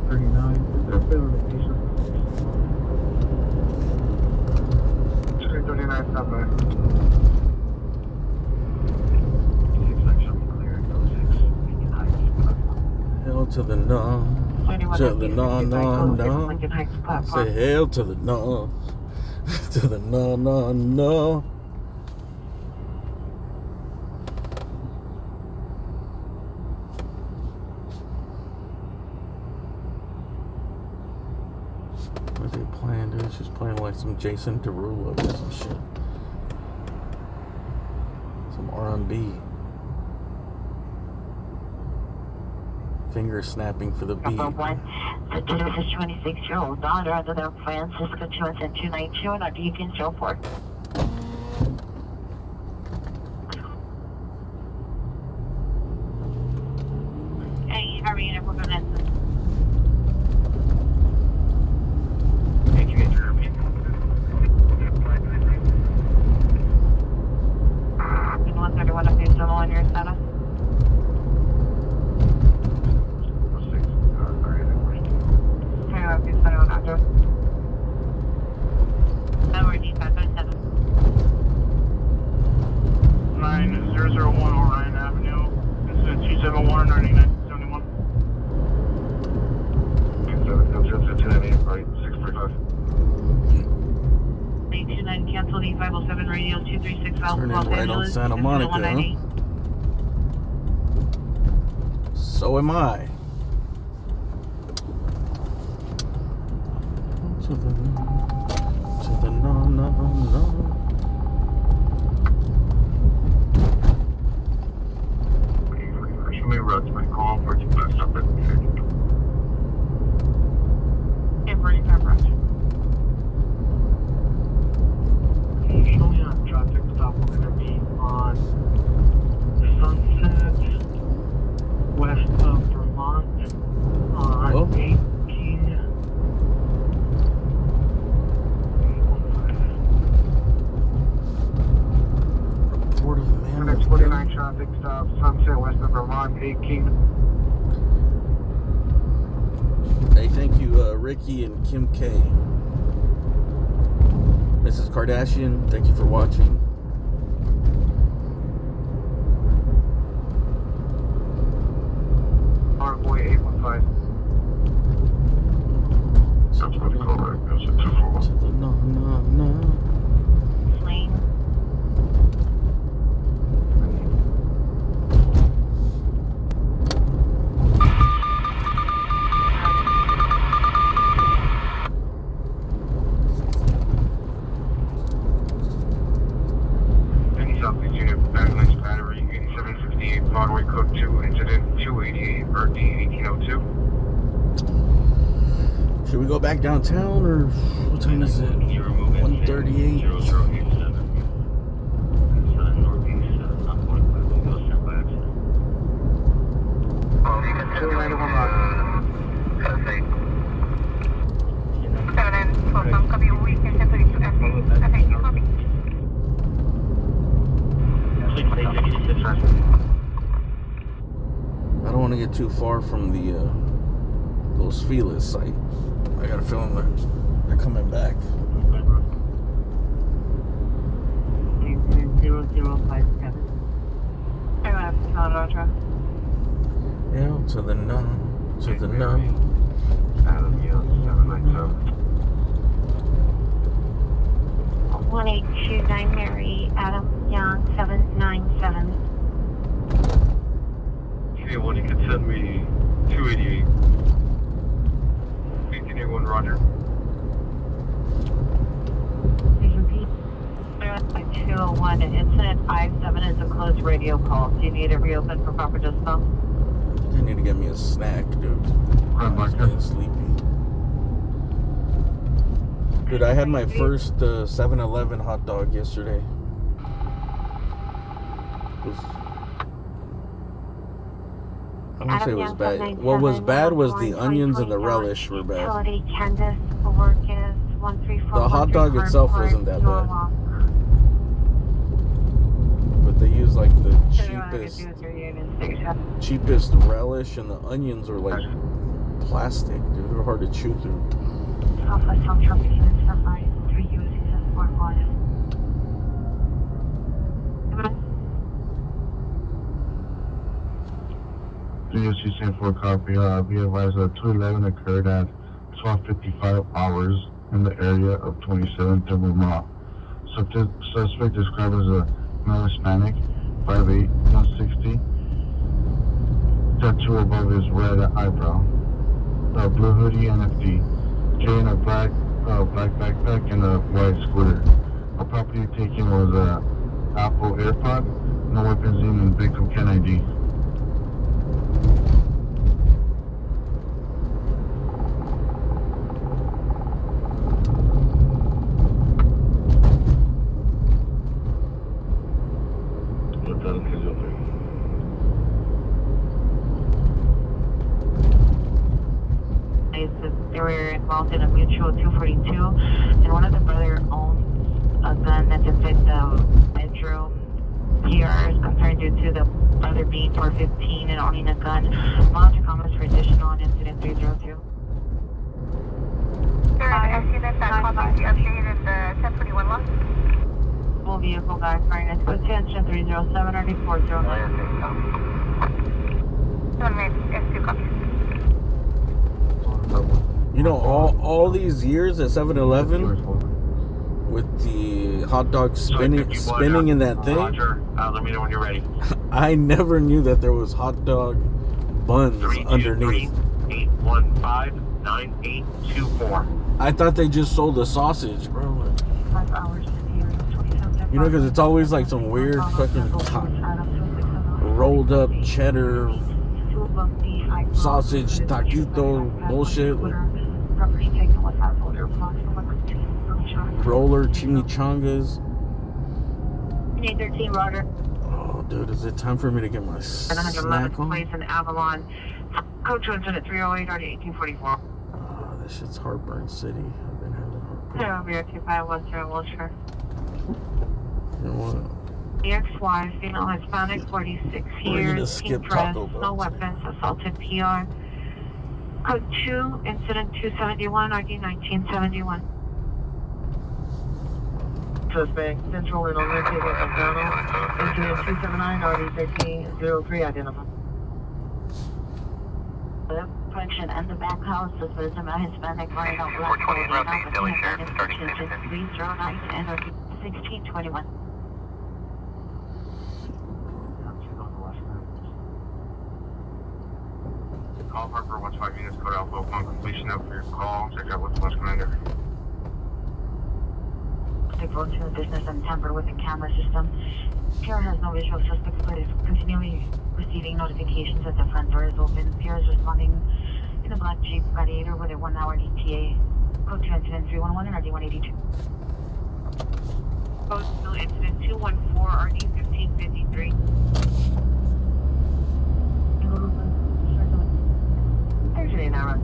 S6: 39, is there a failure location?
S2: 239, stop by.
S4: Hell to the no. To the no, no, no. I say hell to the no. To the no, no, no. What's he playing, dude? She's playing like some Jason Derulo or some shit. Some R&B. Finger snapping for the beat.
S7: The 26-year-old daughter under the Francisco 292 and our DP show for. Hey, how are you? We're going to
S2: Thank you, Major.
S7: 131 up in on your status. Number D507.
S2: 9001 Orion Avenue. Incident 271 9971.
S3: 298, right, 635.
S7: 829 cancel D507 radio 236 South
S4: Turning
S7: Los
S4: right on
S7: Angeles.
S4: Santa Monica, huh? So am I. To the no, no, no.
S2: Show me routes my call for 25 stop at
S7: Temporary coverage.
S6: Show me on traffic stop. We're going to be on Sunset, west of Vermont, on 18.
S4: Report of man.
S6: 49 traffic stop, Sunset, west of Vermont, 18.
S4: Hey, thank you, Ricky and Kim K. Mrs. Kardashian, thank you for watching.
S6: Boy 815.
S3: That's what it's called, right? That's a 241.
S4: To the no, no, no.
S7: Lane.
S2: Any Southeast unit, Nice Battery, 8768, Broadway, code 2, incident 288, RD 1802.
S4: Should we go back downtown or what time is it? 1:38. want to get too far from the Los Feliz site. I got a feeling they're coming back.
S1: 0057.
S4: Yeah, to the no. To the no.
S3: Adam Young, 797.
S7: 1829 Mary, Adam Young, 797.
S2: K1, you can send me 288. 1881, Roger.
S1: Please repeat. 201, incident 57 is a closed radio call. Do you need it reopened for proper dispatch?
S4: I need to get me a snack, dude. I'm getting sleepy. Dude, I had my first 7-Eleven hot dog yesterday. I wouldn't say it was bad. What was bad was the onions and the relish were bad. The hot dog itself wasn't that bad. But they used like the cheapest relish, and the onions were like plastic, dude. They were hard to chew through.
S3: DOC 4 copy. Be advised that 211 occurred at 12:55 hours in the area of 27th and Vermont. Suspect described as a male Hispanic, 5'8", 160. Tattoo above his red eyebrow. Blue hoodie, NFD. Carrying a black backpack and a white scooter. A property taken was a Apple AirPod, no weapons in, and victim can ID.
S1: They were involved in a mutual 242, and one of the brother owns a gun that's inside the bedroom. PR is concerned due to the brother being 415 and owning a gun. Monitor comments for additional on incident 302.
S12: Sir, I see that call back the update in the 1021 law.
S1: Full vehicle back firing at attention 307 or 409.
S12: 2 copy.
S4: You know, all these years at 7-Eleven with the hot dog spinning in that thing.
S2: Roger. Let me know when you're ready.
S4: I never knew that there was hot dog buns underneath.
S2: 815-9824.
S4: I thought they just sold the sausage, bro. You know, because it's always like some weird fucking rolled up cheddar sausage taquito bullshit. Roller chimichangas.
S1: 13 Roger.
S4: Oh, dude, is it time for me to get my snack on?
S1: Place in Avalon. Code to incident 308 or 1844.
S4: Oh, this shit's Heartburn City. I've been having heartburn.
S1: BR 2510 Wilshire.
S4: You know what?
S1: EXY, female Hispanic, 46 years, pink dress, no weapons, assaulted PR. Code 2, incident 271, ID 1971. Suspect, central and unlimited at McDonald's. Incident 279, RD 1303, identified. The function and the back house, suspect female Hispanic, wearing a black clothing, now between identification 309 and 1621.
S2: Call Harper, watch 5 units, code Alpha upon completion of your call. Check out what's West Commander.
S1: They go to the business and tamper with the camera system. PR has no visual suspects, but is continually receiving notifications that the front door is open. PR is responding in a black Jeep Gladiator with a 1-hour ETA. Code 2 incident 311 RD 182. Code 2 incident 214 RD 1553. Thursday now.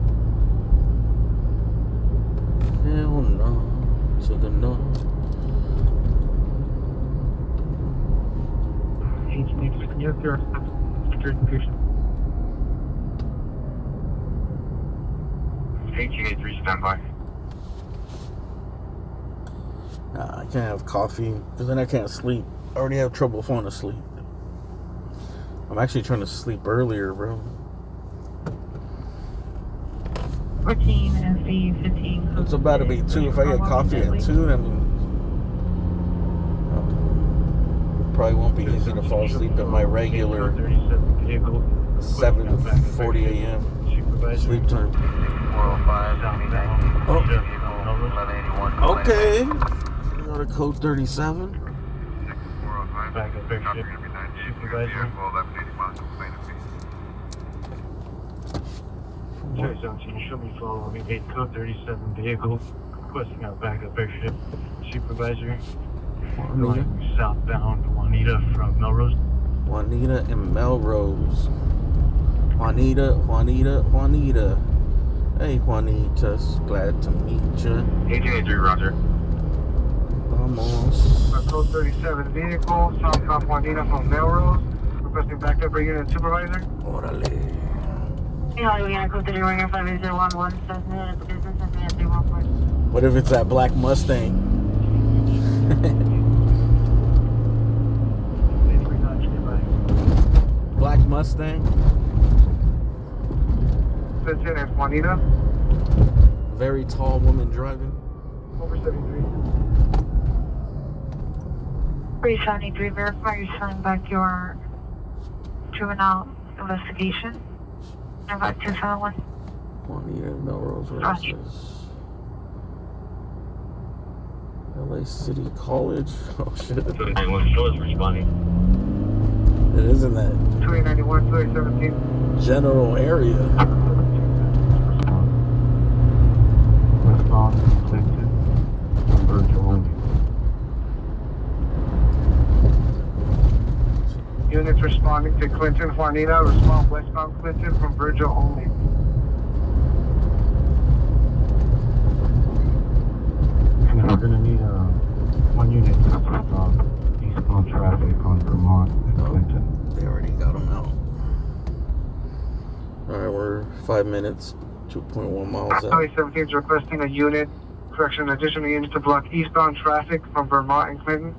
S4: Hell no. To the no.
S6: Yes, sir. Security location.
S2: HGA3 standby.
S4: Nah, I can't have coffee because then I can't sleep. I already have trouble falling asleep. I'm actually trying to sleep earlier, bro.
S7: 14 SV 15.
S4: It's about to be 2. If I get coffee at 2, then probably won't be easy to fall asleep at my regular 7:40 a.m. sleep time.
S2: 405,
S4: Oh.
S2: 1181.
S4: Okay. We got a code 37.
S3: Back up big ship. Supervisor. Cherry 17, show me following 8 code 37 vehicle. Requesting out backup airship. Supervisor. Going southbound Juanita from Melrose.
S4: Juanita and Melrose. Juanita. Hey, Juanitas. Glad to meet you.
S2: HGA3, roger.
S4: Vamos.
S3: Code 37 vehicle, southbound Juanita from Melrose. Requesting backup for unit supervisor.
S4: Orale.
S7: Yeah, we got a code 30 ringer 5011. Says the business and the 314.
S4: What if it's that black Mustang? Black Mustang?
S3: Sits in as Juanita.
S4: Very tall woman driving.
S3: Over 73.
S7: 373, verify you're sending back your juvenile investigation. About 271.
S4: Juanita Melrose
S7: Roger.
S4: Races. LA City College. Oh shit.
S2: 911 show is responding.
S4: It isn't that
S3: 291, 217.
S4: general area.
S3: Westbound, Clinton, Virgil only. Units responding to Clinton, Juanita. Respond westbound Clinton from Virgil only. And we're going to need one unit eastbound traffic on Vermont and Clinton.
S4: They already got them out. Alright, we're 5 minutes, 2.1 miles out.
S3: Highway 17 is requesting a unit, correction, additional units to block eastbound traffic from Vermont and Clinton.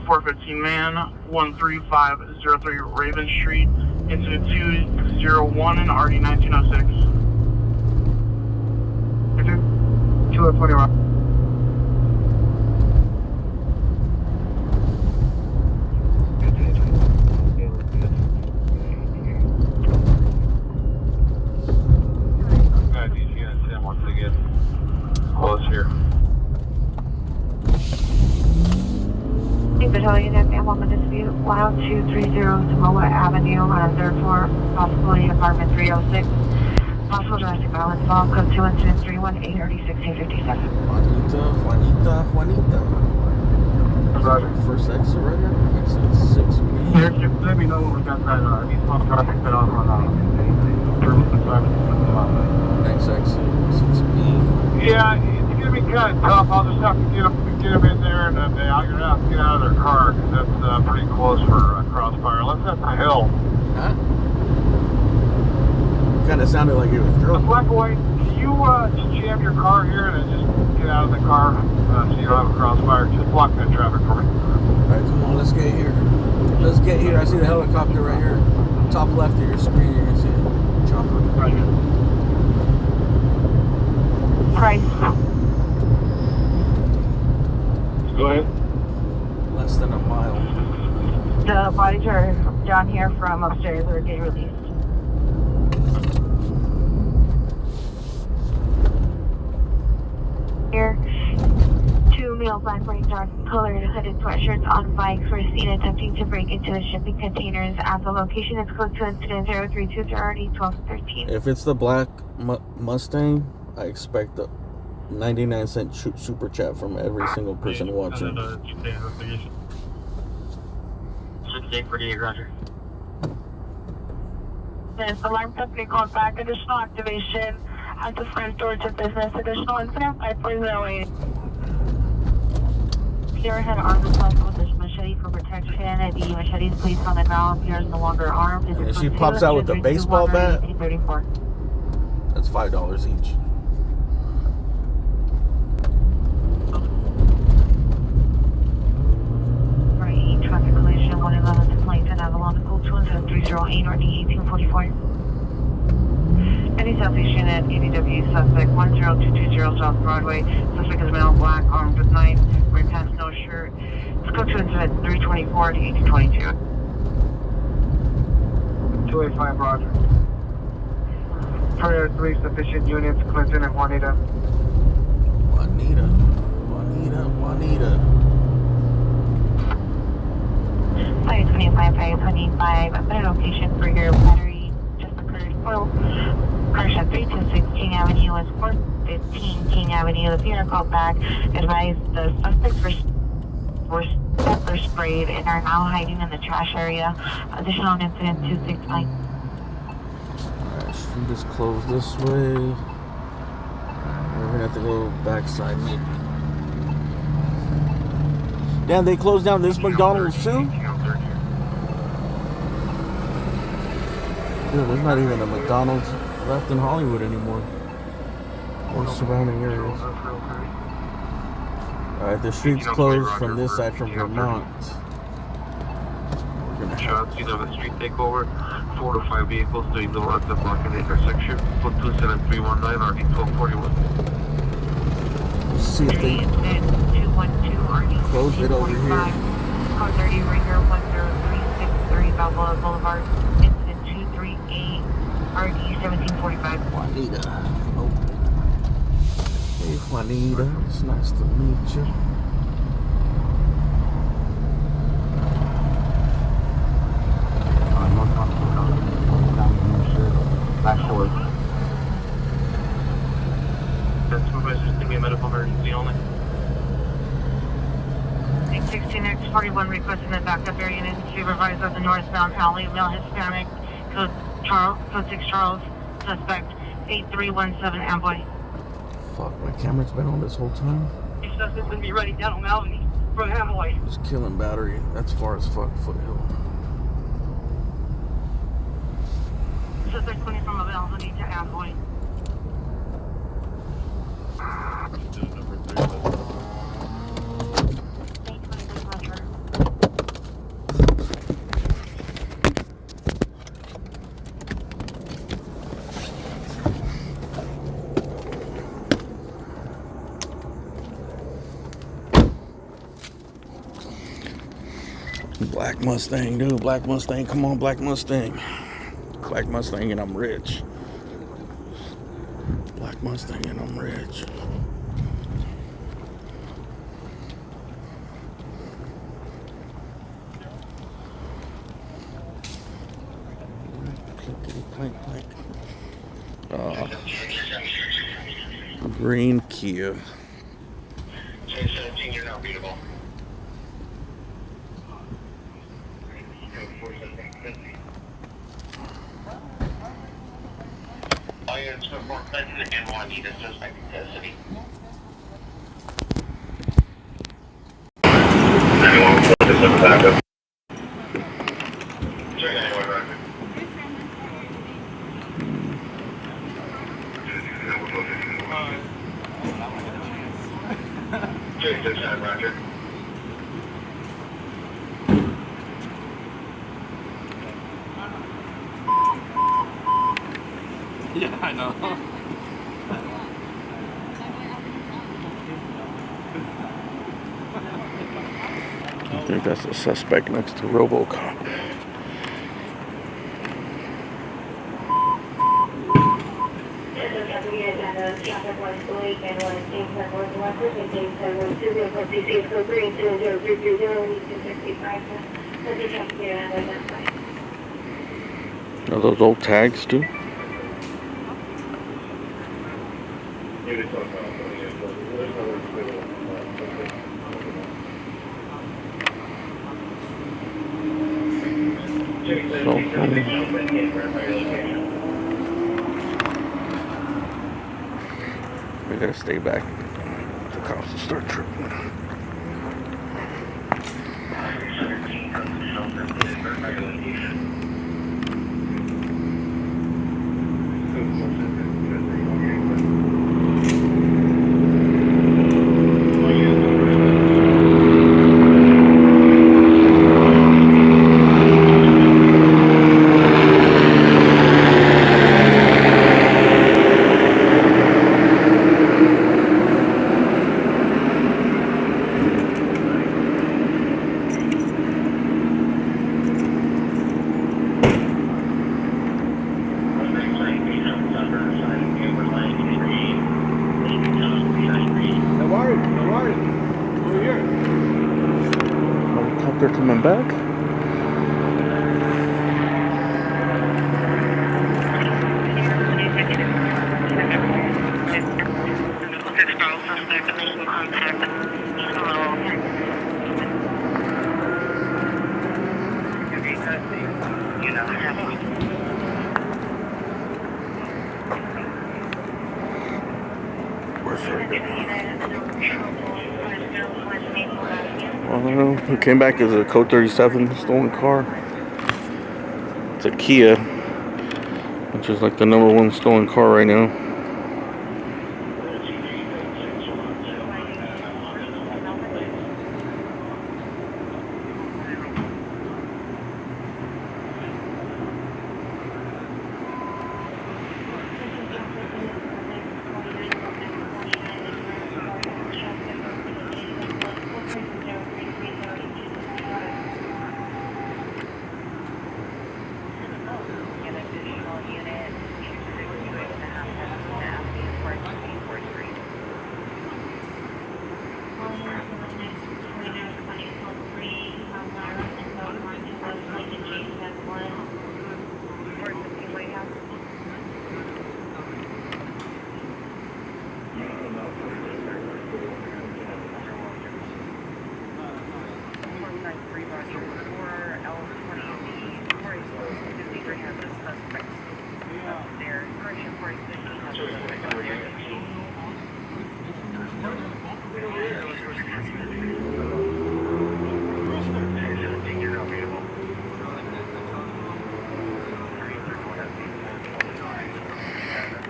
S14: 415 man, 13503 Raven Street, into 201 and RD 1906.
S3: 220 rock.
S2: These units in once they get close here.
S7: Battalion at Amwell Dispute 10230 Samoa Avenue on a third floor, possibly apartment 306. Possible domestic violence involved, code 2 incident 318 36 857.
S4: Juanita.
S3: Roger.
S4: First exit right here. Exit 6B.
S3: Here, let me know when we got that eastbound traffic set off on
S4: Next exit 6B.
S3: Yeah, it's going to be kind of tough. I'll just have to get them in there, and then I'm going to have to get out of their car, because that's pretty close for crossfire. Let's hit the hill.
S4: Huh? Kind of sounded like it was drunk.
S3: Black and white, can you just jam your car here and then just get out of the car so you don't have a crossfire? Just block that traffic for me.
S4: Alright, come on, let's get here. Let's get here. I see the helicopter right here. Top left of your screen, you're going to see it. Chopper.
S3: Right here.
S7: Price.
S3: Go ahead.
S4: Less than a mile.
S7: The bodies are down here from upstairs. They're getting released. Here, 2 male black wearing dark colored hooded sweatshirts on bikes were seen attempting to break into the shipping containers at the location. It's code to incident 0320 1213.
S4: If it's the black Mustang, I expect a 99-cent super chat from every single person watching.
S5: 6848, roger.
S7: Yes, alarm company called back. Additional activation at the front door to business. Additional incident 5408. Pierre had armed himself with his machete for protection. The machete is placed on the ground. Pierre is no longer armed.
S4: And she pops out with a baseball bat.
S7: 34.
S4: That's $5 each.
S7: Right, traffic collision 111 to Plainton Avalon, code 27308 RD 1844. Any Southeast unit, ADW suspect 10220 South Broadway. Suspect is male, black, armed with knife, wearing pants, no shirt. Let's go to incident 324 to 1822.
S6: 285 Roger. Prayer 3 sufficient units, Clinton and Juanita.
S4: Juanita.
S7: 525, a better location for your battery just occurred. Crash at 326 King Avenue is 415 King Avenue. The vehicle called back advised the suspects were pepper sprayed and are now hiding in the trash area. Additional incident 269.
S4: Alright, street is closed this way. We're gonna have to go backside maybe. Damn, they closed down this McDonald's too? Dude, there's not even a McDonald's left in Hollywood anymore. Or surrounding areas. Alright, the street's closed from this side from Vermont.
S2: Shots, you know, the street takeover. 4 to 5 vehicles doing the left and blocking the intersection. Platoon 7319 RD 1241.
S4: Let's see if they close it over here.
S7: Car 30 Ringer 10363 Balboa Boulevard. Incident 238 RD 1745.
S4: Juanita. Oh. Hey Juanita, it's nice to meet you.
S6: Back forward.
S2: That's supervisors to be a medical emergency only.
S7: 16X41 requesting the backup area and supervisor of the northbound alley, male Hispanic, code 6 Charles, suspect 8317 Amboy.
S4: Fuck, my camera's been on this whole time.
S7: These suspects going to be running down on Albany from Amboy.
S4: Just killing battery. That's far as fuck, Foothill.
S7: Suspect coming from Albany to Amboy.
S4: Black Mustang, dude. Black Mustang. Come on, Black Mustang. Black Mustang and I'm rich. Black Mustang and I'm rich. Clickety clank clank. Green Kia.
S2: J17, you're not readable. All units for Fort Clinton and Juanita suspect in custody. 9147 backup. Check 91 record. Check 69 Roger.
S15: Yeah, I know.
S4: I think that's the suspect next to RoboCop. Are those old tags too? Cell phone. We gotta stay back. The cops will start tripping. Helicopter coming back. We came back as a Code 37 stolen car. It's a Kia, which is like the #1 stolen car right now.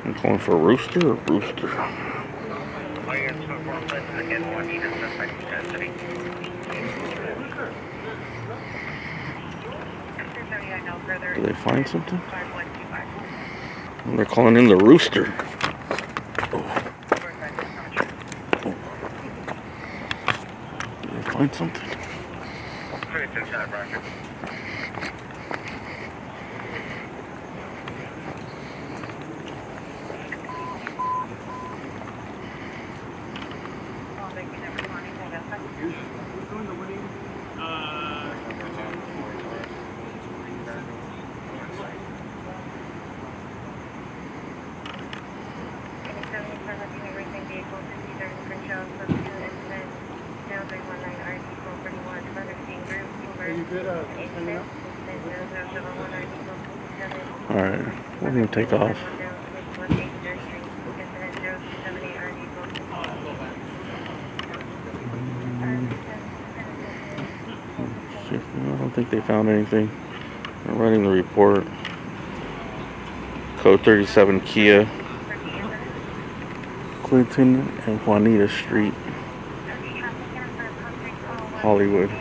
S4: I'm calling for Rooster or Rooster. Did they find something? They're calling in the Rooster. Did they find something? Alright, we're gonna take off. I don't think they found anything. I'm writing the report. Code 37 Kia, Clinton and Juanita Street, Hollywood.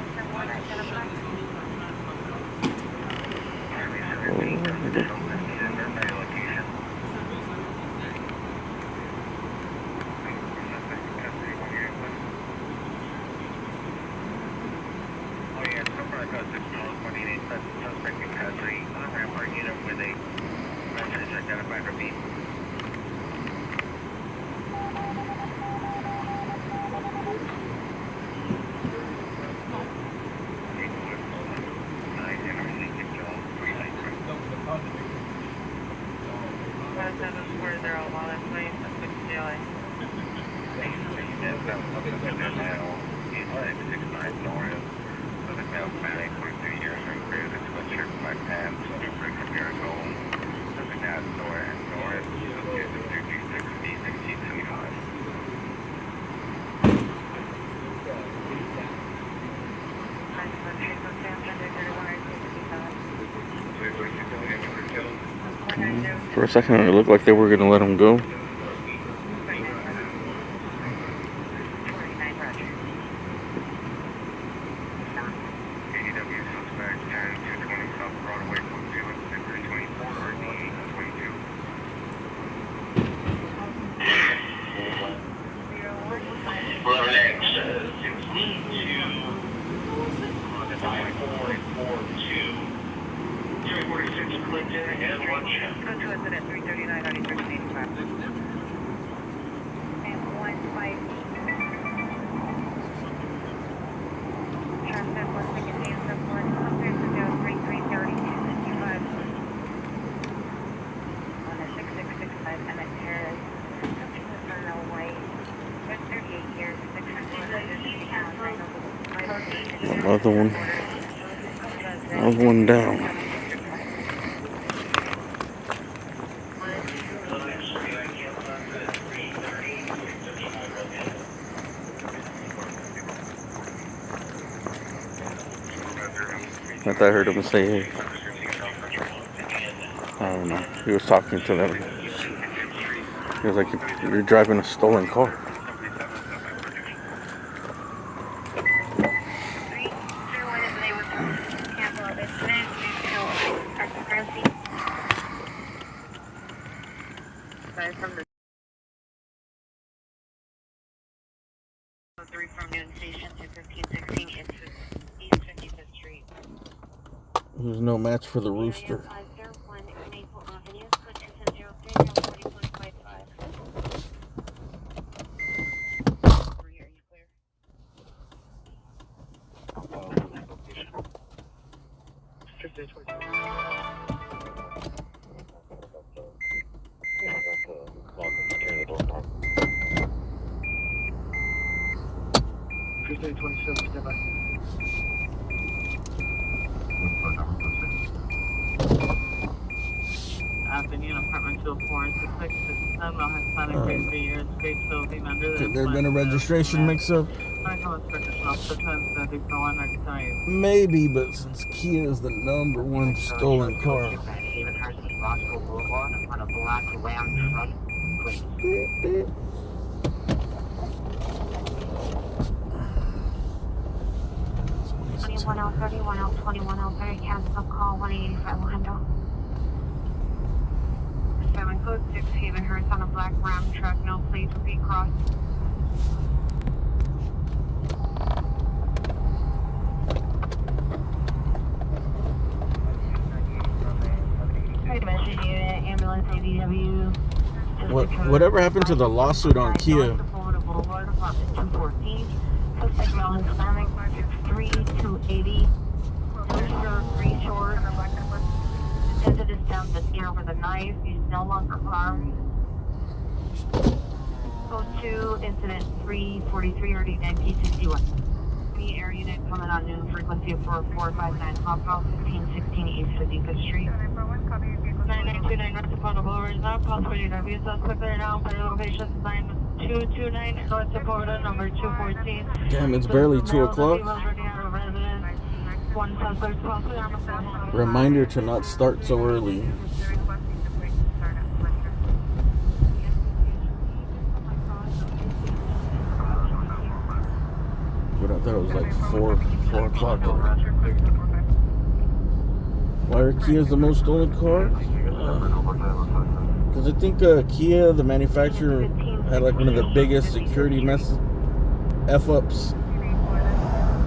S4: For a second, it looked like they were going to let him go. Another one. Another one down. I thought I heard him say, I don't know, he was talking to them. He was like, you're driving a stolen car.
S7: From Noon Station to 1516 East 55th Street.
S4: There's no match for the rooster.
S6: Tuesday 27, stand by.
S1: Avenue, apartment 204 and 6667, Hispanic grade 3 years, grade 12, being under the
S4: Could there been a registration mix-up? Maybe, but since Kia is the #1 stolen car.
S5: On a black Ram truck, please.
S7: 2103, 2103, cancel call 185 Orlando. 7 code 6 Havenhurst on a black Ram truck, no plates will be crossed. Ambulance ADW.
S4: Whatever happened to the lawsuit on Kia?
S7: Suspect male Hispanic, 6'3", 280. Rooster, green shorts. Attempted to stab the deer with a knife. He's no longer armed. Code 2, incident 343, already 1961. The air unit coming on noon, frequency of 4459, Hop House, 1516 East 55th Street. 9929 North Dakota Boulevard is not possible. UW suspect there now, by location 9229 North Dakota, number 214.
S4: Damn, it's barely 2 o'clock. Reminder to not start so early. But I thought it was like 4 o'clock. Why are Kias the most stolen cars? Because I think Kia, the manufacturer, had like one of the biggest security F-ups.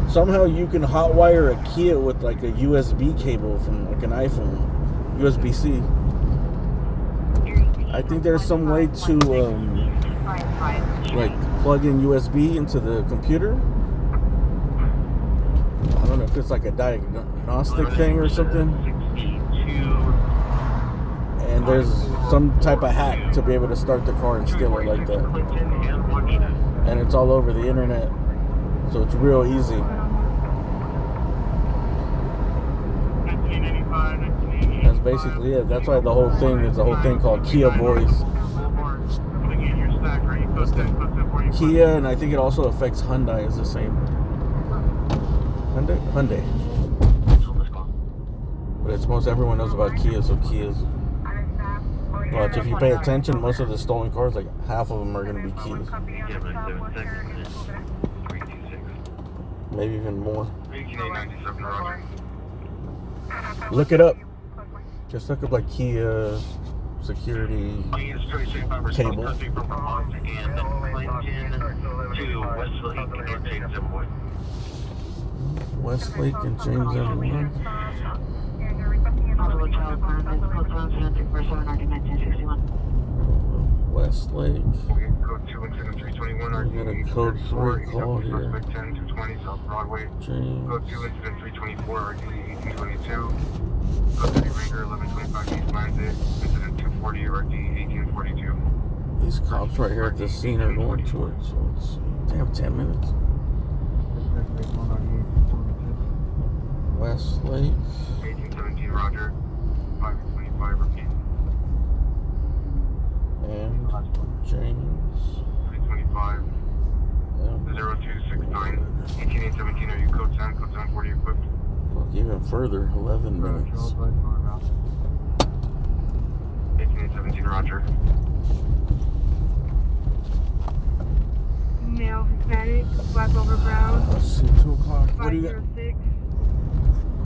S4: Somehow you can hotwire a Kia with like a USB cable from like an iPhone, USB-C. I think there's some way to like plug in USB into the computer. I don't know if it's like a diagnostic thing or something. And there's some type of hack to be able to start the car and steal it like that. And it's all over the internet, so it's real easy. That's basically it. That's why the whole thing is a whole thing called Kia Boys. Kia, and I think it also affects Hyundai, is the same. Hyundai. But it's most everyone knows about Kia, so Kia's. But if you pay attention, most of the stolen cars, like half of them are going to be Kias. Maybe even more. Look it up. Just look up like Kia security cable. Westlake and James M. Westlake. We got a code 3 call here. James.
S2: Code 2 incident 324 RD 1822. Code 3 Ranger 1125 East Lansing. Incident 240 RD 1842.
S4: These cops right here at the scene are going to it, so it's damn 10 minutes. Westlake.
S2: 1817, Roger. 525, repeat.
S4: And James.
S2: 325. 0269. 1817, are you code 10? Code 10, 40 equipped?
S4: Fuck, even further, 11 minutes.
S2: 1817, Roger.
S9: Male, Hispanic, black over brown.
S4: Let's see, 2 o'clock.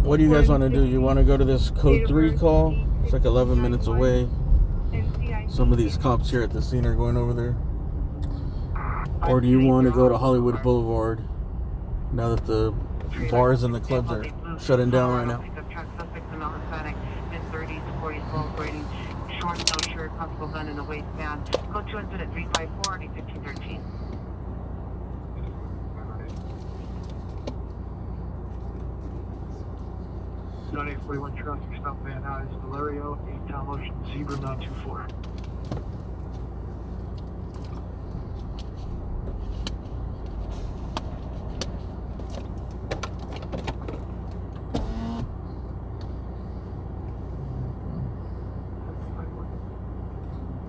S4: What do you guys want to do? You want to go to this code 3 call? It's like 11 minutes away. Some of these cops here at the scene are going over there. Or do you want to go to Hollywood Boulevard now that the bars and the clubs are shutting down right now?
S1: Mid-30s, 40s, low grading, short, no shirt, possible gun in the waistband. Code 2 incident 354, RD 1513.
S6: Done 841 traffic stop Van Nuys, Valerio, 8 Town Ocean, Zebra 924.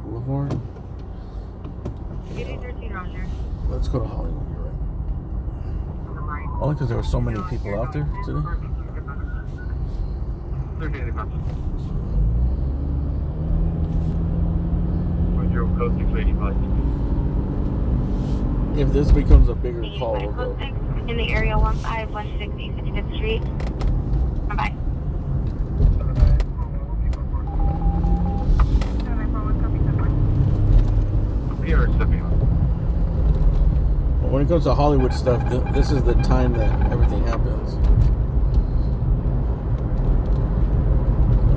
S4: Boulevard?
S9: 1813, Roger.
S4: Let's go to Hollywood, you're right. Only because there were so many people out there today.
S2: 38 equipped.
S3: Code 685.
S4: If this becomes a bigger call, we'll go.
S7: In the area 1516 East 65th Street. Bye-bye.
S2: Pier stepping up.
S4: But when it comes to Hollywood stuff, this is the time that everything happens.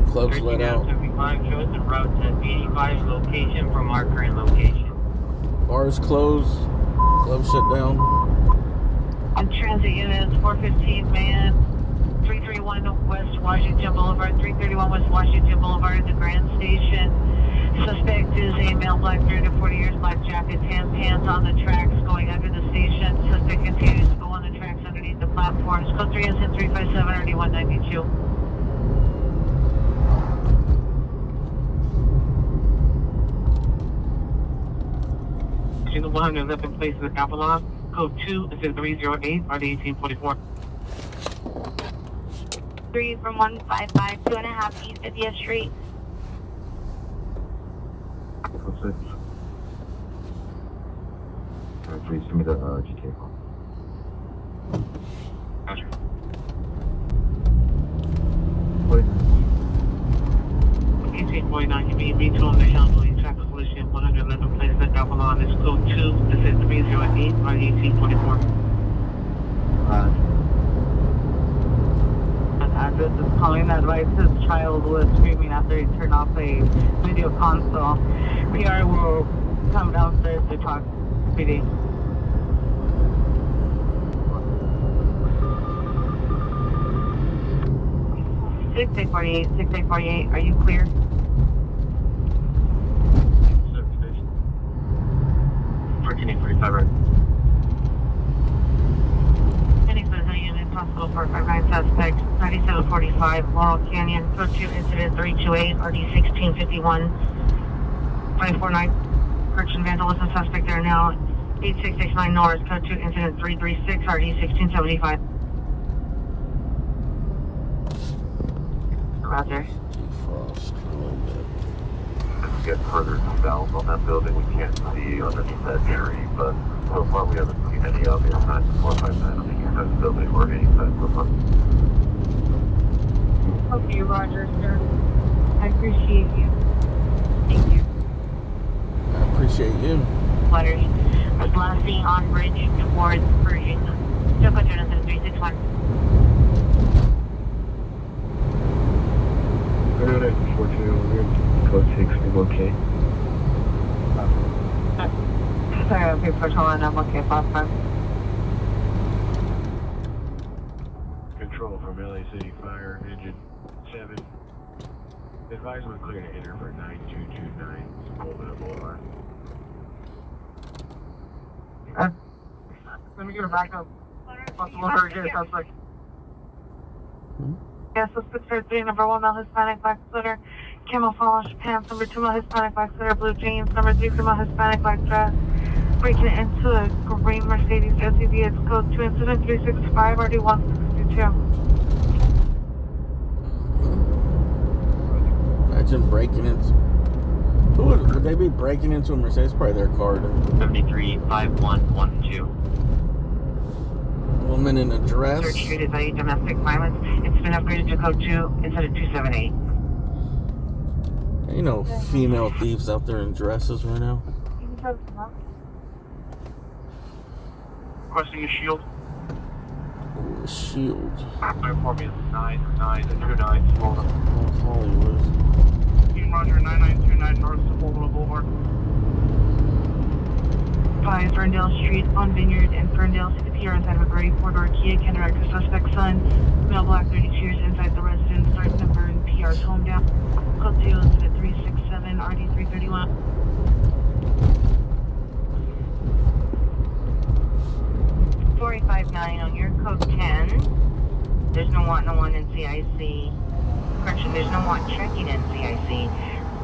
S4: The clubs let out.
S5: 75 shows the route to 85 location from our current location.
S4: Bars closed. Clubs shut down.
S1: On transit units, 415 man, 331 West Washington Boulevard, 331 West Washington Boulevard, the Grand Station. Suspect is a male, black, 30 to 40 years, black jacket, tan pants on the tracks going under the station. Suspect continues to go on the tracks underneath the platforms. Code 3 incident 357, RD 192.
S14: The 111 place in the Avalon. Code 2 is in 308, RD 1844.
S7: 3 from 155, 2.5 East 50th Street.
S3: Code 6. Alright, please give me the GTA call.
S2: Gotcha.
S14: 1849, you mean me to on the Shanghai traffic collision, 111 place in the Avalon. It's code 2, this is 308, RD 1844.
S1: An address is calling that licensed child was screaming after he turned off a video console. PR will come downstairs to talk to PD. 6848, 6848, are you clear?
S2: Station. 1445, right?
S1: Any further units, hospital for 59 suspects, 9745 Laurel Canyon, code 2 incident 328, RD 1651, 549, correction vandalism suspect there now, 8669 North, code 2 incident 336, RD 1675. Roger.
S4: Defrost a little bit.
S3: As we get further south on that building, we can't see underneath that tree, but so far we haven't seen any obvious signs of 459 on the east side of the building or any side so far.
S9: Okay, Roger, sir. I appreciate you. Thank you.
S4: I appreciate you.
S1: Letters. Was last seen on bridge towards Pershing. Still put in 361.
S3: Alright, 1400, code 6, are you okay?
S1: Sorry, okay, patrol, and I'm okay, 5-5.
S3: Control from LA City Fire, engine 7. Advisement clear to enter for 9229, Sepulveda Boulevard.
S1: Let me get a backup. Possible hurricane suspect. Yes, suspect 3, number 1 male Hispanic black sweater, camouflage pants, number 2 male Hispanic black sweater, blue jeans, number 3 female Hispanic black dress, breaking into a green Mercedes SUV. It's code 2 incident 365 RD 162.
S4: Imagine breaking into. Who would they be breaking into a Mercedes? Probably their car.
S5: 735112.
S4: Woman in a dress.
S1: Search treated by domestic violence. It's been upgraded to code 2 incident 278.
S4: You know, female thieves out there in dresses right now.
S3: Requesting a shield.
S4: Ooh, a shield.
S3: Platform is 9929 Florida.
S4: Oh, Hollywood.
S3: Team Roger 9929 North Sepulveda Boulevard.
S1: 5 Ferndale Street on Vineyard and Ferndale to the pier inside of a gray four-door Kia Cadillac. Suspect son, male black 32 years inside the residence, starting to burn PR's home down. Code 2 incident 367 RD 331. $4,859 on your code 10. There's no want, no one in CIC. Correction, there's no want checking in CIC.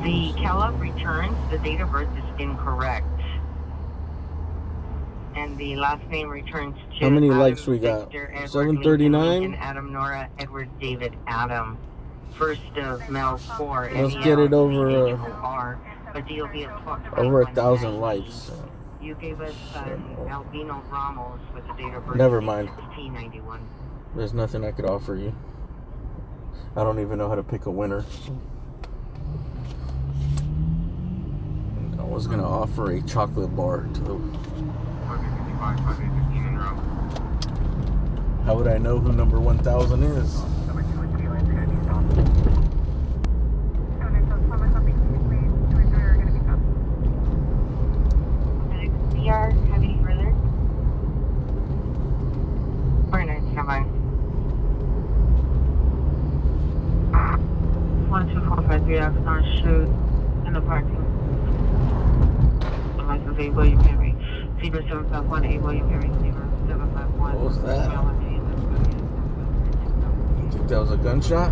S1: The CalUp returns, the date of birth is incorrect. And the last name returns to
S4: How many
S1: Adam
S4: likes we got?
S1: Victor, Edward
S4: 739?
S1: Nathan, Adam Nora, Edward David Adam. First of Mel 4.
S4: Let's get it over
S1: over
S4: 1,000 likes.
S1: You gave us Albino Ramos with the date of birth.
S4: Never mind.
S1: 1691.
S4: There's nothing I could offer you. I don't even know how to pick a winner. I was gonna offer a chocolate bar to the. How would I know who number 1,000 is?
S1: PR, have any further? 49, stand by. 12453 Axon shoot in the parking. License 8 William Henry. Zebra 751 8 William Henry. Zebra 751.
S4: What was that? You think that was a gunshot?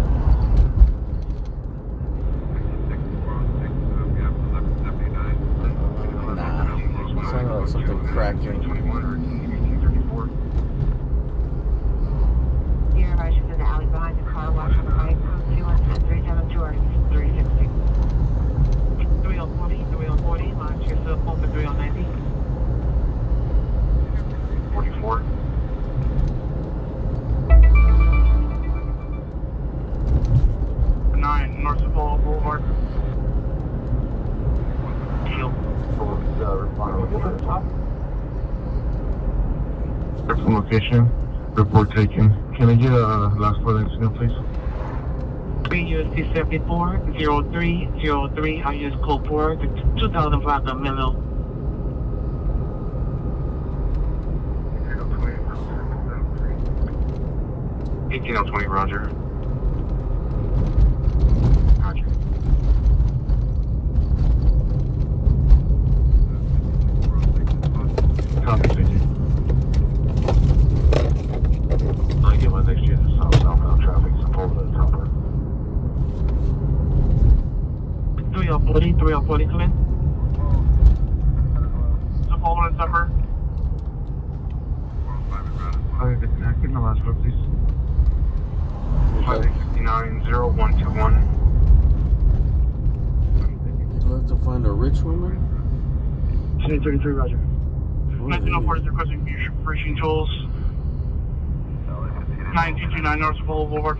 S4: Nah. Sounded like something cracking.
S1: Here, I should in the alley behind the car. Watch on the right. 372 or 360. 3040, 3040. Launch yourself home for 3090.
S3: 44. North Sepulveda Boulevard. From location, report taken. Can I get a last four incident, please?
S1: 3 USD 74 0303. I use code 4 to 2000 Plaza Milo.
S3: 1820, Roger. Roger. Copy, CG. I get my next year to southbound traffic, Sepulveda to Tupper.
S1: 3040, come in.
S3: Sepulveda to Tupper. Okay, disconnected. The last one, please. 5690121.
S4: You'd love to find a rich woman?
S1: 33, Roger.
S3: 1904 is requesting breaching tools. 9229 North Sepulveda Boulevard.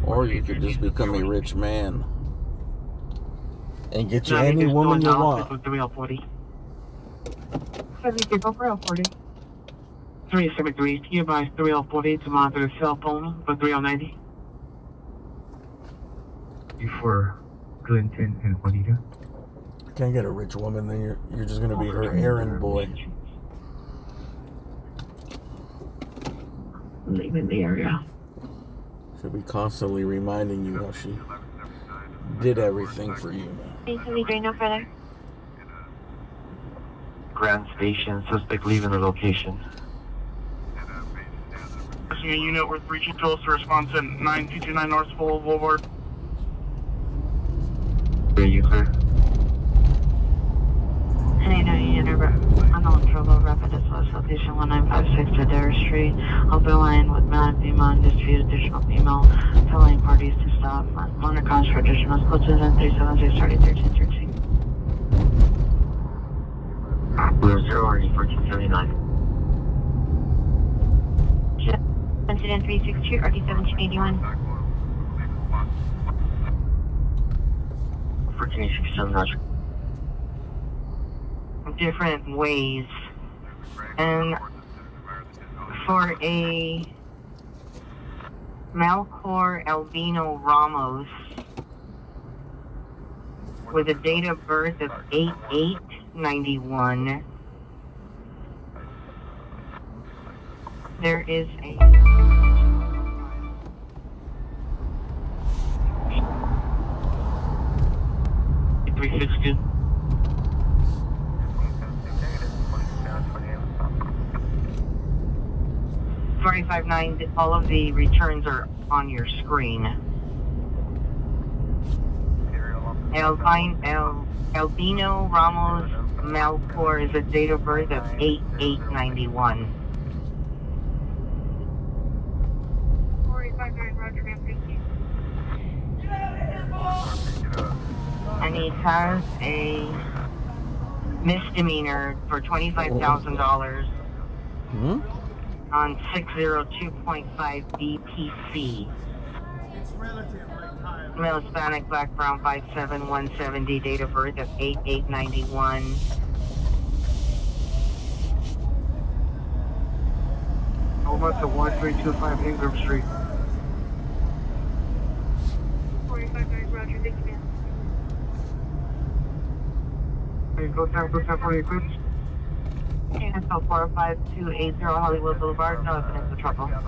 S4: Or you could just become a rich man and get you any woman you want.
S1: 3040. 73, go for L40. 373, hereby 3040 to monitor the cell phone for 3090.
S13: Before Clinton and Juanita.
S4: Can't get a rich woman, then you're just gonna be her errand boy.
S1: Leave in the area.
S4: She'll be constantly reminding you how she did everything for you.
S1: 873, no further.
S2: Grand Station. Suspect leaving the location.
S15: Pressing a unit with reaching tools to response at 9229 North Full Boulevard.
S2: Are you clear?
S7: Unknown trouble, rapid SOS location 1956 to Dare Street. Open line with male and female and dispute additional female telling parties to stop. Monitor cons for additional code 376 starting 1313.
S2: We're 0 RD 1479.
S7: 10362 RD 1781.
S2: 1467, Roger.
S7: Different ways, and for a Malcor Albino Ramos with a date of birth of 8/8/91, there is a
S15: 360.
S7: $45.9. All of the returns are on your screen. Albino Ramos Malcor is a date of birth of 8/8/91.
S10: 485 Roger, ma'am, thank you.
S7: And he has a misdemeanor for $25,000 on 602.5 BPC. Male Hispanic, black, brown, 5'7", 170, date of birth of 8/8/91.
S6: Almost to 1325 Ingram Street.
S10: 485 Roger, thank you, ma'am.
S6: Hey, go time for your quick.
S7: Cancel 45280 Hollywood Boulevard, no evidence of trouble.
S2: Roger.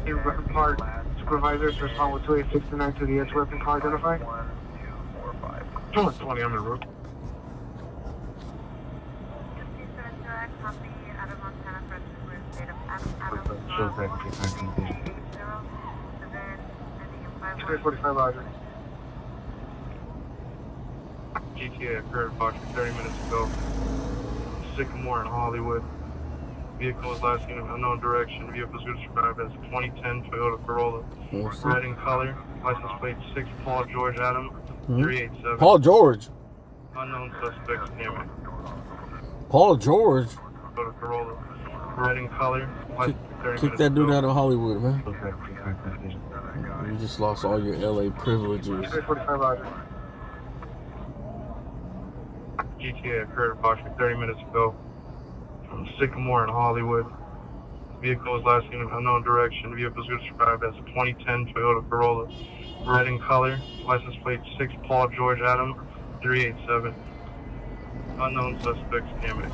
S6: Hey, Record Park supervisors respond with 2869 to the edge weapon car identified.
S15: 20 on the road.
S6: Sure, 45 Roger.
S15: GTA occurred approximately 30 minutes ago. Sycamore in Hollywood. Vehicle is last seen in unknown direction. Vehicle is described as 2010 Toyota Corolla. Red in color. License plate 6 Paul George Adam 387.
S4: Paul George.
S15: Unknown suspects near me.
S4: Paul George.
S15: Toyota Corolla. Red in color.
S4: Kick that dude out of Hollywood, man. You just lost all your LA privileges.
S6: 45 Roger.
S15: GTA occurred approximately 30 minutes ago. From Sycamore in Hollywood. Vehicle is last seen in unknown direction. Vehicle is described as a 2010 Toyota Corolla. Red in color. License plate 6 Paul George Adam 387. Unknown suspects near me.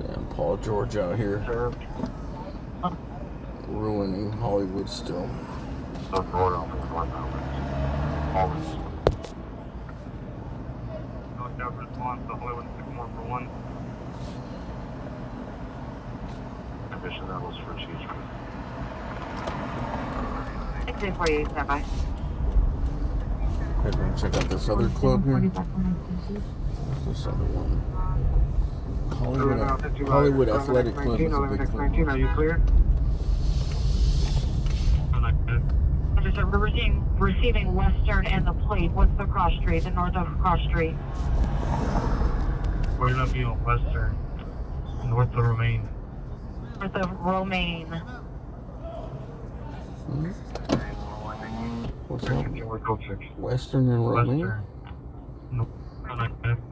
S4: Damn, Paul George out here. Ruining Hollywood still.
S15: North response to Hollywood Sycamore for 1.
S3: Commission levels for GHP.
S7: 6848, stand by.
S4: Hey, gonna check out this other club here. What's this other one? Hollywood Athletic Club is a big club.
S6: 19, are you clear?
S7: We're receiving Western and the plate. What's the cross street? The north of cross street.
S15: We're gonna be on Western. North of Romaine.
S7: North of Romaine.
S4: What's that? Western and Romaine?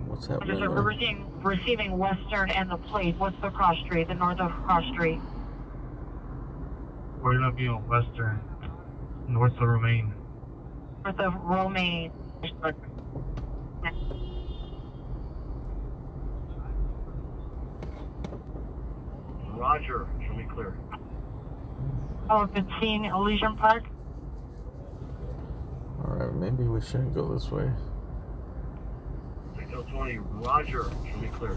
S4: What's happening there?
S7: We're receiving Western and the plate. What's the cross street? The north of cross street.
S15: We're gonna be on Western. North of Romaine.
S7: North of Romaine.
S3: Roger, show me clear.
S7: Oh, 15 Elysian Park.
S4: Alright, maybe we shouldn't go this way.
S3: Signal 20, Roger. Should be clear.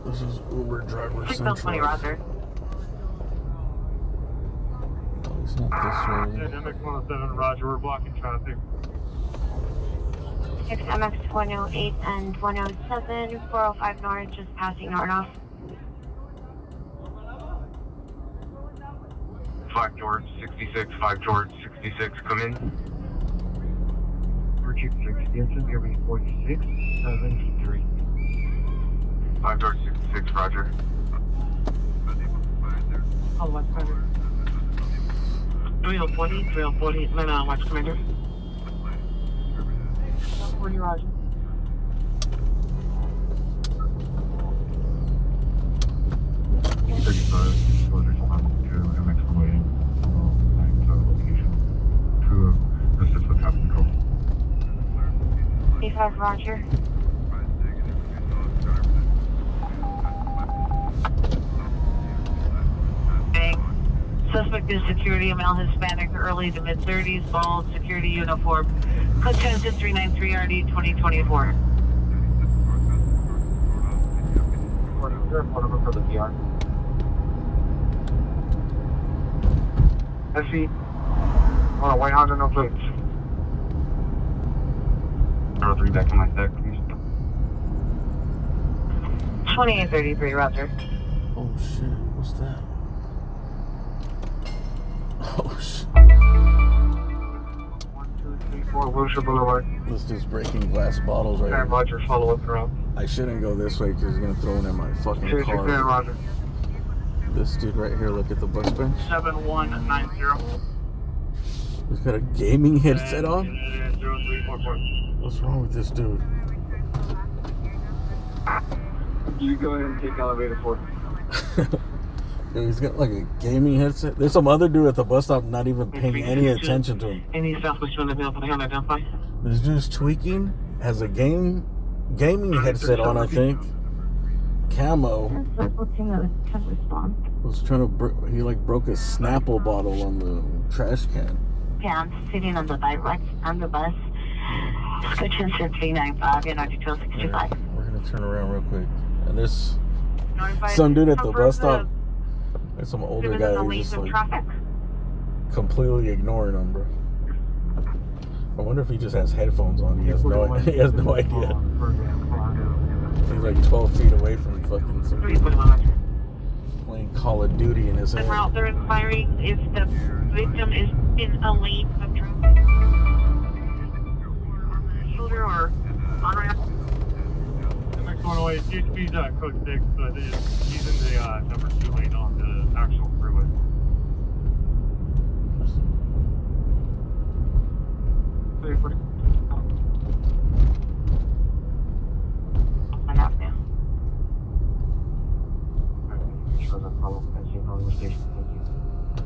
S4: This is Uber driver
S7: Signal
S4: central.
S7: 20, Roger.
S4: Oh, it's not this way.
S15: Dynamic 107, Roger. We're blocking traffic.
S7: MX 108 and 107, 405 North, just passing Nordoff.
S2: 5 George 66, 5 George 66, come in.
S6: Richard 60, it's going to be 4673.
S2: 5 George 66, Roger.
S14: Oh, Watch Commander. 3040, 3040, Lena, Watch Commander. 40, Roger.
S7: A5, Roger. Bang. Suspect is security, a male Hispanic, early to mid-30s, bald, security uniform. Code transit 393 RD 2024.
S6: Phone number for the PR. SC. Oh, white Honda, no plates.
S2: 03 back on my deck, please.
S7: 2833, Roger.
S4: Oh shit, what's that? Oh shit.
S6: 1, 2, 3, 4, Wilshire Boulevard.
S4: This dude's breaking glass bottles right
S6: Aaron
S4: here.
S6: Roger, follow up around.
S4: I shouldn't go this way because he's gonna throw it in my fucking
S6: 2, 6,
S4: car.
S6: Aaron Roger.
S4: This dude right here, look at the bus bench.
S15: 7190.
S4: He's got a gaming headset on.
S15: 0344.
S4: What's wrong with this dude?
S6: You go ahead and take elevator 4.
S4: Dude, he's got like a gaming headset. There's some other dude at the bus stop not even paying any attention to him.
S14: Any Southwest unavailable to identify?
S4: This dude's tweaking, has a gaming headset on, I think. Camo. Was trying to he like broke a Snapple bottle on the trash can.
S7: Pants sitting on the bike on the bus. Code transit 395 and RD 1265.
S4: We're gonna turn around real quick. And there's some dude at the bus stop. There's some older guy who's just like completely ignoring him, bro. I wonder if he just has headphones on. He has no idea. He's like 12 feet away from fucking somebody playing Call of Duty in his
S14: The
S4: head.
S14: route they're inquiring if the victim is in a lane of traffic. Shoulder or on ramp.
S15: MX 108, GHP's code 6, but he's in the number 2 lane on the actual freeway.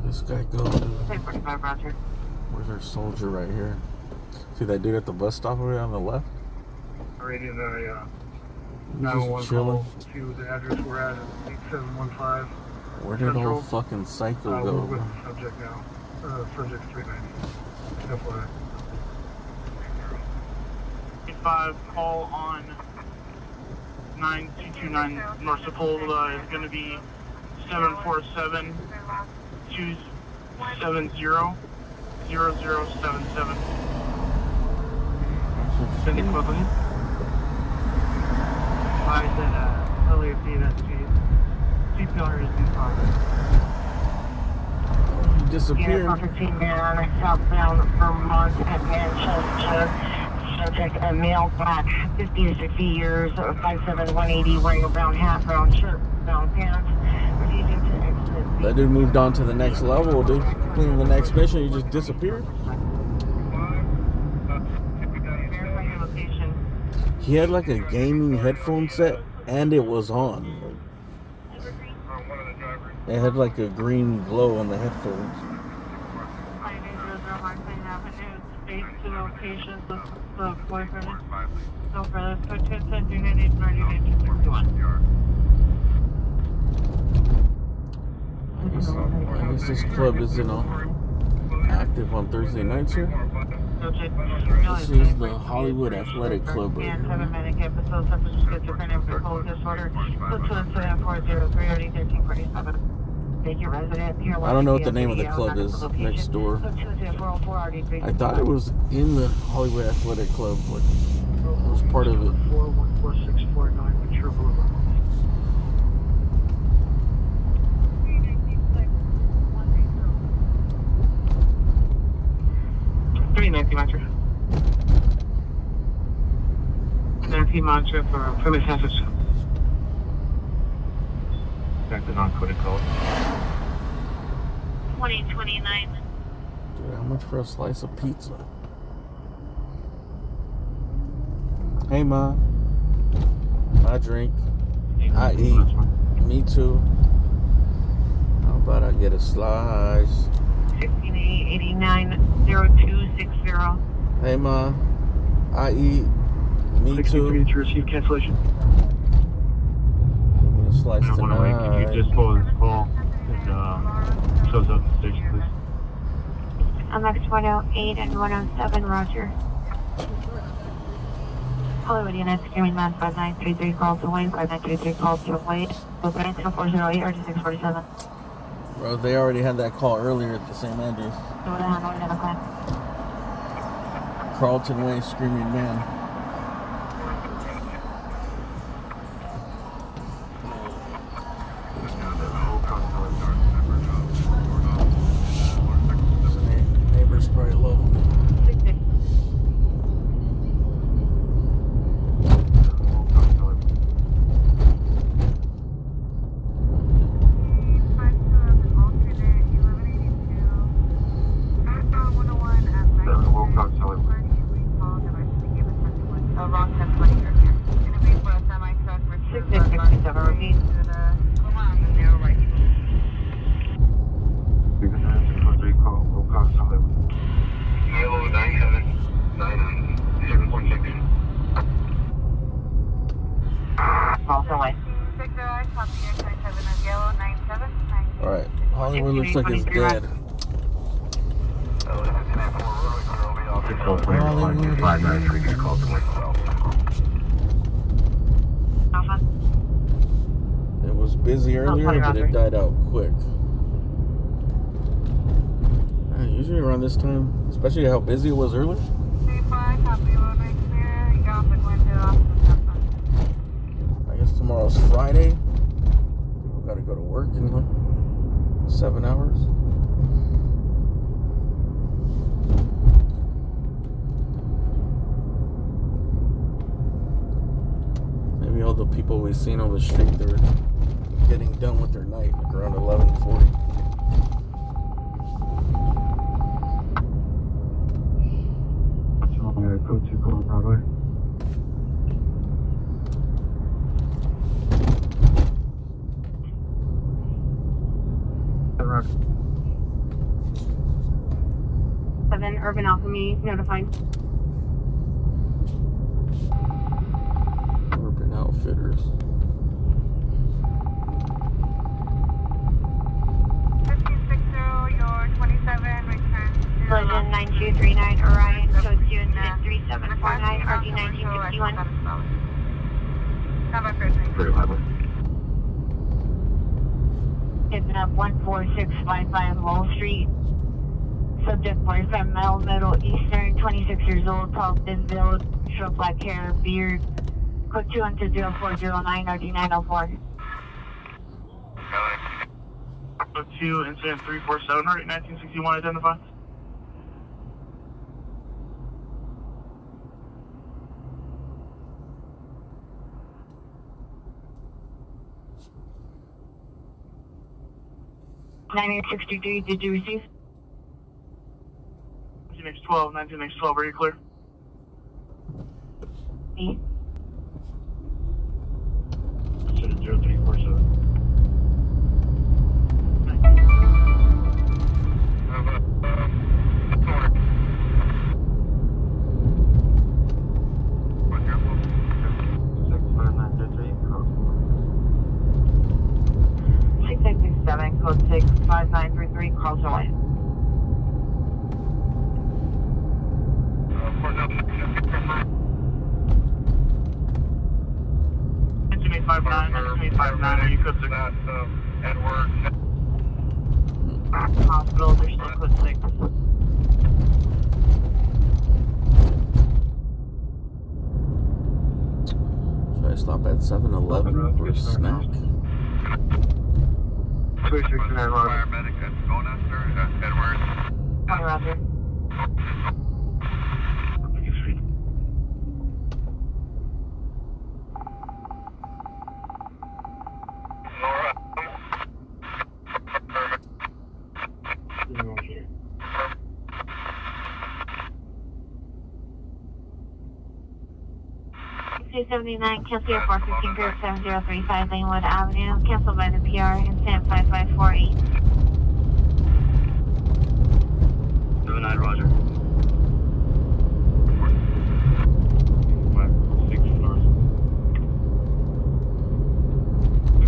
S4: This guy go, dude.
S7: 45, Roger.
S4: Where's our soldier right here? See that dude at the bus stop over there on the left?
S15: Already in the
S4: Just
S15: 911
S4: chilling.
S15: call to the address we're at 8715.
S4: Where did
S15: Central.
S4: old fucking Psycho
S15: We're
S4: go?
S15: with the subject now. Subject 390. FYI.
S14: 5 call on 9229 North Sepulveda is going to be 747 270 0077. Send it quickly.
S6: I said, LAP, that's CPR is in progress.
S4: He disappeared.
S7: Unit 15 man southbound Vermont at Manchester. Subject a male, black, 50 to 60 years, 5'7", 180, wearing a brown hat, brown shirt, brown pants. Refusing to exit.
S4: That dude moved on to the next level, dude. Completing the next mission, he just disappeared.
S14: Verify your location.
S4: He had like a gaming headphone set, and it was on. It had like a green glow on the headphones.
S14: 9800 Martin Avenue, space to location, the boyfriend is no further. Code 1010 398 9261.
S4: I guess this club isn't active on Thursday nights here. This is the Hollywood Athletic Club right here. I don't know what the name of the club is next door. I thought it was in the Hollywood Athletic Club, but it was part of it.
S6: 414-649 Ventura Boulevard.
S14: 390 Mantra. 90 Mantra for Plymouth Passage.
S3: Check the non-coded code.
S7: 2029.
S4: Dude, how much for a slice of pizza? Hey, Ma. I drink. I eat. Me too. How about I get a slice?
S7: 1689-0260.
S4: Hey, Ma. I eat. Me too.
S6: To receive cancellation.
S4: Give me a slice tonight.
S3: Can you just pull his call and shows up at the station, please?
S7: MX 108 and 107, Roger. Hollywood units, screaming man 5933 calls to Wade, 5933 calls to Wade. Open 408 or 647.
S4: Bro, they already had that call earlier at the same address. Carlton Way, Screaming Man. Neighbor's probably low. Alright, Hollywood looks like it's dead. It was busy earlier, but it died out quick. Usually around this time, especially how busy it was earlier. I guess tomorrow's Friday. We gotta go to work in like 7 hours. Maybe all the people we've seen on the street, they're getting done with their night, like around 11:40.
S6: Code 2 Colon Broadway.
S7: Seven Urban Alchemy notified.
S4: Urban Outfitters.
S7: Collision 9239 Orion, code 2 incident 3749, RD 1961. Incident 14655 Lowell Street. Subject 45 male, Middle Eastern, 26 years old, tall, thin build, short black hair, beard. Code 212-0409, RD 904.
S15: Code 2, incident 347, right, 1961, identify.
S7: $9863, did you receive?
S15: 19X12, are you clear?
S7: Me.
S3: 0347.
S7: Code 6
S1: Hospital, they're still code 6.
S4: Should I stop at 7-Eleven for a snack?
S2: 269 Paramedic at Bonester, Edward.
S1: Hi, Roger.
S7: C79, cancel your 415 group 7035 Lanewood Avenue, cancel by the PR, instant 5548.
S5: 79, Roger.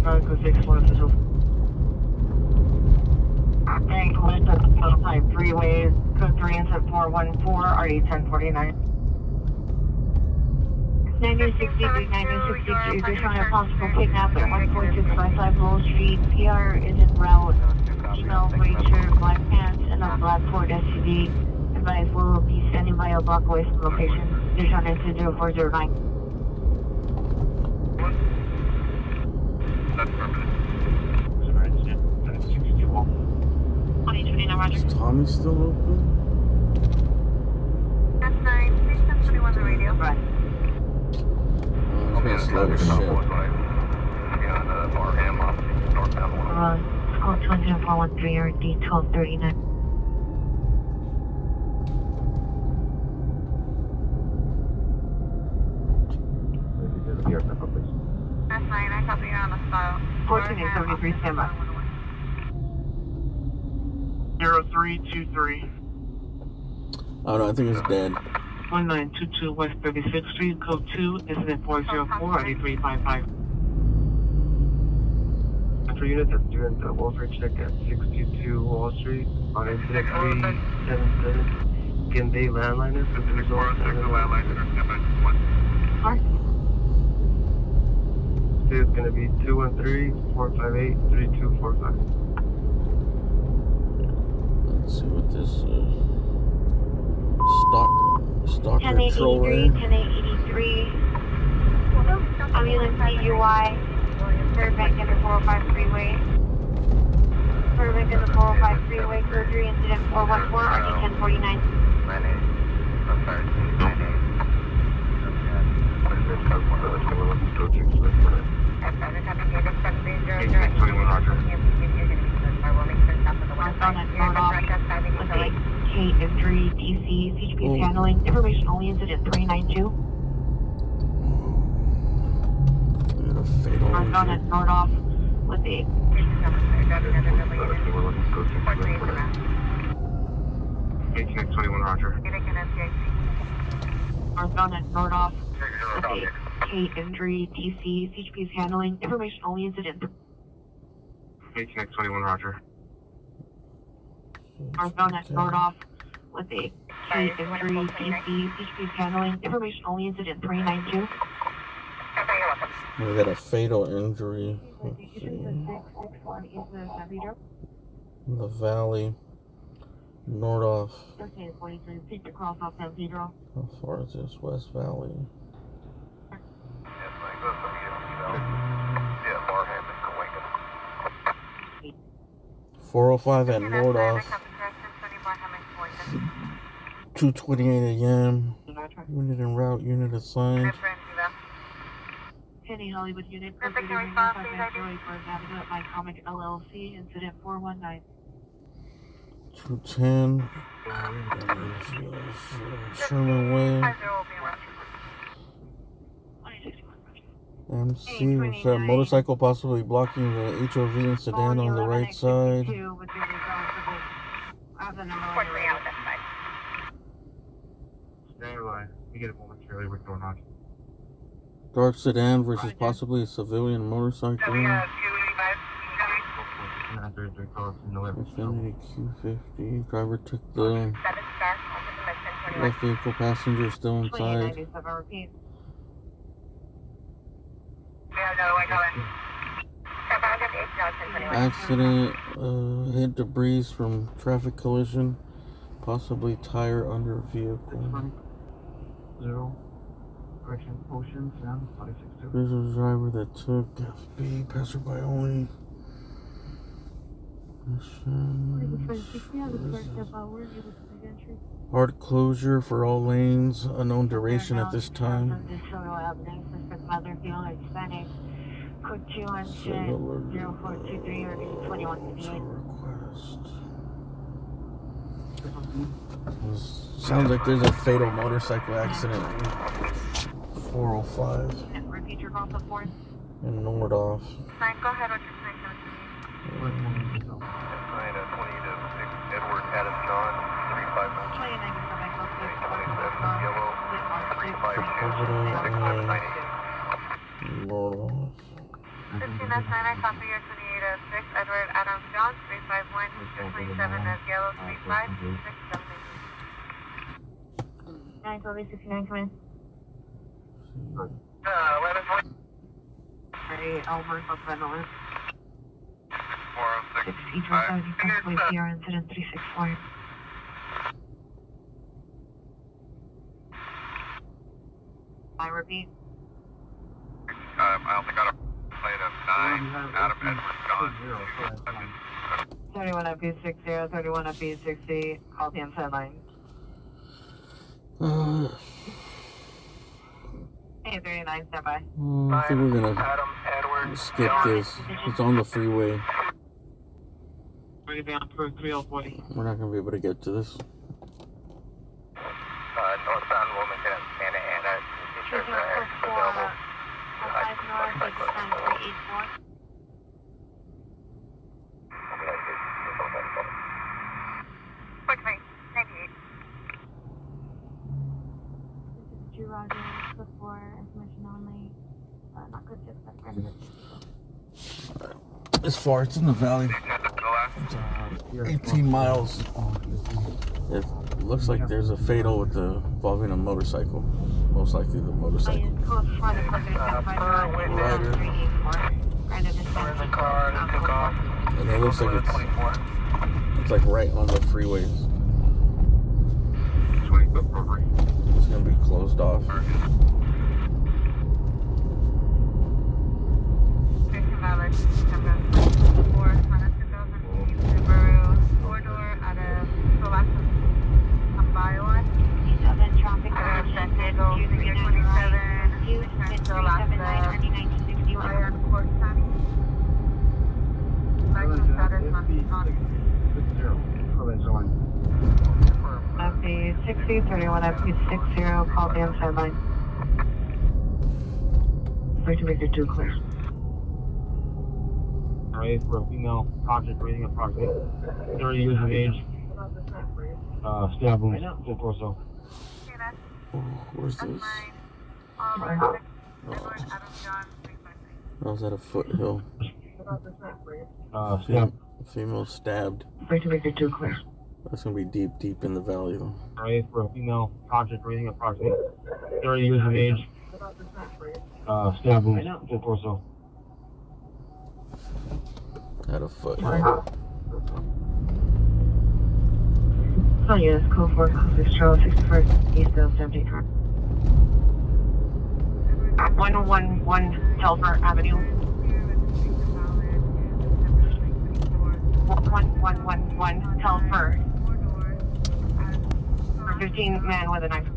S1: 506 official. Thank you, Lynn, total type freeways, code 3 incident 414, RD 1049.
S7: 9063, 9063, there's not a possible kidnap at 14655 Lowell Street. PR is en route. Female white shirt, black pants, and a black Ford SUV. Advise will be standing by a block away from location. There's on into 0409.
S2: That's permanent.
S7: 2029, Roger.
S4: Is Tommy still open?
S12: That's 9, 621 the radio.
S1: Right.
S4: Oh, it's been slow as shit.
S7: Call 20413 or D1239.
S12: That's 9, I copy you on the spot.
S1: 14873, stand by.
S15: 0323.
S4: Oh no, I think it's dead.
S14: 1922 West 36th Street, code 2, incident 404, RD 355.
S6: For units that's doing the welfare check at 62 Wall Street on incident 377. Can they landline us with the results? It's going to be 213-458-3245.
S4: Let's see what this stalker
S7: 1083,
S4: troller.
S7: 1083. Ambulance DUI. Burbank in the 405 freeway. Burbank in the 405 freeway. Code 3 incident 414, RD 1049. Kate injury, DC, CHP is handling. Information only, incident 392. Northbound at Nordoff with the
S2: 1821, Roger.
S7: Northbound at Nordoff with the Kate injury, DC, CHP is handling. Information only, incident
S2: 1821, Roger.
S7: Northbound at Nordoff with the Kate injury, DC, CHP is handling. Information only, incident 392.
S4: We got a fatal injury. Let's see. The Valley. Nordoff.
S7: 1343, peak across off San Pedro.
S4: How far is this? West Valley. 405 at Nordoff. 2:28 a.m. Unit en route. Unit assigned.
S7: Penny Hollywood unit, code 3 for Navigate by Comic LLC, incident 419.
S4: 210. Sherman Way. MC was that motorcycle possibly blocking the HOV and sedan on the right side.
S6: Stand by. You get it momentarily what's going on.
S4: Dark sedan versus possibly a civilian motorcycle. Infinity Q50. Driver took the left vehicle, passenger still inside. Accident, hit debris from traffic collision, possibly tire under vehicle.
S6: 0. Correction, Ocean, Sam, 562.
S4: There's a driver that took FB, passerby only. Hard closure for all lanes, unknown duration at this time. Sounds like there's a fatal motorcycle accident. 405 in Nordhoff.
S12: Go ahead with your information.
S2: 20 to 6 Edward Adam John 359 27 yellow 352
S4: Nordhoff.
S12: 15 that's 9, I copy your 28 6 Edward Adam John 351 27 as yellow 356 9 12 69 come in.
S2: 11
S7: Albert of Venice.
S2: 406
S7: Each 170 place here, incident 364. I repeat.
S2: I also got a plate of 9 Adam Edward John
S7: 31 up P60, 31 up P60, call the inside line. Hey, 39, stand by.
S4: I think we're gonna skip this. It's on the freeway.
S14: Bring it down for 3040.
S4: We're not gonna be able to get to this.
S2: Northbound Wilmington, Santa Ana. Features available.
S12: Quick thing, 98.
S7: This is Roger, before information only. Not good to
S4: It's far, it's in the valley. 18 miles. It looks like there's a fatal involving a motorcycle. Most likely the motorcycle. And it looks like it's like right on the freeways. It's gonna be closed off.
S7: FP60, 31 FP60, call the inside line. Wait to make it too clear.
S6: Alright, for a female project rating approximately 30 years of age. Stab wounds, full torso.
S4: Where's this? Oh, is that a foothill?
S6: Stab.
S4: Female stabbed.
S7: Wait to make it too clear.
S4: That's gonna be deep in the valley though.
S6: Alright, for a female project rating approximately 30 years of age. Stab wounds, full torso.
S4: At a foot.
S7: Oh yes, code 4, Coast Trail 61st, east of 73. 111 Telfer Avenue. 1111 Telfer. 15 man with a knife.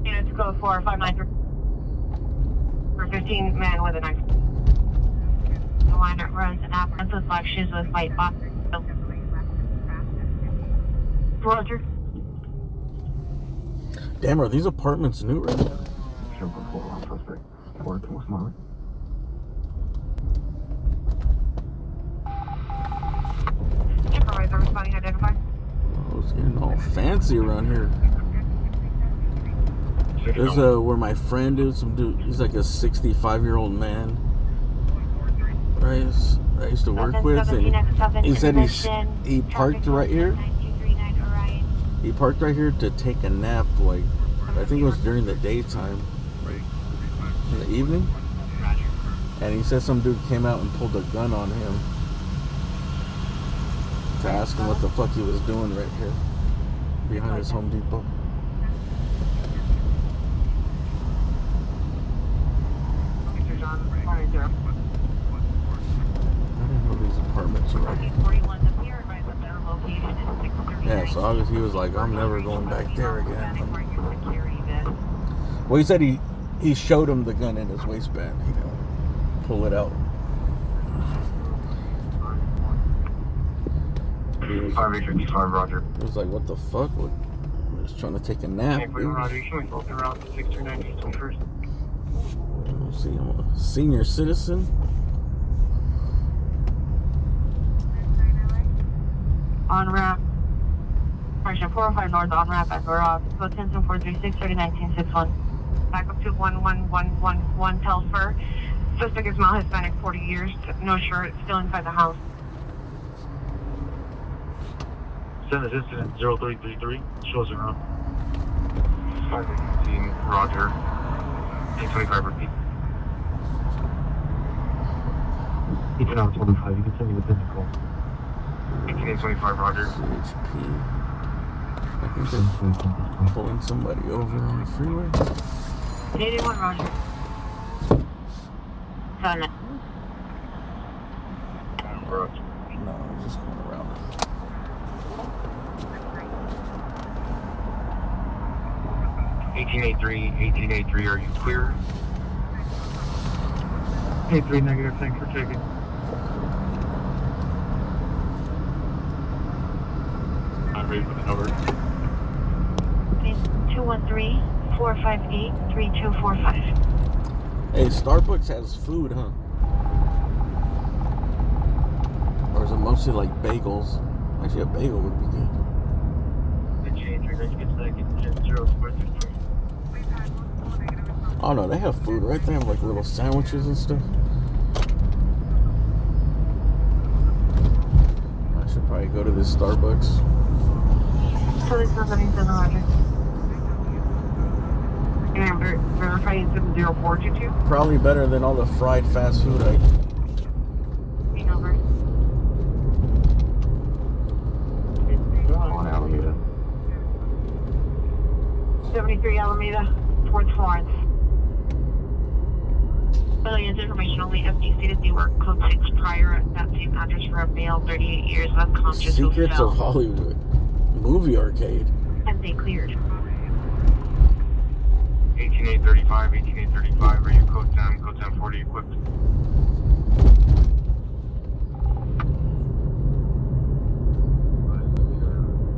S7: Units code 4593. For 15 man with a knife. The liner runs an ambulance with black shoes with white box. Roger.
S4: Damn, are these apartments new right now?
S7: Supervisor responding identified.
S4: Oh, it's getting all fancy around here. There's where my friend is. Some dude, he's like a 65-year-old man, right? I used to work with, and he said he parked right here. He parked right here to take a nap. Like I think it was during the daytime. in the evening. And he said some dude came out and pulled a gun on him to ask him what the fuck he was doing right here behind his Home Depot. I didn't know these apartments were right here. Yeah, so obviously he was like, I'm never going back there again. Well, he said he showed him the gun in his waistband. He didn't pull it out. He was,
S13: 5855, Roger.
S4: He was like, what the fuck? I'm just trying to take a nap, dude.
S6: Roger, you should be open around 629 East 21st.
S4: Let's see, I'm a senior citizen.
S7: On ramp. Correction, 405 North on ramp at Garage. So 10436 301961. Back up to 11111 Telfer. Suspect is male, Hispanic, 40 years, no shirt, still inside the house.
S3: Send this incident 0333. Shows around.
S2: 518, Roger. 825, repeat.
S6: Ethan out 25, you can send me the physical.
S2: 1825, Roger.
S4: CHP. I think they're pulling somebody over on the freeway.
S7: 81, Roger. Got it.
S4: No, I'm just going around.
S2: 1883, are you clear?
S6: 83 negative, thanks for checking.
S3: I'm ready for the number.
S7: 213-458-3245.
S4: Hey, Starbucks has food, huh? Or is it mostly like bagels? Actually, a bagel would be good. I don't know, they have food, right? They have like little sandwiches and stuff. I should probably go to this Starbucks.
S7: Verify 70422.
S4: Probably better than all the fried fast food I eat.
S7: Number.
S13: On Alameda.
S7: 73 Alameda, towards Florence. Aliens information only FTC to Newark, code 6 prior at that same address for a male, 38 years, unconscious.
S4: Secrets of Hollywood. Movie arcade.
S7: And they cleared.
S2: 18835, are you code 1040 equipped?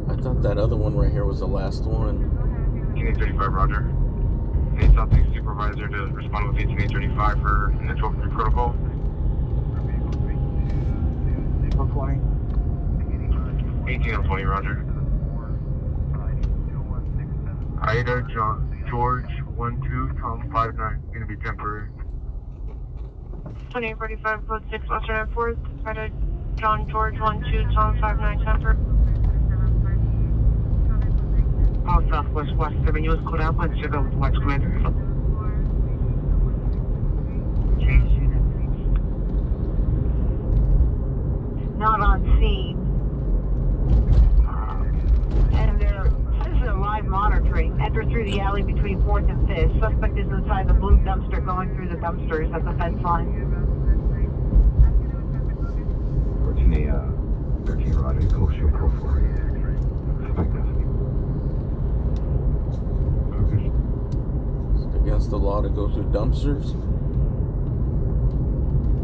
S4: I thought that other one right here was the last one.
S2: 18835, Roger. Need something supervisor to respond with 18835 for initial protocol.
S6: 120.
S2: 1820, Roger. Ida George 12 Tom 59, gonna be temporary.
S7: 2845, code 6 Western Airport. Ida John George 12 Tom 59 temper.
S14: All Southwest West 7 US code out, let's check out with Watch Commander.
S7: Not on scene. And this is a live monitoring. Enter through the alley between 4th and 5th. Suspect is inside the blue dumpster going through the dumpsters at the fence line.
S13: 13 Roger, close your profile. Expect us.
S4: It's against the law to go through dumpsters.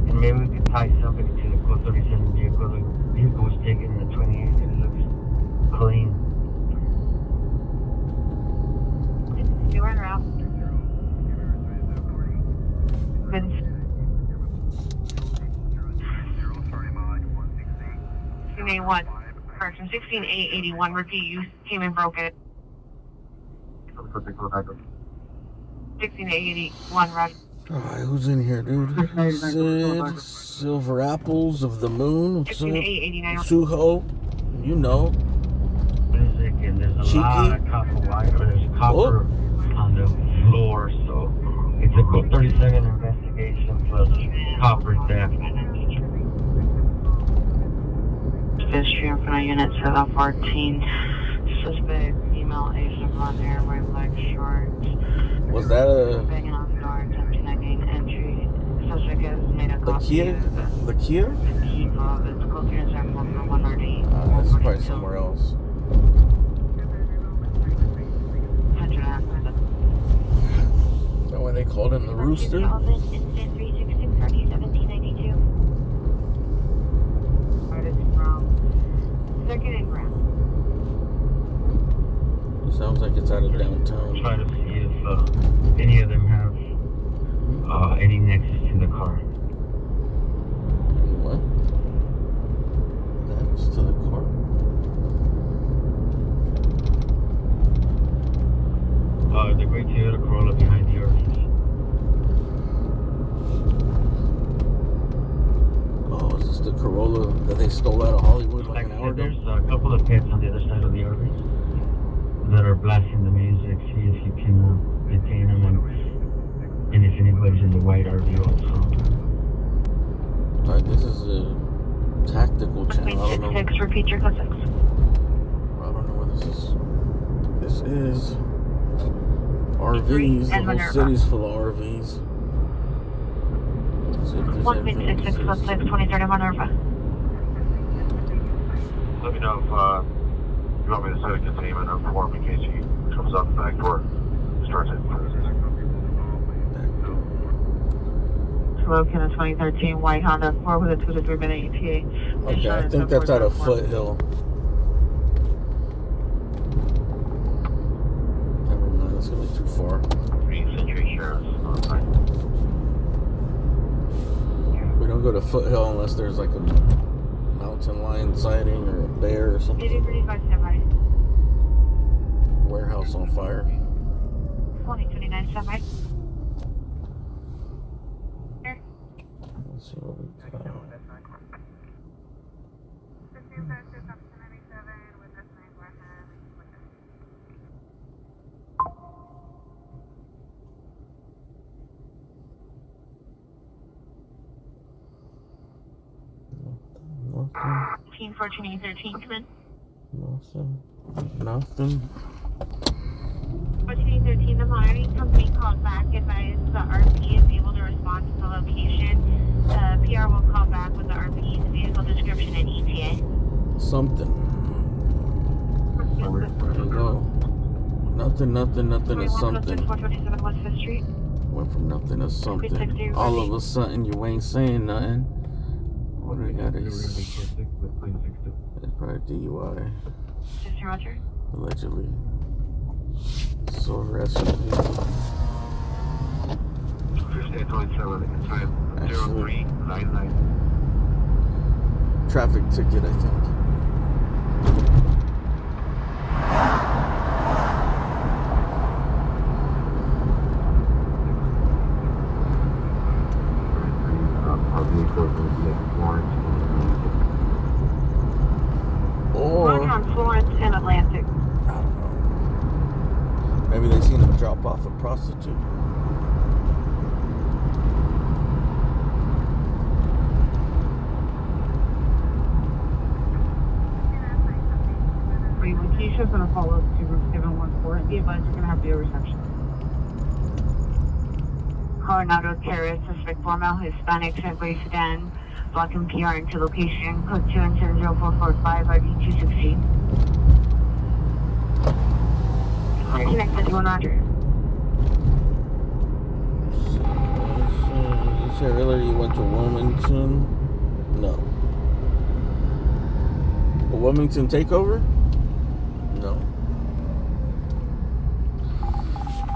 S13: And maybe we could tie somebody to the code 37 vehicle. The vehicle was taken in the 28 and it looks clean.
S7: You run around. Venice. 16A1. Correction, 16A81. Repeat, you came and broke it. 16A81, Roger.
S4: Alright, who's in here, dude? Sid, Silver Apples of the Moon. What's up?
S7: 16A89.
S4: Suho. You know.
S13: There's a
S4: Cheeky.
S13: lot of copper wire. There's copper on the floor, so It's a code 37 investigation plus copper theft.
S1: History in front of Unit 714. Suspect, female, Asian blonde hair, wearing black shorts.
S4: Was that a...
S1: Banging on the door, attempting to gain entry. Suspect has made a
S4: the
S1: copy
S4: Kia?
S1: of
S4: The Kia?
S1: key fob. It's close to example for 1RD.
S4: That's probably somewhere else. Is that why they called him the Rooster?
S7: Incident 366 RD 1792.
S1: Artist from Second and Ground.
S4: It sounds like it's out of downtown.
S13: Try to see if any of them have any nexus to the car.
S4: What? Next to the car?
S13: The gray Toyota Corolla behind the RVs.
S4: Oh, is this the Corolla that they stole out of Hollywood like an hour ago?
S13: There's a couple of pets on the other side of the RVs that are blasting the music. See if you can detain them and if anybody's in the white RV also.
S4: Alright, this is a tactical channel. I don't know.
S1: 6, repeat your code 6.
S4: I don't know what this is. This is RVs. The whole city's full of RVs.
S1: 166 code 6, 2030 Minerva.
S3: Let me know if you want me to set a containment up for him in case he comes out the back door and starts hitting cruises.
S1: Located in 2013 white Honda 4 with a 2 to 3 minute ETA.
S4: Okay, I think that's out of Foothill. Never mind, that's gonna be too far.
S3: 3 Century Sheriff's on site.
S4: We don't go to Foothill unless there's like a mountain lion sighting or a bear or something.
S1: 35 standby.
S4: Warehouse on fire.
S1: 2029 standby.
S4: Let's see what we got.
S1: Team 14813, come in.
S4: Nothing.
S7: 1413, the monitoring company called back, advised the RP is able to respond to the location. PR will call back with the RP's vehicle description and ETA.
S4: Something. There you go. Nothing is something.
S1: 427 West 5th Street.
S4: Went from nothing to something. All of a sudden, you ain't saying nothing. What do we got? It's probably DUI.
S1: Sister Roger.
S4: Allegedly. So arrested.
S3: 5827, inside 0399.
S4: Traffic ticket, I think. Or
S1: on Florence and Atlantic.
S4: I don't know. Maybe they seen him drop off a prostitute.
S1: Keisha's going to follow up to room 714. Be advised you're going to have video reception. Coronado terrorist, suspect female, Hispanic, Segway sedan, blocking PR into location, code 2100445, RD 216. Connect 51 Roger.
S4: You said earlier you went to Wilmington? No. A Wilmington takeover? No.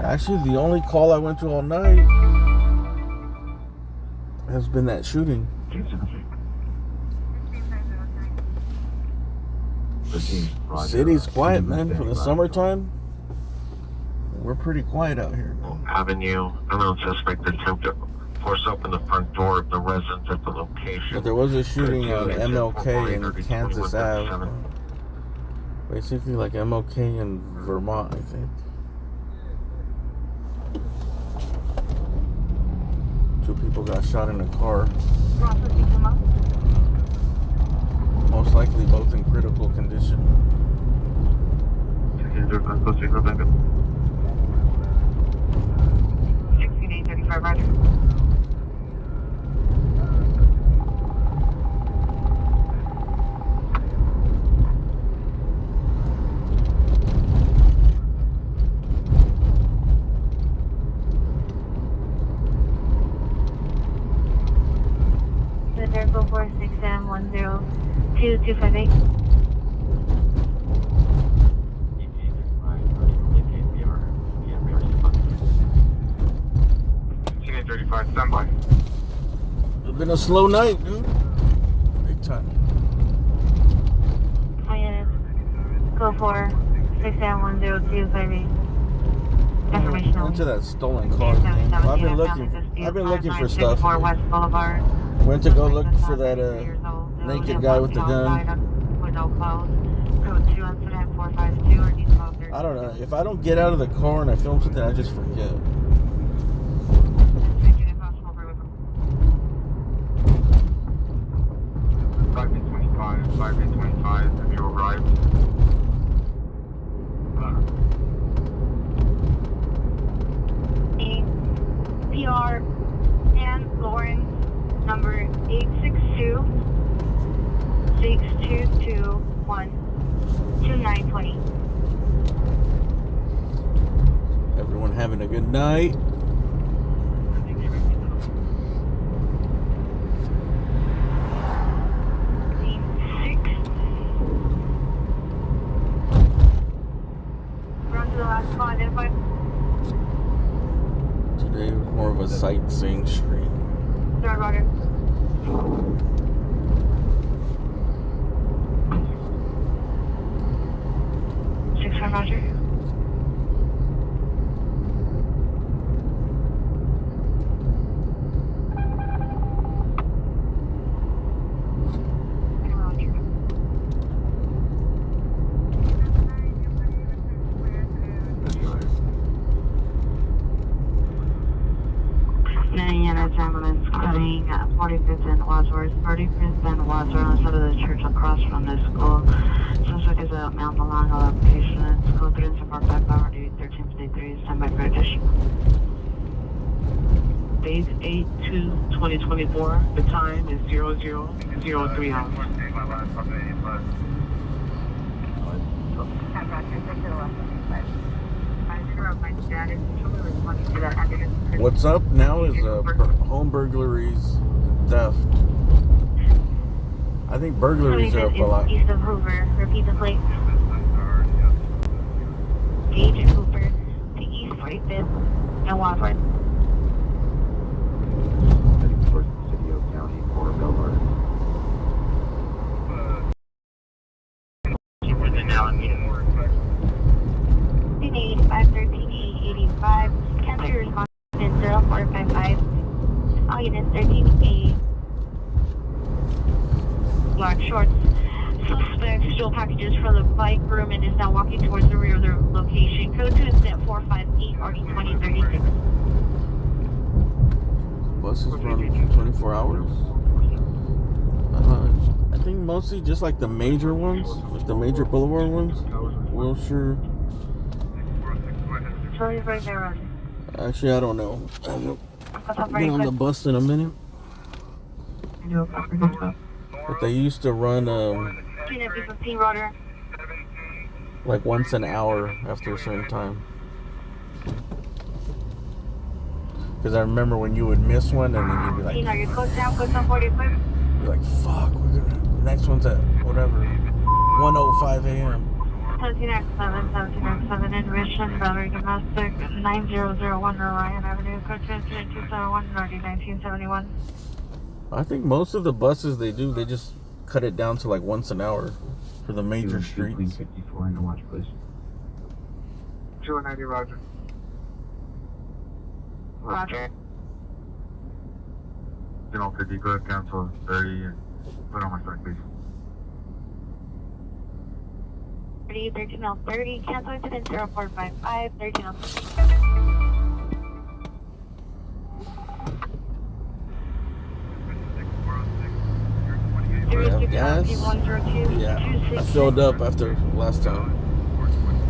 S4: Actually, the only call I went to all night has been that shooting. City's quiet, man. For the summertime, we're pretty quiet out here.
S3: Avenue, unknown suspect attempted to force open the front door of the residence at the location.
S4: But there was a shooting on MLK and Kansas Ave. Basically like MLK in Vermont, I think. 2 people got shot in a car.
S7: Processing come up.
S4: Most likely both in critical condition.
S7: 1635, roger. Go 46M102-258.
S2: Standby.
S4: It's been a slow night, dude. Big time.
S7: Hi, units. Go 46M102-258. Information only.
S4: Into that stolen car thing. I've been looking for stuff.
S7: West Boulevard.
S4: Went to go look for that naked guy with the gun. I don't know. If I don't get out of the car and I film something, I just forget.
S2: 5:25, have you arrived?
S7: PR and Lawrence number 862-6221-2920.
S4: Everyone having a good night. Today was more of a sightseeing stream.
S7: Sorry, Roger. Roger. Ambulance cutting 45th and Wadsworth. 45th and Wadsworth on the side of the church across from the school. Suspect is a male along a location. School students support back power duty 1353. Standby for addition.
S14: Date 8/2/2024. The time is 00:03 hours.
S4: What's up now is home burglaries, theft. I think burglaries are up a lot.
S7: East of Hoover. Repeat the plate. Gage Hoover to East 45th and Wadsworth.
S3: Heading towards the city of County for Belmar.
S5: Now I'm meeting more.
S7: 1385, 1385. Cancel your response in 0455. All units 13A. Black shorts. Suspect stole packages from the bike room and is now walking towards the rear of their location. Code to incident 458 RD2036.
S4: Buses run 24 hours? I think mostly just like the major ones, like the major boulevard ones. Wilshire. Actually, I don't know. I haven't been on the bus in a minute. But they used to run like once an hour after a certain time. Because I remember when you would miss one and then you'd be like, you're like, fuck, next one's at whatever, 1:05 a.m.
S7: 17X7 in Richmond, Battery Domestic, 9001 Orion Avenue, code 271 Nordy 1971.
S4: I think most of the buses they just cut it down to like once an hour for the major streets.
S3: 54 in the watch, please.
S6: 290, Roger.
S7: Roger.
S3: General 50, go ahead, cancel 30 and put on my side, please.
S7: 1330, cancel incident 0455, 1330.
S4: have gas? Yeah, I filled up after last time.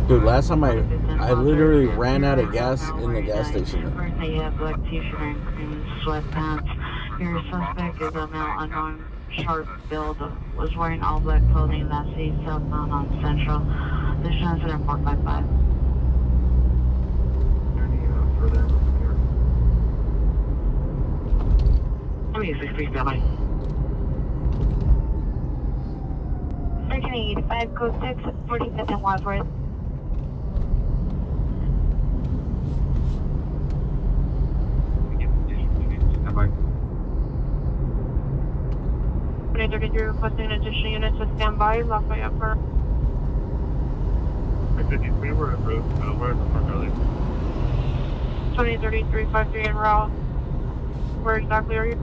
S4: Dude, last time I literally ran out of gas in the gas station.
S7: Birthday, you have black t-shirt and cream sweatpants. Your suspect is a male unknown, short build, was wearing all black clothing last week southbound on Central. This incident 455.
S14: How many 6 stand by?
S7: 1385, code 6, 45th and Wadsworth.
S15: Stand by.
S9: 2033 requesting additional units to stand by. Lafayette Park.
S15: 53, we're at road. We're at the front early.
S9: 2033 53 en route. Where exactly are you?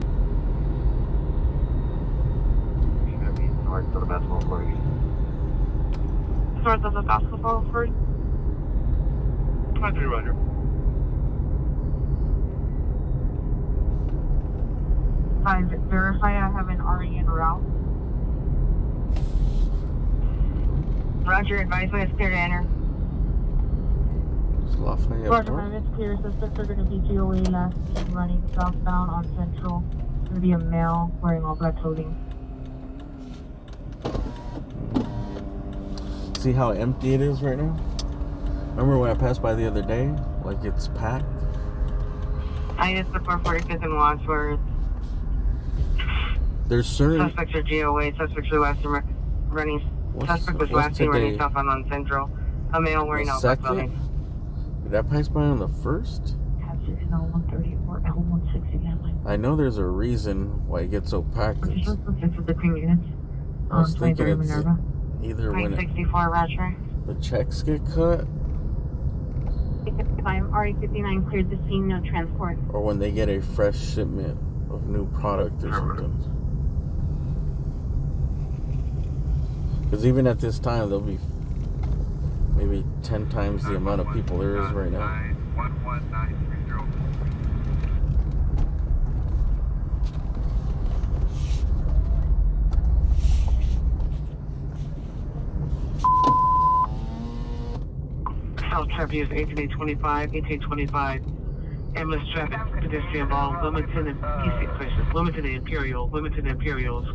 S3: North of the basketball court.
S9: North of the basketball court.
S15: 23, Roger.
S9: Verify I have an RE en route.
S7: Roger, advise when it's clear to enter.
S4: It's Lafayette
S9: Roger,
S4: Park.
S9: it's clear. Suspects are going to be GOA last week running southbound on Central. It's going to be a male wearing all black clothing.
S4: See how empty it is right now? Remember when I passed by the other day? Like it's packed?
S7: I just the 445th and Wadsworth.
S4: There's certain...
S7: Suspects are GOA. Suspects are last running. Suspect was last seen running southbound on Central. A male wearing all black clothing.
S4: Did I pass by on the first? I know there's a reason why it gets so packed. I was thinking it's either when
S7: 64 Roger.
S4: the checks get cut
S9: RE59 cleared the scene, no transport.
S4: or when they get a fresh shipment of new product or something. Because even at this time, there'll be maybe 10 times the amount of people there is right now.
S14: South traffic is 1825. Ambulance traffic, pedestrian involved, Wilmington and PC places, Wilmington and Imperial,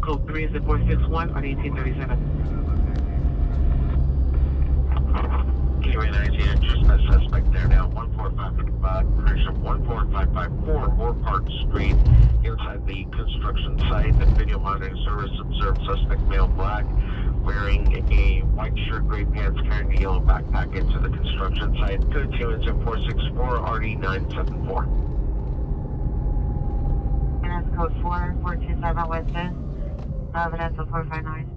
S14: code 3 is at 461 on 1837.
S2: Gateway 19, just a suspect there now, 14555, correction, 14554, Moore Park Street, inside the construction site. The video monitoring service observed suspect male black, wearing a white shirt, gray pants, carrying a yellow backpack into the construction site. Code 2 is at 464, RD974.
S7: And that's code 427 West End. Evidence of 459.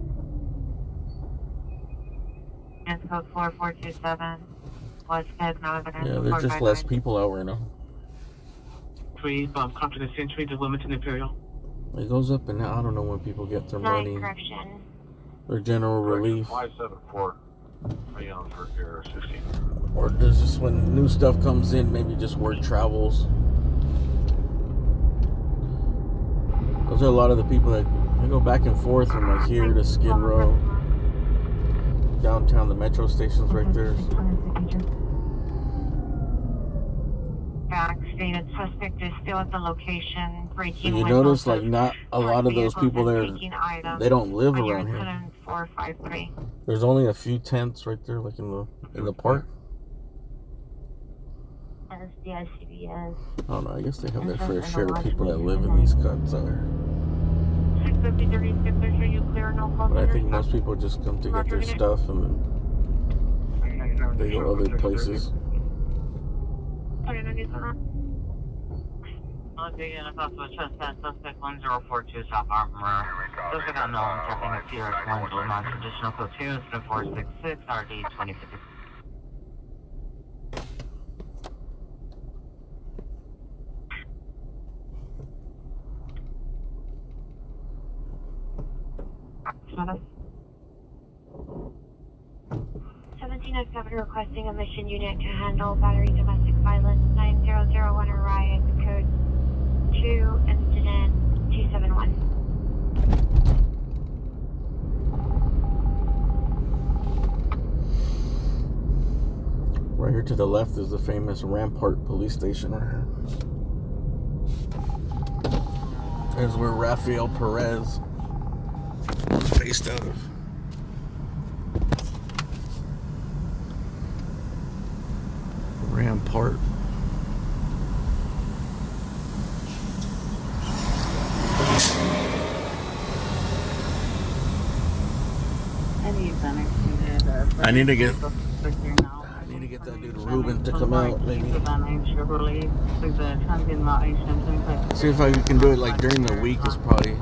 S7: And code 4427 West End. No evidence.
S4: Yeah, there's just less people out right now.
S14: 3, Continent Century to Wilmington Imperial.
S4: It goes up and down. I don't know when people get their money.
S7: Correction.
S4: Or general relief.
S3: 574. Are you on for error 16?
S4: Or does just when new stuff comes in, maybe just word travels. Those are a lot of the people that they go back and forth from like here to Skid Row. Downtown, the metro station's right there.
S7: Fact stated suspect is still at the location.
S4: So you notice like not a lot of those people there, they don't live around here.
S7: 453.
S4: There's only a few tents right there, like in the park.
S7: SDICBS.
S4: I don't know, I guess they have their fair share of people that live in these cuts out here.
S9: 650-36, are you clear? No call.
S4: But I think most people just come to get their stuff and then they go other places.
S5: Okay, and about to trespass suspect 1042 South Armorer. Suspect unknown, tapping a pier at 1 non-traditional code 2, incident 466, RD 2050.
S9: Status.
S7: 1707 requesting a mission unit to handle battery domestic violence 9001 riot code 2 incident 271.
S4: Here to the left is the famous Rampart police station right here. There's where Rafael Perez was based out of. Rampart. I need to get that dude Ruben to come out, maybe. See if I can do it like during the week. Is probably.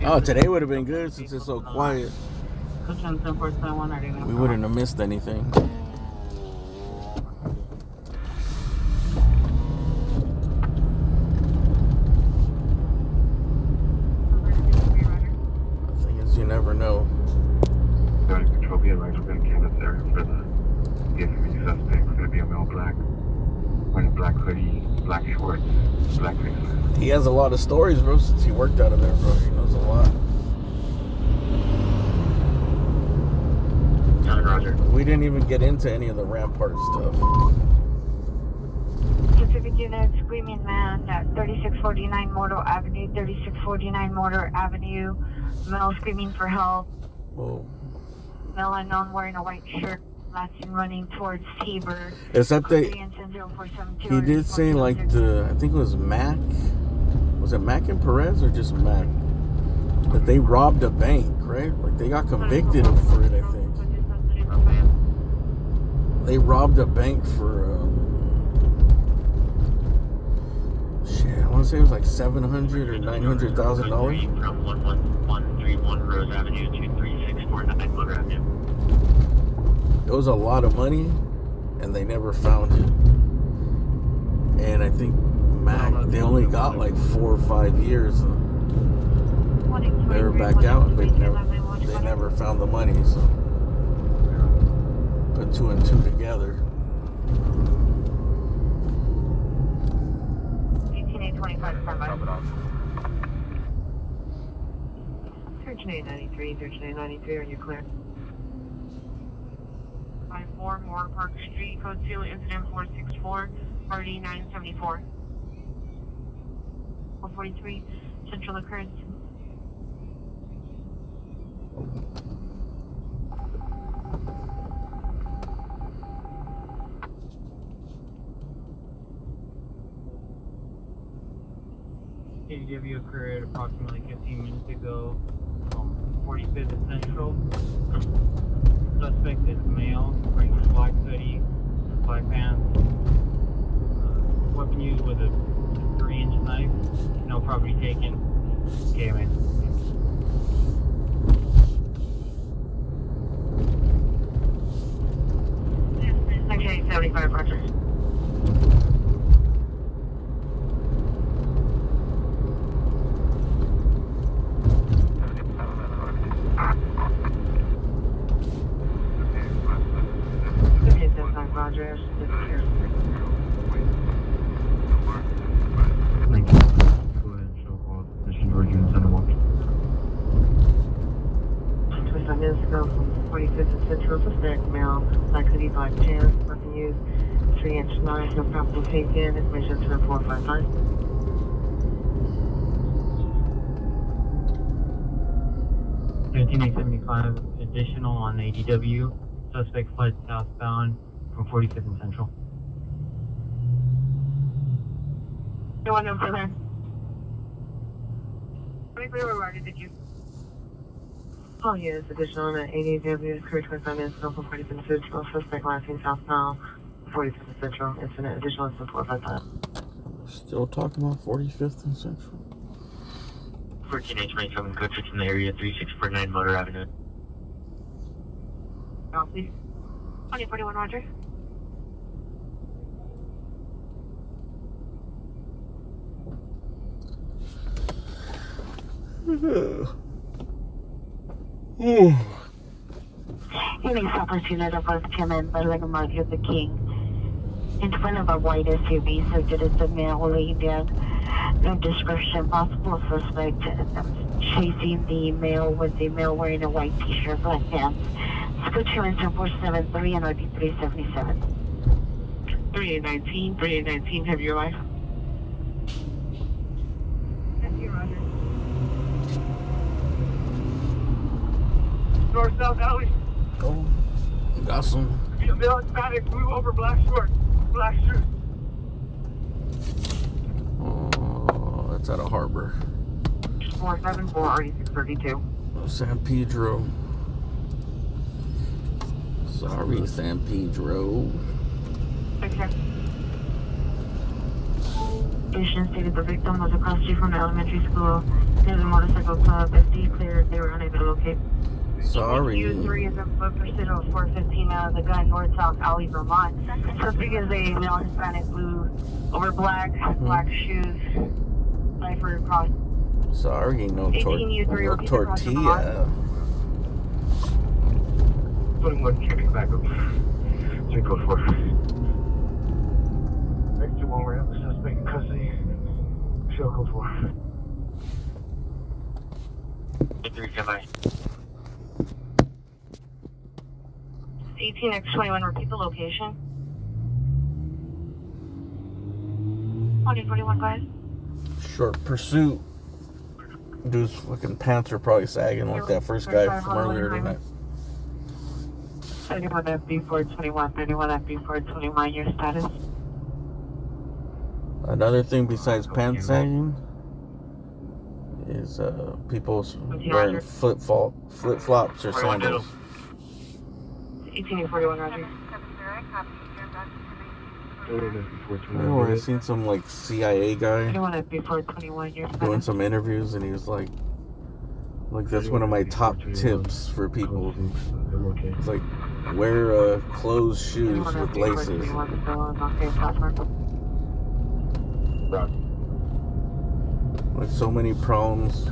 S4: Oh, today would have been good since it's so quiet. We wouldn't have missed anything. The thing is, you never know.
S8: Control being right, we're going to canvas there for the FUV suspect. It's going to be a male black, wearing a black hoodie, black shorts, black face mask.
S4: He has a lot of stories, bro, since he worked out of there, bro. He knows a lot.
S5: Roger.
S4: We didn't even get into any of the Rampart stuff.
S7: Pacific unit, screaming man at 3649 Mortal Avenue, 3649 Mortal Avenue. Male screaming for help.
S4: Whoa.
S7: Male unknown wearing a white shirt, last seen running towards Tabor.
S4: Except he did say like I think it was Mac. Was it Mac and Perez or just Mac? That they robbed a bank, right? Like they got convicted for it, I think. They robbed a bank for shit. I want to say it was like $700,000 or $900,000.
S5: From 11131 Rose Avenue to 3649 Motor Avenue.
S4: It was a lot of money, and they never found it. And I think Mac, they only got like 4 or 5 years. They were back out, but they never found the money. So put 2 and 2 together.
S7: 1825 standby.
S9: 1393, 1393, are you clear? 54 Moore Park Street, code 2, incident 464, party 974. 443, central occurrence.
S5: KW occurred approximately 15 minutes ago from 45th and Central. Suspect is male, wearing a black hoodie, black pants. Weapon used was a 3-inch knife. No property taken. Okay, man.
S7: Okay, 75, Roger. Roger.
S13: Thank you. Go ahead and show call. Mission Georgia and Center Watch.
S7: 25 minutes ago from 45th and Central, suspect male, black hoodie, black pants, nothing used, 3-inch knife, no property taken, information to 455.
S5: Additional on ADW. Suspect fled southbound from 45th and Central.
S7: No one knows for there. Where were did you? Oh, yes, additional on ADW, occurred 25 minutes ago from 45th and Central, suspect last seen southbound, 45th and Central, incident, additional to 455.
S4: Still talking about 45th and Central.
S5: 14827, code 6 in the area, 3649 Motor Avenue.
S7: Oh, please. 2041, Roger. Healing opportunity was Chairman by Martin Luther King in front of a white SUV, so it is a male lead. No description, possible suspect chasing the male with the male wearing a white t-shirt, black pants. Scoot 2 and 473 and RD 377.
S14: 3819, 3819, have your life. North-south alley.
S4: Oh, got some.
S14: Male Hispanic, move over black shorts, black shoes.
S4: Oh, that's at a harbor.
S7: 474 RD 632.
S4: San Pedro. Sorry, San Pedro.
S7: Okay. Patient stated the victim was across the street from the elementary school near the motorcycle club. SD cleared, they were unable to locate.
S4: Sorry.
S7: U3 is in foot pursuit of 415 out of the gun north-south alley, Vermont. Suspect is a male Hispanic, blue over black, black shoes, cipher across.
S4: Sorry, no, no tortilla.
S6: 21 kicking back up. 304. Next to one, we have the suspect in custody. Show code 4.
S5: 359.
S7: 18x21, repeat the location. 2041, guys.
S4: Short pursuit. Dude's fucking pants are probably sagging like that first guy from earlier tonight.
S7: 31 FB421, 31 FB421, your status?
S4: Another thing besides pants sagging is people wearing flip-flops or sandals.
S7: 1841, Roger.
S4: Oh, I seen some like CIA guy
S7: 31 FB421, your status?
S4: doing some interviews, and he was like that's one of my top tips for people. It's like wear closed shoes with laces. Like so many problems.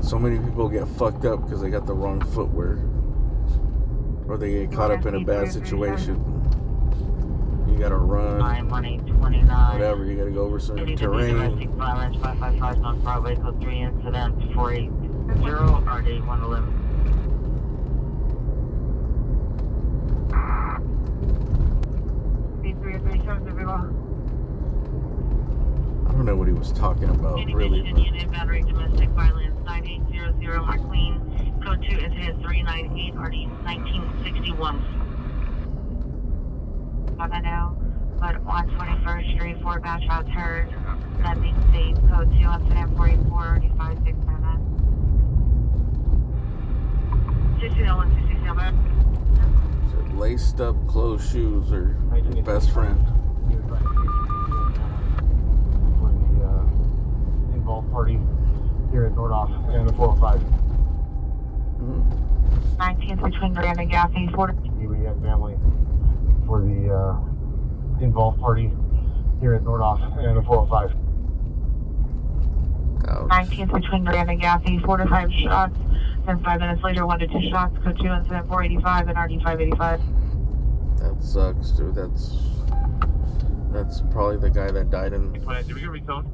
S4: So many people get fucked up because they got the wrong footwear, or they get caught up in a bad situation. You gotta run, whatever. You gotta go over some terrain.
S7: Domestic violence 555 North Broadway, code 3 incident 480 RD 111.
S4: I don't know what he was talking about, really.
S7: Unit battery domestic violence 9800 McLean, code 2 incident 398 RD 1961. I know, but on 21st Street, 4 batch routes heard. That being state, code 2 incident 44 RD 567. 6201, 6201.
S4: Laced up closed shoes are your best friend.
S6: Involved party here at Nordoff and the 405.
S7: 19th between Grand and Gaffney, 40.
S6: We had family for the involved party here at Nordoff and the 405.
S7: 19th between Grand and Gaffney, 4 to 5 shots. Then 5 minutes later, 1 to 2 shots. Code 2 incident 485 and RD 585.
S4: That sucks, dude. That's probably the guy that died in.
S15: Did we get returned?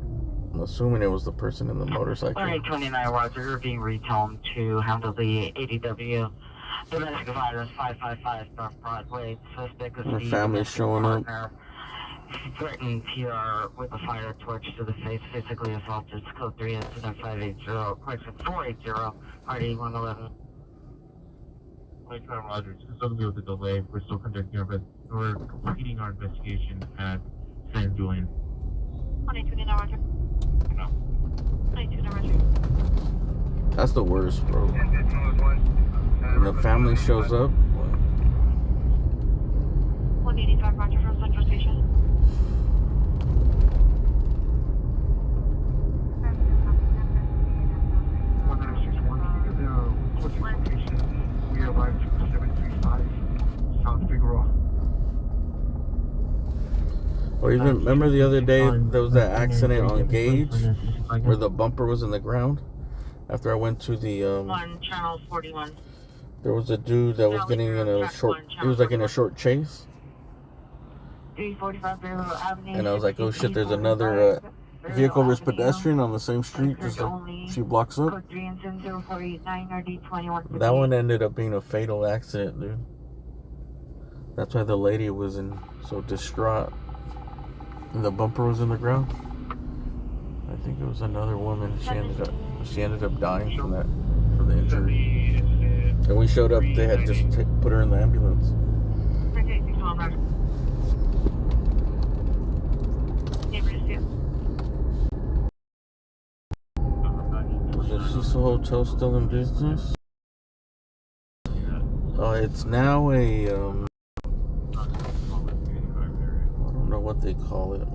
S4: I'm assuming it was the person in the motorcycle.
S7: 29 Roger, you're being retoned to handle the ADW domestic violence 555 North Broadway. Suspect is
S4: Her
S7: the
S4: family's showing up.
S7: Threatened PR with a fire torch to the face, physically assaulted. Code 3 incident 580, correction 480, RD 111.
S8: Like Rogers, it's still gonna be with a delay. We're still conducting our we're completing our investigation at San Julian.
S7: 22 Roger.
S8: No.
S7: 22 Roger.
S4: That's the worst, bro. When the family shows up.
S7: 185 Roger from Central Station.
S6: We arrived at 735 South Figueroa.
S4: Or even remember the other day there was that accident on Gage where the bumper was in the ground. After I went to the
S7: channel 41.
S4: there was a dude that was getting in a short. He was like in a short chase.
S7: 345 Railroad Avenue.
S4: And I was like, oh shit, there's another vehicle versus pedestrian on the same street, just a few blocks up. That one ended up being a fatal accident, dude. That's why the lady was so distraught. And the bumper was in the ground. I think it was another woman. She ended up dying from the injury. And we showed up. They had just put her in the ambulance. Is the Cecil Hotel still in business? It's now a I don't know what they call it.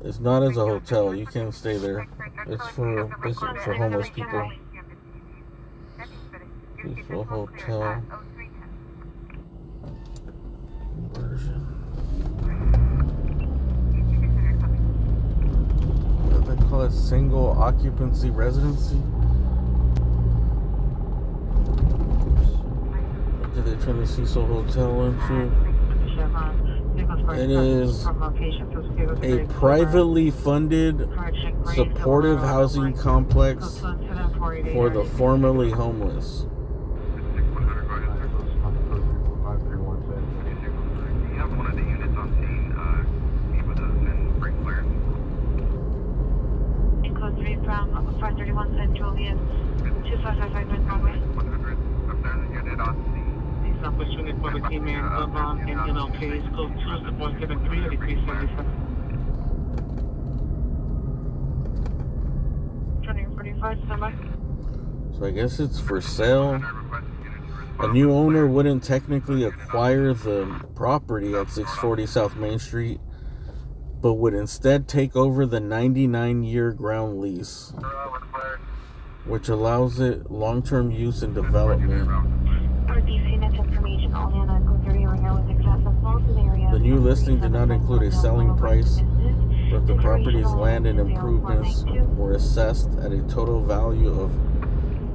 S4: It's not as a hotel. You can't stay there. It's for homeless people. Cecil Hotel conversion. What do they call it? Single occupancy residency? What did they turn the Cecil Hotel into? It is a privately funded supportive housing complex for the formerly homeless.
S7: From 531 Central, yes. 2555 West Broadway.
S1: These opportunity for the team man of NLP is code 2-473 or decrease 77.
S7: 2045, standby.
S4: So I guess it's for sale. A new owner wouldn't technically acquire the property at 640 South Main Street, but would instead take over the 99-year ground lease, which allows it long-term use and development. The new listing did not include a selling price, but the property's land and improvements were assessed at a total value of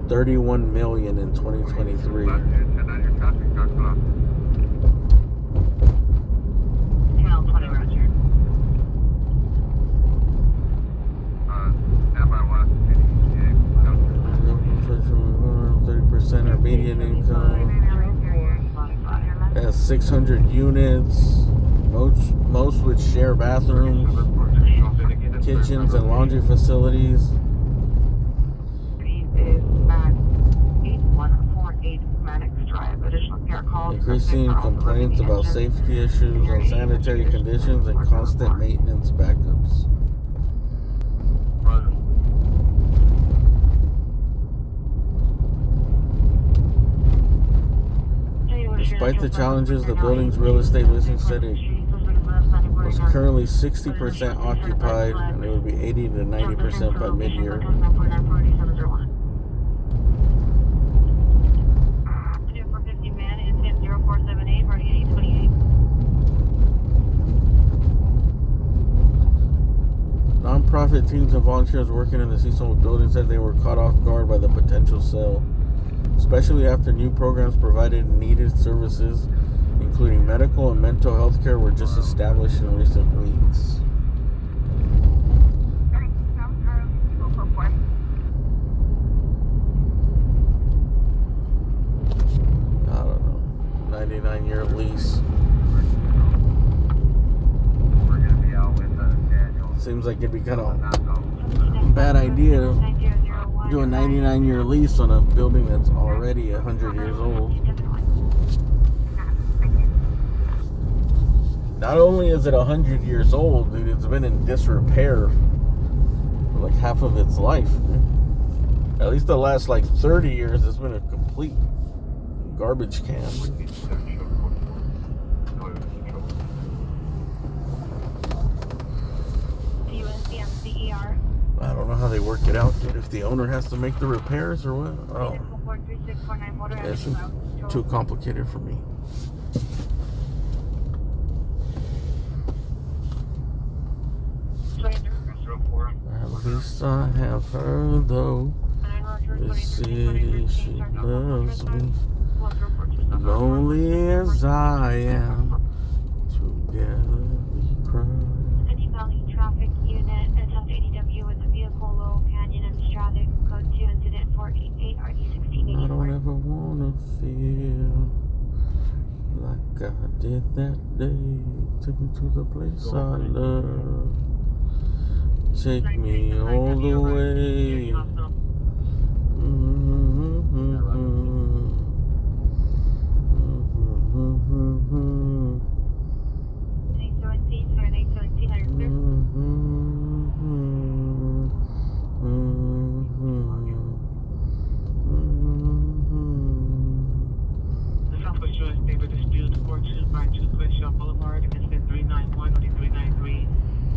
S4: $31 million in 2023.
S7: Channel 20, roger.
S4: 30% of median income. It has 600 units, most with shared bathrooms, kitchens, and laundry facilities. Increasing complaints about safety issues, unsanitary conditions, and constant maintenance backups. Despite the challenges, the building's real estate listing said it was currently 60% occupied, and it would be 80 to 90% by mid-year. Non-profit teams and volunteers working in the Cecil building said they were caught off guard by the potential sale, especially after new programs provided needed services, including medical and mental health care, were just established in recent weeks. I don't know. 99-year lease. Seems like it'd be kind of a bad idea to do a 99-year lease on a building that's already 100 years old. Not only is it 100 years old, dude, it's been in disrepair for like half of its life. At least the last like 30 years, it's been a complete garbage can. I don't know how they work it out, dude. If the owner has to make the repairs or what? Oh, it's too complicated for me. At least I have her, though. The city, she loves me. Lonely as I am, together we cry. God did that day. Take me to the place I love. Take me all the way.
S14: The Southwest U.S. Neighbor Dispute 4252 Crenshaw Boulevard, incident 391 or 393.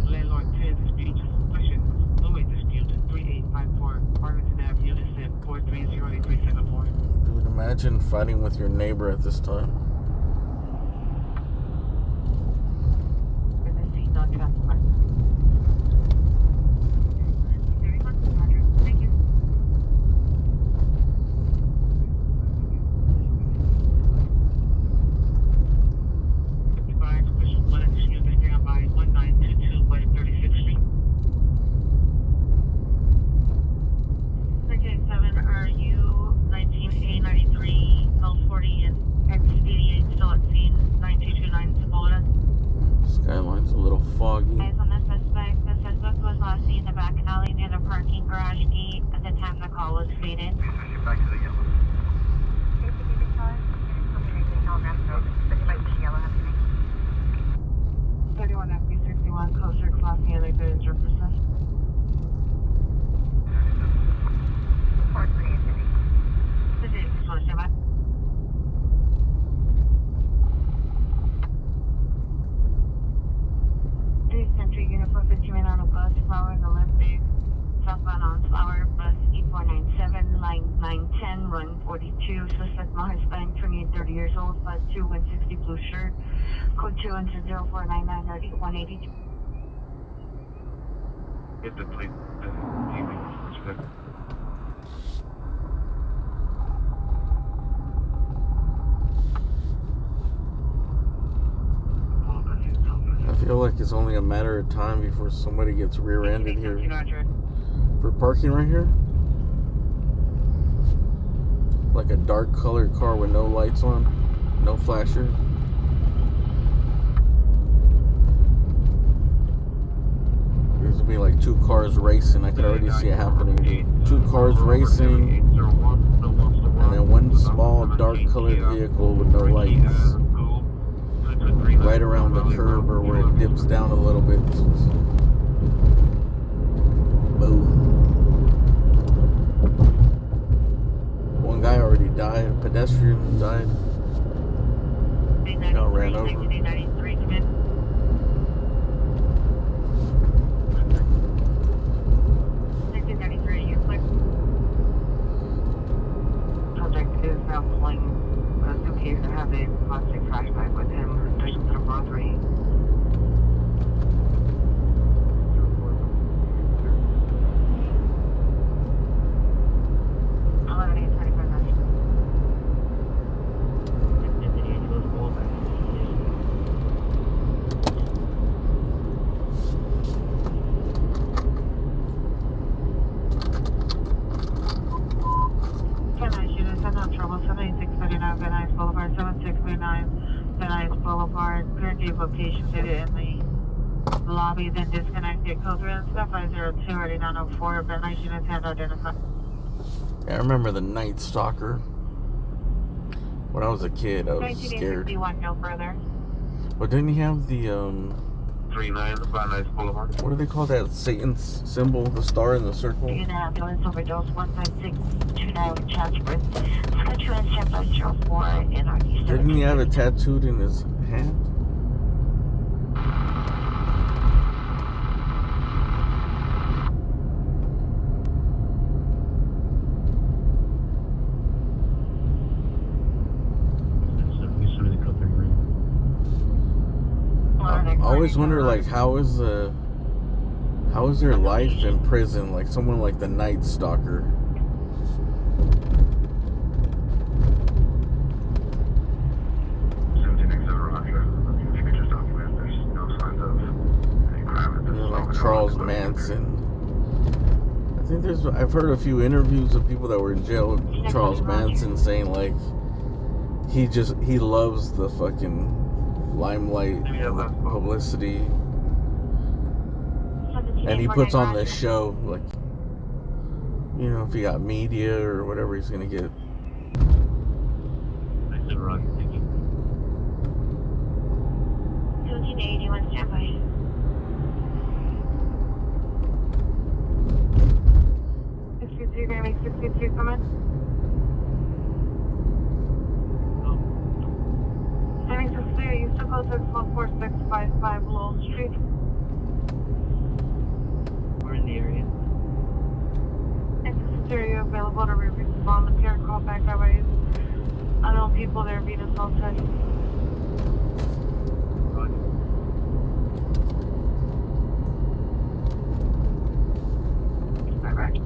S14: Landlord 10 dispute, question, roommate dispute 3854 Arlington Avenue, incident 4308374.
S4: Dude, imagine fighting with your neighbor at this time. Skyline's a little foggy.
S7: Eyes on the suspect. The suspect was last seen in the back alley near the parking garage gate at the time the call was faded.
S8: Back to the yellow.
S14: 31 FB61, closer to Lafayette, and Lafayette is represented. Just want to say bye. Century Uniform 15 on a bus, Flowers Olympic, southbound on Flower, bus E497, line 910, run 42, suspect male Hispanic, 28, 30 years old, bus 2, 160, blue shirt, code 210-0499, 182.
S8: Get the plate. Respect.
S4: I feel like it's only a matter of time before somebody gets rear-ended here. For parking right here? Like a dark colored car with no lights on, no flasher. There's gonna be like two cars racing. I could already see it happening. Two cars racing, and then one small dark colored vehicle with no lights. Right around the curb or where it dips down a little bit. Boom. One guy already died. A pedestrian died. Got ran over.
S7: 1993, you click.
S14: Subject is now pulling a suitcase to have a plastic flashback with him. Robbery. Venice Boulevard, 7639 Venice Boulevard. Currently location did it in the lobby, then disconnected. Code 3 and stuff 502 3904. Venice units hand identified.
S4: Yeah, I remember the Night Stalker. When I was a kid, I was scared.
S7: No further.
S4: But didn't he have the
S8: 39 Venice Boulevard.
S4: What do they call that? Satan's symbol, the star in the circle?
S7: Ambulance overdose 15629 with Chatsworth. Schedule in 7504 in our east.
S4: Didn't he have it tattooed in his hand? I always wonder, like, how is their life in prison? Like someone like the Night Stalker. Like Charles Manson. I think I've heard a few interviews of people that were in jail with Charles Manson saying like he loves the fucking limelight and the publicity. And he puts on this show, like, you know, if he got media or whatever he's gonna get.
S8: I said wrong.
S7: 1781 standby. You're gonna make 62 come in? Timing 62, you still go to 14655 Lowell Street.
S8: We're in the area.
S7: And 62, are you available to respond to pier call back that way? Unknown people there being assaulted. Bye-bye.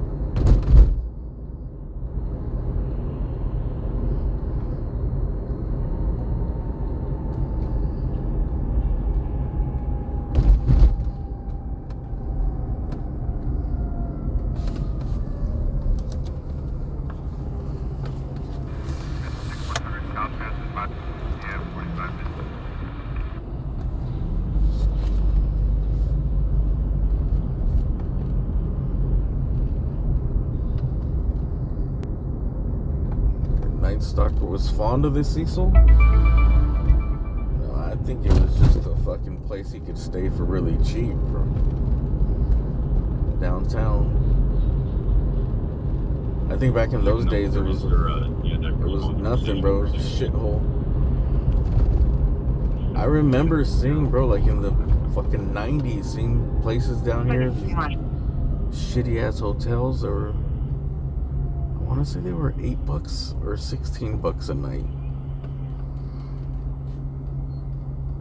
S4: Night Stalker was fond of this Cecil? No, I think it was just a fucking place he could stay for really cheap, bro. Downtown. I think back in those days it was nothing, bro. It was a shithole. I remember seeing, bro, like in the fucking 90s, seeing places down here, shitty ass hotels that were, I want to say they were $8 or $16 a night.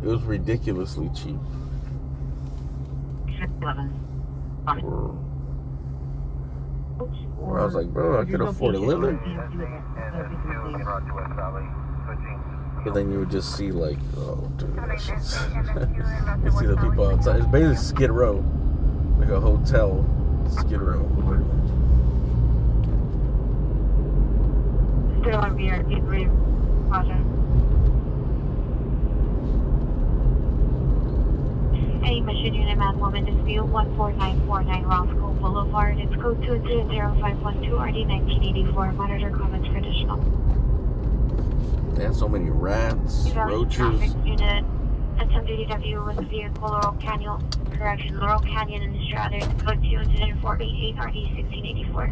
S4: It was ridiculously cheap.
S7: 11.
S4: Where I was like, bro, I could afford to live there. But then you would just see like, oh, dude, that shit's you see the people outside. It's basically Skid Row, like a hotel, Skid Row.
S7: Still on BRT3, Roger. Any mission unit man woman dispute 14949 Roscoe Boulevard. It's code 20512 RD 1984. Monitor comments for additional.
S4: They had so many rats, roaches.
S7: Traffic unit. Attempt DW with vehicle Laurel Canyon. Correction, Laurel Canyon in Estrada. It's code 20488 RD 1684.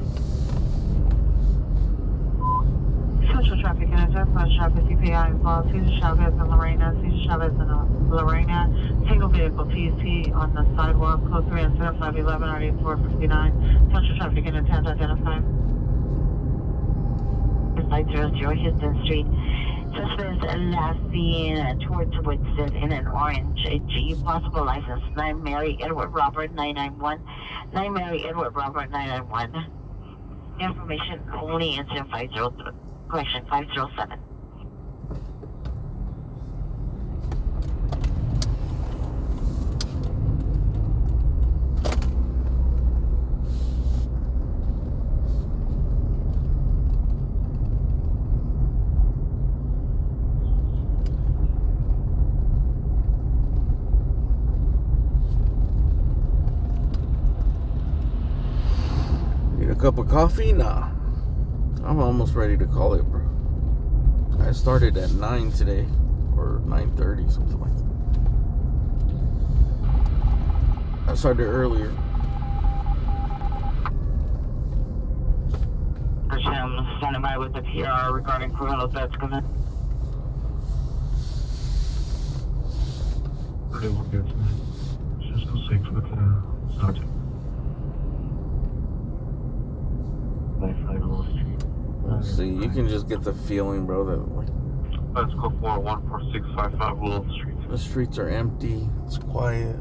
S1: Central traffic and adjustment traffic CPI involved Cesar Chavez and Lorena, Cesar Chavez and Lorena, single vehicle TC on the sidewalk, code 3 and 7511 R8459. Central traffic and intent identified.
S7: 500 Houston Street. Suspect last seen towards Woodson in an orange G. Possible license 9 Mary Edward Robert 991. 9 Mary Edward Robert 991. Information only incident 503. Correction 507.
S4: Need a cup of coffee? Nah. I'm almost ready to call it, bro. I started at 9 today, or 9:30, something like that. I started earlier.
S7: I'm standing by with the PR regarding criminal threats coming.
S8: Pretty well good. Just go 6 with Sergeant. 95 Lowell Street.
S4: Let's see, you can just get the feeling, bro, that like
S15: Let's go for 14655 Lowell Street.
S4: the streets are empty, it's quiet,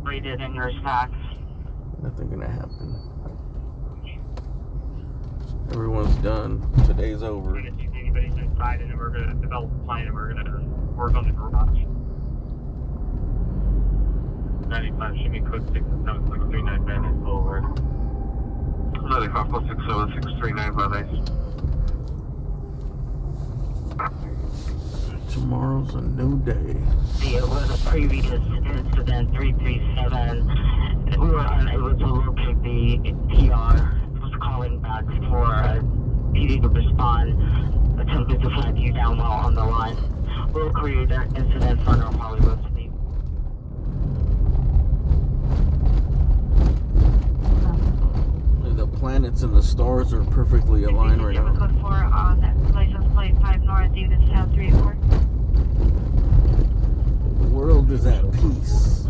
S7: Rated in your stacks.
S4: nothing gonna happen. Everyone's done. Today's over.
S5: We're going to see if anybody's inside, and then we're going to develop a plan, and we're going to work on the garage.
S15: 95 should be code 67639 Venice Boulevard. 95 code 67639 Venice.
S4: Tomorrow's a new day.
S7: The previous incident, 337, we were unable to locate the PR. Was calling back for PD to respond, attempted to flag you down while on the line. We'll create that incident for North Hollywood City.
S4: The planets and the stars are perfectly aligned right now.
S7: Code 4 on license plate 5 North David Sound 384.
S4: The world is at peace.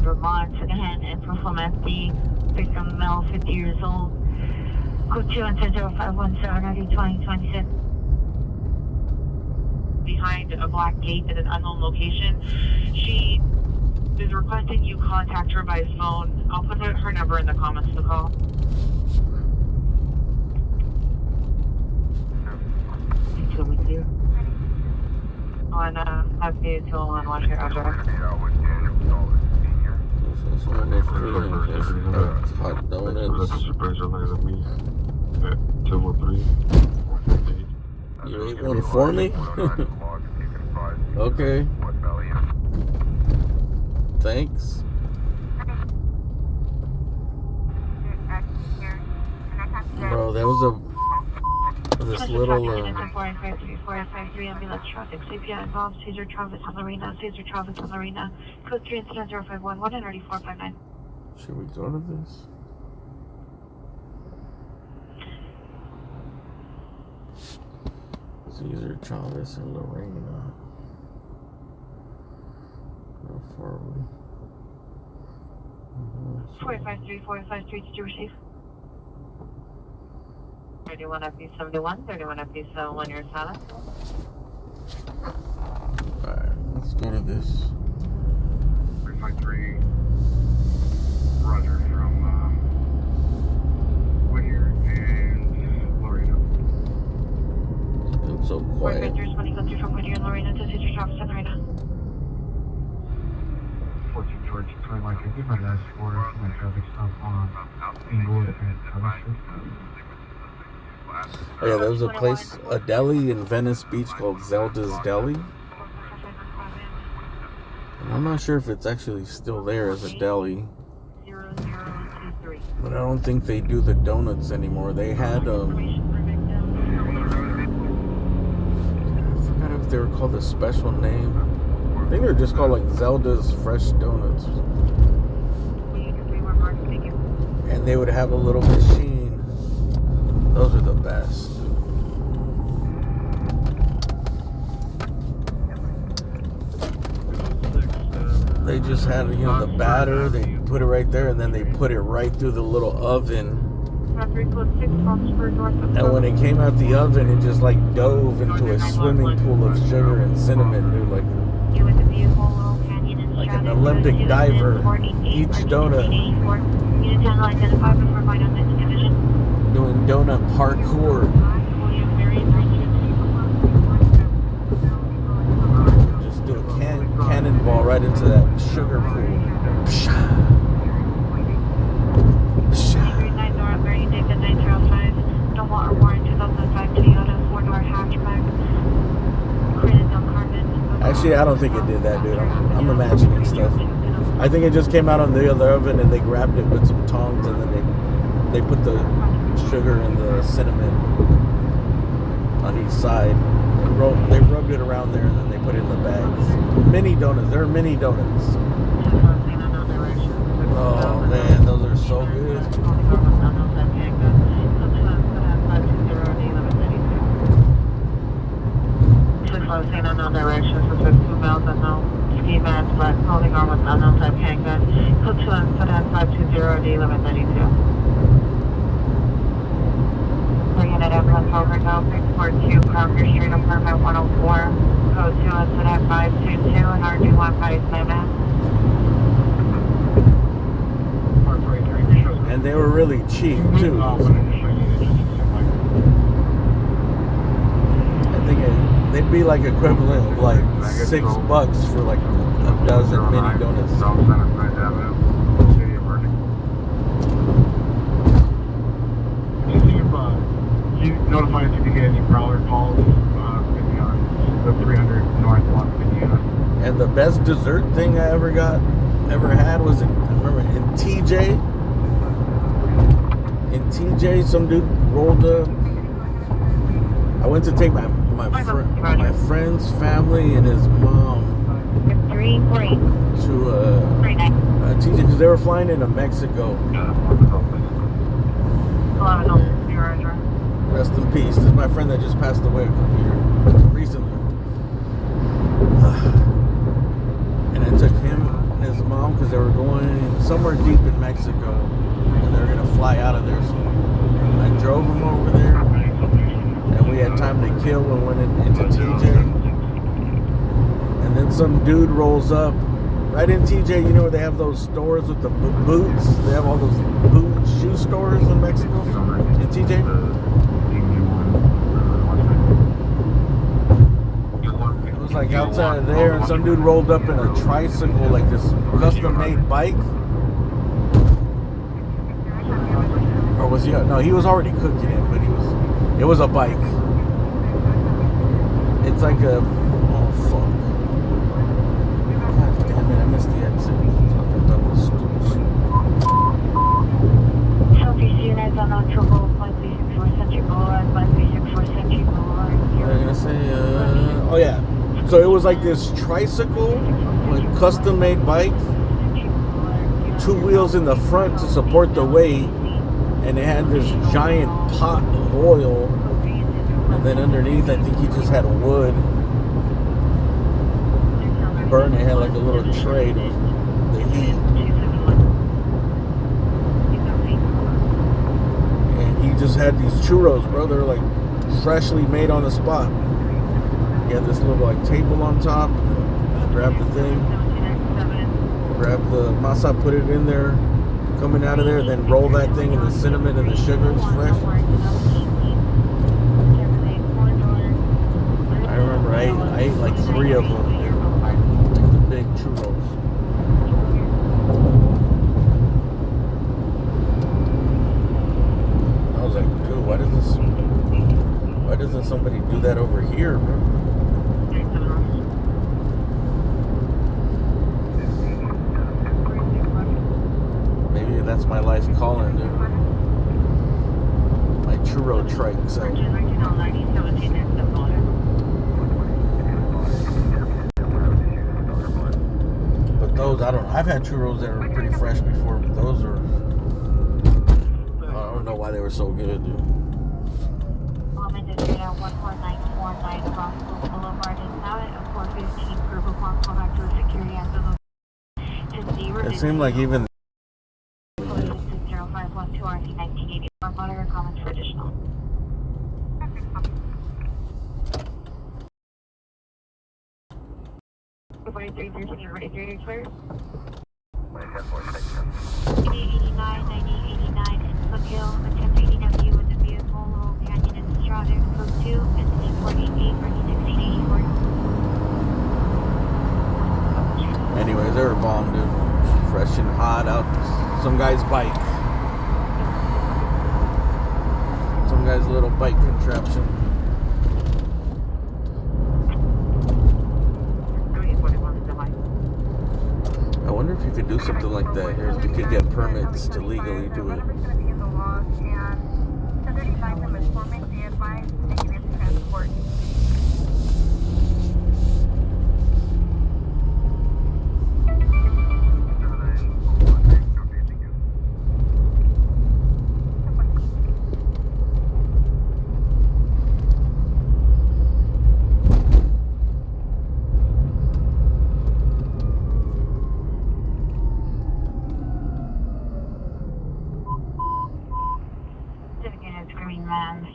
S7: Vermont, again, info from FD, victim male, 50 years old. Code 2 and 0517 2026.
S9: Behind a black gate at an unknown location. She is requesting you contact her by phone. I'll put her number in the comments to call. On FD 201 Washington Drive.
S4: Someone is freezing hot donuts. You ate one for me? Okay. Thanks. Bro, that was this little
S7: 453 ambulance traffic. CPI involves Caesar Travis on Lorena. Caesar Travis on Lorena. Code 3 incident 051 19459.
S4: Should we go to this? Caesar Chavez and Lorena. How far are we?
S7: 453, did you receive? 31 FP71, 31 FP71, you're silent.
S4: Alright, let's go to this.
S8: 353, Roger, from Whittier and Lorena.
S4: It's so quiet.
S7: 453, when you go through from Whittier and Lorena to Caesar Travis and Lorena.
S6: 14 George, 20 Mike, I did my last four, my traffic stop on Inglewood and Thomas Street.
S4: Oh yeah, there was a place, a deli in Venice Beach called Zelda's Deli. And I'm not sure if it's actually still there as a deli.
S7: 0023.
S4: But I don't think they do the donuts anymore. They had, I forgot if they were called a special name. I think they were just called like Zelda's Fresh Donuts. And they would have a little machine. Those are the best. They just had, you know, the batter, they put it right there, and then they put it right through the little oven. And when it came out the oven, it just like dove into a swimming pool of sugar and cinnamon, dude, like an Olympic diver. Each donut. Doing donut parkour. Just do a cannonball right into that sugar pool. Actually, I don't think it did that, dude. I'm imagining stuff. I think it just came out on the other oven and they grabbed it with some tongs and then they put the sugar and the cinnamon on each side. They rubbed it around there and then they put it in the bags. Mini donuts. They're mini donuts. Oh man, those are so good.
S1: Closing unknown directions, so 2 miles unknown. Ski mask, black clothing, arm with unknown type handgun. Code 2 and 520 D1192.
S7: Bringing it ambulance over now, 642 Crocker Street, apartment 104. Code 2 incident 522 and RD15 Sandman.
S4: And they were really cheap too. I think they'd be like equivalent of like $6 for like a dozen mini donuts.
S6: You notify
S4: dessert thing I ever had was in TJ. In TJ, some dude rolled up. I went to take my friend's family and his mom to TJ because they were flying into Mexico. Rest in peace. This is my friend that just passed away recently. And I took him and his mom because they were going somewhere deep in Mexico and they were going to fly out of there. So I drove them over there and we had time to kill and went into TJ. And then some dude rolls up right in TJ. You know where they have those stores with the boots? They have all those boot shoe stores in Mexico. In TJ. It was like outside of there, and some dude rolled up in a tricycle, like this custom-made bike. Or was he? No, he was already cooking it, but it was a bike. It's like a, oh fuck. God damn it, I missed the exit. I'm talking about this stupid shit.
S7: Southeast units on October 534 Century Boulevard, 534 Century Boulevard.
S4: What was I gonna say? Oh yeah. So it was like this tricycle, like custom-made bike, 2 wheels in the front to support the weight, and it had this giant pot of oil, and then underneath I think he just had wood burn. It had like a little tray to the heat, and he just had these churros, bro. They're like freshly made on the spot. He had this little like table on top. Grab the thing, grab the masa, put it in there, coming out of there, then roll that thing in the cinnamon and the sugar is fresh. I remember I ate like 3 of them. Like the big churros. I was like, dude, why doesn't somebody do that over here, bro? Maybe that's my life calling, dude. My churro trike, so. But those, I don't know. I've had churros that are pretty fresh before, but those are, I don't know why they were so good, dude. It seemed like even anyways, they were bomb, dude. Fresh and hot out some guy's bike. Some guy's little bike contraption. I wonder if you could do something like that here. If you could get permits to legally do it.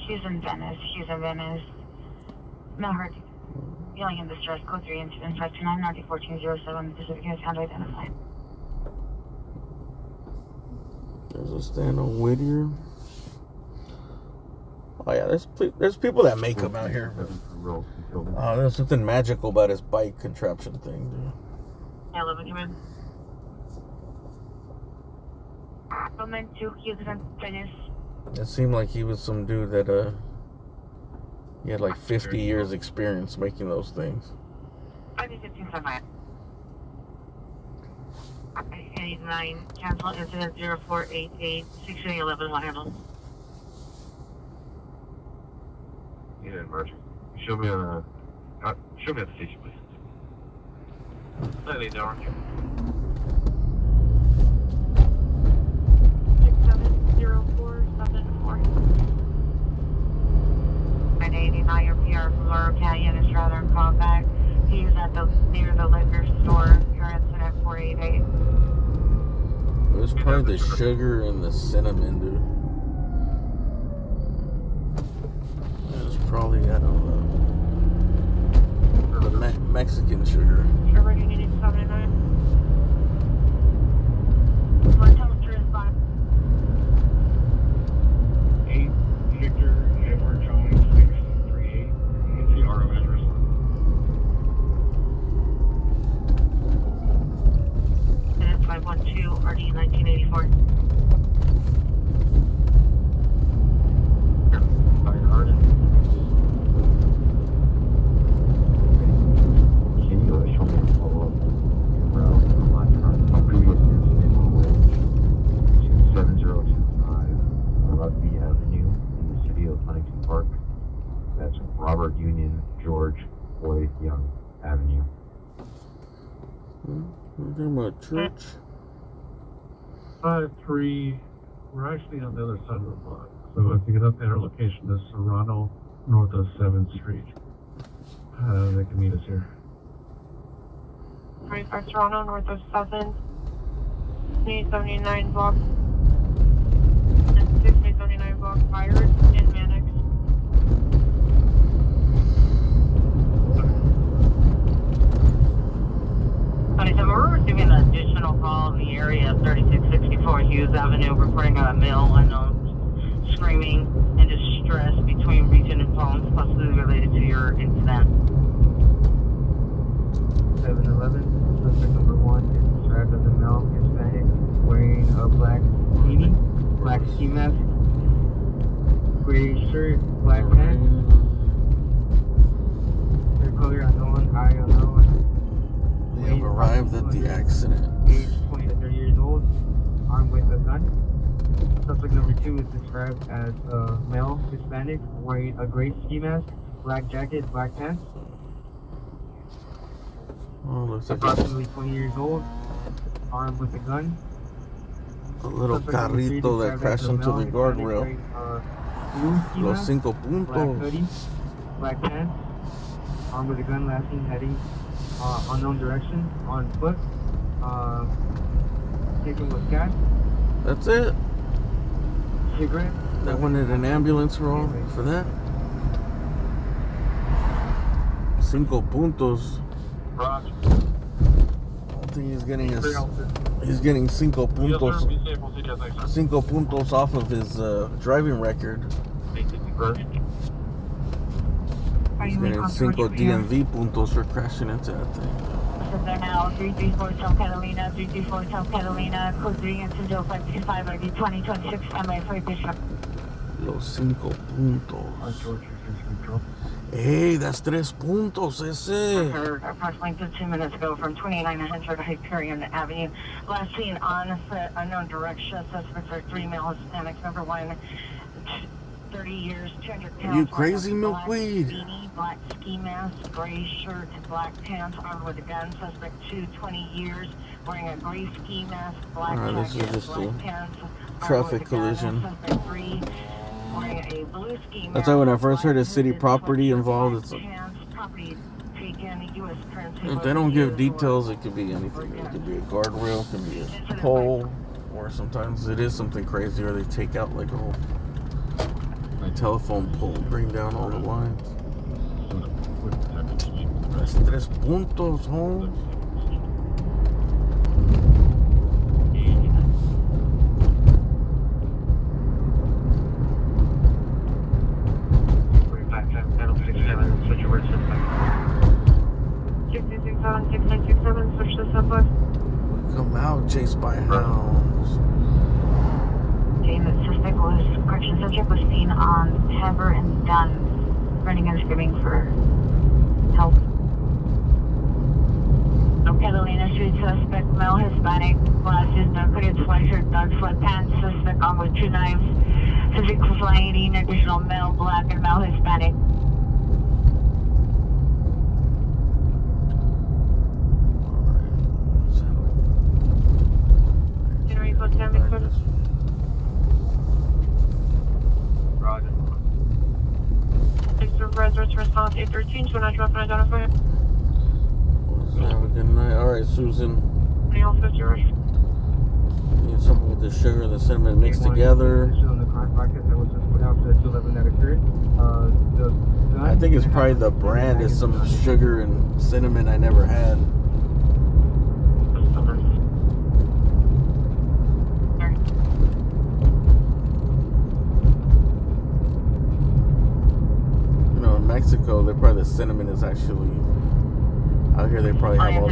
S7: She's in Venice. She's in Venice. Not her. Feeling in distress. Code 3 incident 529 North 1407. Pacific has hand identified.
S4: There's a stand on Whittier. Oh yeah, there's people that make them out here. There's something magical about his bike contraption thing, dude.
S7: Yeah, let me come in. Moment 2, he's in Venice.
S4: It seemed like he was some dude that he had like 50 years experience making those things.
S7: I think it seems like that. 89, cancel incident 0488, 6811, one handle.
S8: Yeah, Roger. Show me at the station, please.
S3: Any door.
S9: 670474.
S7: 989, your PR from Laurel Canyon is rather called back. He was at near the liquor store. Your incident 488.
S4: It was probably the sugar and the cinnamon, dude. It was probably, I don't know, the Mexican sugar.
S9: Trevor, you need 79.
S7: One temperature is 5.
S6: 8 Victor Edward John 638. What's the RO address?
S7: Minute 512, RD 1984.
S8: Can you show me a follow-up route on my front? A previous incident on which 27025 Rugby Avenue in the city of Huntington Park. That's Robert Union George Boyd Young Avenue.
S4: We're talking about church.
S6: 5-3. We're actually on the other side of the block. So if you get up there, our location is Serrano, north of 7th Street. They can meet us here.
S9: 25 Toronto, north of 7th. 879 block. 879 block fired in Mannix.
S1: We're receiving an additional call in the area of 3664 Hughes Avenue, reporting a male unknown screaming and distress between region and phones, possibly related to your incident.
S6: 7-Eleven, suspect number 1 is described as a male Hispanic wearing a black beanie, black ski mask, gray shirt, black pants. Their color unknown, eye unknown.
S4: We have arrived at the accident.
S6: Age 20 to 30 years old, armed with a gun. Suspect number 2 is described as a male Hispanic wearing a gray ski mask, black jacket, black pants.
S4: Oh, looks like
S6: Approximately 20 years old, armed with a gun.
S4: a little carrito that crashed into the guardrail. Los 5
S6: Black
S4: puntos.
S6: hoodie, black pants, armed with a gun, last seen heading unknown direction, on foot, taken with gas,
S4: That's it.
S6: cigarette.
S4: That wanted an ambulance roll for that. 5 puntos. I think he's getting 5 puntos. 5 puntos off of his driving record. He's getting 5 DMV puntos for crashing into that thing.
S7: They're now 334 South Catalina, 334 South Catalina, code 3 and 0525 RD 2026 MA for Bishop.
S4: Los 5 puntos. Hey, that's 3 puntos, ese.
S7: Occurred approximately 15 minutes ago from 2900 Hyperion Avenue. Last seen on foot, unknown direction. Suspects are 3 male Hispanics. Number 1, 30 years, 200 pounds.
S4: Are you crazy,
S7: black
S4: milkweed?
S7: Beanie, black ski mask, gray shirt, black pants, armed with a gun. Suspect 2, 20 years, wearing a gray ski mask, black
S4: This
S7: jacket,
S4: is just
S7: black
S4: a
S7: pants,
S4: traffic collision.
S7: Suspect 3, wearing a blue ski mask.
S4: That's why when I first heard of
S7: black
S4: city
S7: hooded,
S4: property involved, it's
S7: pants, property taken, US currency.
S4: if they don't give details, it could be anything. It could be a guardrail, it could be a pole, or sometimes it is something crazy, or they take out like a whole telephone pole, bring down all the lines. That's 3 puntos, Holmes.
S9: Switch this up, bud.
S4: Come out, chased by hounds.
S7: The suspect correction subject was seen on Heber and Dunn, running and screaming for help. No Catalina Main Street, suspect male Hispanic, glasses, dark hooded sweatshirt, dark sweatpants, suspect armed with 2 knives, subject flying, additional male, black, and male Hispanic.
S9: January 10,
S15: Roger.
S9: Residence response 813, 295 identified.
S4: Have a good night. Alright, Susan.
S9: 2050 rush.
S4: Need something with the sugar and the cinnamon mixed together. I think it's probably the brand is some sugar and cinnamon I never had. You know, in Mexico, they're probably the cinnamon is actually out here. They probably have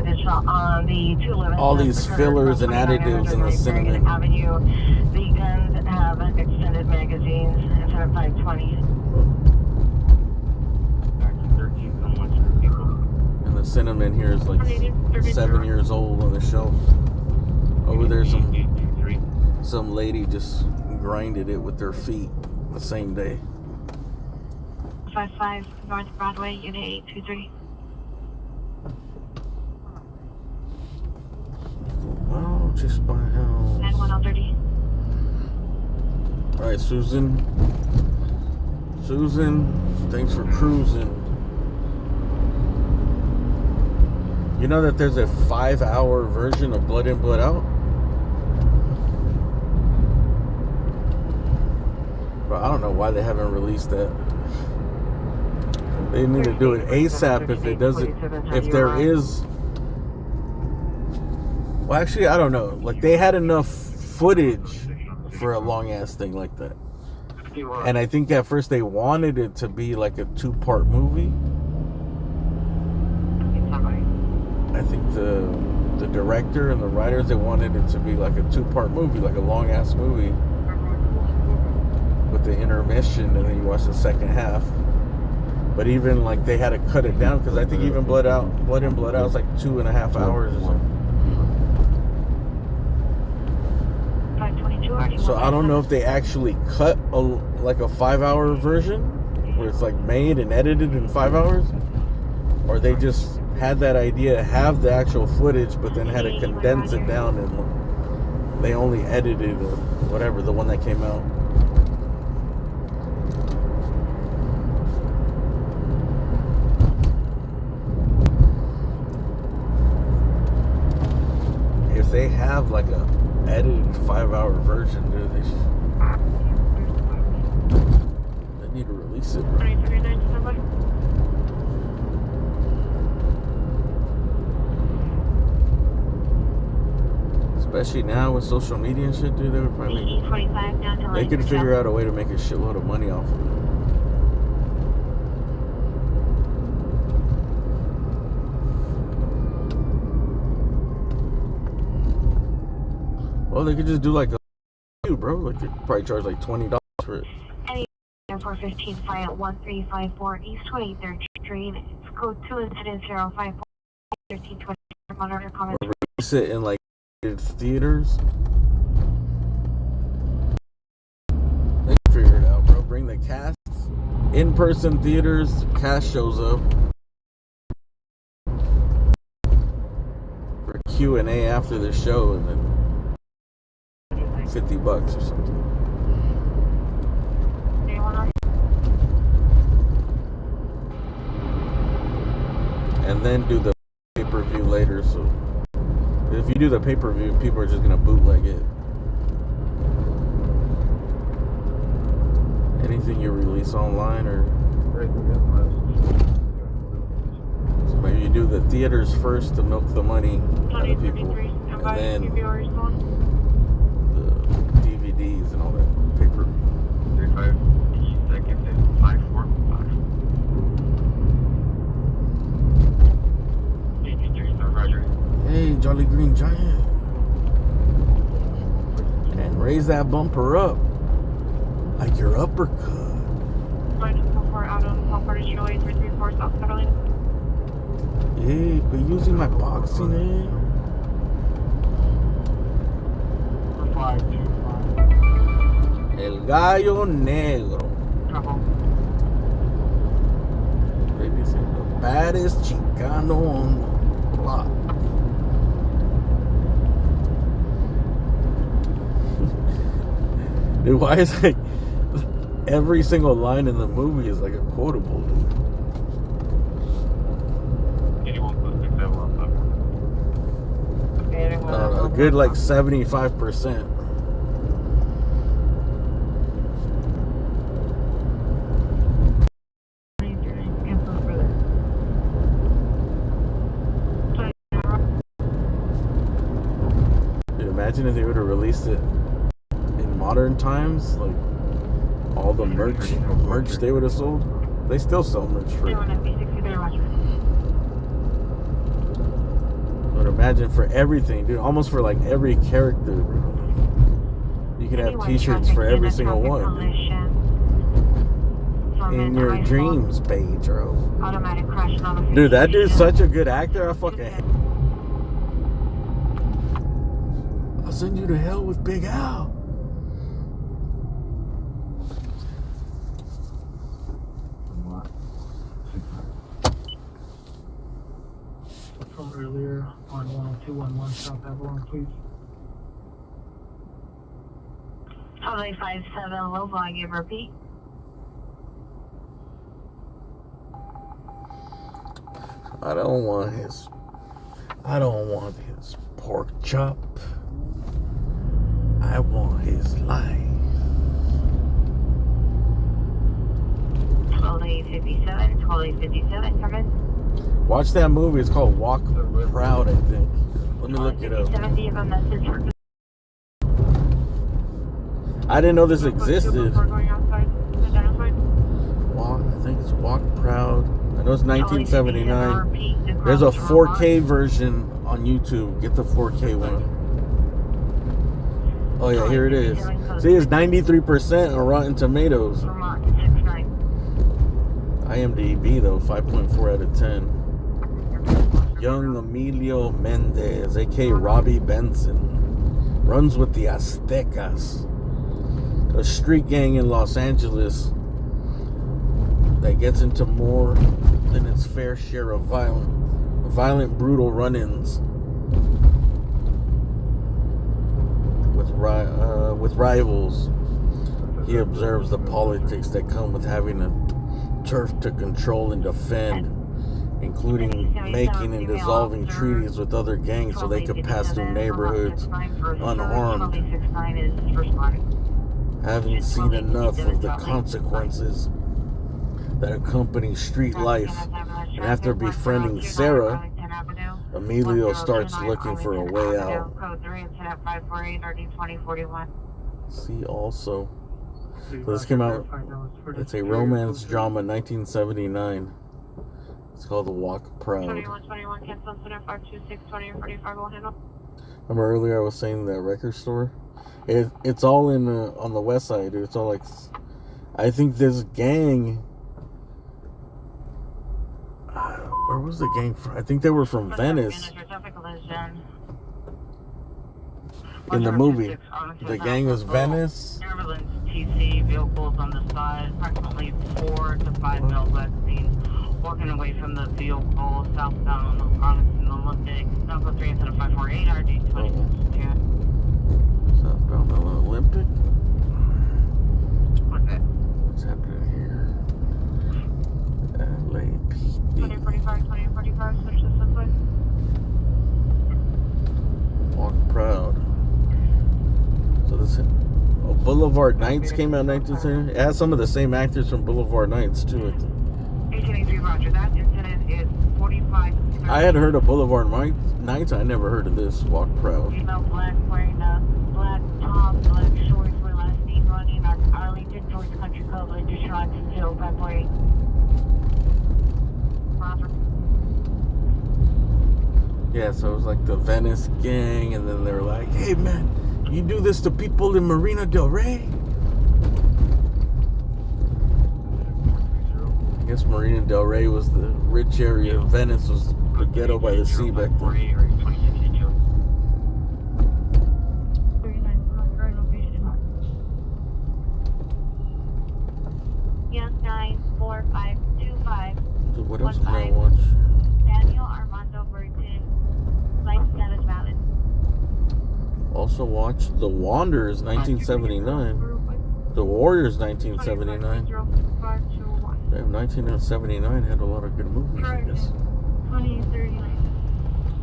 S4: all these fillers and additives in the cinnamon.
S7: Avenue. The guns have extended magazines instead of 520.
S4: And the cinnamon here is like 7 years old on the shelf. Over there, some lady just grinded it with their feet the same day.
S7: 55 North Broadway, Unit 823.
S4: Oh, just by house.
S7: 91030.
S4: All right, Susan. Susan, thanks for cruising. You know that there's a 5-hour version of Blood In, Blood Out? But I don't know why they haven't released that. They need to do it ASAP if it doesn't, if there is. Well, actually, I don't know. Like, they had enough footage for a long-ass thing like that. And I think at first they wanted it to be like a 2-part movie. I think the director and the writers, they wanted it to be like a 2-part movie, like a long-ass movie with the intermission, and then you watch the second half. But even like they had to cut it down because I think even Blood In, Blood Out is like 2.5 hours or something. So I don't know if they actually cut like a 5-hour version where it's like made and edited in 5 hours, or they just had that idea, have the actual footage, but then had to condense it down and they only edited or whatever, the one that came out. If they have like a edited 5-hour version, dude, they need to release it, bro. Especially now with social media and shit, dude, they would probably they could figure out a way to make a shitload of money off of it. Well, they could just do like a bro. Like they could probably charge like $20 for it.
S7: 415 flight at 1354 East 23rd Street. It's code 2 incident 054 1320. Monitor comment.
S4: Release it in like theaters. They can figure it out, bro. Bring the cast. In-person theaters. Cast shows up. For Q&A after the show, and then $50 or something. And then do the pay-per-view later. So if you do the pay-per-view, people are just gonna bootleg it. Anything you release online, or so maybe you do the theaters first to milk the money out of people, and then DVDs and all that pay-per-view.
S8: 35 seconds and 545. Roger.
S4: Hey, Jolly Green Giant. And raise that bumper up. Like your uppercut. Hey, quit using my boxing, eh? Gallo Negro. They be saying the baddest Chicano on the block. Dude, why is like every single line in the movie is like a quotable, dude? A good like 75%. Dude, imagine if they would have released it in modern times, like all the merch they would have sold. They still sell merch for it. But imagine for everything, dude, almost for like every character, bro. You could have t-shirts for every single one, dude. In your dreams page, bro. Dude, that dude's such a good actor. I fucking hate. I'll send you to hell with Big Al.
S6: From earlier on 10211 South Avalon, please.
S7: Probably 57 low volume, repeat.
S4: I don't want his pork chop. I want his life.
S7: 1257, come in.
S4: Watch that movie. It's called Walk Proud, I think. Let me look it up. I didn't know this existed. Walk, I think it's Walk Proud. I know it's 1979. There's a 4K version on YouTube. Get the 4K one. Oh yeah, here it is. See, it's 93% on Rotten Tomatoes. IMDb though, 5.4 out of 10. Young Emilio Mendez, aka Robbie Benson, runs with the Aztecas, a street gang in Los Angeles that gets into more than its fair share of violent, brutal run-ins with rivals. He observes the politics that come with having a turf to control and defend, including making and dissolving treaties with other gangs so they could pass through neighborhoods unharmed. Having seen enough of the consequences that accompany street life, and after befriending Sarah, Emilio starts looking for a way out. See also. So this came out, it's a romance drama, 1979. It's called The Walk Proud. Remember earlier I was saying that record store? It's all in on the west side, dude. It's all like, I think this gang, where was the gang from? I think they were from Venice. In the movie, the gang was Venice.
S1: TC vehicles on the side, approximately 4 to 5 mils I've seen, walking away from the vehicle southbound on the Olympic, Alpha 3 instead of 548 RD 26.
S4: Southbound on the Olympic?
S1: What's it?
S4: What's happening here? LAPD.
S9: 2045, switch this way.
S4: Walk Proud. So this Boulevard Nights came out in 1970. It has some of the same actors from Boulevard Nights too.
S1: 1883 Roger. That incident is 45.
S4: I had heard of Boulevard Nights. I never heard of this. Walk Proud.
S7: Female black wearing a black top, black shorts, were last seen running on Arlington towards Country Club, like just trying to fill back way.
S4: Yeah, so it was like the Venice gang, and then they were like, "Hey man, you do this to people in Marina Del Rey?" I guess Marina Del Rey was the rich area. Venice was the ghetto by the sea back then. Also watched The Wanderers 1979. The Warriors 1979. Damn, 1979 had a lot of good movies, I guess.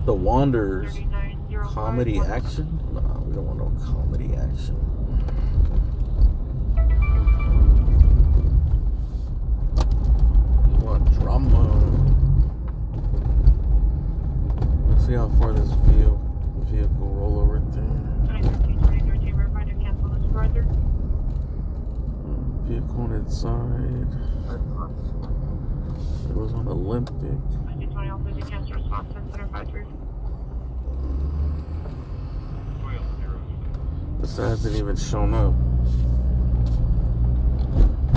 S4: The Wanderers. Comedy action? Nah, we don't want no comedy action. We want drama. Let's see how far this vehicle rollover thing. Vehicle on its side. It was on Olympic. This hasn't even shown up.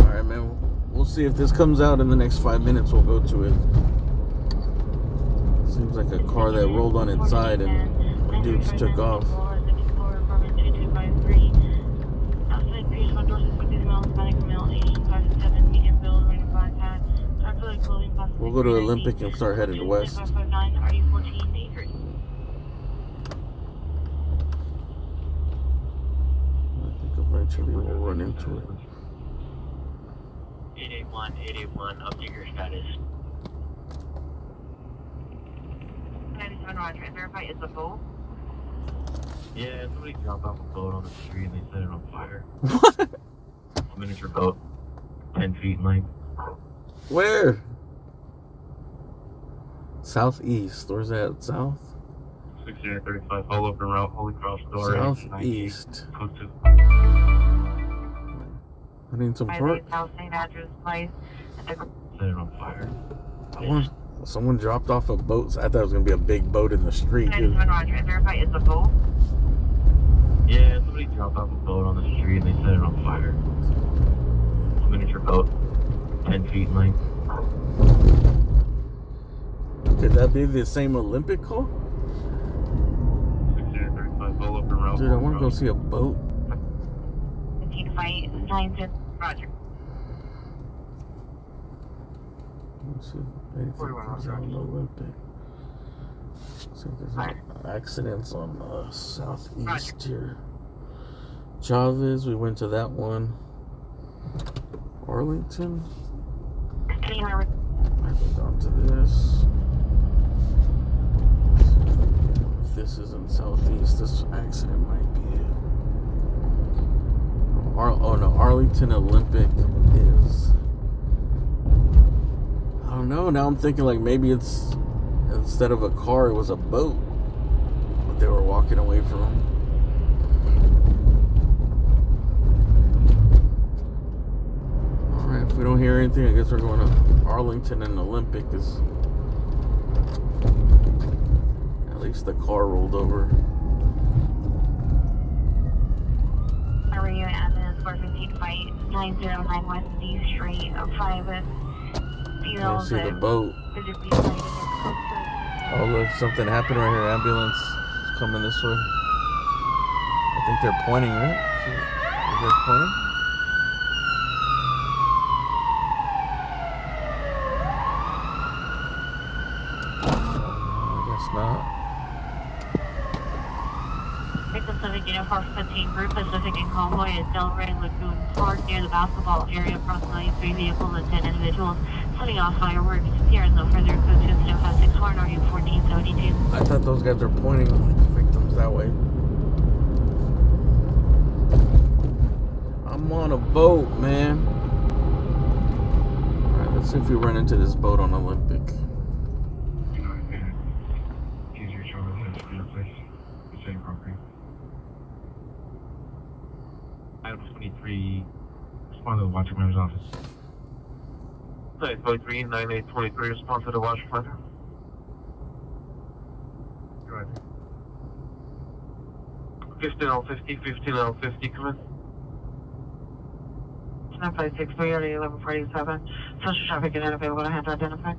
S4: Alright, man. We'll see if this comes out in the next 5 minutes. We'll go to it. Seems like a car that rolled on its side and the dudes took off. We'll go to Olympic and start heading west. I think eventually we'll run into it.
S5: 881, update your status.
S7: 97 Roger, and verify it's a boat.
S5: Yeah, somebody dropped off a boat on the street and they set it on fire. A miniature boat, 10 feet in length.
S4: Where? Southeast. Where's that? South?
S15: 6835, all open route, Holy Cross door.
S4: Southeast. I need some park.
S5: Set it on fire.
S4: Someone dropped off a boat. I thought it was gonna be a big boat in the street. Dude.
S7: Roger, and verify it's a boat.
S5: Yeah, somebody dropped off a boat on the street and they set it on fire. A miniature boat, 10 feet in length.
S4: Could that be the same Olympic call?
S15: 6835, all open route.
S4: Dude, I want to go see a boat.
S7: 15 fight, 910. Roger.
S4: Let's see if anything comes out on the Olympic. See if there's any accidents on the southeast here. Chavez, we went to that one. Arlington. I haven't gone to this. If this is in southeast, this accident might be it. Oh no, Arlington Olympic is. I don't know. Now I'm thinking like maybe it's instead of a car, it was a boat that they were walking away from. All right, if we don't hear anything, I guess we're going to Arlington and Olympic. Is at least the car rolled over.
S7: Area ambulance 415 fight 909 West D Street 5
S4: I see the boat. Oh look, something happened right here. Ambulance is coming this way. I think they're pointing, right? Are they pointing? I guess not.
S7: Pacific Uniform 15 Group Pacific and Convoy at Delray Lagoon Park near the basketball area. Approximately 3 vehicles and 10 individuals setting off fireworks. Here is no further code 20564 and RU 1472.
S4: I thought those guys are pointing like the victims that way. I'm on a boat, man. Alright, let's see if we run into this boat on Olympic.
S5: Item 23, respond to the Watcher Commander's office.
S15: 923, 9823, respond to the Watcher Commander.
S5: Go ahead.
S15: 15L50, 15L50, come in.
S1: 9563 at 1147. Social traffic and unavailable to hand to identify.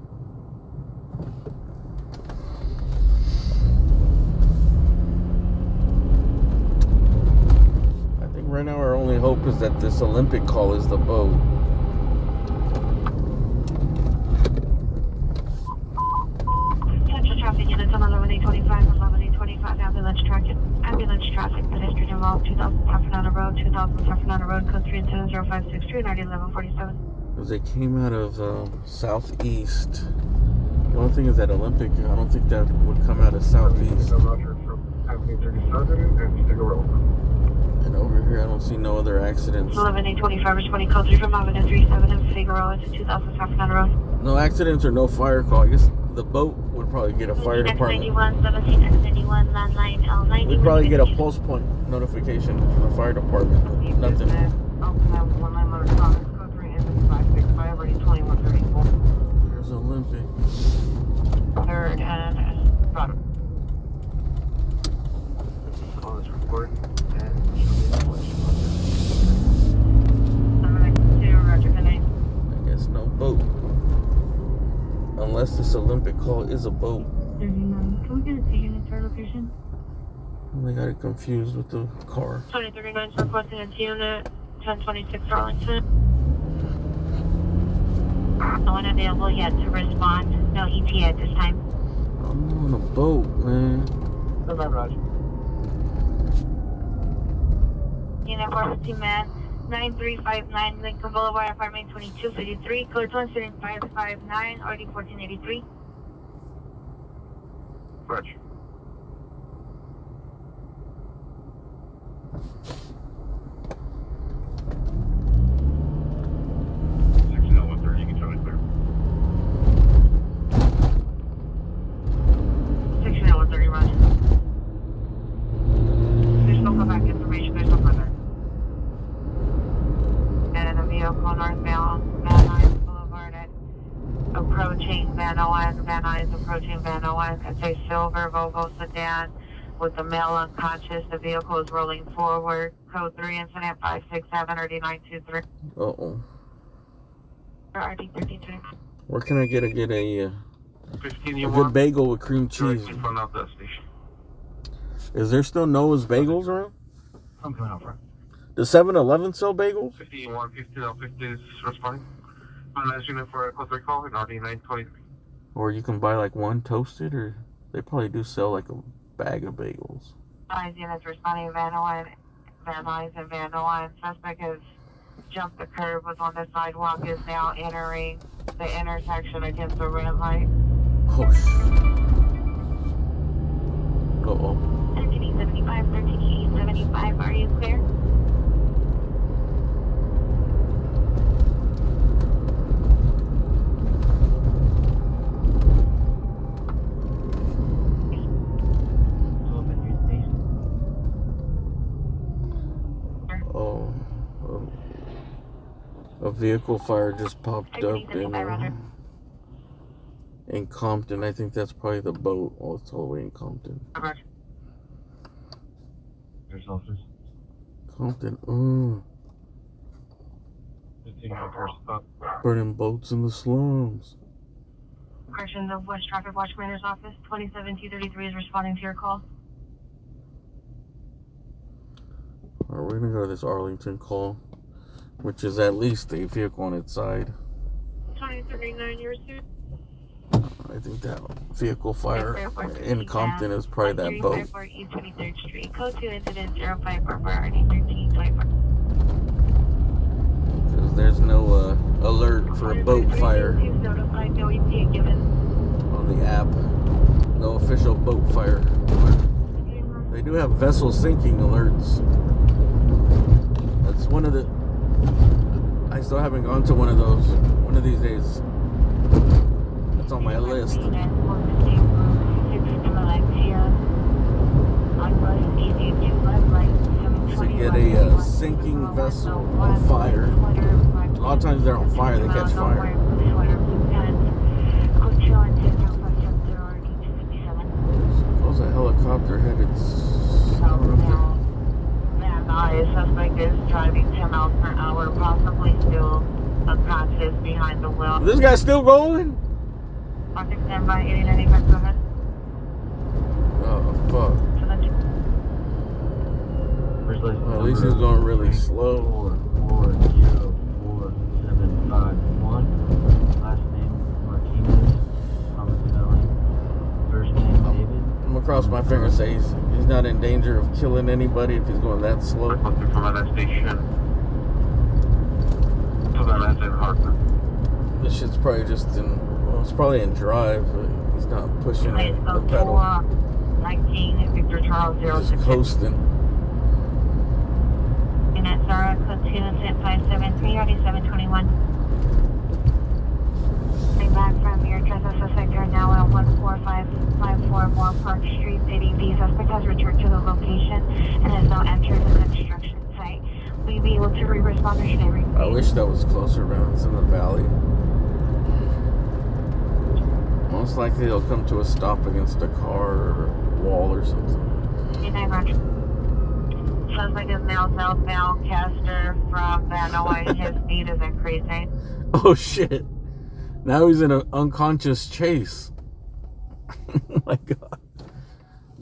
S4: Right now our only hope is that this Olympic call is the boat.
S7: Central traffic units on 11825 and 11825 ambulance traffic involved, 2000 South Fernando Road, 2000 South Fernando Road, code 320-0563, 1147.
S4: Because they came out of southeast. The only thing is that Olympic, I don't think that would come out of southeast.
S6: Roger from Avenue 37 and Figueroa.
S4: And over here, I don't see no other accidents.
S7: 11825 responding code 3 from Avenue 37 and Figueroa to 2000 South Fernando Road.
S4: No accidents or no fire call. I guess the boat would probably get a fire department.
S7: X91, 17, X91, landline, L90.
S4: We'd probably get a pulse point notification from the fire department. Nothing. There's Olympic.
S7: Third and bottom.
S6: On this report. And
S7: Roger, good night.
S4: I guess no boat. Unless this Olympic call is a boat.
S7: 39. Can we get a 2 unit to our location?
S4: They got it confused with the car.
S7: 2039 requesting a 2 unit, 1026 Arlington. No one available yet to respond. No ETA at this time.
S4: I'm on a boat, man.
S6: Bye, Roger.
S7: Unit 415 man, 9359 Lincoln Boulevard, apartment 2253, code 17559, RD 1483.
S6: Roger.
S7: It's a silver Volvo sedan with the male unconscious. The vehicle is rolling forward. Code 3 incident 567 RD923.
S4: Uh-oh.
S7: RD1323.
S4: Where can I get a good bagel with cream cheese?
S15: In front of that station.
S4: Is there still Noah's Bagels around?
S6: I'm coming out front.
S4: Does 7-Eleven sell bagels?
S15: 5150 is responding. Last unit for a code 3 call in RD923.
S4: Or you can buy like one toasted, or they probably do sell like a bag of bagels.
S7: 5 units responding, Van Nuys and Van Nuys. Suspect has jumped the curb, was on the sidewalk, is now entering the intersection against the red light.
S4: Oh, shit. Uh-oh.
S7: 1375, 1375, are you clear?
S4: A vehicle fire just popped up in Compton. I think that's probably the boat. Oh, it's all the way in Compton.
S6: There's officers.
S4: Compton.
S6: Stop.
S4: Burning boats in the slums.
S7: Correction, the West Traffic Watch Commander's Office, 27233 is responding to your call.
S4: Alright, we're gonna go to this Arlington call, which is at least a vehicle on its side.
S7: 2039, yours, sir?
S4: I think that vehicle fire in Compton is probably that boat.
S7: East 23rd Street. Code 2 incident 0544 RD1324.
S4: Because there's no alert for a boat fire
S7: Notified, no ETA given.
S4: on the app. No official boat fire. They do have vessel sinking alerts. That's one of the... I still haven't gone to one of those. One of these days. That's on my list. To get a sinking vessel on fire. A lot of times they're on fire, they catch fire. Suppose a helicopter headed...
S7: A suspect is driving 10 miles per hour, possibly still unconscious behind the wheel.
S4: This guy's still going?
S7: Object standby, 8095, go ahead.
S4: Oh, fuck. Well, at least he's going really slow.
S13: 440471. Last name Martinez. Thomas Spelling. First name David.
S4: I'm gonna cross my fingers and say his not in danger of killing anybody if he's going that slow.
S2: From that station to the left in Hartford.
S4: This shit's probably just in, well, it's probably in drive, but he's not pushing the pedal.
S7: 19 Victor Charles 06.
S4: Just coasting.
S7: Unit Zara, code 26573, already 721. Coming back from your transit suspect, you're now at 14554 Moore Park Street. The suspect has returned to the location and has now entered the construction site. Will you be able to re-respond or should I repeat?
S4: I wish that was closer, man. It's in the valley. Most likely they'll come to a stop against a car or a wall or something.
S7: 89 Roger. Suspect is now southbound Castor from Vanoy. His speed is increasing.
S4: Oh shit. Now he's in an unconscious chase. Oh my god.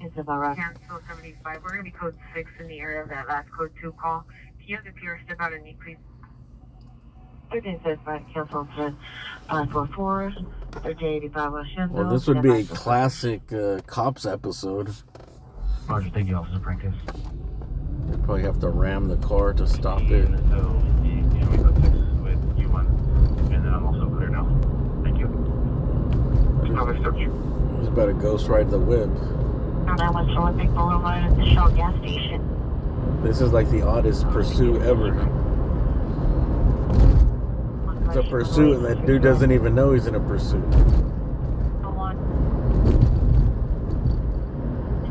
S7: It's about right. Cancel 75. We're going to be code 6 in the area of that last code 2 call. Can you have the pier step out and knee, please? 1365 cancel to 544. 1385 Washington.
S4: Well, this would be a classic cops episode.
S6: Roger, thank you, Officer Prentice.
S4: They probably have to ram the car to stop it.
S8: So, we got 6 with U1, and then I'm also clear now. Thank you.
S4: He's about to ghost ride the whip.
S7: That was Olympic Boulevard at the Shell gas station.
S4: This is like the oddest pursuit ever. It's a pursuit and that dude doesn't even know he's in a pursuit.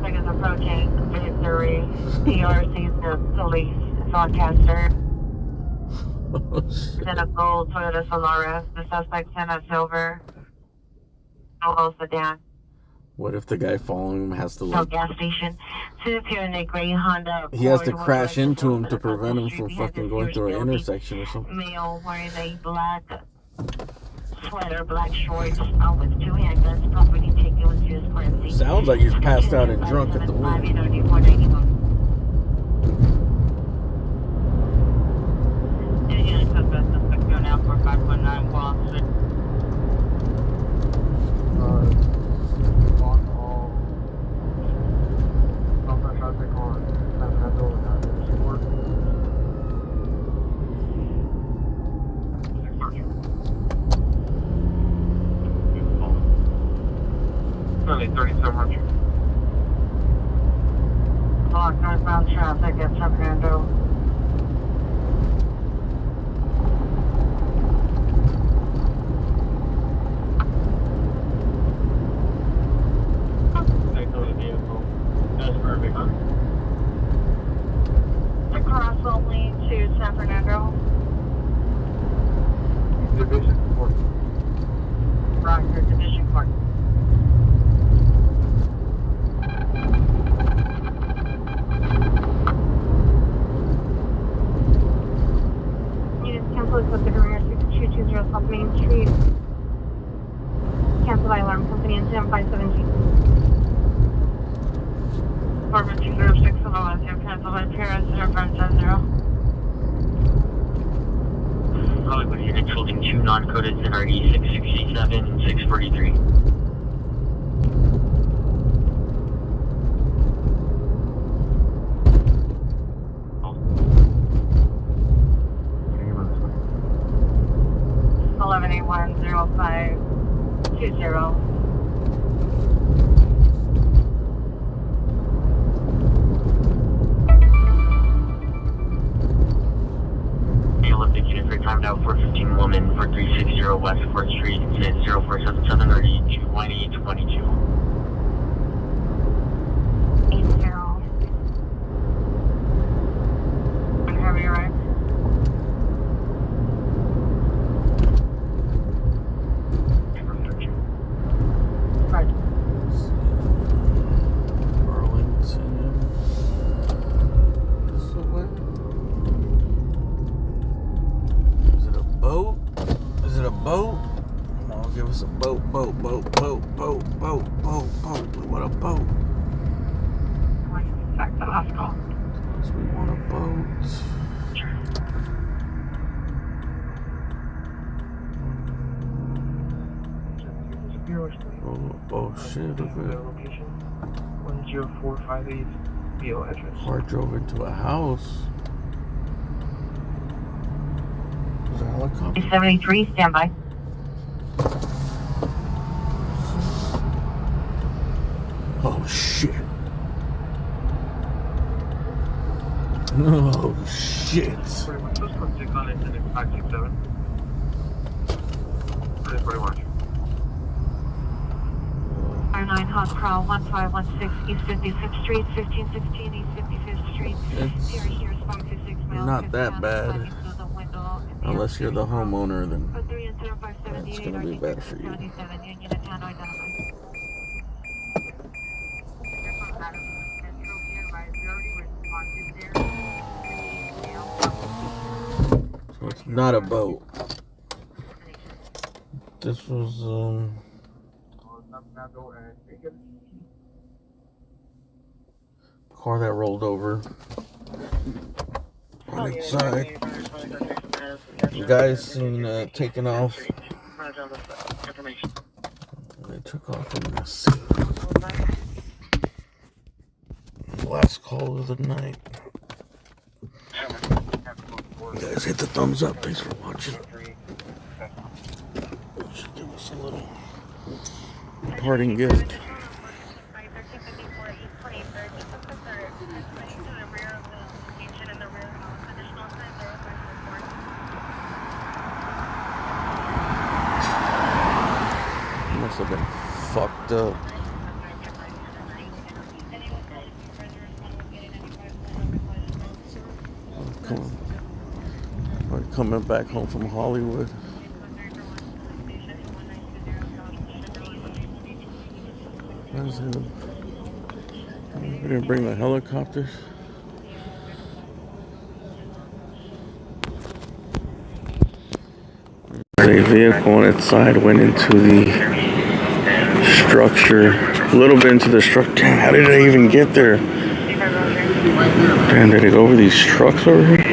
S7: Is approaching Victory. PRC's the police. It's on Castor. It's in a gold Toyota Solara. The suspect's in a silver Volvo sedan.
S4: What if the guy following him has to
S7: Shell
S4: like...
S7: gas station. To appear in a gray Honda.
S4: He has to crash into him to prevent him from fucking going through an intersection or something.
S7: Male wearing a black sweater, black shorts, with 2 handguns. Property taken into his privacy.
S4: Sounds like he's passed out and drunk at the wheel.
S1: Now for 519 Wall Street.
S6: On all southbound traffic on Sacramento and support.
S2: Only 37 Roger.
S7: Block northbound traffic at Sacramento. Across only to San Fernando.
S6: Division 4.
S7: Roger, Division Court. Units cancel equipped the career 6220 South Main Street. Cancel by alarm company in 10517. Former 206 on the left hand, cancel by parents and our friends 10-0.
S5: Hollywood units holding 2 non-coded NRD 667 and 643.
S7: Oh. 11810520.
S5: Olympic unit for timed out 415 woman for 360 West 4th Street, incident 0477 RD 21822.
S7: 80. And heavy right. Right.
S4: Burlington. This way. Boat? Is it a boat? Come on, give us a boat. What a boat.
S7: Back to the last call.
S4: So we want a boat. Oh shit, look at it.
S6: 10458 BO address.
S4: Car drove into a house. Was a helicopter?
S7: 73, stand by.
S4: Oh shit. Oh shit.
S15: Pretty much. Just put 6 on it and it's 567. Pretty much.
S7: R9 Hawk Prowl 1516 East 56th Street, 1516 East 55th Street.
S4: It's
S7: Here, response to 6 miles.
S4: not that bad. Unless you're the homeowner, then it's gonna be bad for you. So it's not a boat. This was car that rolled over on its side. The guy's seen taken off. They took off in the scene. Last call of the night. You guys hit the thumbs up. Thanks for watching. Should give us a little parting gift. Must have been fucked up. Coming back home from Hollywood. We didn't bring the helicopters. A vehicle on its side went into the structure, a little bit into the structure. Damn, how did I even get there? Damn, did it go over these trucks over here?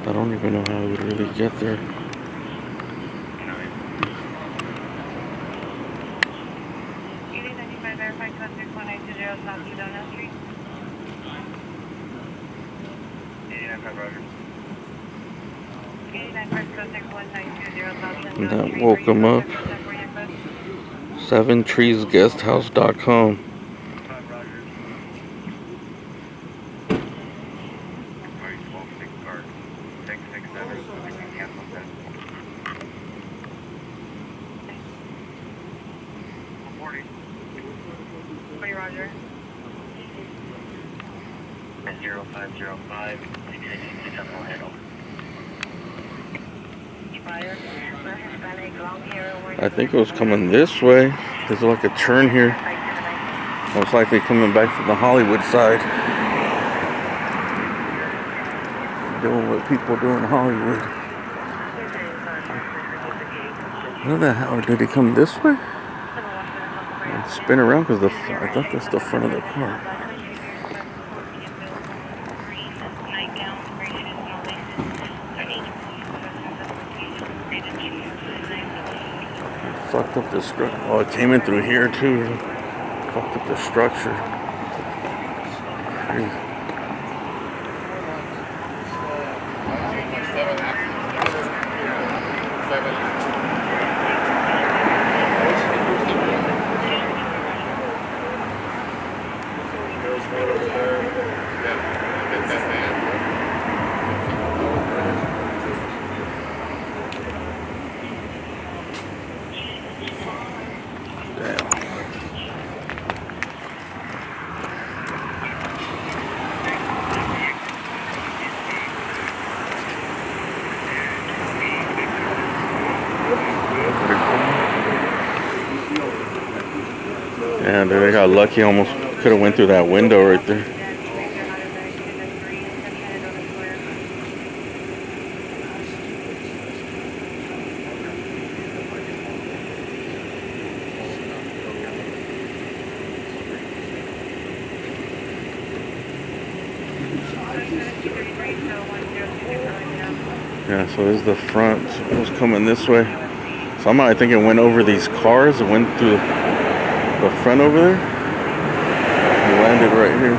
S4: I don't even know how I would really get there. And that woke him up. 7treesguesthouse.com.
S10: Roger. 0505 666 on handle.
S4: I think it was coming this way. There's like a turn here. Most likely coming back from the Hollywood side. Doing what people do in Hollywood. How the hell did he come this way? And spin around because I thought that's the front of the car. Fucked up the structure. Oh, it came in through here too. Fucked up the structure. Crazy. Yeah, they got lucky. Almost could have went through that window right there. Yeah, so this is the front. It was coming this way. Somehow I think it went over these cars. It went through the front over there. It landed right here.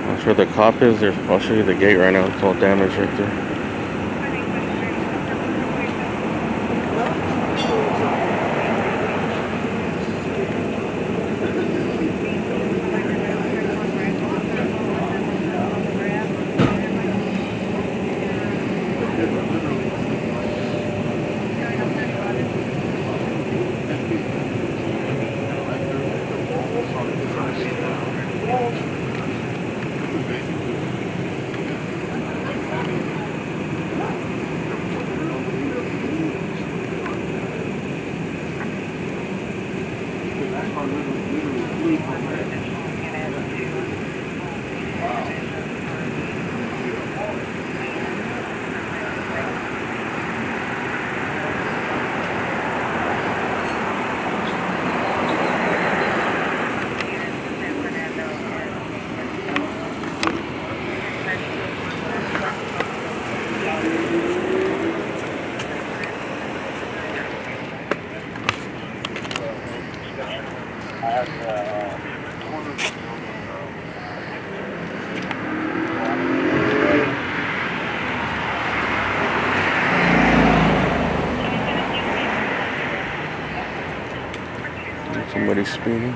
S4: That's where the cop is. I'll show you the gate right now. It's all damaged right there. Somebody speeding.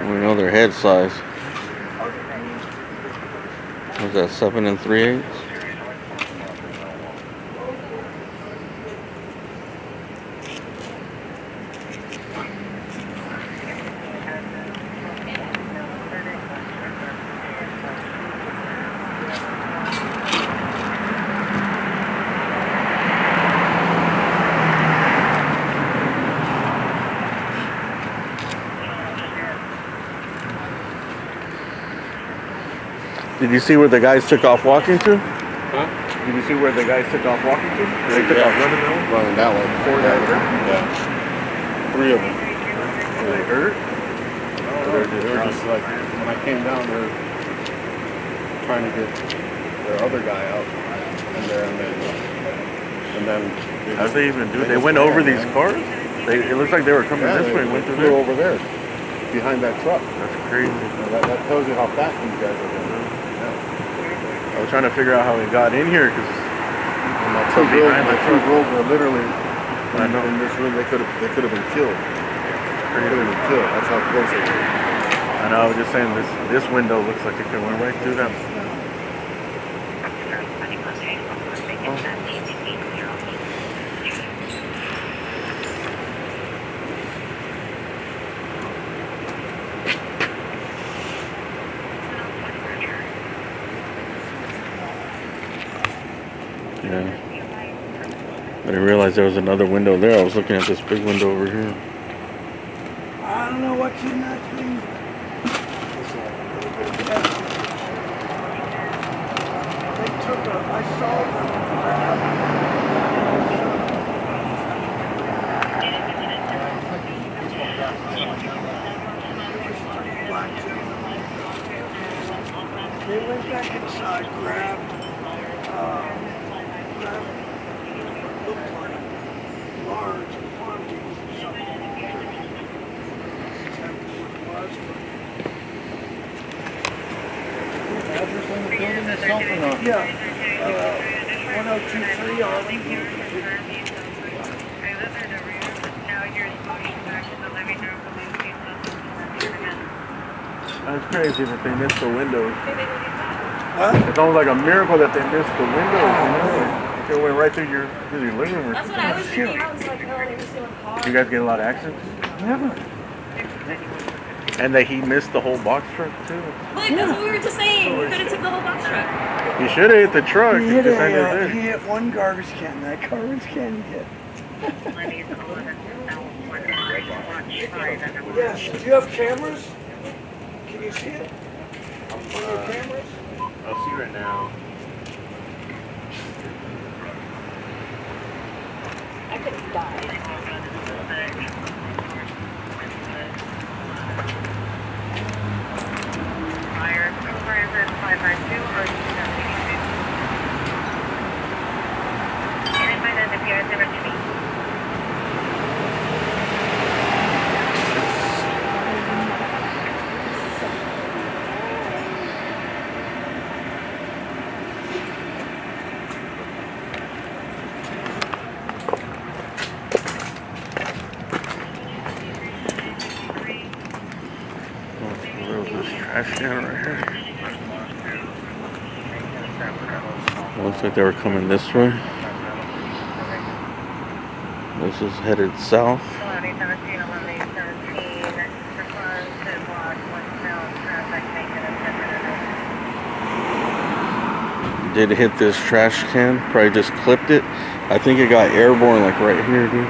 S4: We know their head size. Was that 7 3/8? Did you see where the guys took off walking to?
S11: Huh?
S4: Did you see where the guys took off walking to? They took off running that way?
S11: Running that way.
S4: 4 guys there?
S11: Yeah. 3 of them.
S4: Were they hurt?
S11: They're just like, when I came down, they're trying to get their other guy out. And then
S4: how'd they even do it? They went over these cars? It looks like they were coming this way and went through there.
S11: over there, behind that truck.
S4: That's crazy.
S11: That tells you how fast these guys are going.
S4: I was trying to figure out how it got in here because
S11: my two girls were literally in this room. They could have been killed. That's how close they were.
S4: I know. I was just saying this window looks like it could went right through them. Yeah. I didn't realize there was another window there. I was looking at this big window over here.
S16: I don't know what you not doing. They took I saw them. They went back inside, grabbed looked like large quantities of something.
S11: Address on the building itself or not?
S16: Yeah. 1023 on.
S4: That's crazy that they missed the windows.
S16: Huh?
S4: It's almost like a miracle that they missed the windows, you know? It went right through your living room.
S17: That's what I was thinking. I was like, oh, they were stealing cars.
S4: You guys get a lot of accidents?
S16: Never.
S4: And that he missed the whole box truck too.
S17: Look, that's what we were just saying. He could have took the whole box truck.
S4: He should have hit the truck.
S16: He hit one garbage can. That garbage can he hit. Yes. Do you have cameras? Can you see it? On your cameras?
S4: I'll see right now.
S10: Fire, Verizon 552 or 272. Identify that the pier is number 2B.
S4: There's this trash can right here. Looks like they were coming this way. This is headed south. Did hit this trash can. Probably just clipped it. I think it got airborne like right here, dude.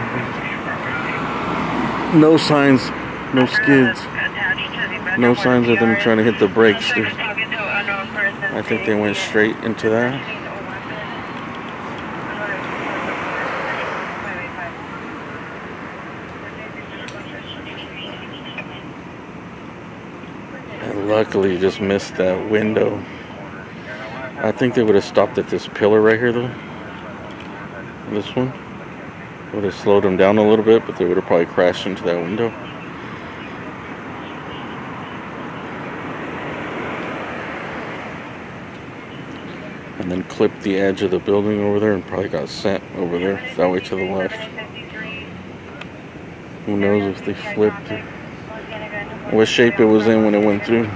S4: No signs, no skids. No signs of them trying to hit the brakes, dude. I think they went straight into that. And luckily just missed that window. I think they would have stopped at this pillar right here though. This one. Would have slowed them down a little bit, but they would have probably crashed into that window. And then clipped the edge of the building over there and probably got sent over there, that way to the left. Who knows if they flipped or what shape it was in when it went through.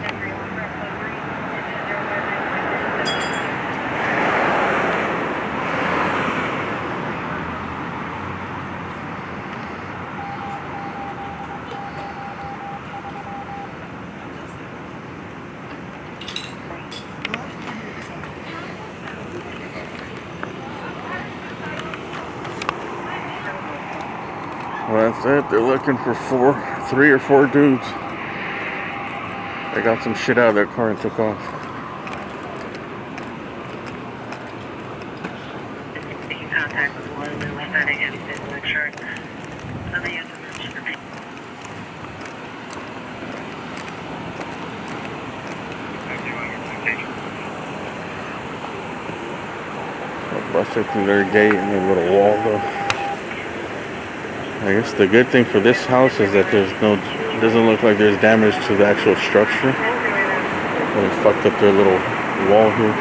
S4: Well, that's it. They're looking for 3 or 4 dudes. They got some shit out of their car and took off.
S10: Contact with one and we started getting this insurance. So they have to mention it.
S4: Busted through their gate and their little wall though. I guess the good thing for this house is that there's no, it doesn't look like there's damage to the actual structure. They fucked up their little wall here.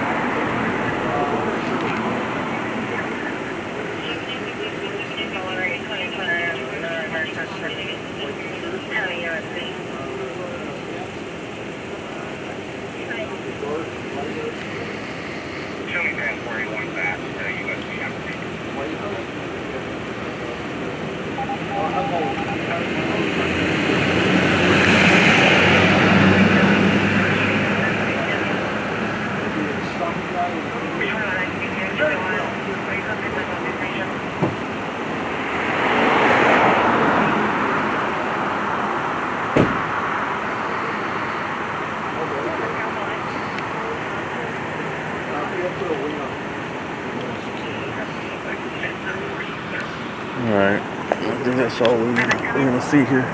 S4: Alright, I think that's all we're gonna see here.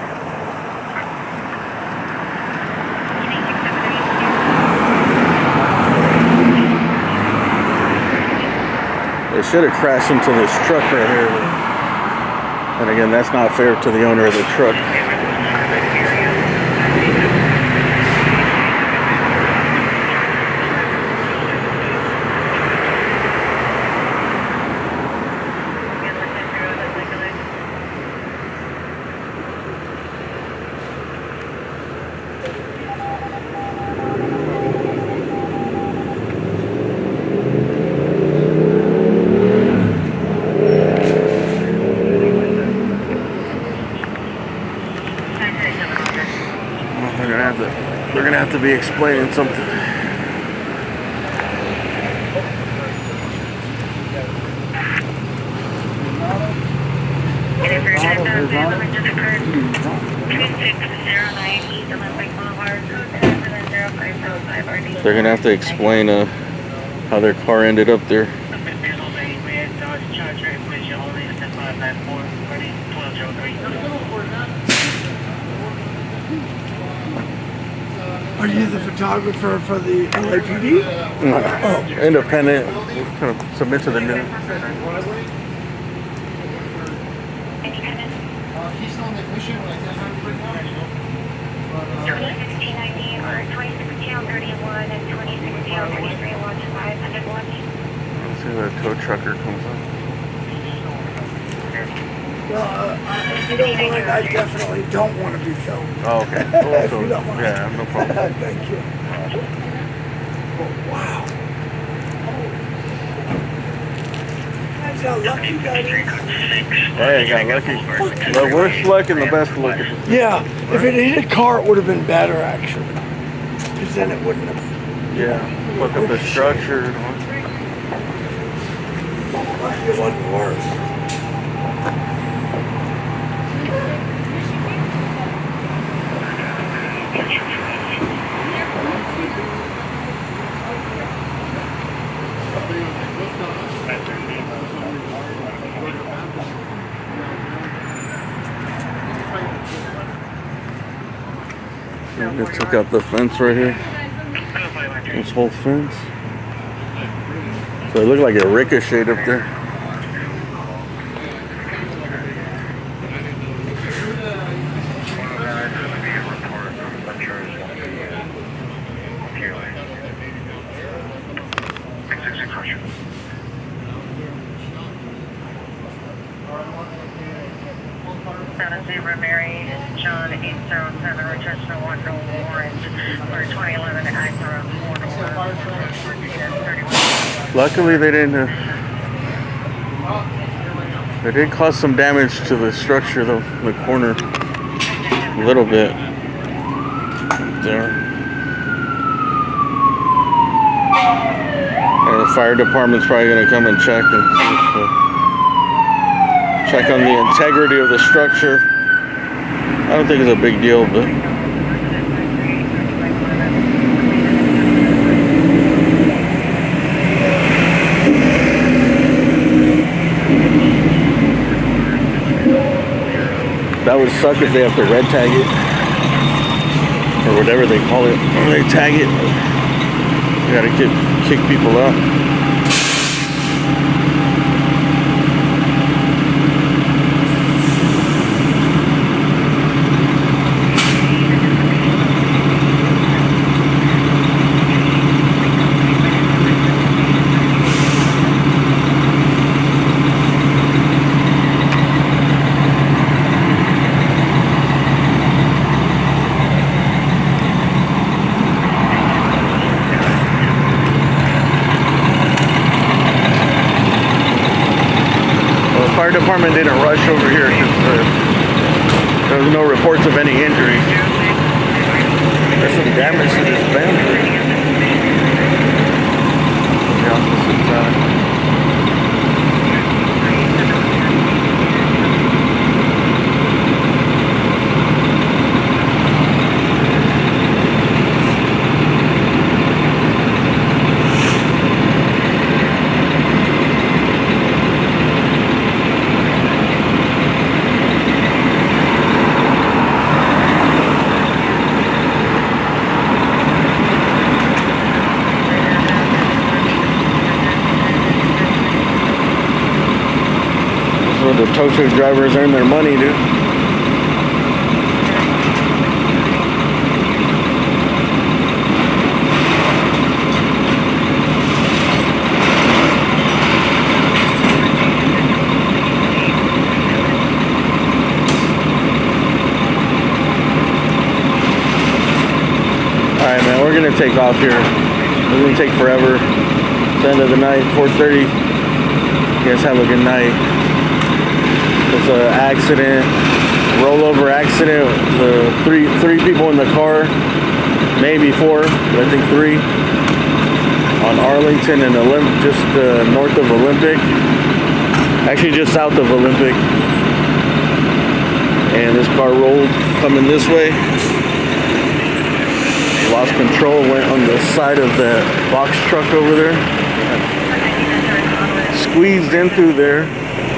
S4: They should have crashed into this truck right here. And again, that's not fair to the owner of the truck. They're gonna have to be explaining something. They're gonna have to explain how their car ended up there.
S16: Are you the photographer for the LAPD?
S4: Independent. Kind of submit to the news.
S10: He's on the mission right now. 2016 or 2016 31 and 2016 23 watch 500 watch.
S4: Let's see the tow trucker comes up.
S16: Well, if you don't mind, I definitely don't want to be filmed.
S4: Oh, okay.
S16: If you don't mind.
S4: Yeah, no problem.
S16: Thank you. Oh, wow. That's how lucky that is.
S4: Hey, I got lucky. The worst luck and the best luck.
S16: Yeah, if it hit a car, it would have been better, actually. Because then it wouldn't have.
S4: Yeah, fuck up the structure.
S16: Lucky it wasn't worse.
S4: They took out the fence right here. This whole fence. So it looked like it ricocheted up there.
S10: Zebra Mary, John 807, Rochester 1 Orange, for 2011 Acura 4
S4: Luckily they didn't. They did cause some damage to the structure though, in the corner, a little bit. There. And the fire department's probably gonna come and check and see if, check on the integrity of the structure. I don't think it's a big deal, but that would suck if they have to red tag it or whatever they call it. When they tag it, you gotta kick people out. Fire department didn't rush over here because there was no reports of any injuries. There's some damage to this fence. The opposite side. The tow truck drivers earn their money, dude. Alright, man, we're gonna take off here. It's gonna take forever. It's the end of the night, 4:30. You guys have a good night. It's an accident, rollover accident. The three people in the car, maybe four, but I think three, on Arlington and just north of Olympic, actually just south of Olympic. And this car rolled coming this way, lost control, went on the side of the box truck over there, squeezed in through there.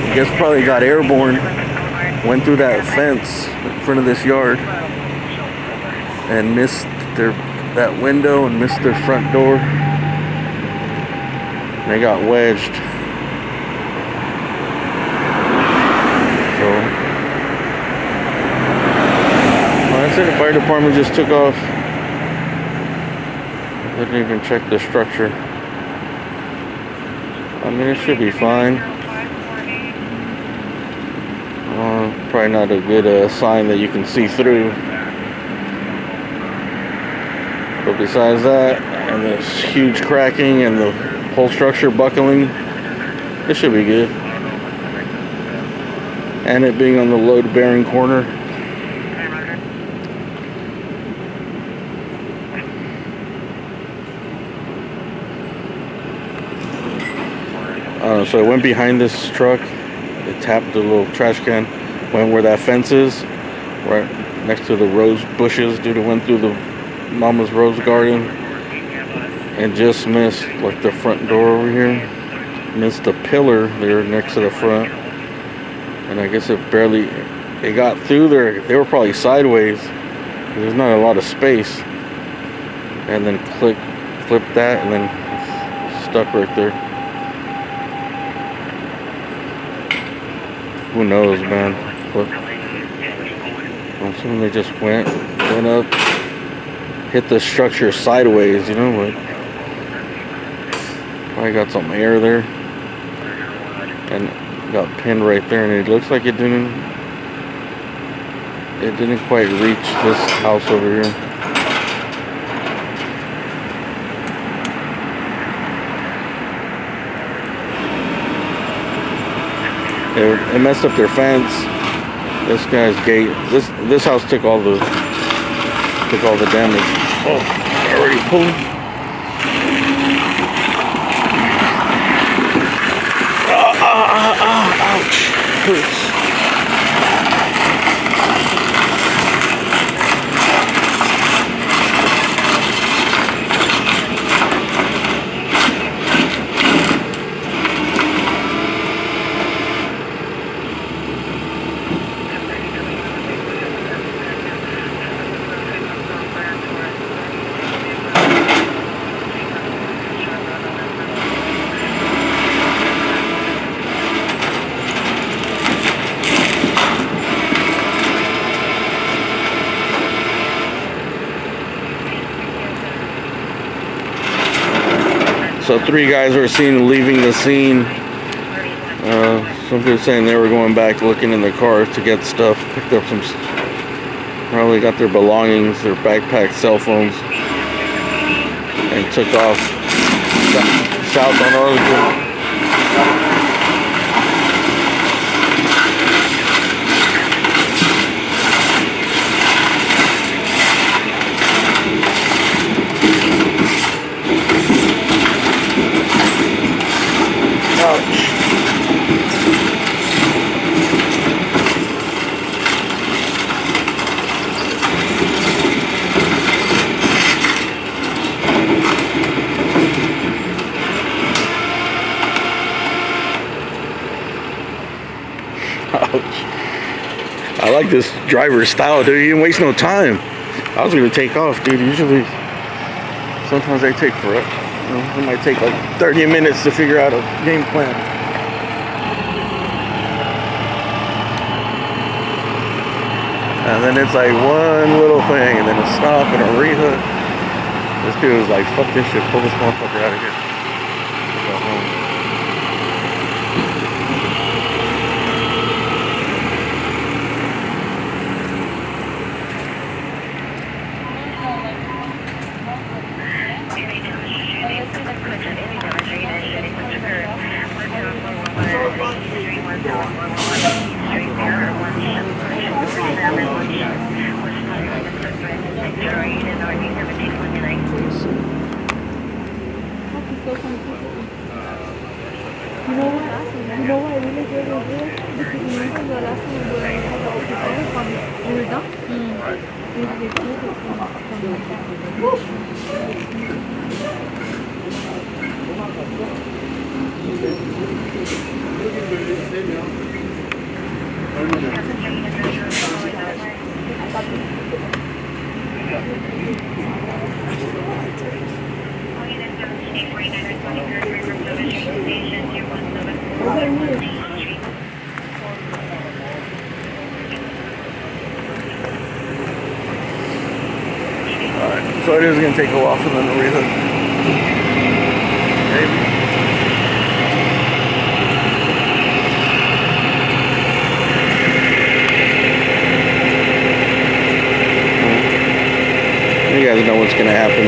S4: I guess probably got airborne, went through that fence in front of this yard and missed their that window and missed their front door. They got wedged. So, well, that's it. The fire department just took off. They didn't even check the structure. I mean, it should be fine. Probably not a good sign that you can see through. But besides that, and this huge cracking and the whole structure buckling, it should be good. And it being on the load-bearing corner. So it went behind this truck. It tapped the little trash can. Went where that fence is, right next to the rose bushes. Dude, it went through the mama's rose garden and just missed like the front door over here. Missed the pillar there next to the front. And I guess it got through there. They were probably sideways. There's not a lot of space. And then clipped that and then stuck right there. Who knows, man? But I'm assuming they just went up, hit the structure sideways, you know, but probably got some air there and got pinned right there, and it looks like it didn't quite reach this house over here. It messed up their fence. This guy's gate. This house took all the damage. Oh, already pulling. Ouch! Hurts. So 3 guys were seen leaving the scene. Some people saying they were going back looking in the car to get stuff. Picked up some, probably got their belongings, their backpacks, cell phones, and took off south on Arlington. I like this driver's style, dude. He didn't waste no time. I was gonna take off, dude. Usually, sometimes they take forever. You know, it might take like 30 minutes to figure out a game plan. And then it's like one little thing, and then a stop and a rehook. This dude was like, fuck this shit, pull this motherfucker out of here. Go home. So it is gonna take a while for them to rehook. Maybe. You guys know what's gonna happen.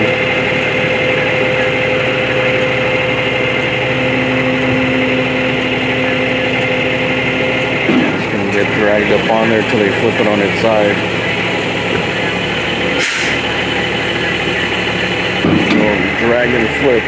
S4: It's gonna get dragged up on there till they flip it on its side. Drag and flip.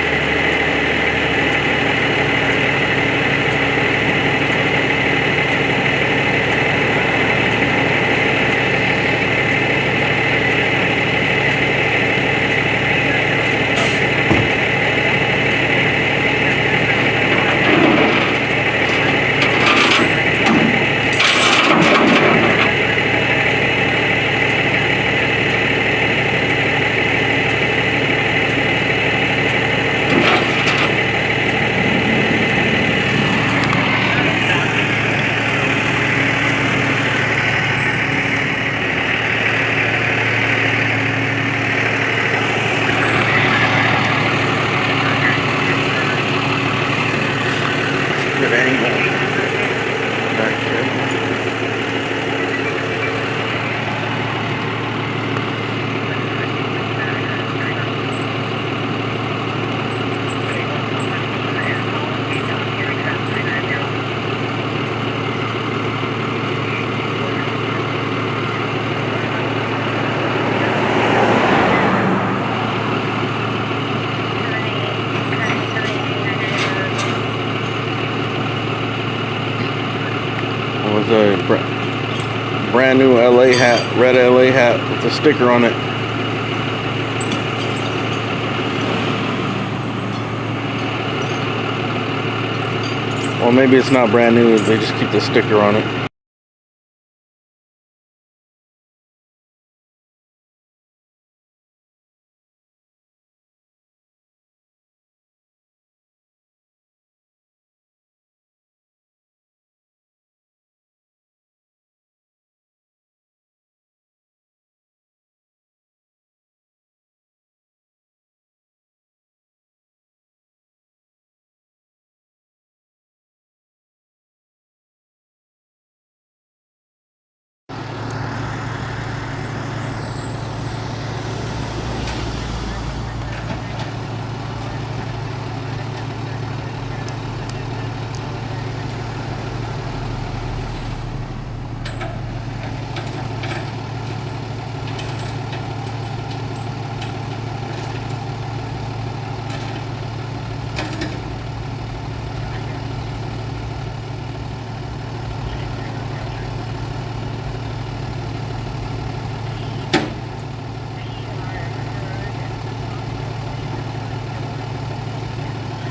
S4: Good angle back there. Was a brand new LA hat, red LA hat with a sticker on it. Well, maybe it's not brand new, they just keep the sticker on it.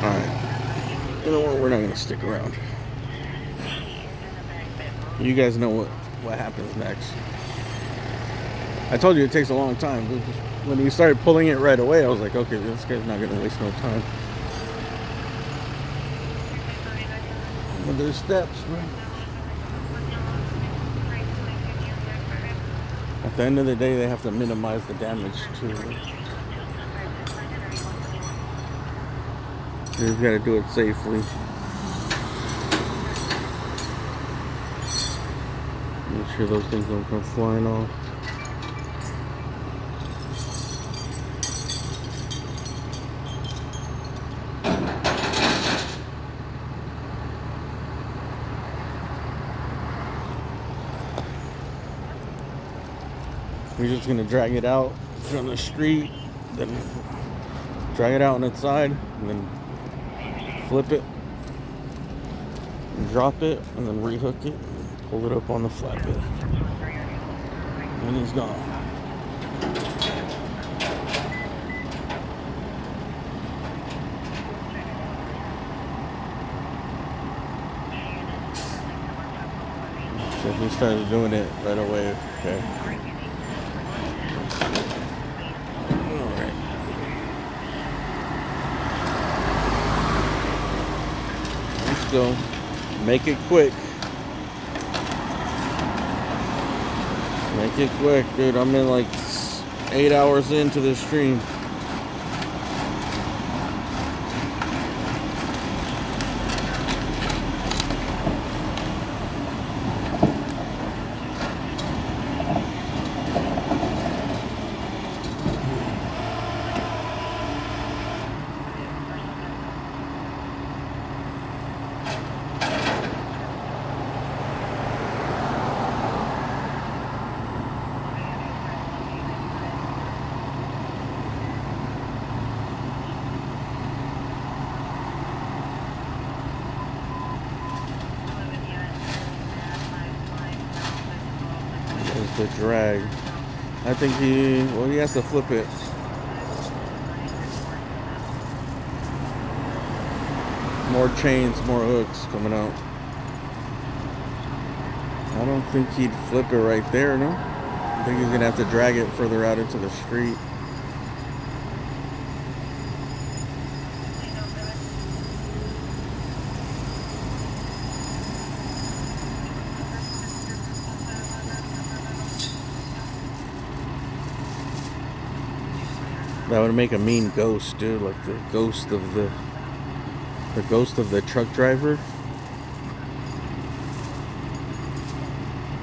S4: Alright. You know what? We're not going to stick around. You guys know what happens next. I told you it takes a long time. When we started pulling it right away, I was like, okay, this guy's not going to waste no time. But there's steps, right? At the end of the day, they have to minimize the damage too. You've got to do it safely. Make sure those things don't come flying off. We're just going to drag it out from the street, then drag it out on its side, and then flip it, and drop it, and then rehook it, and pull it up on the flatbed. And he's gone. So he started doing it right away, okay. Alright. Let's go. Make it quick. Make it quick, dude. I'm in like 8 hours into this stream. The drag. I think he has to flip it. More chains, more hooks coming out. I don't think he'd flip it right there, no? I think he's gonna have to drag it further out into the street. That would make a mean ghost, dude, like the ghost of the truck driver.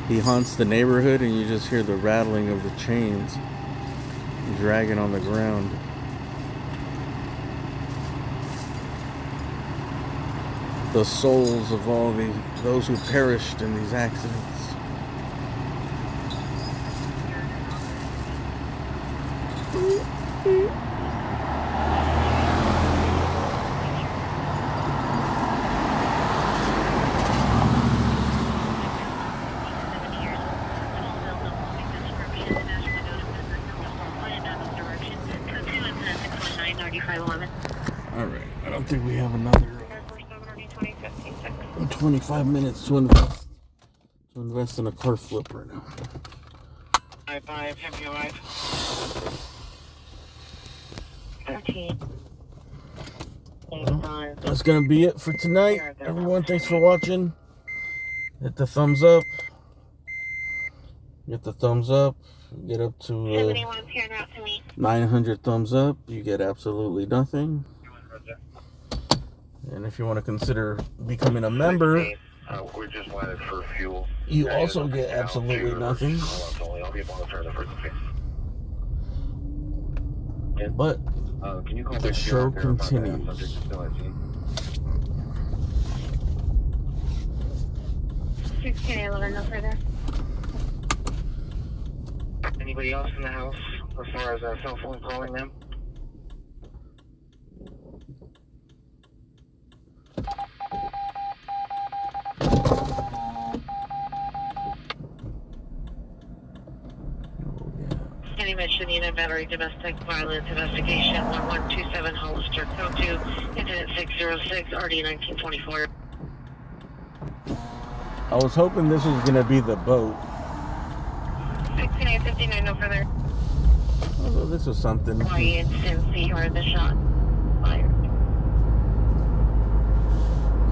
S4: He haunts the neighborhood and you just hear the rattling of the chains dragging on the ground. The souls of all those who perished in these accidents. Alright, I don't think we have another 25 minutes to invest in a car flip right now.
S14: 5 heavy alive.
S7: 13.
S4: Well, that's gonna be it for tonight. Everyone, thanks for watching. Hit the thumbs up. Get the thumbs up. Get up to 900 thumbs up. You get absolutely nothing. And if you want to consider becoming a member,
S2: we're just wanted for fuel.
S4: You also get absolutely nothing. But the show continues.
S7: 6K11, no further.
S14: Anybody else in the house as far as cell phone calling them? Any mention unit battery domestic violence investigation 1127 Hollister code 2 incident 606 RD 1924.
S4: I was hoping this was gonna be the boat.
S7: 59, no further.
S4: Although this was something.
S7: Quiet since he heard the shot fired.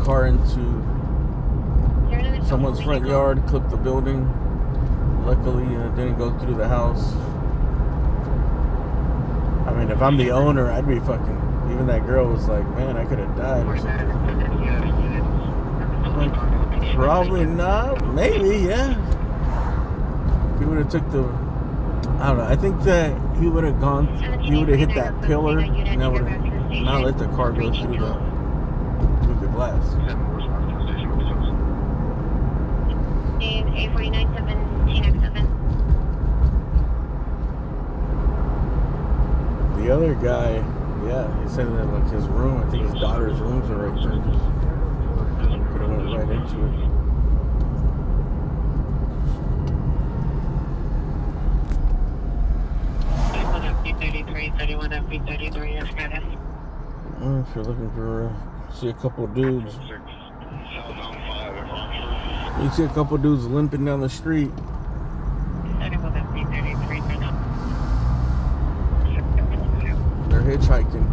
S4: Car into someone's front yard, clipped the building. Luckily, didn't go through the house. I mean, if I'm the owner, I'd be fucking. Even that girl was like, "Man, I could have died or something." Like, probably not. Maybe, yeah. If he would have took the, I don't know. I think that he would have gone. He would have hit that pillar, and that would have not let the car go through the glass.
S7: 849-7, TX7.
S4: The other guy, yeah, he said that like his room, I think his daughter's rooms are right there. Could have went right into it. Well, if you're looking for see a couple of dudes, you see a couple of dudes limping down the street. They're hitchhiking.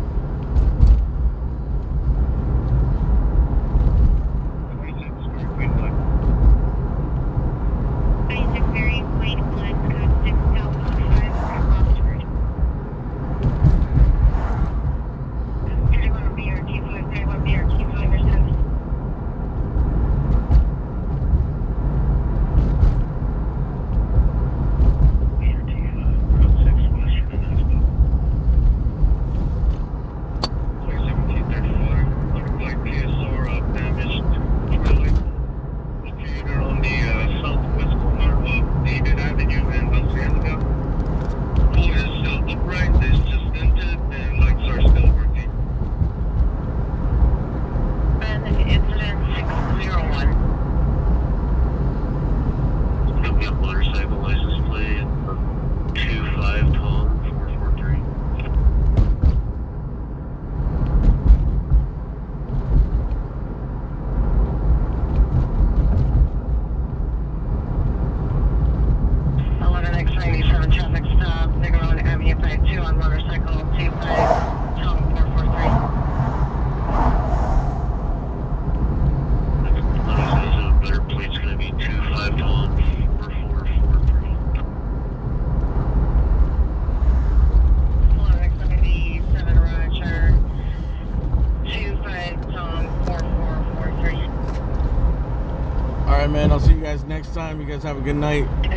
S4: You guys have a good night.